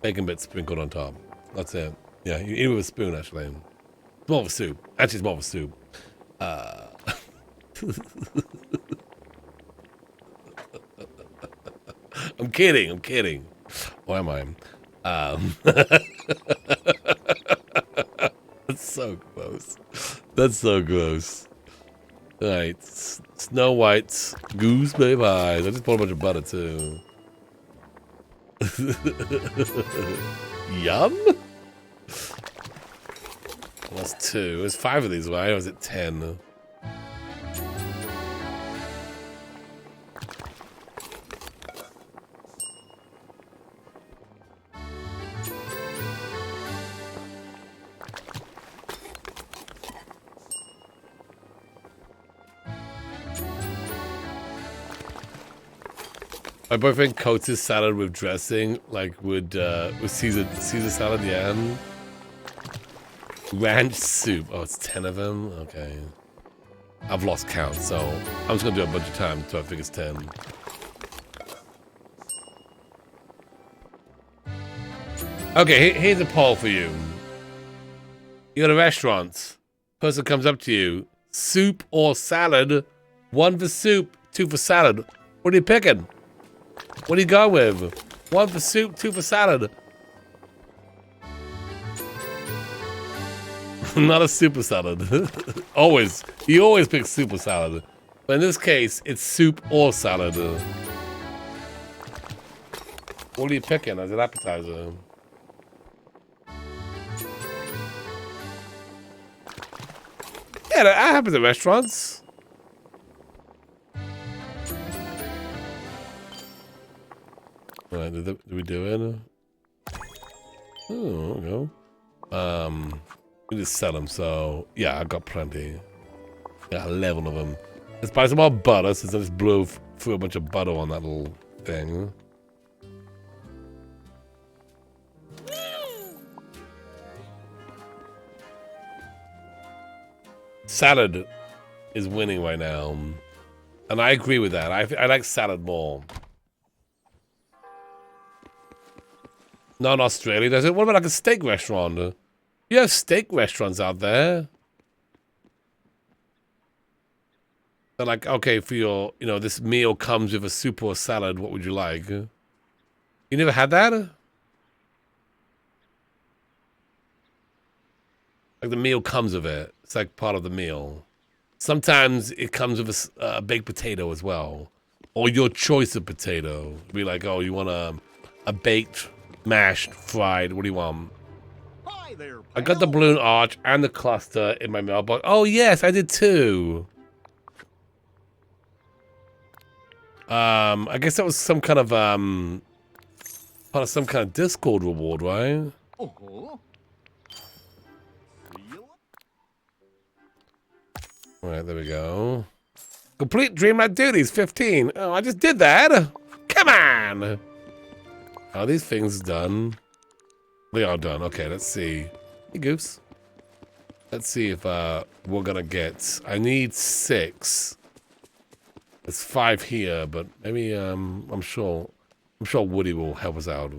bacon bits sprinkled on top. That's it. Yeah, you eat it with a spoon actually. It's more of a soup. Actually, it's more of a soup. I'm kidding. I'm kidding. Why am I? That's so gross. That's so gross. All right, Snow White's gooseberry pies. I just bought a bunch of butter too. Yum. That's 2. There's 5 of these, right? Or is it 10? My boyfriend coats his salad with dressing, like with Caesar salad, yeah. Ranch soup. Oh, it's 10 of them? Okay. I've lost count, so I'm just gonna do a bunch of times until I think it's 10. Okay, here's a poll for you. You go to restaurants. Person comes up to you. Soup or salad? 1 for soup, 2 for salad. What are you picking? What do you go with? 1 for soup, 2 for salad. Not a super salad. Always. You always pick super salad. But in this case, it's soup or salad. What are you picking as an appetizer? Yeah, that happens at restaurants. Alright, did we do it? Oh, there we go. We just sell them, so yeah, I got plenty. Got 11 of them. Let's buy some more butter since I just blew through a bunch of butter on that little thing. Salad is winning right now. And I agree with that. I like salad more. Not in Australia, does it? What about like a steak restaurant? You have steak restaurants out there. They're like, okay, for your, you know, this meal comes with a soup or a salad. What would you like? You never had that? Like the meal comes with it. It's like part of the meal. Sometimes it comes with a baked potato as well. Or your choice of potato. Be like, oh, you want a baked, mashed, fried, what do you want? Hi there, I got the balloon arch and the cluster in my mailbox. Oh, yes, I did too. I guess that was some kind of, part of some kind of Discord reward, right? Oh. Alright, there we go. Complete Dreamlight duties, 15. Oh, I just did that. Come on. Are these things done? They are done. Okay, let's see. Hey, Goose. Let's see if we're gonna get... I need 6. There's 5 here, but maybe I'm sure Woody will help us out.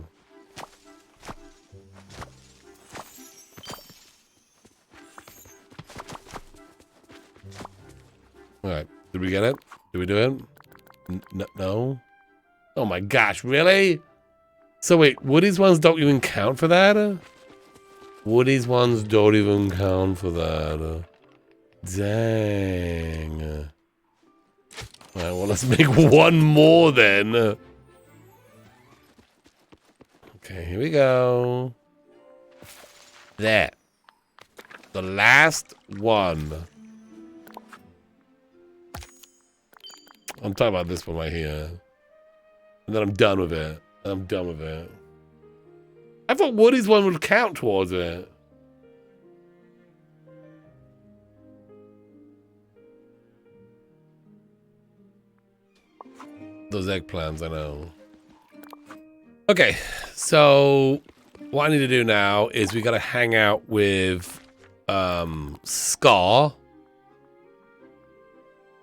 Alright, did we get it? Did we do it? No? Oh my gosh, really? So wait, Woody's ones don't even count for that? Woody's ones don't even count for that. Dang. Alright, well, let's make 1 more then. Okay, here we go. There. The last one. I'm talking about this one right here. And then I'm done with it. I'm done with it. I thought Woody's one would count towards it. Those eggplants, I know. Okay, so what I need to do now is we gotta hang out with Scar.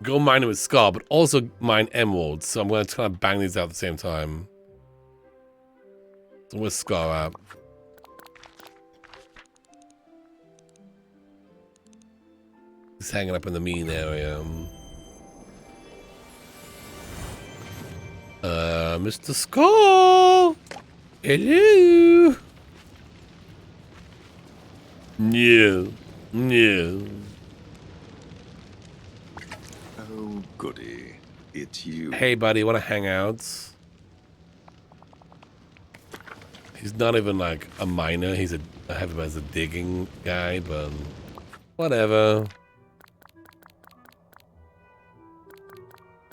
Go mining with Scar, but also mine emeralds. So I'm gonna try to bang these out at the same time. So where's Scar at? He's hanging up in the mean area. Mr. Scar! Hello! No. No. Oh, goody. It's you. Hey, buddy, wanna hang out? He's not even like a miner. I have him as a digging guy, but whatever.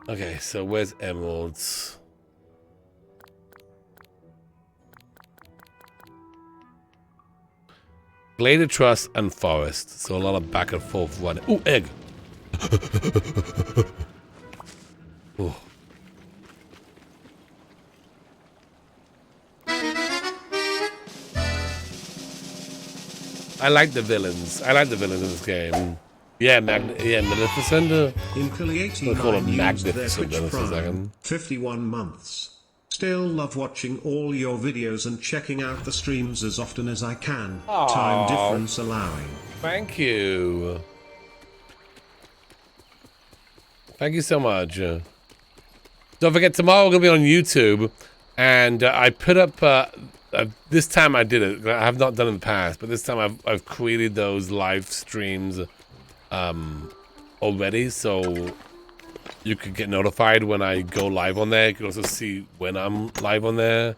Okay, so where's emeralds? Bladed Trust and Forest. So a lot of back and forth running. Ooh, egg! Ooh. I like the villains. I like the villains in this game. Yeah, Magnificent. Incali We'll call him 89 used their Magnificent Twitch in a Prime, second. 51 months. Still love watching all your videos and checking out the streams as often as I can. Aww. Time difference allowing. Thank you. Thank you so much. Don't forget, tomorrow we're going to be on YouTube. And I put up... this time I did it. I have not done it in the past. But this time I've created those live streams already. So you could get notified when I go live on there. You can also see when I'm live on there.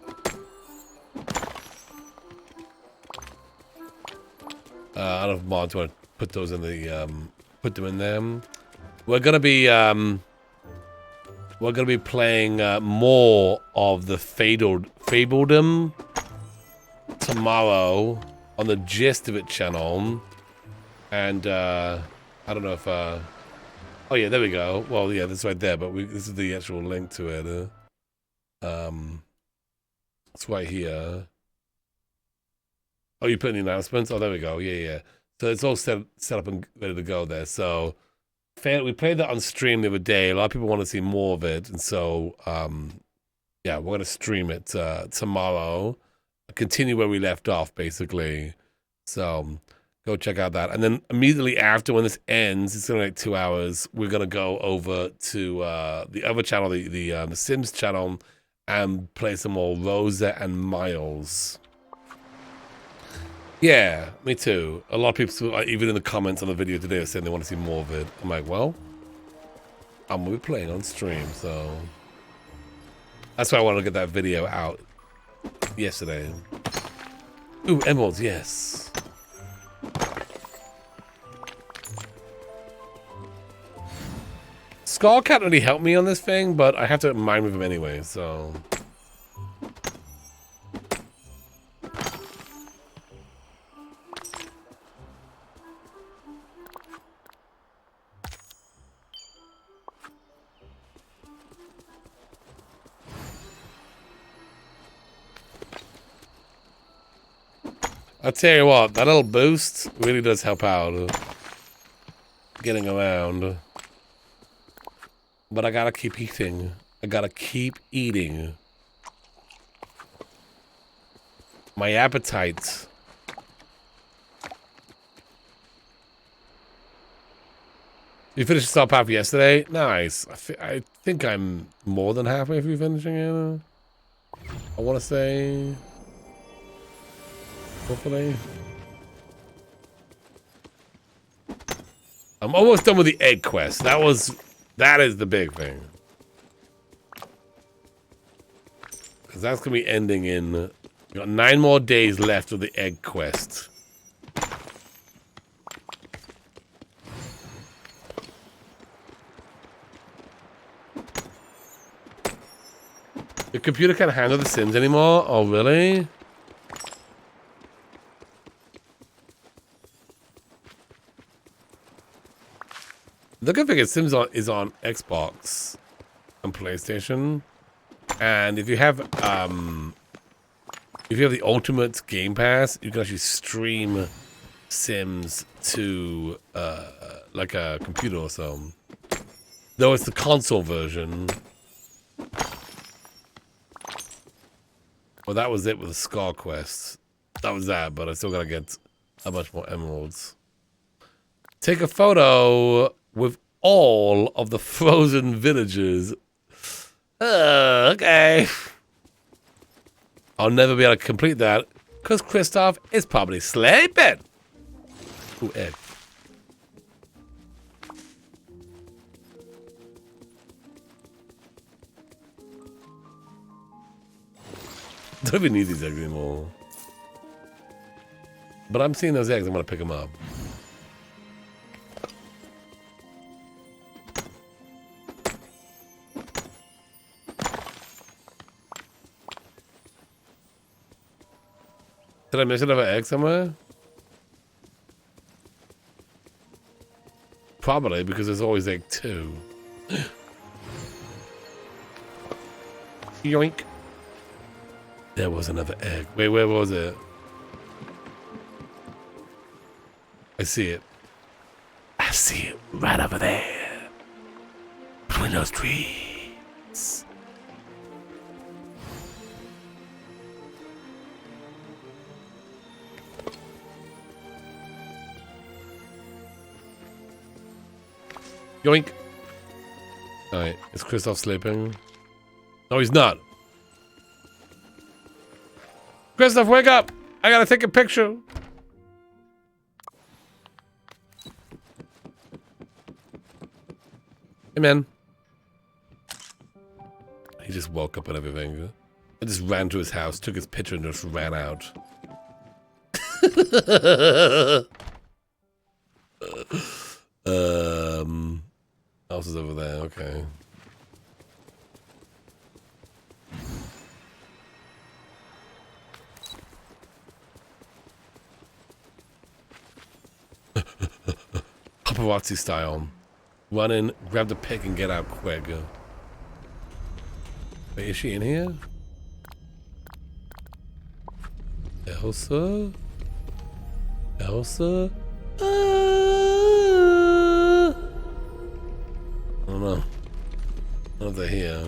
I don't know if mods want to put those in the put them in there. We're gonna be playing more of the Fabledom tomorrow on the Gist of It channel, and I don't know if oh yeah, there we go. Well, yeah, that's right there, but this is the actual link to it. It's right here. Oh, you put in the announcements? Oh, there we go. Yeah. So it's all set up and ready to go there. So we played that on stream the other day. A lot of people want to see more of it, and so yeah, we're gonna stream it tomorrow. Continue where we left off, basically. So go check out that, and then immediately after, when this ends, it's gonna take 2 hours. We're gonna go over to the other channel, the Sims channel, and play some more Rosa and Miles. Yeah, me too. A lot of people, even in the comments on the video today, are saying they want to see more of it. I'm like, well, I'm gonna be playing on stream, so that's why I wanted to get that video out yesterday. Ooh, emeralds, yes. Skull can't really help me on this thing, but I have to mine with him anyway, so. I'll tell you what, that little boost really does help out getting around. But I gotta keep eating. I gotta keep eating. My appetite. You finished the top half yesterday? Nice. I think I'm more than halfway through finishing it. I want to say... hopefully. I'm almost done with the egg quest. That is the big thing. Because that's going to be ending in... we got 9 more days left of the egg quest. The computer can't handle the Sims anymore? Oh, really? The good thing is Sims is on Xbox and PlayStation, and if you have the Ultimate Game Pass, you can actually stream Sims to like a computer or so. Though it's the console version. Well, that was it with the Scar Quest. That was that, but I still gotta get a bunch more emeralds. Take a photo with all of the frozen villages. Okay. I'll never be able to complete that because Kristoff is probably sleeping. Ooh, egg. Don't even need these eggs anymore. But I'm seeing those eggs. I'm gonna pick them up. Did I miss another egg somewhere? Probably, because there's always egg 2. Yoink. There was another egg. Wait, where was it? I see it. I see it right over there. Between those trees. Yoink. Alright, is Kristoff sleeping? No, he's not. Kristoff, wake up! I gotta take a picture. Hey, man. He just woke up and everything. I just ran to his house, took his picture, and just ran out. House is over there, okay. Paparazzi style. Run in, grab the pick, and get out quick. Wait, is she in here? Elsa? Elsa? I don't know. I don't know if they're here.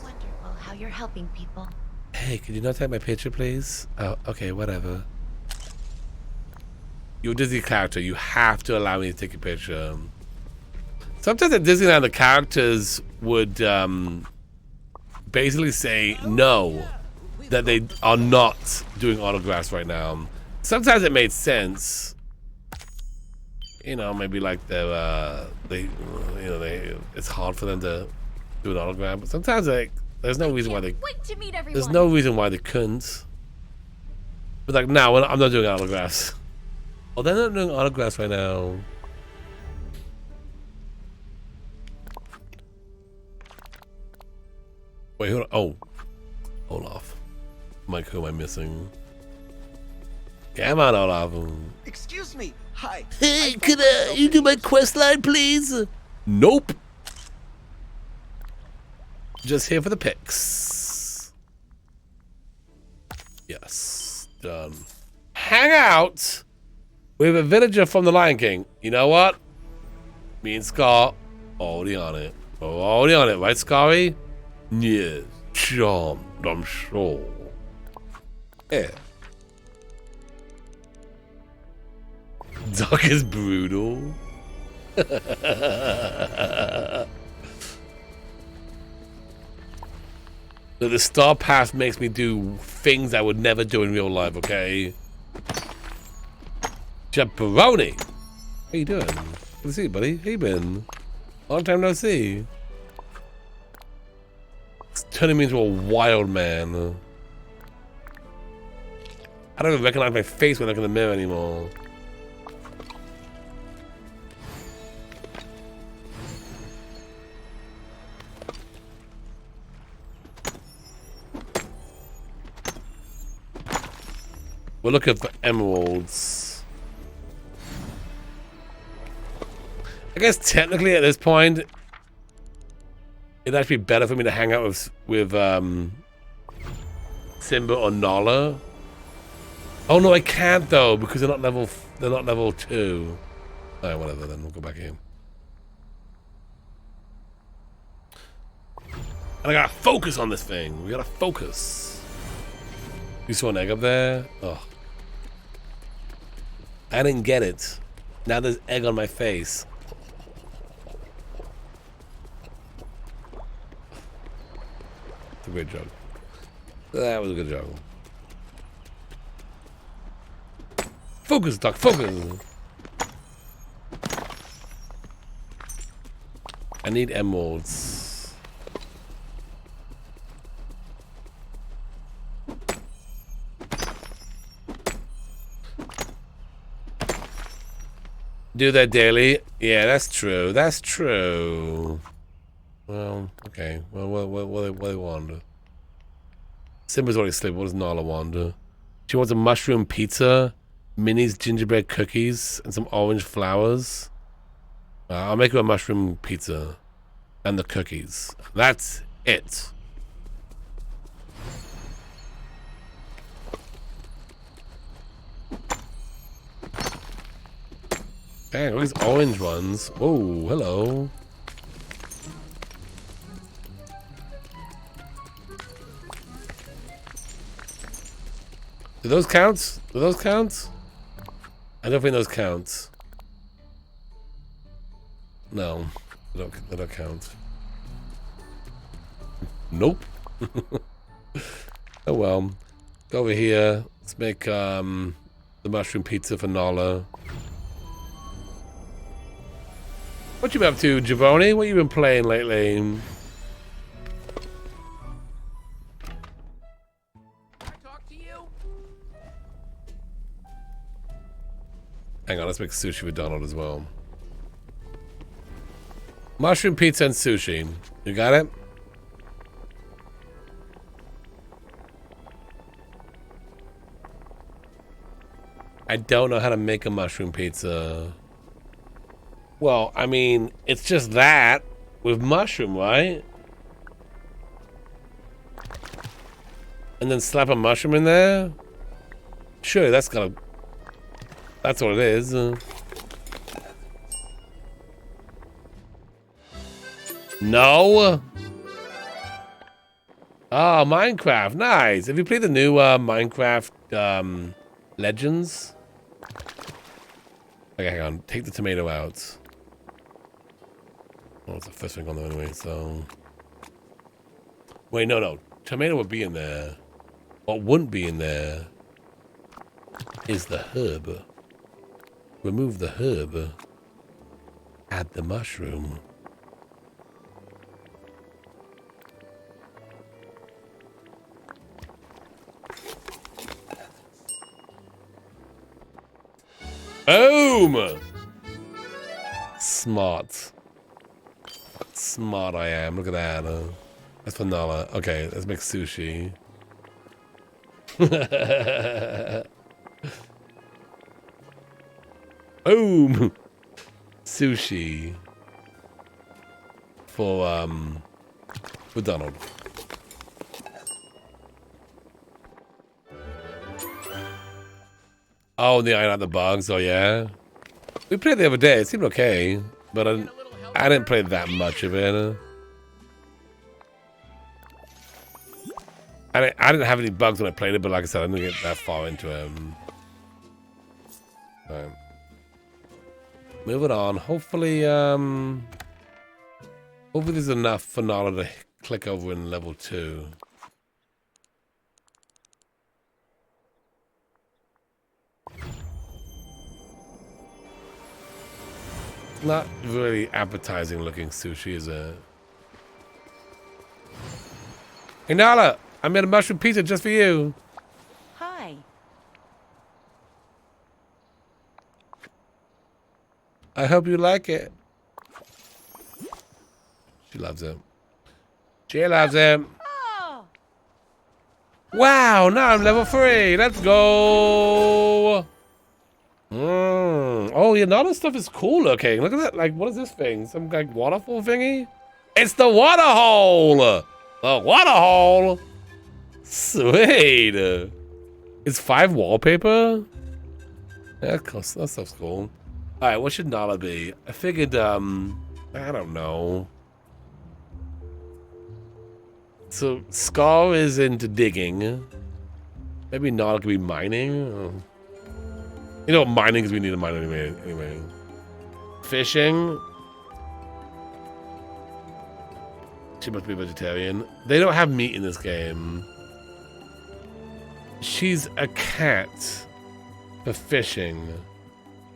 Wonderful how you're helping people. Hey, could you not take my picture, please? Oh, okay, whatever. You're a Disney character. You have to allow me to take a picture. Sometimes at Disneyland, the characters would basically say no, that they are not doing autographs right now. Sometimes it made sense. You know, maybe like it's hard for them to do an autograph. But sometimes like there's no reason why they. There's no reason why they couldn't. But like now, I'm not doing autographs. Oh, they're not doing autographs right now. Wait, hold on. Oh, Olaf. Mike, who am I missing? Come on, Olaf. Excuse me. Hi. Hey, could you do my quest line, please? Nope. Just here for the pics. Yes, done. Hang out with a villager from the Lion King. You know what? Me and Scar already on it. We're already on it, right, Scarry? Yes, charmed, I'm sure. Yeah. Doc is brutal. So the star path makes me do things I would never do in real life, okay? Jabroni! How you doing? Good to see you, buddy. How you been? Long time no see. It's turning me into a wild man. I don't even recognize my face when I look in the mirror anymore. We're looking for emeralds. I guess technically at this point, it'd actually be better for me to hang out with Simba or Nala. Oh no, I can't though because they're not level 2. Alright, whatever. Then we'll go back in. And I gotta focus on this thing. We gotta focus. You saw an egg up there? Oh. I didn't get it. Now there's egg on my face. It's a great joke. That was a good joke. Focus, Doc, focus! I need emeralds. Do that daily? Yeah, that's true. That's true. Well, okay. Well, what do they want? Simba's already asleep. What does Nala want? She wants a mushroom pizza, Minnie's gingerbread cookies, and some orange flowers. I'll make her a mushroom pizza and the cookies. That's it. Dang, all these orange ones. Whoa, hello. Do those count? Do those count? I don't think those count. No, they don't count. Nope. Oh well. Go over here. Let's make the mushroom pizza for Nala. What you been up to, Giovanni? What you been playing lately? Hang on, let's make sushi with Donald as well. Mushroom pizza and sushi. You got it? I don't know how to make a mushroom pizza. Well, I mean, it's just that with mushroom, right? And then slap a mushroom in there? Sure, that's what it is. No. Oh, Minecraft, nice. Have you played the new Minecraft Legends? Okay, hang on. Take the tomato out. Oh, it's the first thing on there anyway, so... Wait, no. Tomato would be in there. What wouldn't be in there is the herb. Remove the herb. Add the mushroom. Boom! Smart. Smart I am. Look at that. That's for Nala. Okay, let's make sushi. Boom! Sushi. For Donald. Oh, the iron out the bugs. Oh, yeah. We played the other day. It seemed okay, but I didn't play that much of it. I didn't have any bugs when I played it, but like I said, I didn't get that far into it. Right. Moving on. Hopefully there's enough for Nala to click over in level 2. Not really appetizing looking sushi, is it? Hey Nala, I made a mushroom pizza just for you. Hi. I hope you like it. She loves it. She loves it. Oh. Wow, now I'm level 3. Let's go. Oh, yeah, all this stuff is cool looking. Look at that. Like, what is this thing? Some like waterfall thingy? It's the water hole. The water hole. Sweet. It's 5 wallpaper. Yeah, that stuff's cool. All right, what should Nala be? I figured, I don't know. So Scar is into digging. Maybe Nala could be mining. You know, mining because we need to mine anyway. Fishing. She must be vegetarian. They don't have meat in this game. She's a cat for fishing.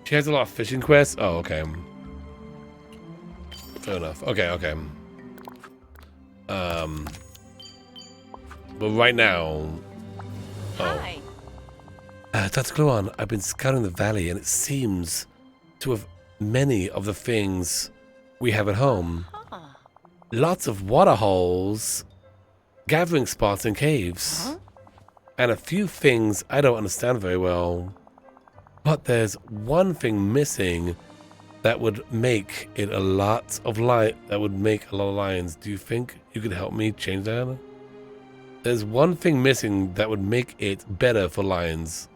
She has a lot of fishing quests. Oh, okay. Fair enough. Okay. But right now. Hi. Dr. Kluan, I've been scouting the valley and it seems to have many of the things we have at home. Lots of water holes, gathering spots and caves, and a few things I don't understand very well. But there's one thing missing that would make it a lot of lions. Do you think you could help me change that? There's one thing missing that would make it better for lions.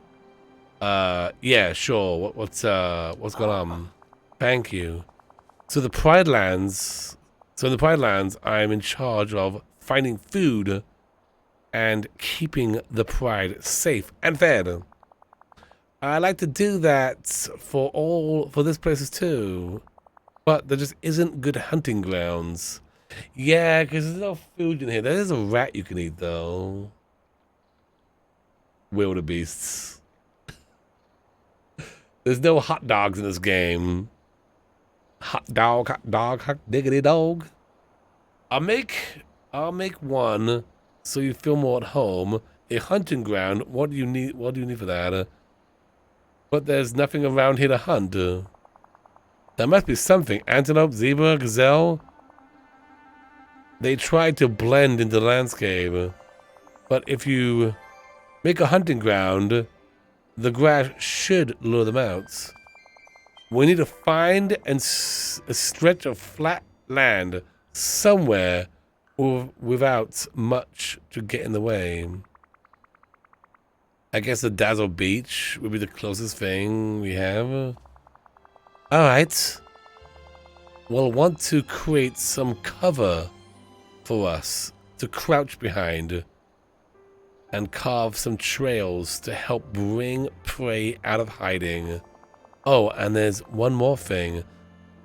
Yeah, sure. What's going on? Thank you. So in the Pride Lands, I'm in charge of finding food and keeping the Pride safe and fed. I like to do that for this places too. But there just isn't good hunting grounds. Yeah, because there's no food in here. There is a rat you can eat though. Wildebeests. There's no hot dogs in this game. Hot dog, diggity dog. I'll make one so you feel more at home. A hunting ground. What do you need? What do you need for that? But there's nothing around here to hunt. There must be something. Antelope, zebra, gazelle. They tried to blend into the landscape. But if you make a hunting ground, the grass should lure them out. We need to find a stretch of flat land somewhere without much to get in the way. I guess the Dazzle Beach would be the closest thing we have. Alright. We'll want to create some cover for us to crouch behind and carve some trails to help bring prey out of hiding. Oh, and there's one more thing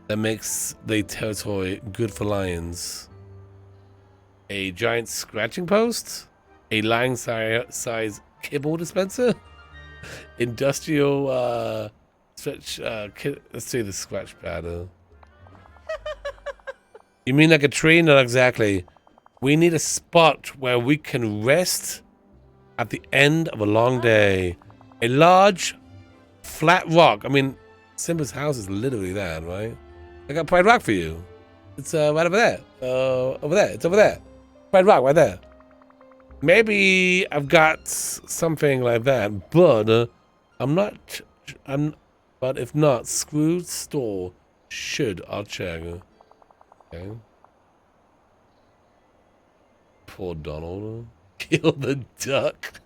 that makes the territory good for lions. A giant scratching post? A lion-size kibble dispenser? Industrial, stretch, let's see the scratch pad. You mean like a tree? Not exactly. We need a spot where we can rest at the end of a long day. A large, flat rock. I mean, Simba's house is literally that, right? I got Pride Rock for you. It's right over there. Over there. It's over there. Pride Rock, right there. Maybe I've got something like that, but but if not, Screw's store should. I'll check. Okay. Poor Donald. Kill the duck.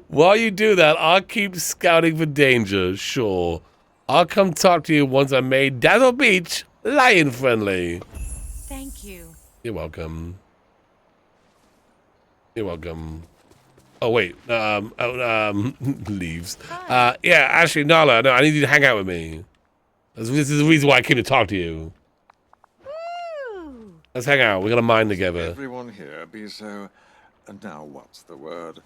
While you do that, I'll keep scouting for danger, sure. I'll come talk to you once I made Dazzle Beach lion friendly. Thank you. You're welcome. You're welcome. Oh wait, leaves. Yeah, actually, Nala, no, I need you to hang out with me. This is the reason why I came to talk to you. Woo! Let's hang out. We're gonna mine together. Everyone here be so. And now, what's the word?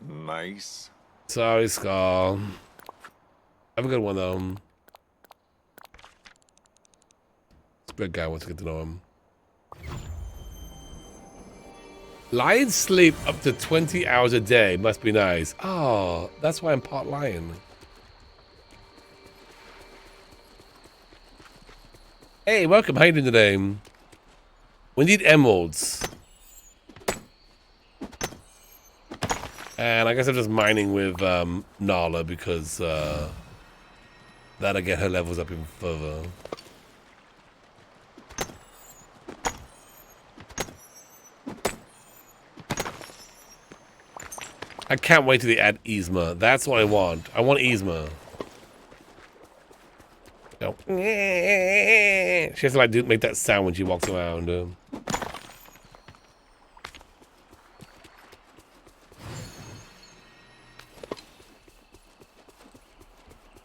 Nice. Sorry, Skull. Have a good one though. Good guy wants to get to know him. Lions sleep up to 20 hours a day. Must be nice. Oh, that's why I'm part lion. Hey, welcome. How you doing today? We need emeralds. And I guess I'm just mining with Nala because that'll get her levels up even further. I can't wait till they add Yzma. That's what I want. I want Yzma. Go. She has to like make that sound when she walks around.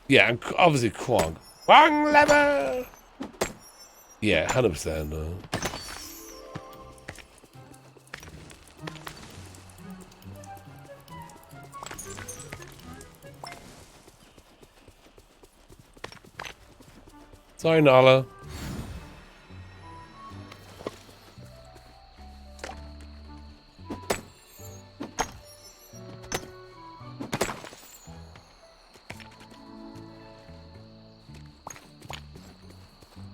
Yeah, and obviously Kronk. Wrong lever! Yeah, 100%. Sorry, Nala.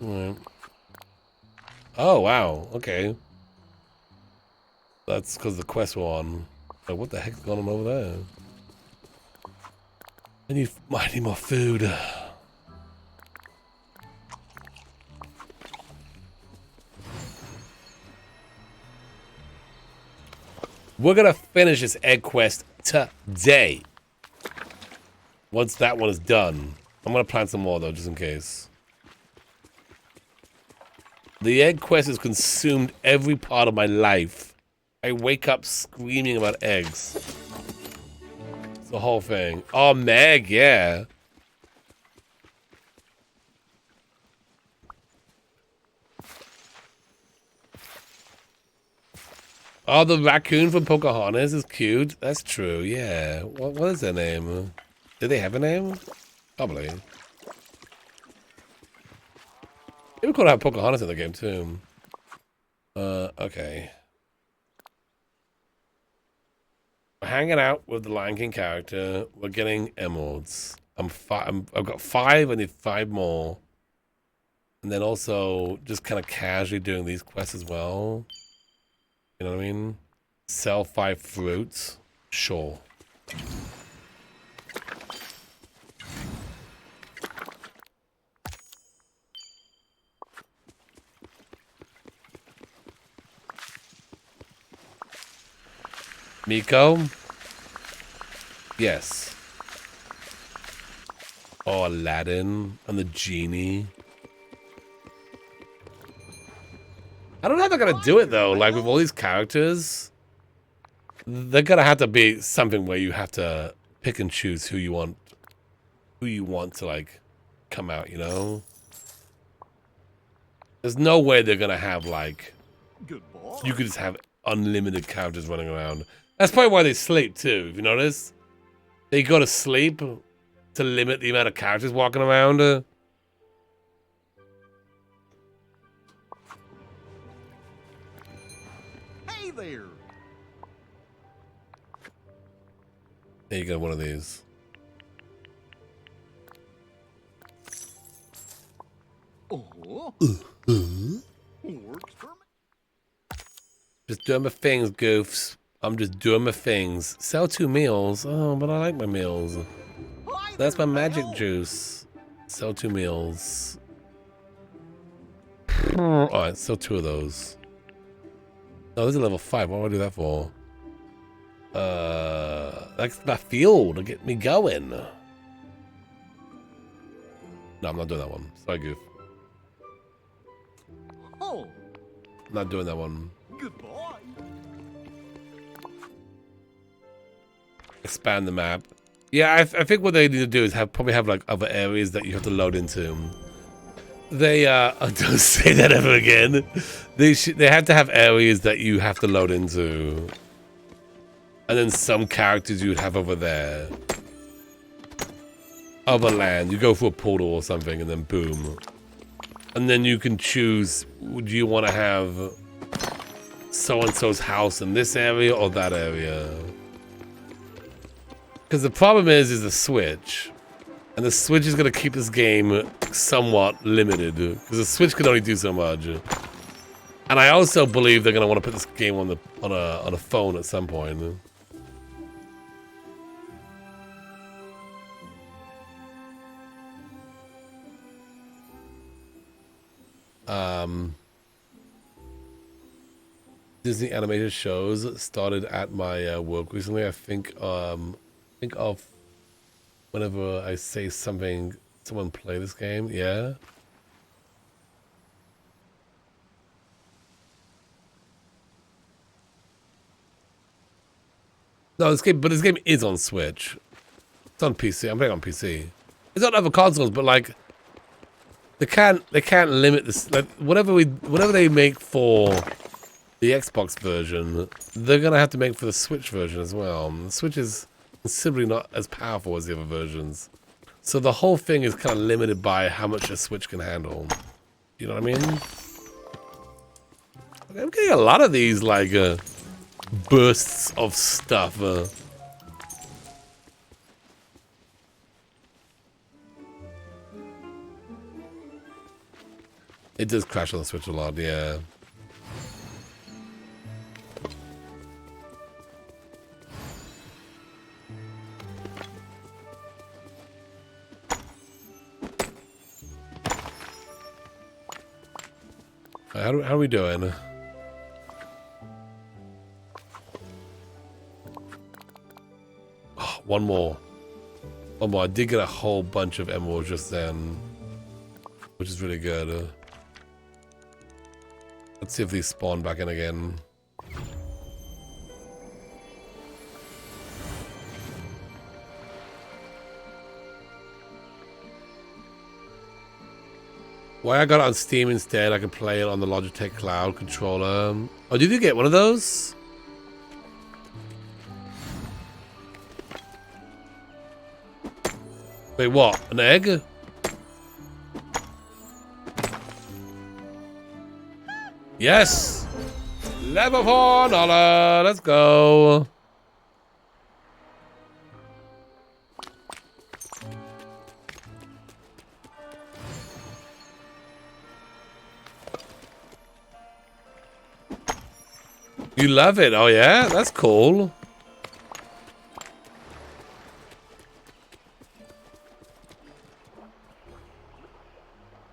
Right. Oh, wow. Okay. That's because the quest were on. Like, what the heck's going on over there? I need more food. We're gonna finish this egg quest today. Once that one is done, I'm gonna plant some more though, just in case. The egg quest has consumed every part of my life. I wake up screaming about eggs. The whole thing. Oh, Meg, yeah. Oh, the raccoon from Pocahontas is cute. That's true, yeah. What is their name? Did they have a name? Probably. Maybe we could have Pocahontas in the game, too. Okay. We're hanging out with the Lion King character. We're getting emeralds. I've got 5. I need 5 more. And then also just kind of casually doing these quests as well. You know what I mean? Sell 5 fruits. Sure. Miko? Yes. Oh, Aladdin and the genie. I don't know how they're gonna do it though. Like with all these characters, they're gonna have to be something where you have to pick and choose who you want to like come out. You know, there's no way they're gonna have like you could just have unlimited characters running around. That's probably why they sleep too. If you notice, they go to sleep to limit the amount of characters walking around. Hey there. There you go, one of these. Oh. Works for me. Just doing my things, goofs. I'm just doing my things. Sell 2 meals. Oh, but I like my meals. That's my magic juice. Sell 2 meals. Alright, sell 2 of those. Oh, this is level 5. What do I do that for? That's my fuel to get me going. No, I'm not doing that one. Sorry, goof. Oh. Not doing that one. Goodbye. Expand the map. Yeah, I think what they need to do is probably have like other areas that you have to load into. They don't say that ever again. They have to have areas that you have to load into, and then some characters you'd have over there. Other land, you go through a portal or something, and then boom, and then you can choose. Do you want to have so and so's house in this area or that area? Because the problem is the Switch. And the Switch is going to keep this game somewhat limited. Because the Switch can only do so much. And I also believe they're going to want to put this game on a phone at some point. Disney animated shows started at my work recently. I think of whenever I say something, someone play this game. Yeah. No, this game is on Switch. It's on PC. I'm playing on PC. It's on other consoles, but like they can't limit this. Like whatever they make for the Xbox version, they're gonna have to make for the Switch version as well. The Switch is considerably not as powerful as the other versions, so the whole thing is kind of limited by how much a Switch can handle. You know what I mean? I'm getting a lot of these like bursts of stuff. It does crash on the Switch a lot, yeah. How are we doing? Oh, one more. I did get a whole bunch of emeralds just then, which is really good. Let's see if these spawn back in again. Why I got it on Steam instead? I can play it on the Logitech Cloud controller. Oh, did you get one of those? Wait, what? An egg? Yes! Level $4! Let's go! You love it? Oh yeah? That's cool.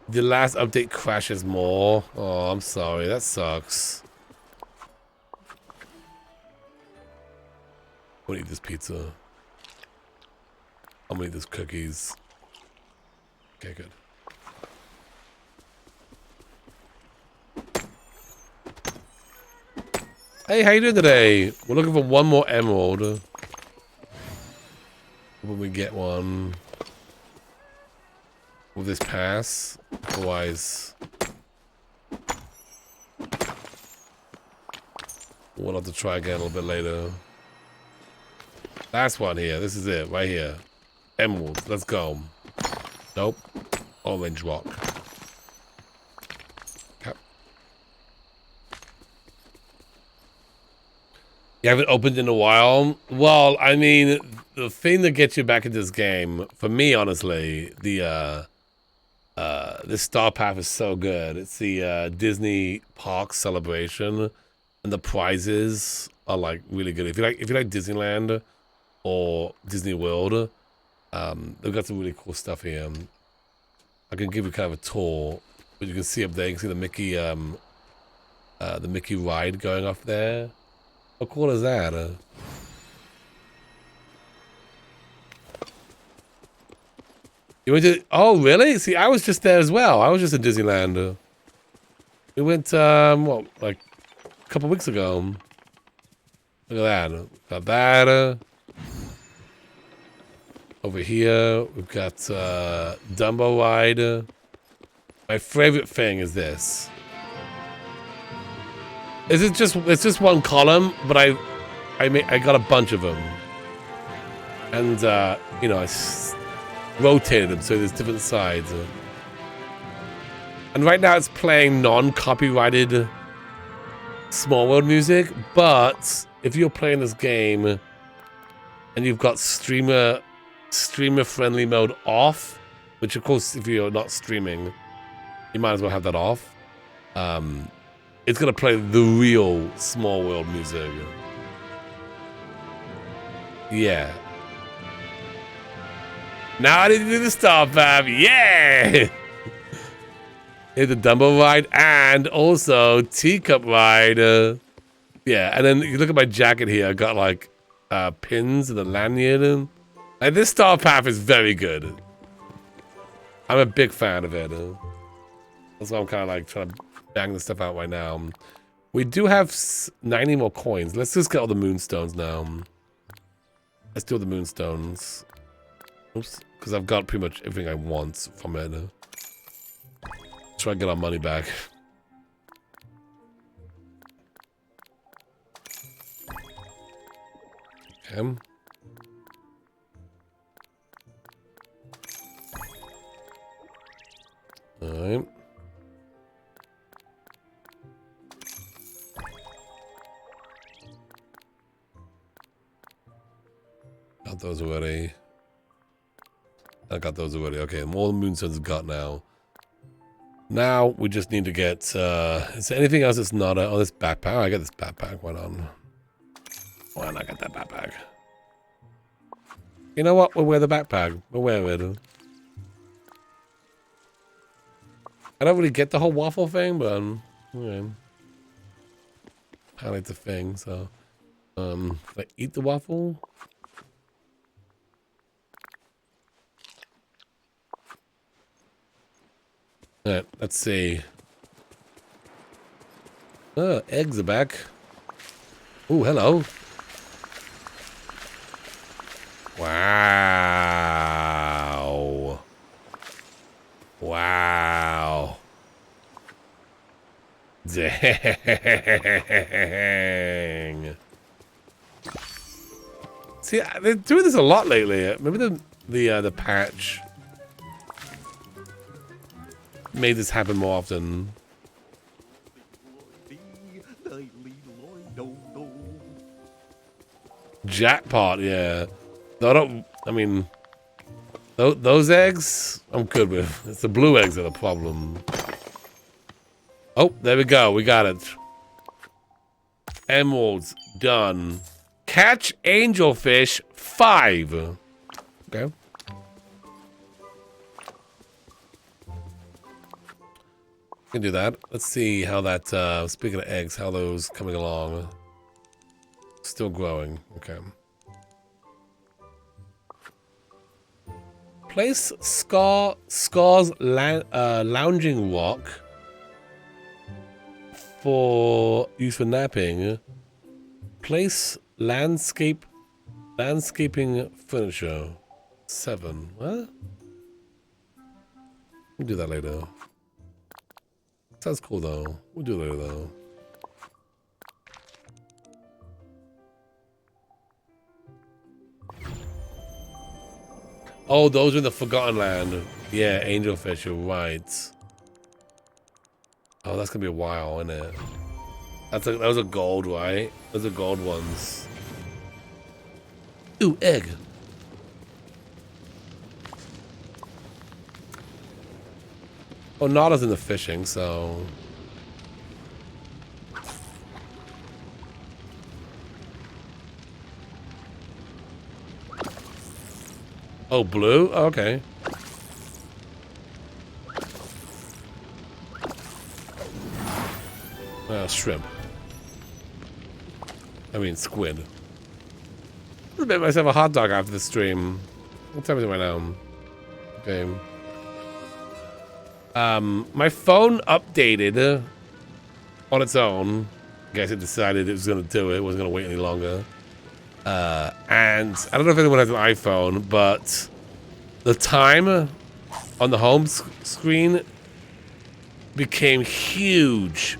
The last update crashes more. Oh, I'm sorry. That sucks. I'm gonna eat this pizza. I'm gonna eat these cookies. Okay, good. Hey, how you doing today? We're looking for one more emerald. When we get one. With this pass. Otherwise. We'll have to try again a little bit later. Last one here. This is it. Right here. Emeralds. Let's go. Nope. Orange rock. You haven't opened in a while? Well, I mean, the thing that gets you back into this game, for me, honestly, this Star Path is so good. It's the Disney Park celebration, and the prizes are like really good. If you like Disneyland or Disney World, they've got some really cool stuff here. I can give you kind of a tour, but you can see up there. You can see the Mickey ride going off there. How cool is that? You went to... Oh, really? See, I was just there as well. I was just in Disneyland. We went, what, like a couple weeks ago. Look at that. Got that. Over here, we've got Dumbo ride. My favorite thing is this. It's just one column, but I got a bunch of them, and you know, I rotated them so there's different sides. And right now it's playing non-copyrighted Small World music, but if you're playing this game and you've got streamer friendly mode off, which of course if you're not streaming, you might as well have that off. It's gonna play the real Small World music. Yeah. Now I need to do the Star Path. Yeah! Hit the Dumbo ride and also Teacup ride. Yeah, and then you look at my jacket here. I got like pins and a lanyard. Like this Star Path is very good. I'm a big fan of it. That's why I'm kind of like trying to bang this stuff out right now. We do have 90 more coins. Let's just get all the moonstones now. Let's do all the moonstones. Oops, because I've got pretty much everything I want from it. Try and get our money back. Okay. Alright. Got those already. I got those already. Okay, more moonstones got now. Now we just need to get. Is there anything else that's not? Oh, this backpack. Oh, I got this backpack. Why not? Why not get that backpack? You know what? We'll wear the backpack. We'll wear it. I don't really get the whole waffle thing, but okay. I like the thing. So, if I eat the waffle. Alright, let's see. Oh, eggs are back. Oh, hello. Wow. Wow. Dang. See, they're doing this a lot lately. Maybe the patch made this happen more often. Jackpot, yeah. I mean, those eggs, I'm good with. It's the blue eggs that are the problem. Oh, there we go. We got it. Emeralds, done. Catch angelfish, 5. Okay. Can do that. Let's see how that, speaking of eggs, how those coming along. Still growing. Okay. Place Scar's lounging rock for use for napping. Place landscaping furniture. 7. What? We'll do that later. Sounds cool though. We'll do it later though. Oh, those are in the Forgotten Land. Yeah, angelfish, you're right. Oh, that's gonna be a while, isn't it? Those are gold, right? Those are gold ones. Ooh, egg. Oh, Nada's in the fishing, so... Oh, blue? Oh, okay. Shrimp. I mean, squid. I'll make myself a hot dog after the stream. What time is it right now? Okay. My phone updated on its own. I guess it decided it was going to do it. It wasn't going to wait any longer. And I don't know if anyone has an iPhone, but the time on the home screen became huge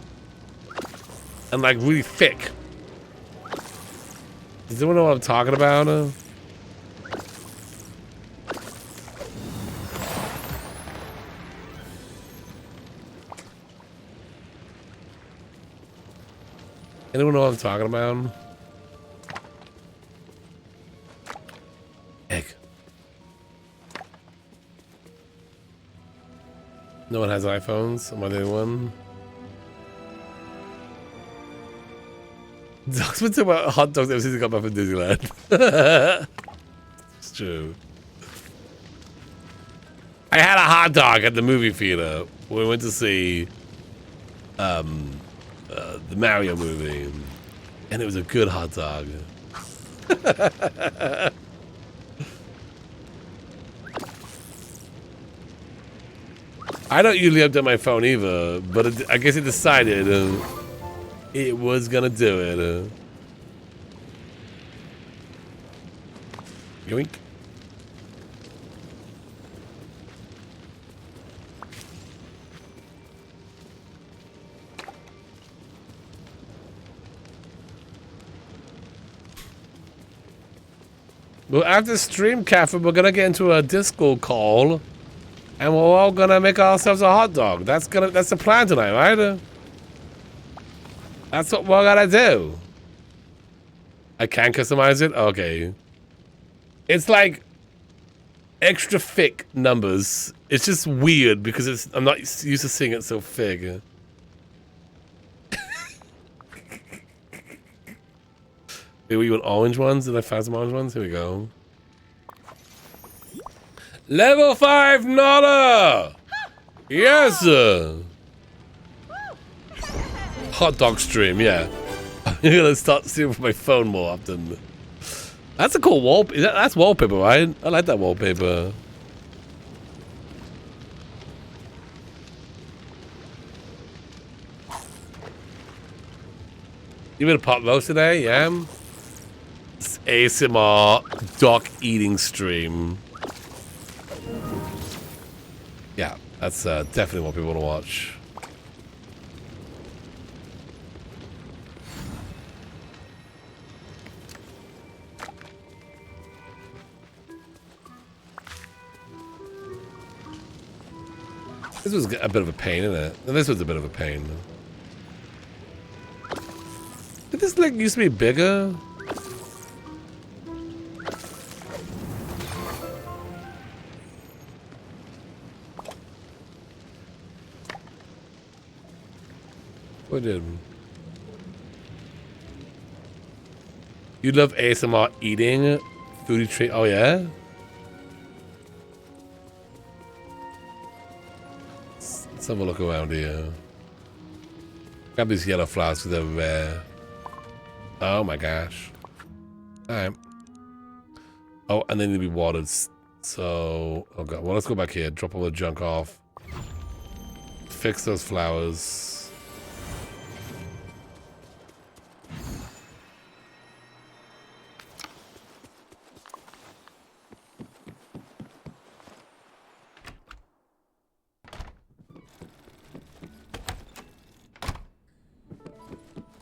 and like really thick. Does anyone know what I'm talking about? Anyone know what I'm talking about? Egg. No one has iPhones? Am I the only one? Dogs been talking about hot dogs ever since they got back from Disneyland. It's true. I had a hot dog at the movie theater when we went to see the Mario movie, and it was a good hot dog. I don't usually update my phone either, but I guess it decided it was gonna do it. Yoink. Well, after stream, Catherine, we're gonna get into a Discord call, and we're all gonna make ourselves a hot dog. That's the plan tonight, right? That's what we're gonna do. I can customize it? Okay. It's like extra thick numbers. It's just weird because I'm not used to seeing it so thick. We want orange ones? Did I find some orange ones? Here we go. Level 5 Nada! Yes! Hot dog stream, yeah. I'm gonna start seeing my phone more often. That's a cool wallpaper. That's wallpaper, right? I like that wallpaper. You made a pot roast today? Yeah. It's ASMR dog eating stream. Yeah, that's definitely what people want to watch. This was a bit of a pain, isn't it? And this was a bit of a pain. Did this lake used to be bigger? What did? You love ASMR eating? Foodie treat? Oh yeah? Let's have a look around here. Grab these yellow flowers because they're rare. Oh my gosh. Alright. Oh, and they need to be watered. So, oh god. Well, let's go back here. Drop all the junk off. Fix those flowers.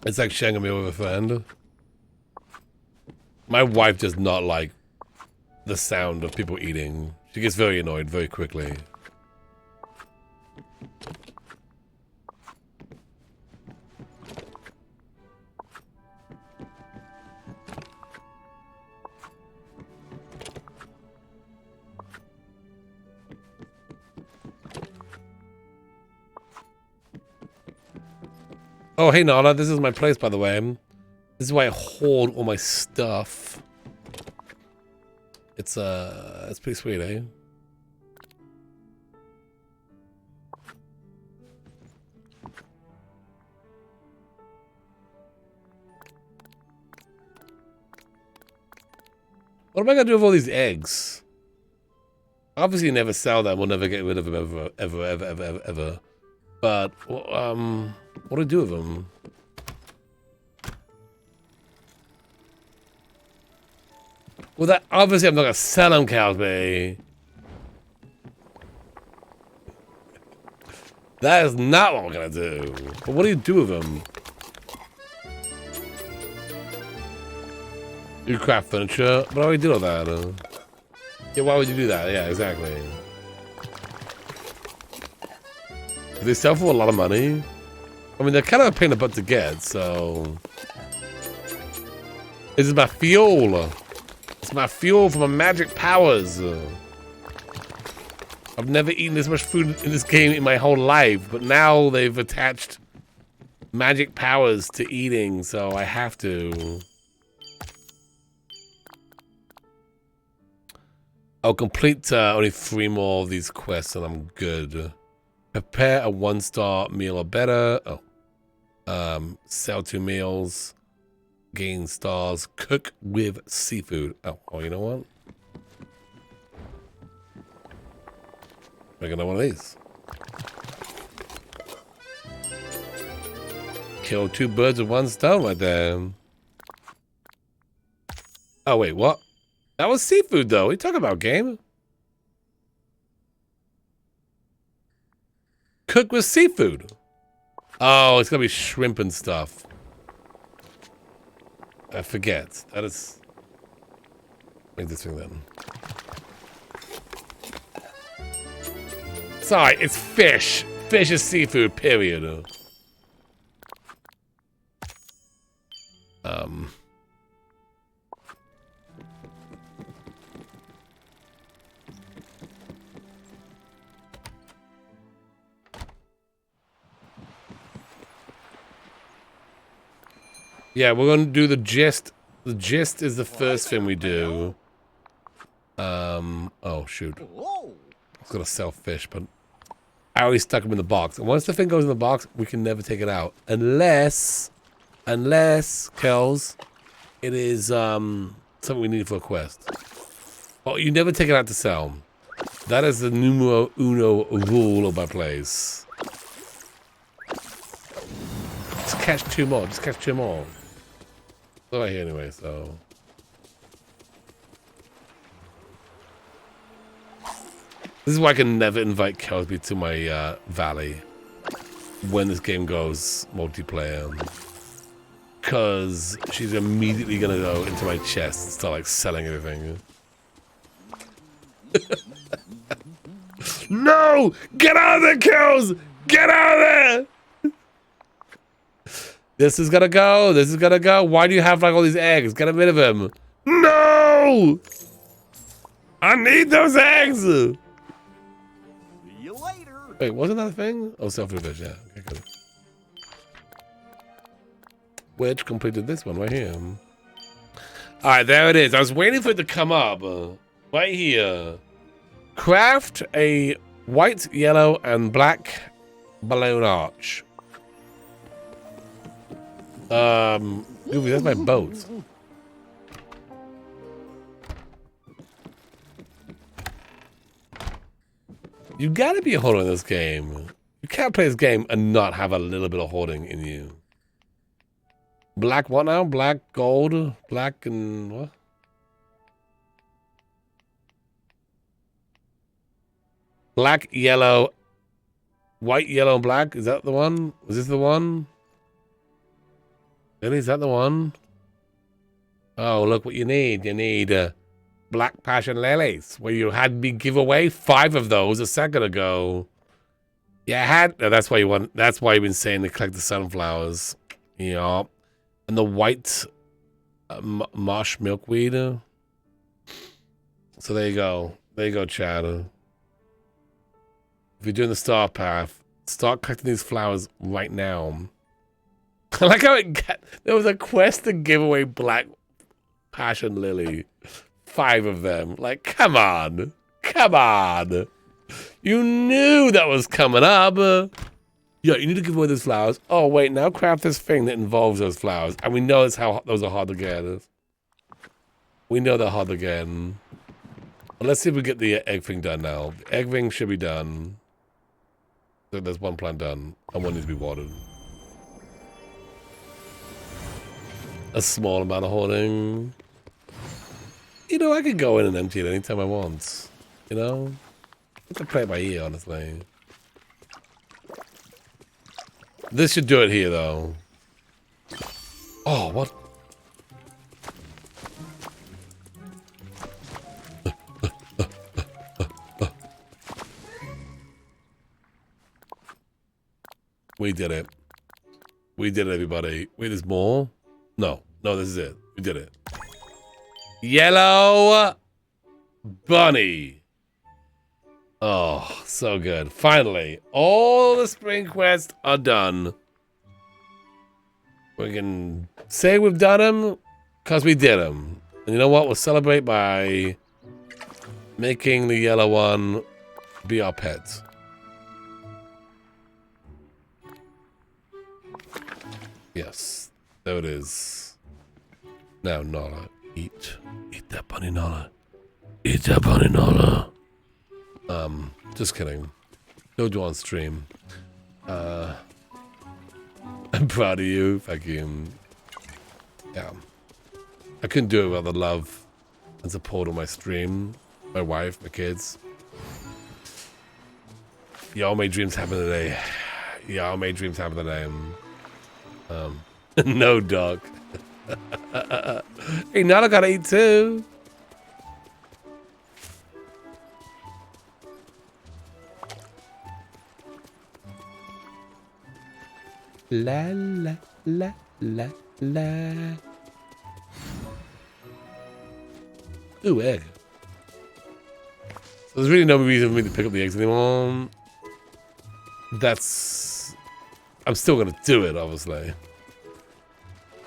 It's like sharing a meal with a friend. My wife does not like the sound of people eating. She gets very annoyed very quickly. Oh, hey, Nala, this is my place, by the way. This is why I hoard all my stuff. It's pretty sweet, eh? What am I gonna do with all these eggs? Obviously, never sell them. We'll never get rid of them ever. But, what do I do with them? Well, that obviously I'm not gonna sell them, Calby. That is not what we're gonna do. But what do you do with them? You craft furniture, but I already did all that. Yeah, why would you do that? Yeah, exactly. Do they sell for a lot of money? I mean, they're kind of a pain in the butt to get, so... This is my fuel. It's my fuel for my magic powers. I've never eaten this much food in this game in my whole life, but now they've attached magic powers to eating, so I have to. I'll complete only 3 more of these quests and I'm good. Prepare a 1-star meal or better. Oh. Sell 2 meals. Gain stars. Cook with seafood. Oh, you know what? Make another one of these. Kill 2 birds with 1 stone right there. Oh, wait, what? That was seafood, though. What are you talking about, game? Cook with seafood. Oh, it's gonna be shrimp and stuff. I forget. That is... Make this thing then. Sorry, it's fish. Fish is seafood, period. Yeah, we're gonna do the gist. The gist is the first thing we do. Oh shoot. I was gonna sell fish, but I already stuck him in the box. And once the thing goes in the box, we can never take it out. Unless, Kells, it is, something we need for a quest. Oh, you never take it out to sell. That is the numero uno rule of my place. Just catch 2 more. Just catch 2 more. It's right here anyway, so. This is why I can never invite Kelsby to my valley when this game goes multiplayer. Because she's immediately gonna go into my chest and start like selling everything. No! Get out of there, kills! Get out of there! This is gonna go. This is gonna go. Why do you have like all these eggs? Get rid of them. No! I need those eggs! See you later. Wait, wasn't that a thing? Oh, self-revision, yeah. Okay, good. Which completed this one right here. Alright, there it is. I was waiting for it to come up. Right here. Craft a white, yellow, and black balloon arch. Ooh, that's my boat. You gotta be a hoarder in this game. You can't play this game and not have a little bit of hoarding in you. Black what now? Black, gold, black, and what? Black, yellow, white, yellow, and black. Is that the one? Is this the one? Really? Is that the one? Oh, look what you need. You need black passion lilies, where you had me give away 5 of those a second ago. Yeah, I had. No, that's why you want. That's why you've been saying to collect the sunflowers. Yeah, and the white marsh milkweed. So there you go. There you go, Chad. If you're doing the star path, start collecting these flowers right now. I like how there was a quest to give away black passion lily. 5 of them. Like, come on. Come on. You knew that was coming up. Yeah, you need to give away those flowers. Oh, wait, now craft this thing that involves those flowers. And we know that's how those are hard to get. We know they're hard to get. Well, let's see if we get the egg thing done now. The egg thing should be done. So there's one plant done. And one needs to be watered. A small amount of hoarding. You know, I could go in and empty it anytime I want. You know? I have to play it by ear, honestly. This should do it here, though. Oh, what? We did it. We did it, everybody. Wait, there's more? No. No, this is it. We did it. Yellow bunny. Oh, so good. Finally, all the spring quests are done. We can say we've done them because we did them. And you know what? We'll celebrate by making the yellow one be our pet. Yes, there it is. Now, Nala, eat that bunny, Nala. Eat that bunny, Nala. Just kidding. Don't do on stream. I'm proud of you. Thank you. Yeah. I couldn't do it without the love and support on my stream. My wife, my kids. Y'all made dreams happen today. Y'all made dreams happen today. No dog. Hey, Nala gotta eat too. La la la la la. Ooh, egg. So there's really no reason for me to pick up the eggs anymore. I'm still gonna do it, obviously.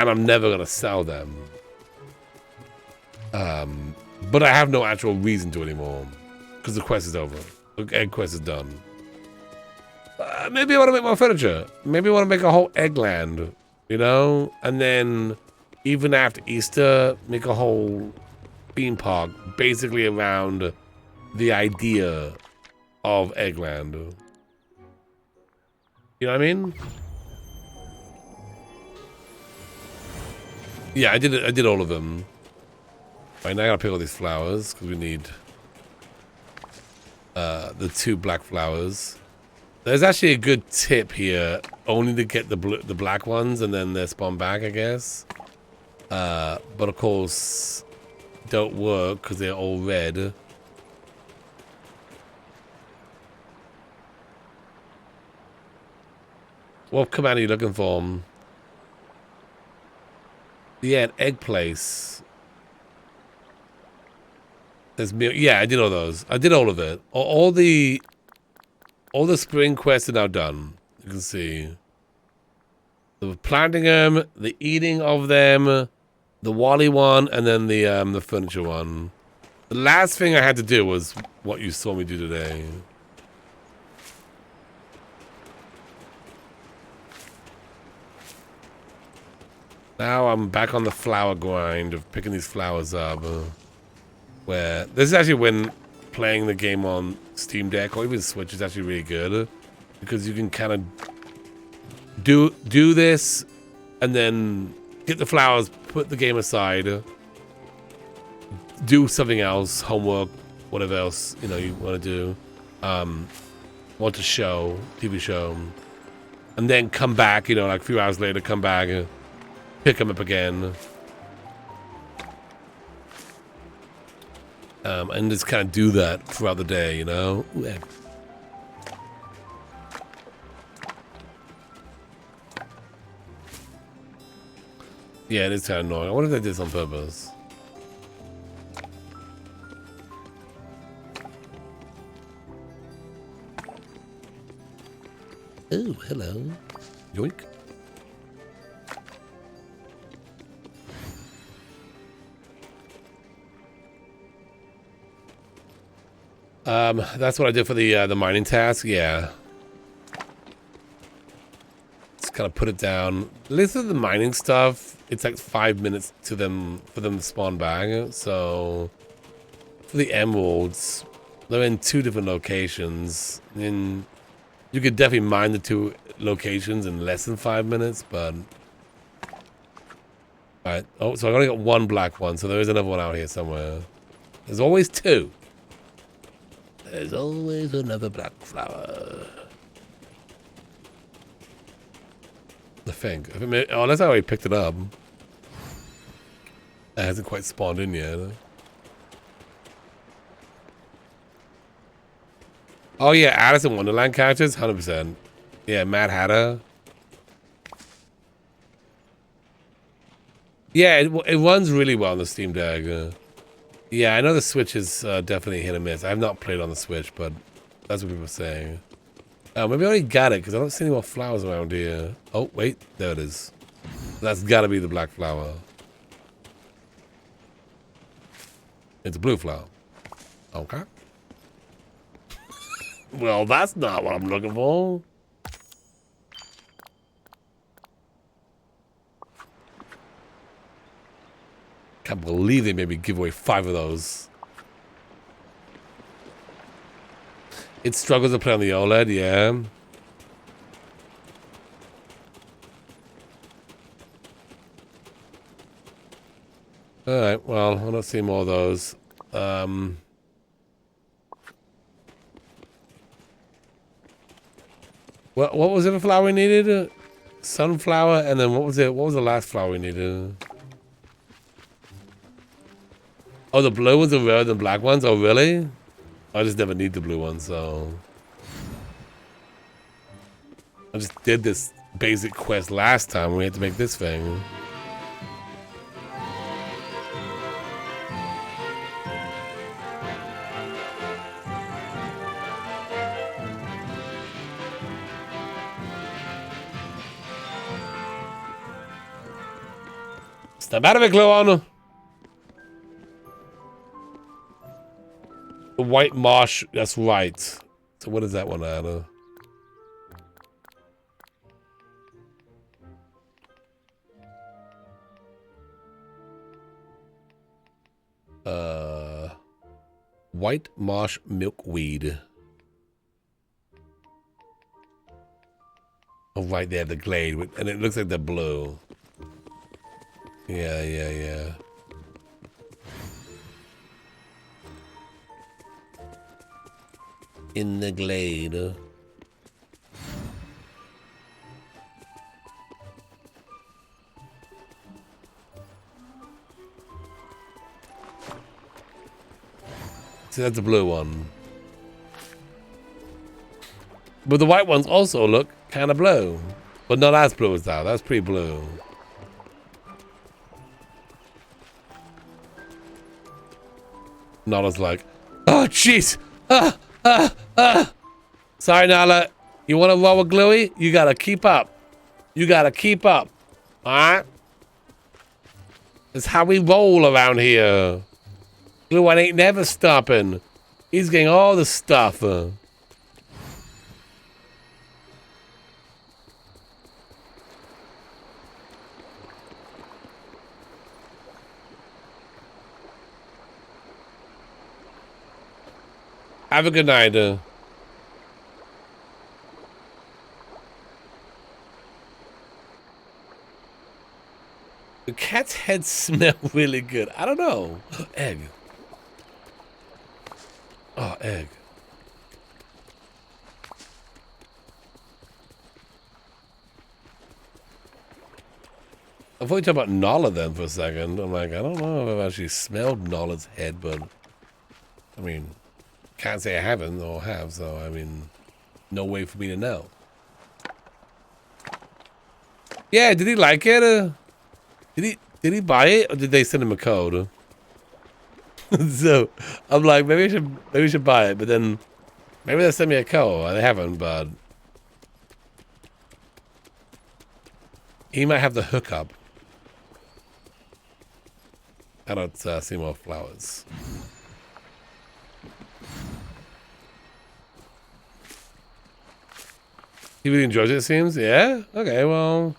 And I'm never gonna sell them. But I have no actual reason to anymore. Because the quest is over. The egg quest is done. Maybe I want to make more furniture. Maybe I want to make a whole eggland, you know? And then, even after Easter, make a whole theme park basically around the idea of eggland. You know what I mean? Yeah, I did all of them. Right, now I gotta pick all these flowers, because we need the 2 black flowers. There's actually a good tip here, only to get the black ones and then they're spawned back, I guess. But of course, don't work because they're all red. What command are you looking for? Yeah, an egg place. There's milk. Yeah, I did all those. I did all of it. All the spring quests are now done. You can see the planting them, the eating of them, the Wally one, and then the furniture one. The last thing I had to do was what you saw me do today. Now I'm back on the flower grind of picking these flowers up. Where this is actually when playing the game on Steam Deck or even Switch is actually really good, because you can kind of do this and then get the flowers, put the game aside, do something else, homework, whatever else you want to do, watch a show, TV show, and then come back. Like a few hours later, come back, pick them up again. And just kind of do that throughout the day, Yeah, it is kind of annoying. I wonder if they did this on purpose. Oh, hello. Yoink. That's what I did for the mining task. Yeah, just kind of put it down. Listen to the mining stuff. It's like 5 minutes for them to spawn back. So for the emeralds, they're in 2 different locations, and you could definitely mine the 2 locations in less than 5 minutes. But all right. Oh, so I only got 1 black one. So there is another one out here somewhere. There's always 2. There's always another black flower. I think. Unless I already picked it up. It hasn't quite spawned in yet. Oh yeah, Alice in Wonderland characters? 100%. Yeah, Mad Hatter. Yeah, it runs really well on the Steam Deck. Yeah, I know the Switch is definitely hit or miss. I have not played on the Switch, but that's what people are saying. Maybe I already got it, because I don't see any more flowers around here. Oh, wait. There it is. That's got to be the black flower. It's a blue flower. Okay. Well, that's not what I'm looking for. Can't believe they made me give away 5 of those. It struggles to play on the OLED, yeah. Alright, well, I don't see more of those. What was the other flower we needed? Sunflower, and then what was it? What was the last flower we needed? Oh, the blue ones are rarer than black ones? Oh, really? I just never need the blue ones, so... I just did this basic quest last time. We had to make this thing. Step out of it, Gluon! The white marsh, that's right. So what is that one, Anna? White marsh milkweed. Oh, right there, the glade. And it looks like they're blue. Yeah. In the glade. See, that's the blue one. But the white ones also look kind of blue. But not as blue as that. That's pretty blue. Nala's like, oh, jeez. Sorry, Nala. You want to roll with Gluey? You got to keep up. You got to keep up. All right? It's how we roll around here. Glue ain't never stopping. He's getting all the stuff. Have a good night. The cat's head smell really good. I don't know. Egg. Oh, egg. I thought you were talking about Nala then for a second. I'm like, I don't know if I've actually smelled Nala's head, but I mean, can't say I haven't or have, so I mean, no way for me to know. Yeah, did he like it? Did he buy it, or did they send him a code? So I'm like, maybe we should buy it, but then maybe they'll send me a code. They haven't, but he might have the hookup. I don't see more flowers. He really enjoys it, it seems. Yeah? Okay, well,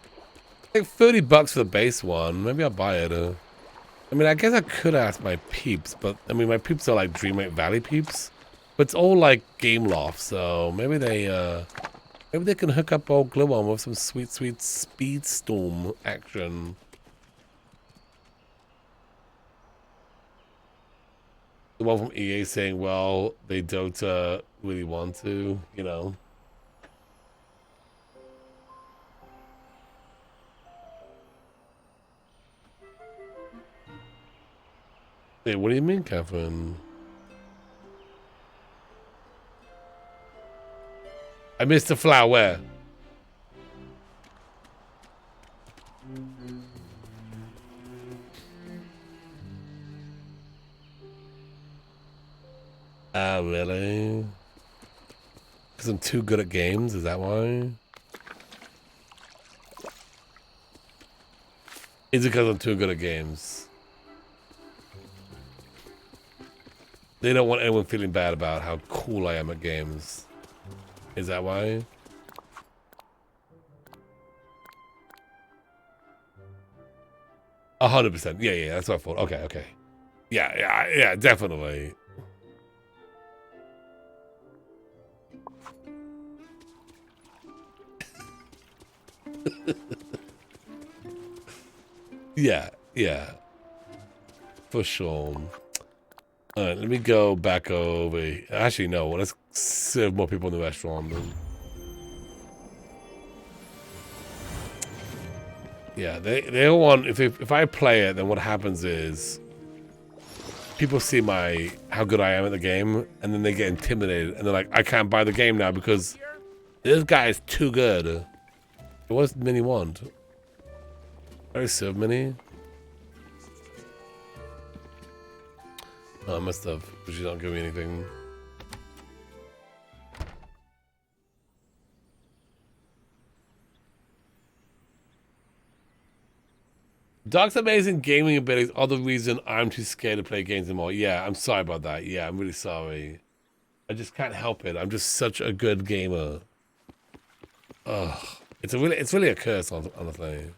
like $30 for the base one. Maybe I'll buy it. I mean, I guess I could ask my peeps, but I mean, my peeps are like Dreamlight Valley peeps. But it's all like Game Loft, so maybe they can hook up old Glue on with some sweet, sweet Speedstorm action. The one from EA saying, well, they don't really want to, you know. Wait, what do you mean, Catherine? I missed the flower. Ah, really? Because I'm too good at games, is that why? Is it because I'm too good at games? They don't want anyone feeling bad about how cool I am at games. Is that why? %. Yeah, that's what I thought. Okay. Yeah, definitely. Yeah. For sure. Alright, let me go back over. Actually, no, let's serve more people in the restaurant then. Yeah, they all want, if I play it, then what happens is people see how good I am at the game, and then they get intimidated, and they're like, I can't buy the game now because this guy is too good. What does Minnie want? I serve Minnie? Oh, I must have, but she's not giving me anything. Doc's amazing gaming abilities are the reason I'm too scared to play games anymore. Yeah, I'm sorry about that. Yeah, I'm really sorry. I just can't help it. I'm just such a good gamer. Ugh. It's really a curse, honestly.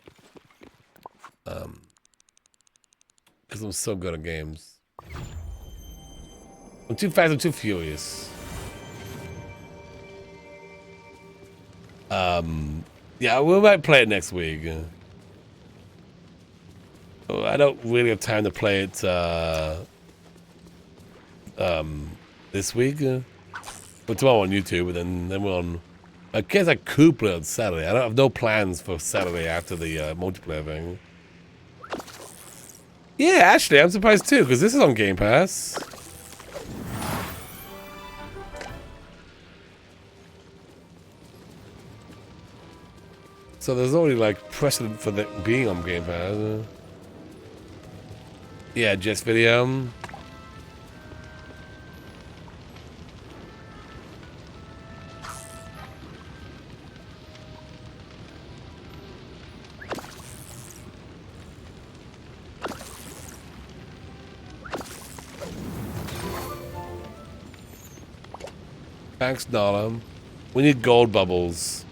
Because I'm so good at games. I'm too fast, I'm too furious. Yeah, we might play it next week. I don't really have time to play it this week. But tomorrow on YouTube, and then we're on. I guess I could play on Saturday. I don't have no plans for Saturday after the multiplayer thing. Yeah, actually, I'm surprised too, because this is on Game Pass. So there's already like precedent for that being on Game Pass. Yeah, just video. Thanks, Dollar. We need gold bubbles.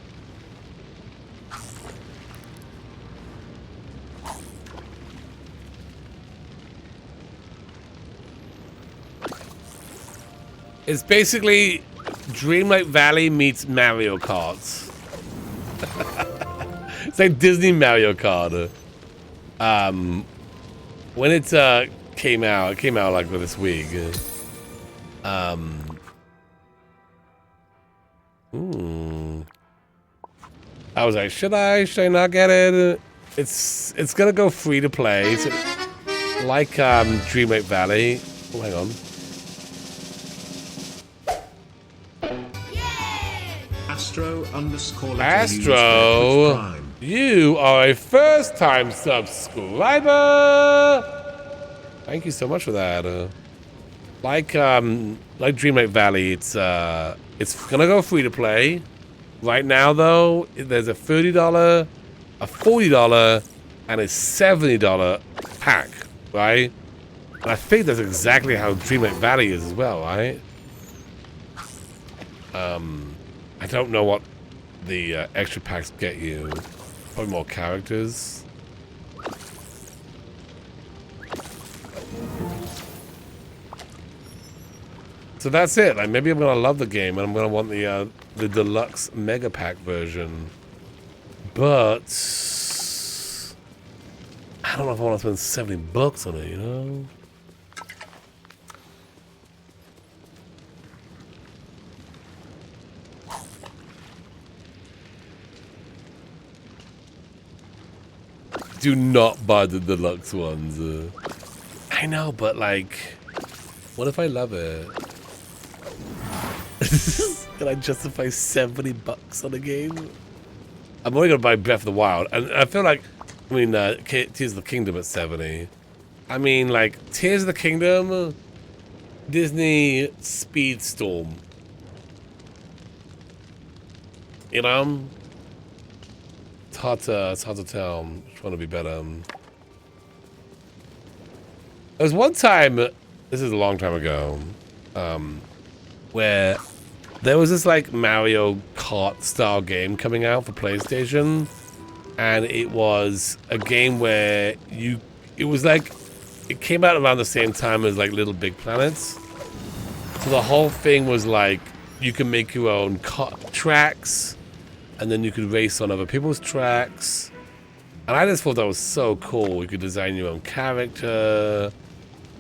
It's basically Dreamlight Valley meets Mario Kart. It's like Disney Mario Kart. When it came out like this week. I was like, should I not get it? It's gonna go free to play. It's like Dreamlight Valley. Oh, hang on. Astro, you are a first-time subscriber. Thank you so much for that. Like Dreamlight Valley, it's gonna go free to play. Right now, though, there's a $30, a $40, and a $70 pack, right? And I think that's exactly how Dreamlight Valley is as well, right? I don't know what the extra packs get you. Probably more characters. So that's it. Like, maybe I'm gonna love the game and I'm gonna want the deluxe mega pack version. But I don't know if I want to spend $70 on it, you know? Do not buy the deluxe ones. I know, but like, what if I love it? Can I justify $70 on a game? I'm only gonna buy Breath of the Wild, and I feel like, I mean, Tears of the Kingdom at 70. I mean, like, Tears of the Kingdom, Disney Speedstorm. You know? It's hard to tell which one to be better. There was one time, this is a long time ago, where there was this like Mario Kart style game coming out for PlayStation, and it was a game where it came out around the same time as like Little Big Planets. So the whole thing was like, you can make your own tracks, and then you could race on other people's tracks. And I just thought that was so cool. You could design your own character.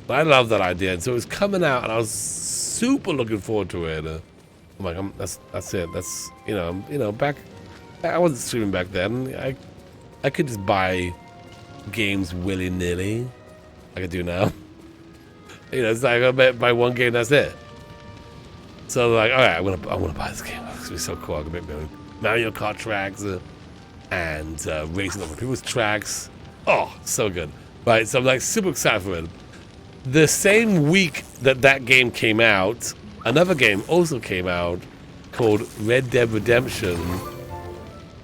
I love that idea. And so it was coming out, and I was super looking forward to it. I'm like, that's it. That's you know, back I wasn't streaming back then. I could just buy games willy nilly, like I do now. You know, it's like I buy one game, that's it. So like, all right, I want to buy this game. It's gonna be so cool. I can make my own Mario Kart tracks and racing over people's tracks. Oh, so good. Right, so I'm like super excited for it. The same week that game came out, another game also came out called Red Dead Redemption.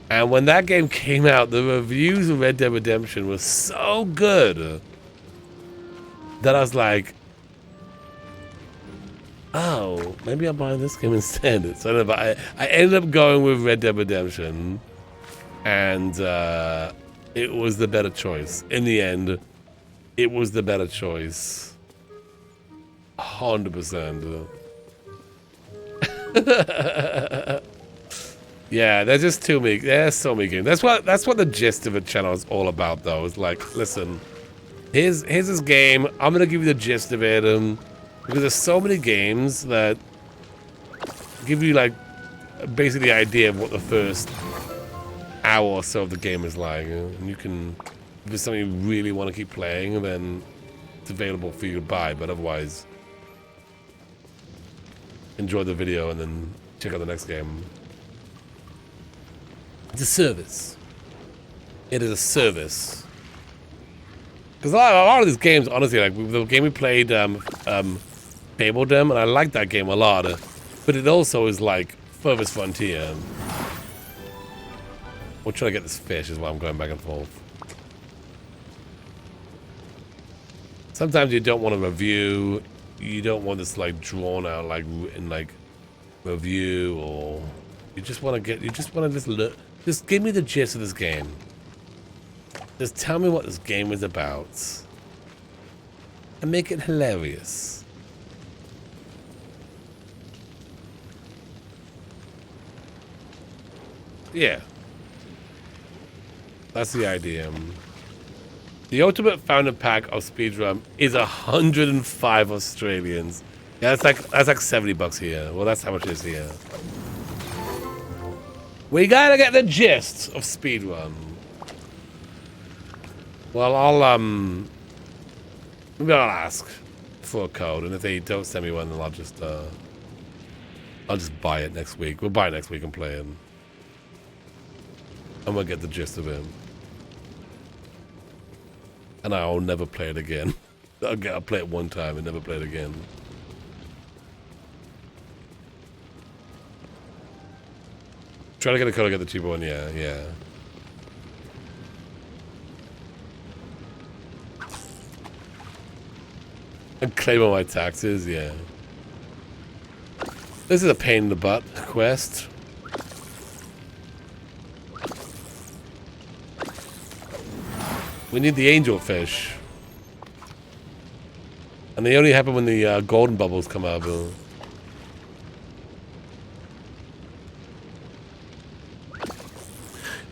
And when that game came out, the reviews of Red Dead Redemption were so good that I was like, oh, maybe I'll buy this game instead. So I ended up going with Red Dead Redemption, and it was the better choice. In the end, it was the better choice. 100%. Yeah, there's just too many. There's so many games. That's what the gist of the channel is all about, though. It's like, listen, here's this game. I'm gonna give you the gist of it, because there's so many games that give you like basically the idea of what the first hour or so of the game is like, and you can, if it's something you really want to keep playing, then it's available for you to buy. But otherwise, enjoy the video and then check out the next game. It's a service. It is a service. Because a lot of these games, honestly, like the game we played, Fabledom, and I liked that game a lot. But it also is like Furthest Frontier. We're trying to get this fish is why I'm going back and forth. Sometimes you don't want to review. You don't want this like drawn out like in like review, or you just want to get. You just want to just look. Just give me the gist of this game. Just tell me what this game is about, and make it hilarious. Yeah. That's the idea. The ultimate founder pack of speedrun is 105 Australians. Yeah, that's like $70 here. Well, that's how much it is here. We gotta get the gist of speedrun. Well, maybe I'll ask for a code, and if they don't send me one, then I'll just buy it next week. We'll buy it next week and play it. And we'll get the gist of it. And I'll never play it again. I'll play it one time and never play it again. Try to get a code, get the cheaper one, yeah. And claim on my taxes, yeah. This is a pain in the butt quest. We need the angel fish. And they only happen when the golden bubbles come out.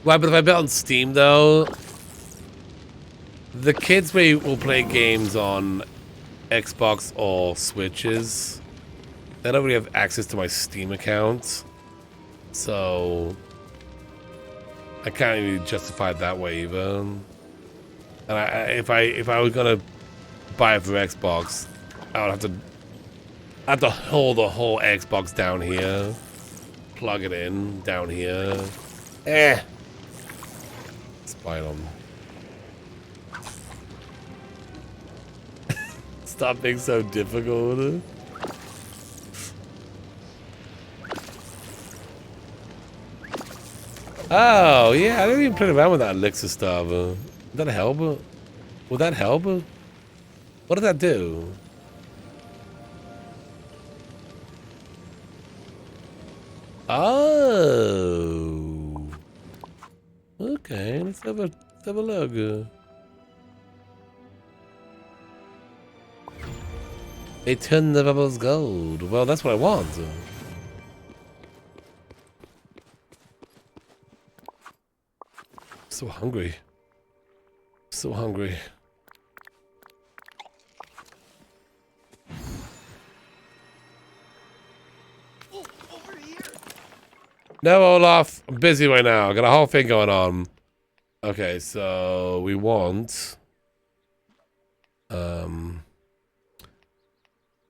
Right, but if I bet on Steam, though, the kids will play games on Xbox or Switches. They don't really have access to my Steam account. So I can't really justify it that way either. And if I was gonna buy it for Xbox, I would have to hold the whole Xbox down here, plug it in down here. Spy on. Stop being so difficult. Oh yeah, I didn't even play around with that elixir stuff. Would that help? Would that help? What did that do? Oh. Okay, let's have a look. They turn the bubbles gold. Well, that's what I want. So hungry. So hungry. Over here. No, Olaf. I'm busy right now. I got a whole thing going on. Okay, so we want...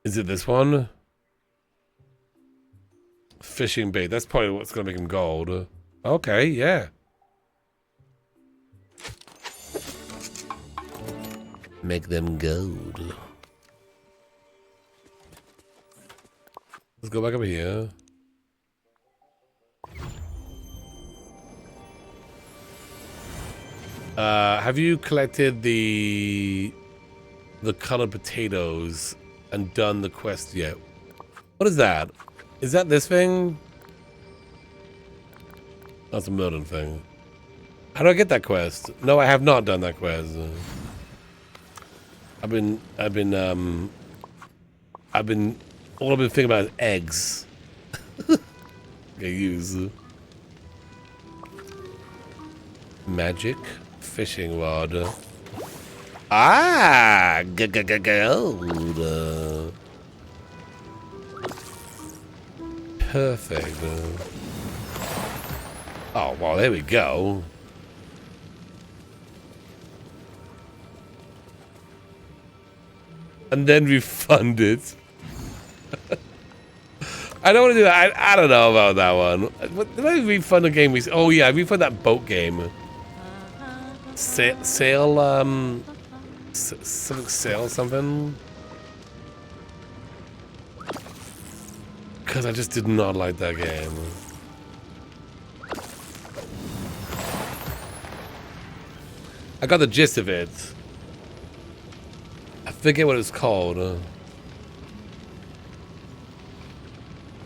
Is it this one? Fishing bait. That's probably what's going to make him gold. Okay, yeah. Make them gold. Let's go back over here. Have you collected the colored potatoes and done the quest yet? What is that? Is that this thing? That's a Merlin thing. How do I get that quest? No, I have not done that quest. All I've been thinking about is eggs. Okay, use magic fishing rod. Ah, gold. Perfect. Oh, well, there we go. And then refund it. I don't want to do that. I don't know about that one. Did I refund a game? Oh, yeah, I refund that boat game. something. Because I just did not like that game. I got the gist of it. I forget what it's called.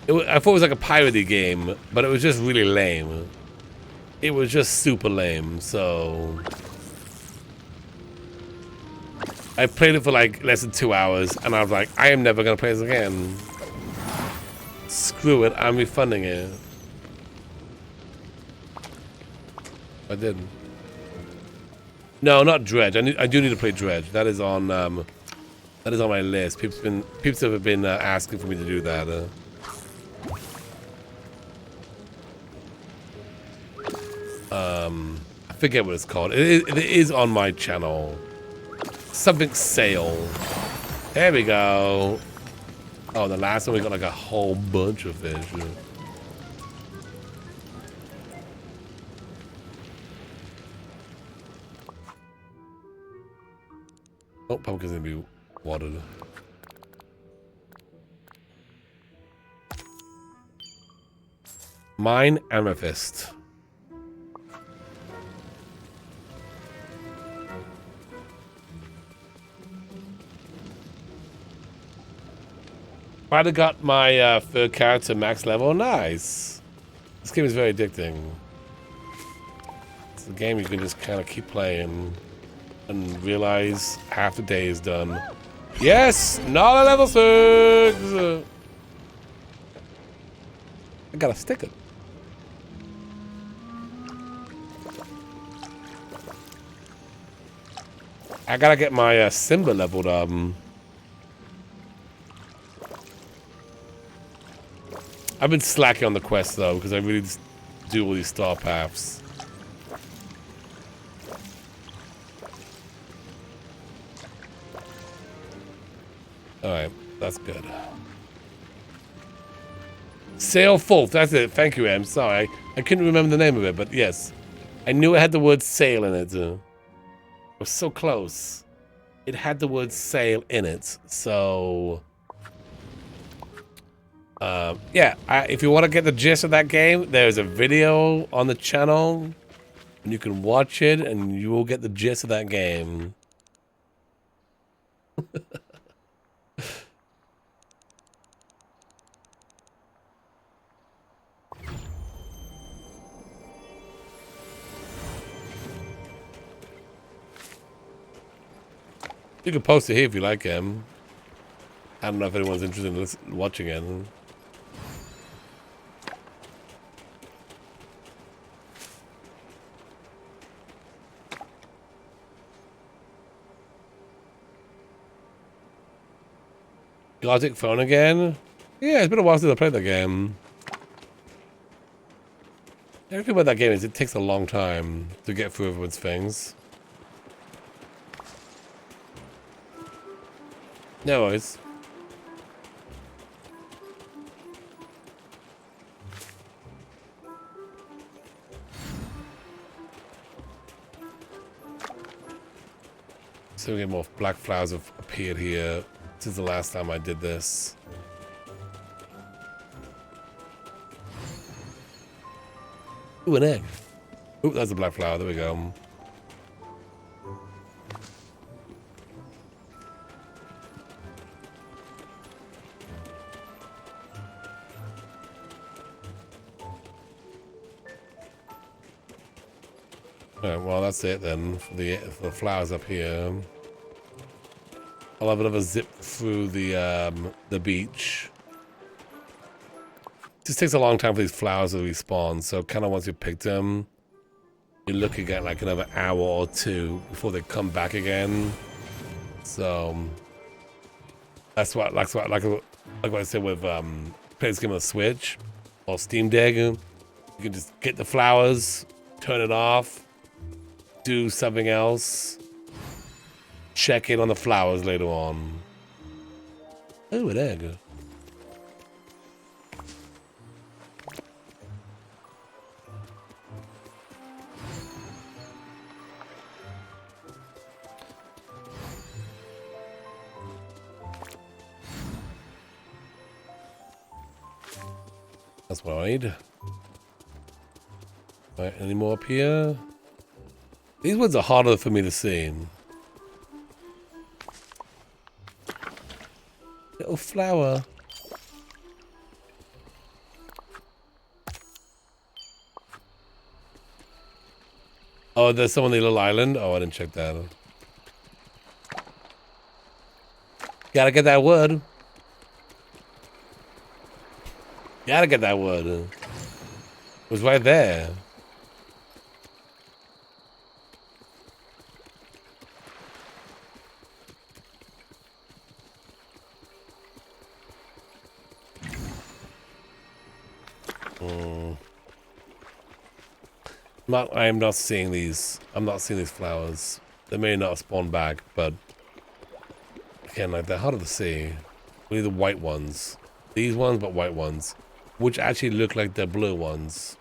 I thought it was like a piratey game, but it was just really lame. It was just super lame, so... I played it for like less than 2 hours, and I was like, I am never gonna play this again. Screw it, I'm refunding it. I didn't. No, not Dredge. I do need to play Dredge. That is on my list. People have been asking for me to do that. I forget what it's called. It is on my channel. Something Sail. There we go. Oh, the last one we got like a whole bunch of fish. Oh, pumpkin's gonna be watered. Mine amethyst. Finally got my third character max level. Nice. This game is very addicting. It's a game you can just kind of keep playing and realize half the day is done. Yes! Not a level 6! I got a sticker. I gotta get my Simba leveled up. I've been slacking on the quest though, because I really just do all these star paths. Alright, that's good. Sail Fulf, that's it. Thank you, Em. Sorry, I couldn't remember the name of it, but yes. I knew it had the word sail in it. It was so close. It had the word sail in it, so... yeah, if you want to get the gist of that game, there's a video on the channel, and you can watch it, and you will get the gist of that game. You can post it here if you like him. I don't know if anyone's interested in watching it. Gothic phone again? Yeah, it's been a while since I played that game. Everything about that game is it takes a long time to get through everyone's things. No worries. So we get more black flowers have appeared here since the last time I did this. Ooh, an egg. Ooh, that's a black flower. There we go. Alright, well that's it then for the flowers up here. I'll have another zip through the beach. It just takes a long time for these flowers to respawn, so kind of once you picked them, you're looking at like another hour or two before they come back again. So that's what like what I said with playing this game on the Switch or Steam Deck. You can just get the flowers, turn it off, do something else, check in on the flowers later on. Oh, an egg. That's what I need. Right, any more up here? These ones are harder for me to see. Little flower. Oh, there's someone on the little island? Oh, I didn't check that. Gotta get that wood. Gotta get that wood. It was right there. I am not seeing these. I'm not seeing these flowers. They may not spawn back, but again, like they're harder to see. We need the white ones. These ones, but white ones, which actually look like the blue ones.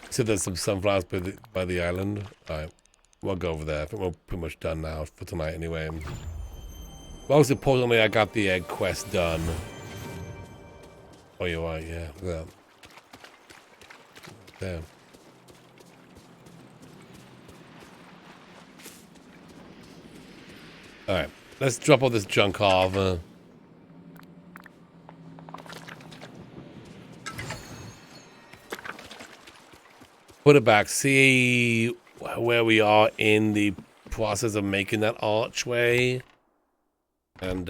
So there's some sunflowers by the island. All right, we'll go over there. I think we're pretty much done now for tonight, anyway. Most importantly, I got the egg quest done. Oh, you're right, yeah. Look at that. Damn. Alright, let's drop all this junk off. Put it back. See where we are in the process of making that archway. And,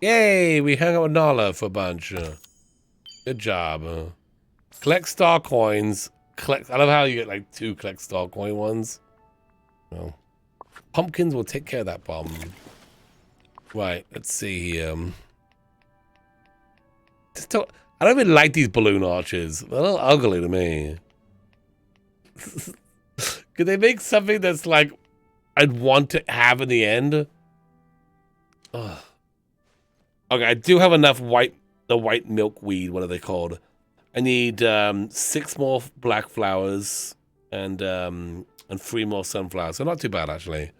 yay! We hung out with Nala for a bunch. Good job. Collect star coins. I love how you get like 2 collect star coin ones. Well, pumpkins will take care of that problem. Right, let's see here. I don't even like these balloon arches. They're a little ugly to me. Could they make something that's like I'd want to have in the end? Ugh. Okay, I do have enough the white milkweed. What are they called? I need 6 more black flowers and 3 more sunflowers. So not too bad actually.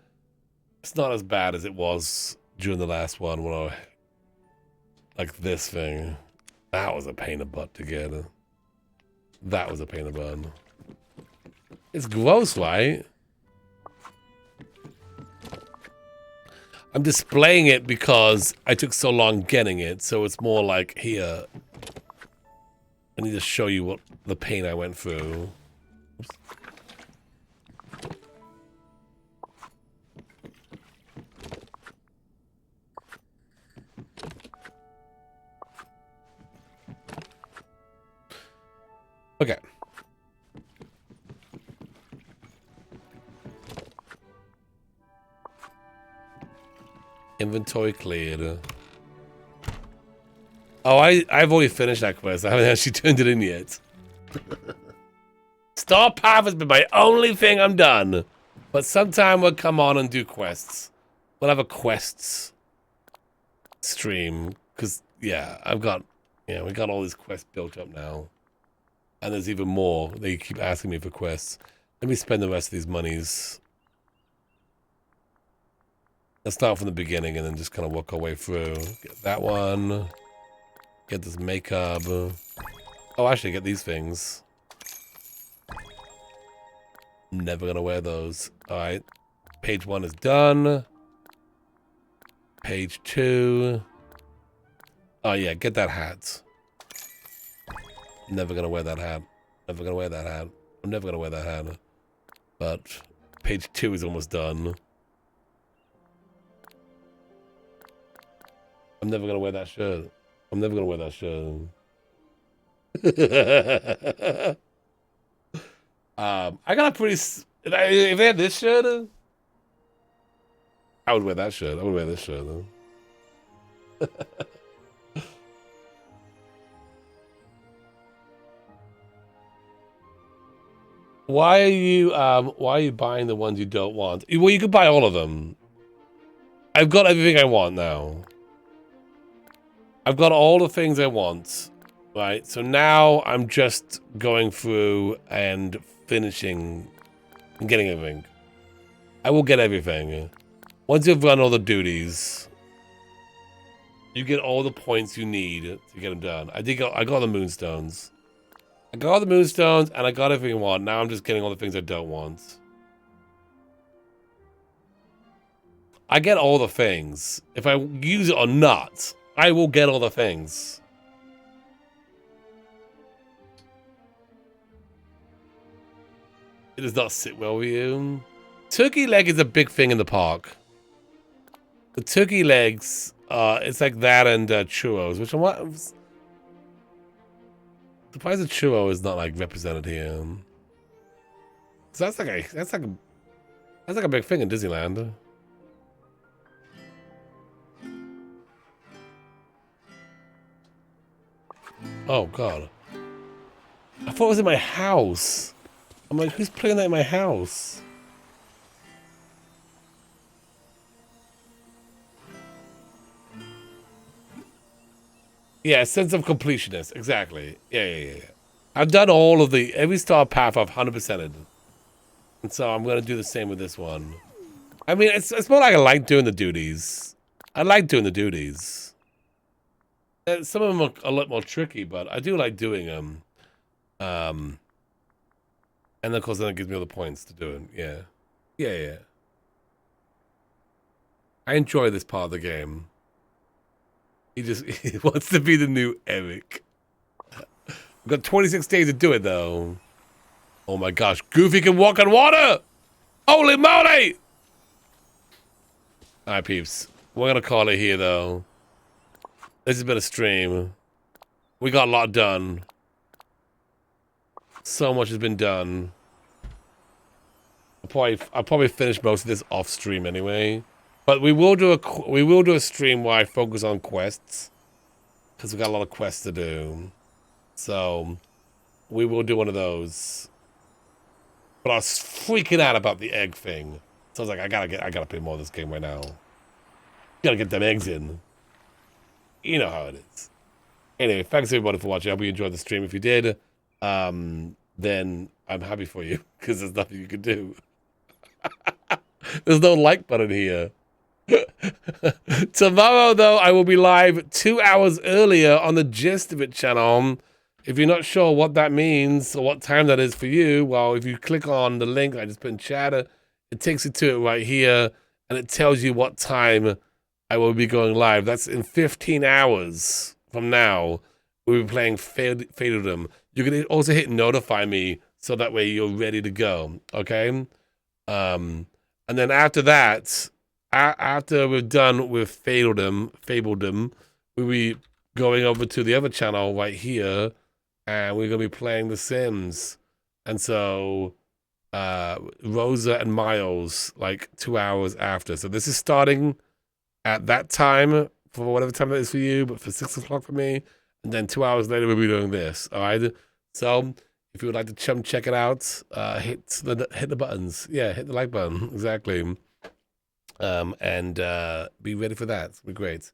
It's not as bad as it was during the last one when I like this thing. That was a pain in the butt to get. That was a pain in the butt. It's gross, right? I'm displaying it because I took so long getting it, so it's more like, here. I need to show you what the pain I went through. Oops. Okay. Inventory cleared. Oh, I've already finished that quest. I haven't actually turned it in yet. Star Path has been my only thing I'm done. But sometime we'll come on and do quests. We'll have a quests stream. Because, yeah, we got all these quests built up now. And there's even more. They keep asking me for quests. Let me spend the rest of these monies. Let's start from the beginning and then just kind of work our way through. Get that one. Get this makeup. Oh, actually, get these things. Never gonna wear those. Alright. Page 1 is done. Page 2. Oh, yeah, get that hat. Never gonna wear that hat. Never gonna wear that hat. I'm never gonna wear that hat. But page 2 is almost done. I'm never gonna wear that shirt. I'm never gonna wear that shirt. I got a pretty. If they had this shirt, I would wear that shirt. I would wear this shirt. Why are you buying the ones you don't want? Well, you could buy all of them. I've got everything I want now. I've got all the things I want, right? So now I'm just going through and finishing I'm getting everything. I will get everything. Once you've run all the duties, you get all the points you need to get them done. I got the moonstones. I got all the moonstones, and I got everything I want. Now I'm just getting all the things I don't want. I get all the things. If I use it or not, I will get all the things. It does not sit well with you. Turkey leg is a big thing in the park. The turkey legs, it's like that and churros, which I'm surprised the churro is not like represented here. So that's like a big thing in Disneyland. Oh god. I thought it was in my house. I'm like, who's playing that in my house? Yeah, sense of completionist. Exactly. Yeah. I've done all of every star path I've 100%ed. And so I'm going to do the same with this one. I mean, it's more like I like doing the duties. I like doing the duties. Some of them are a lot more tricky, but I do like doing them. And of course, then it gives me all the points to do it. Yeah. I enjoy this part of the game. He wants to be the new Eric. We've got 26 days to do it, though. Oh my gosh, Goofy can walk on water! Holy moly! Alright, peeps. We're gonna call it here, though. This has been a stream. We got a lot done. So much has been done. I'll probably finish most of this off stream anyway. But we will do a stream where I focus on quests, because we got a lot of quests to do. So we will do one of those. But I was freaking out about the egg thing, so I was like, I gotta play more of this game right now. Gotta get them eggs in. You know how it is. Anyway, thanks everybody for watching. I hope you enjoyed the stream. If you did, then I'm happy for you, because there's nothing you can do. There's no like button here. Tomorrow, though, I will be live 2 hours earlier on the Gist of It channel. If you're not sure what that means or what time that is for you, well, if you click on the link I just put in chat, it takes you to it right here, and it tells you what time I will be going live. That's in 15 hours from now. We'll be playing Fataldom. You can also hit notify me, so that way you're ready to go, okay? And then after that, after we're done with Fabledom, we'll be going over to the other channel right here, and we're going to be playing The Sims. And so, Rosa and Miles, like 2 hours after. So this is starting at that time, for whatever time that is for you, but for 6 o'clock for me. And then 2 hours later, we'll be doing this, all right? So, if you would like to check it out, hit the buttons. Yeah, hit the like button, exactly. And be ready for that. It'll be great.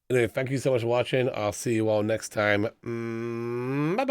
Anyway, thank you so much for watching. I'll see you all next time. Bye-bye.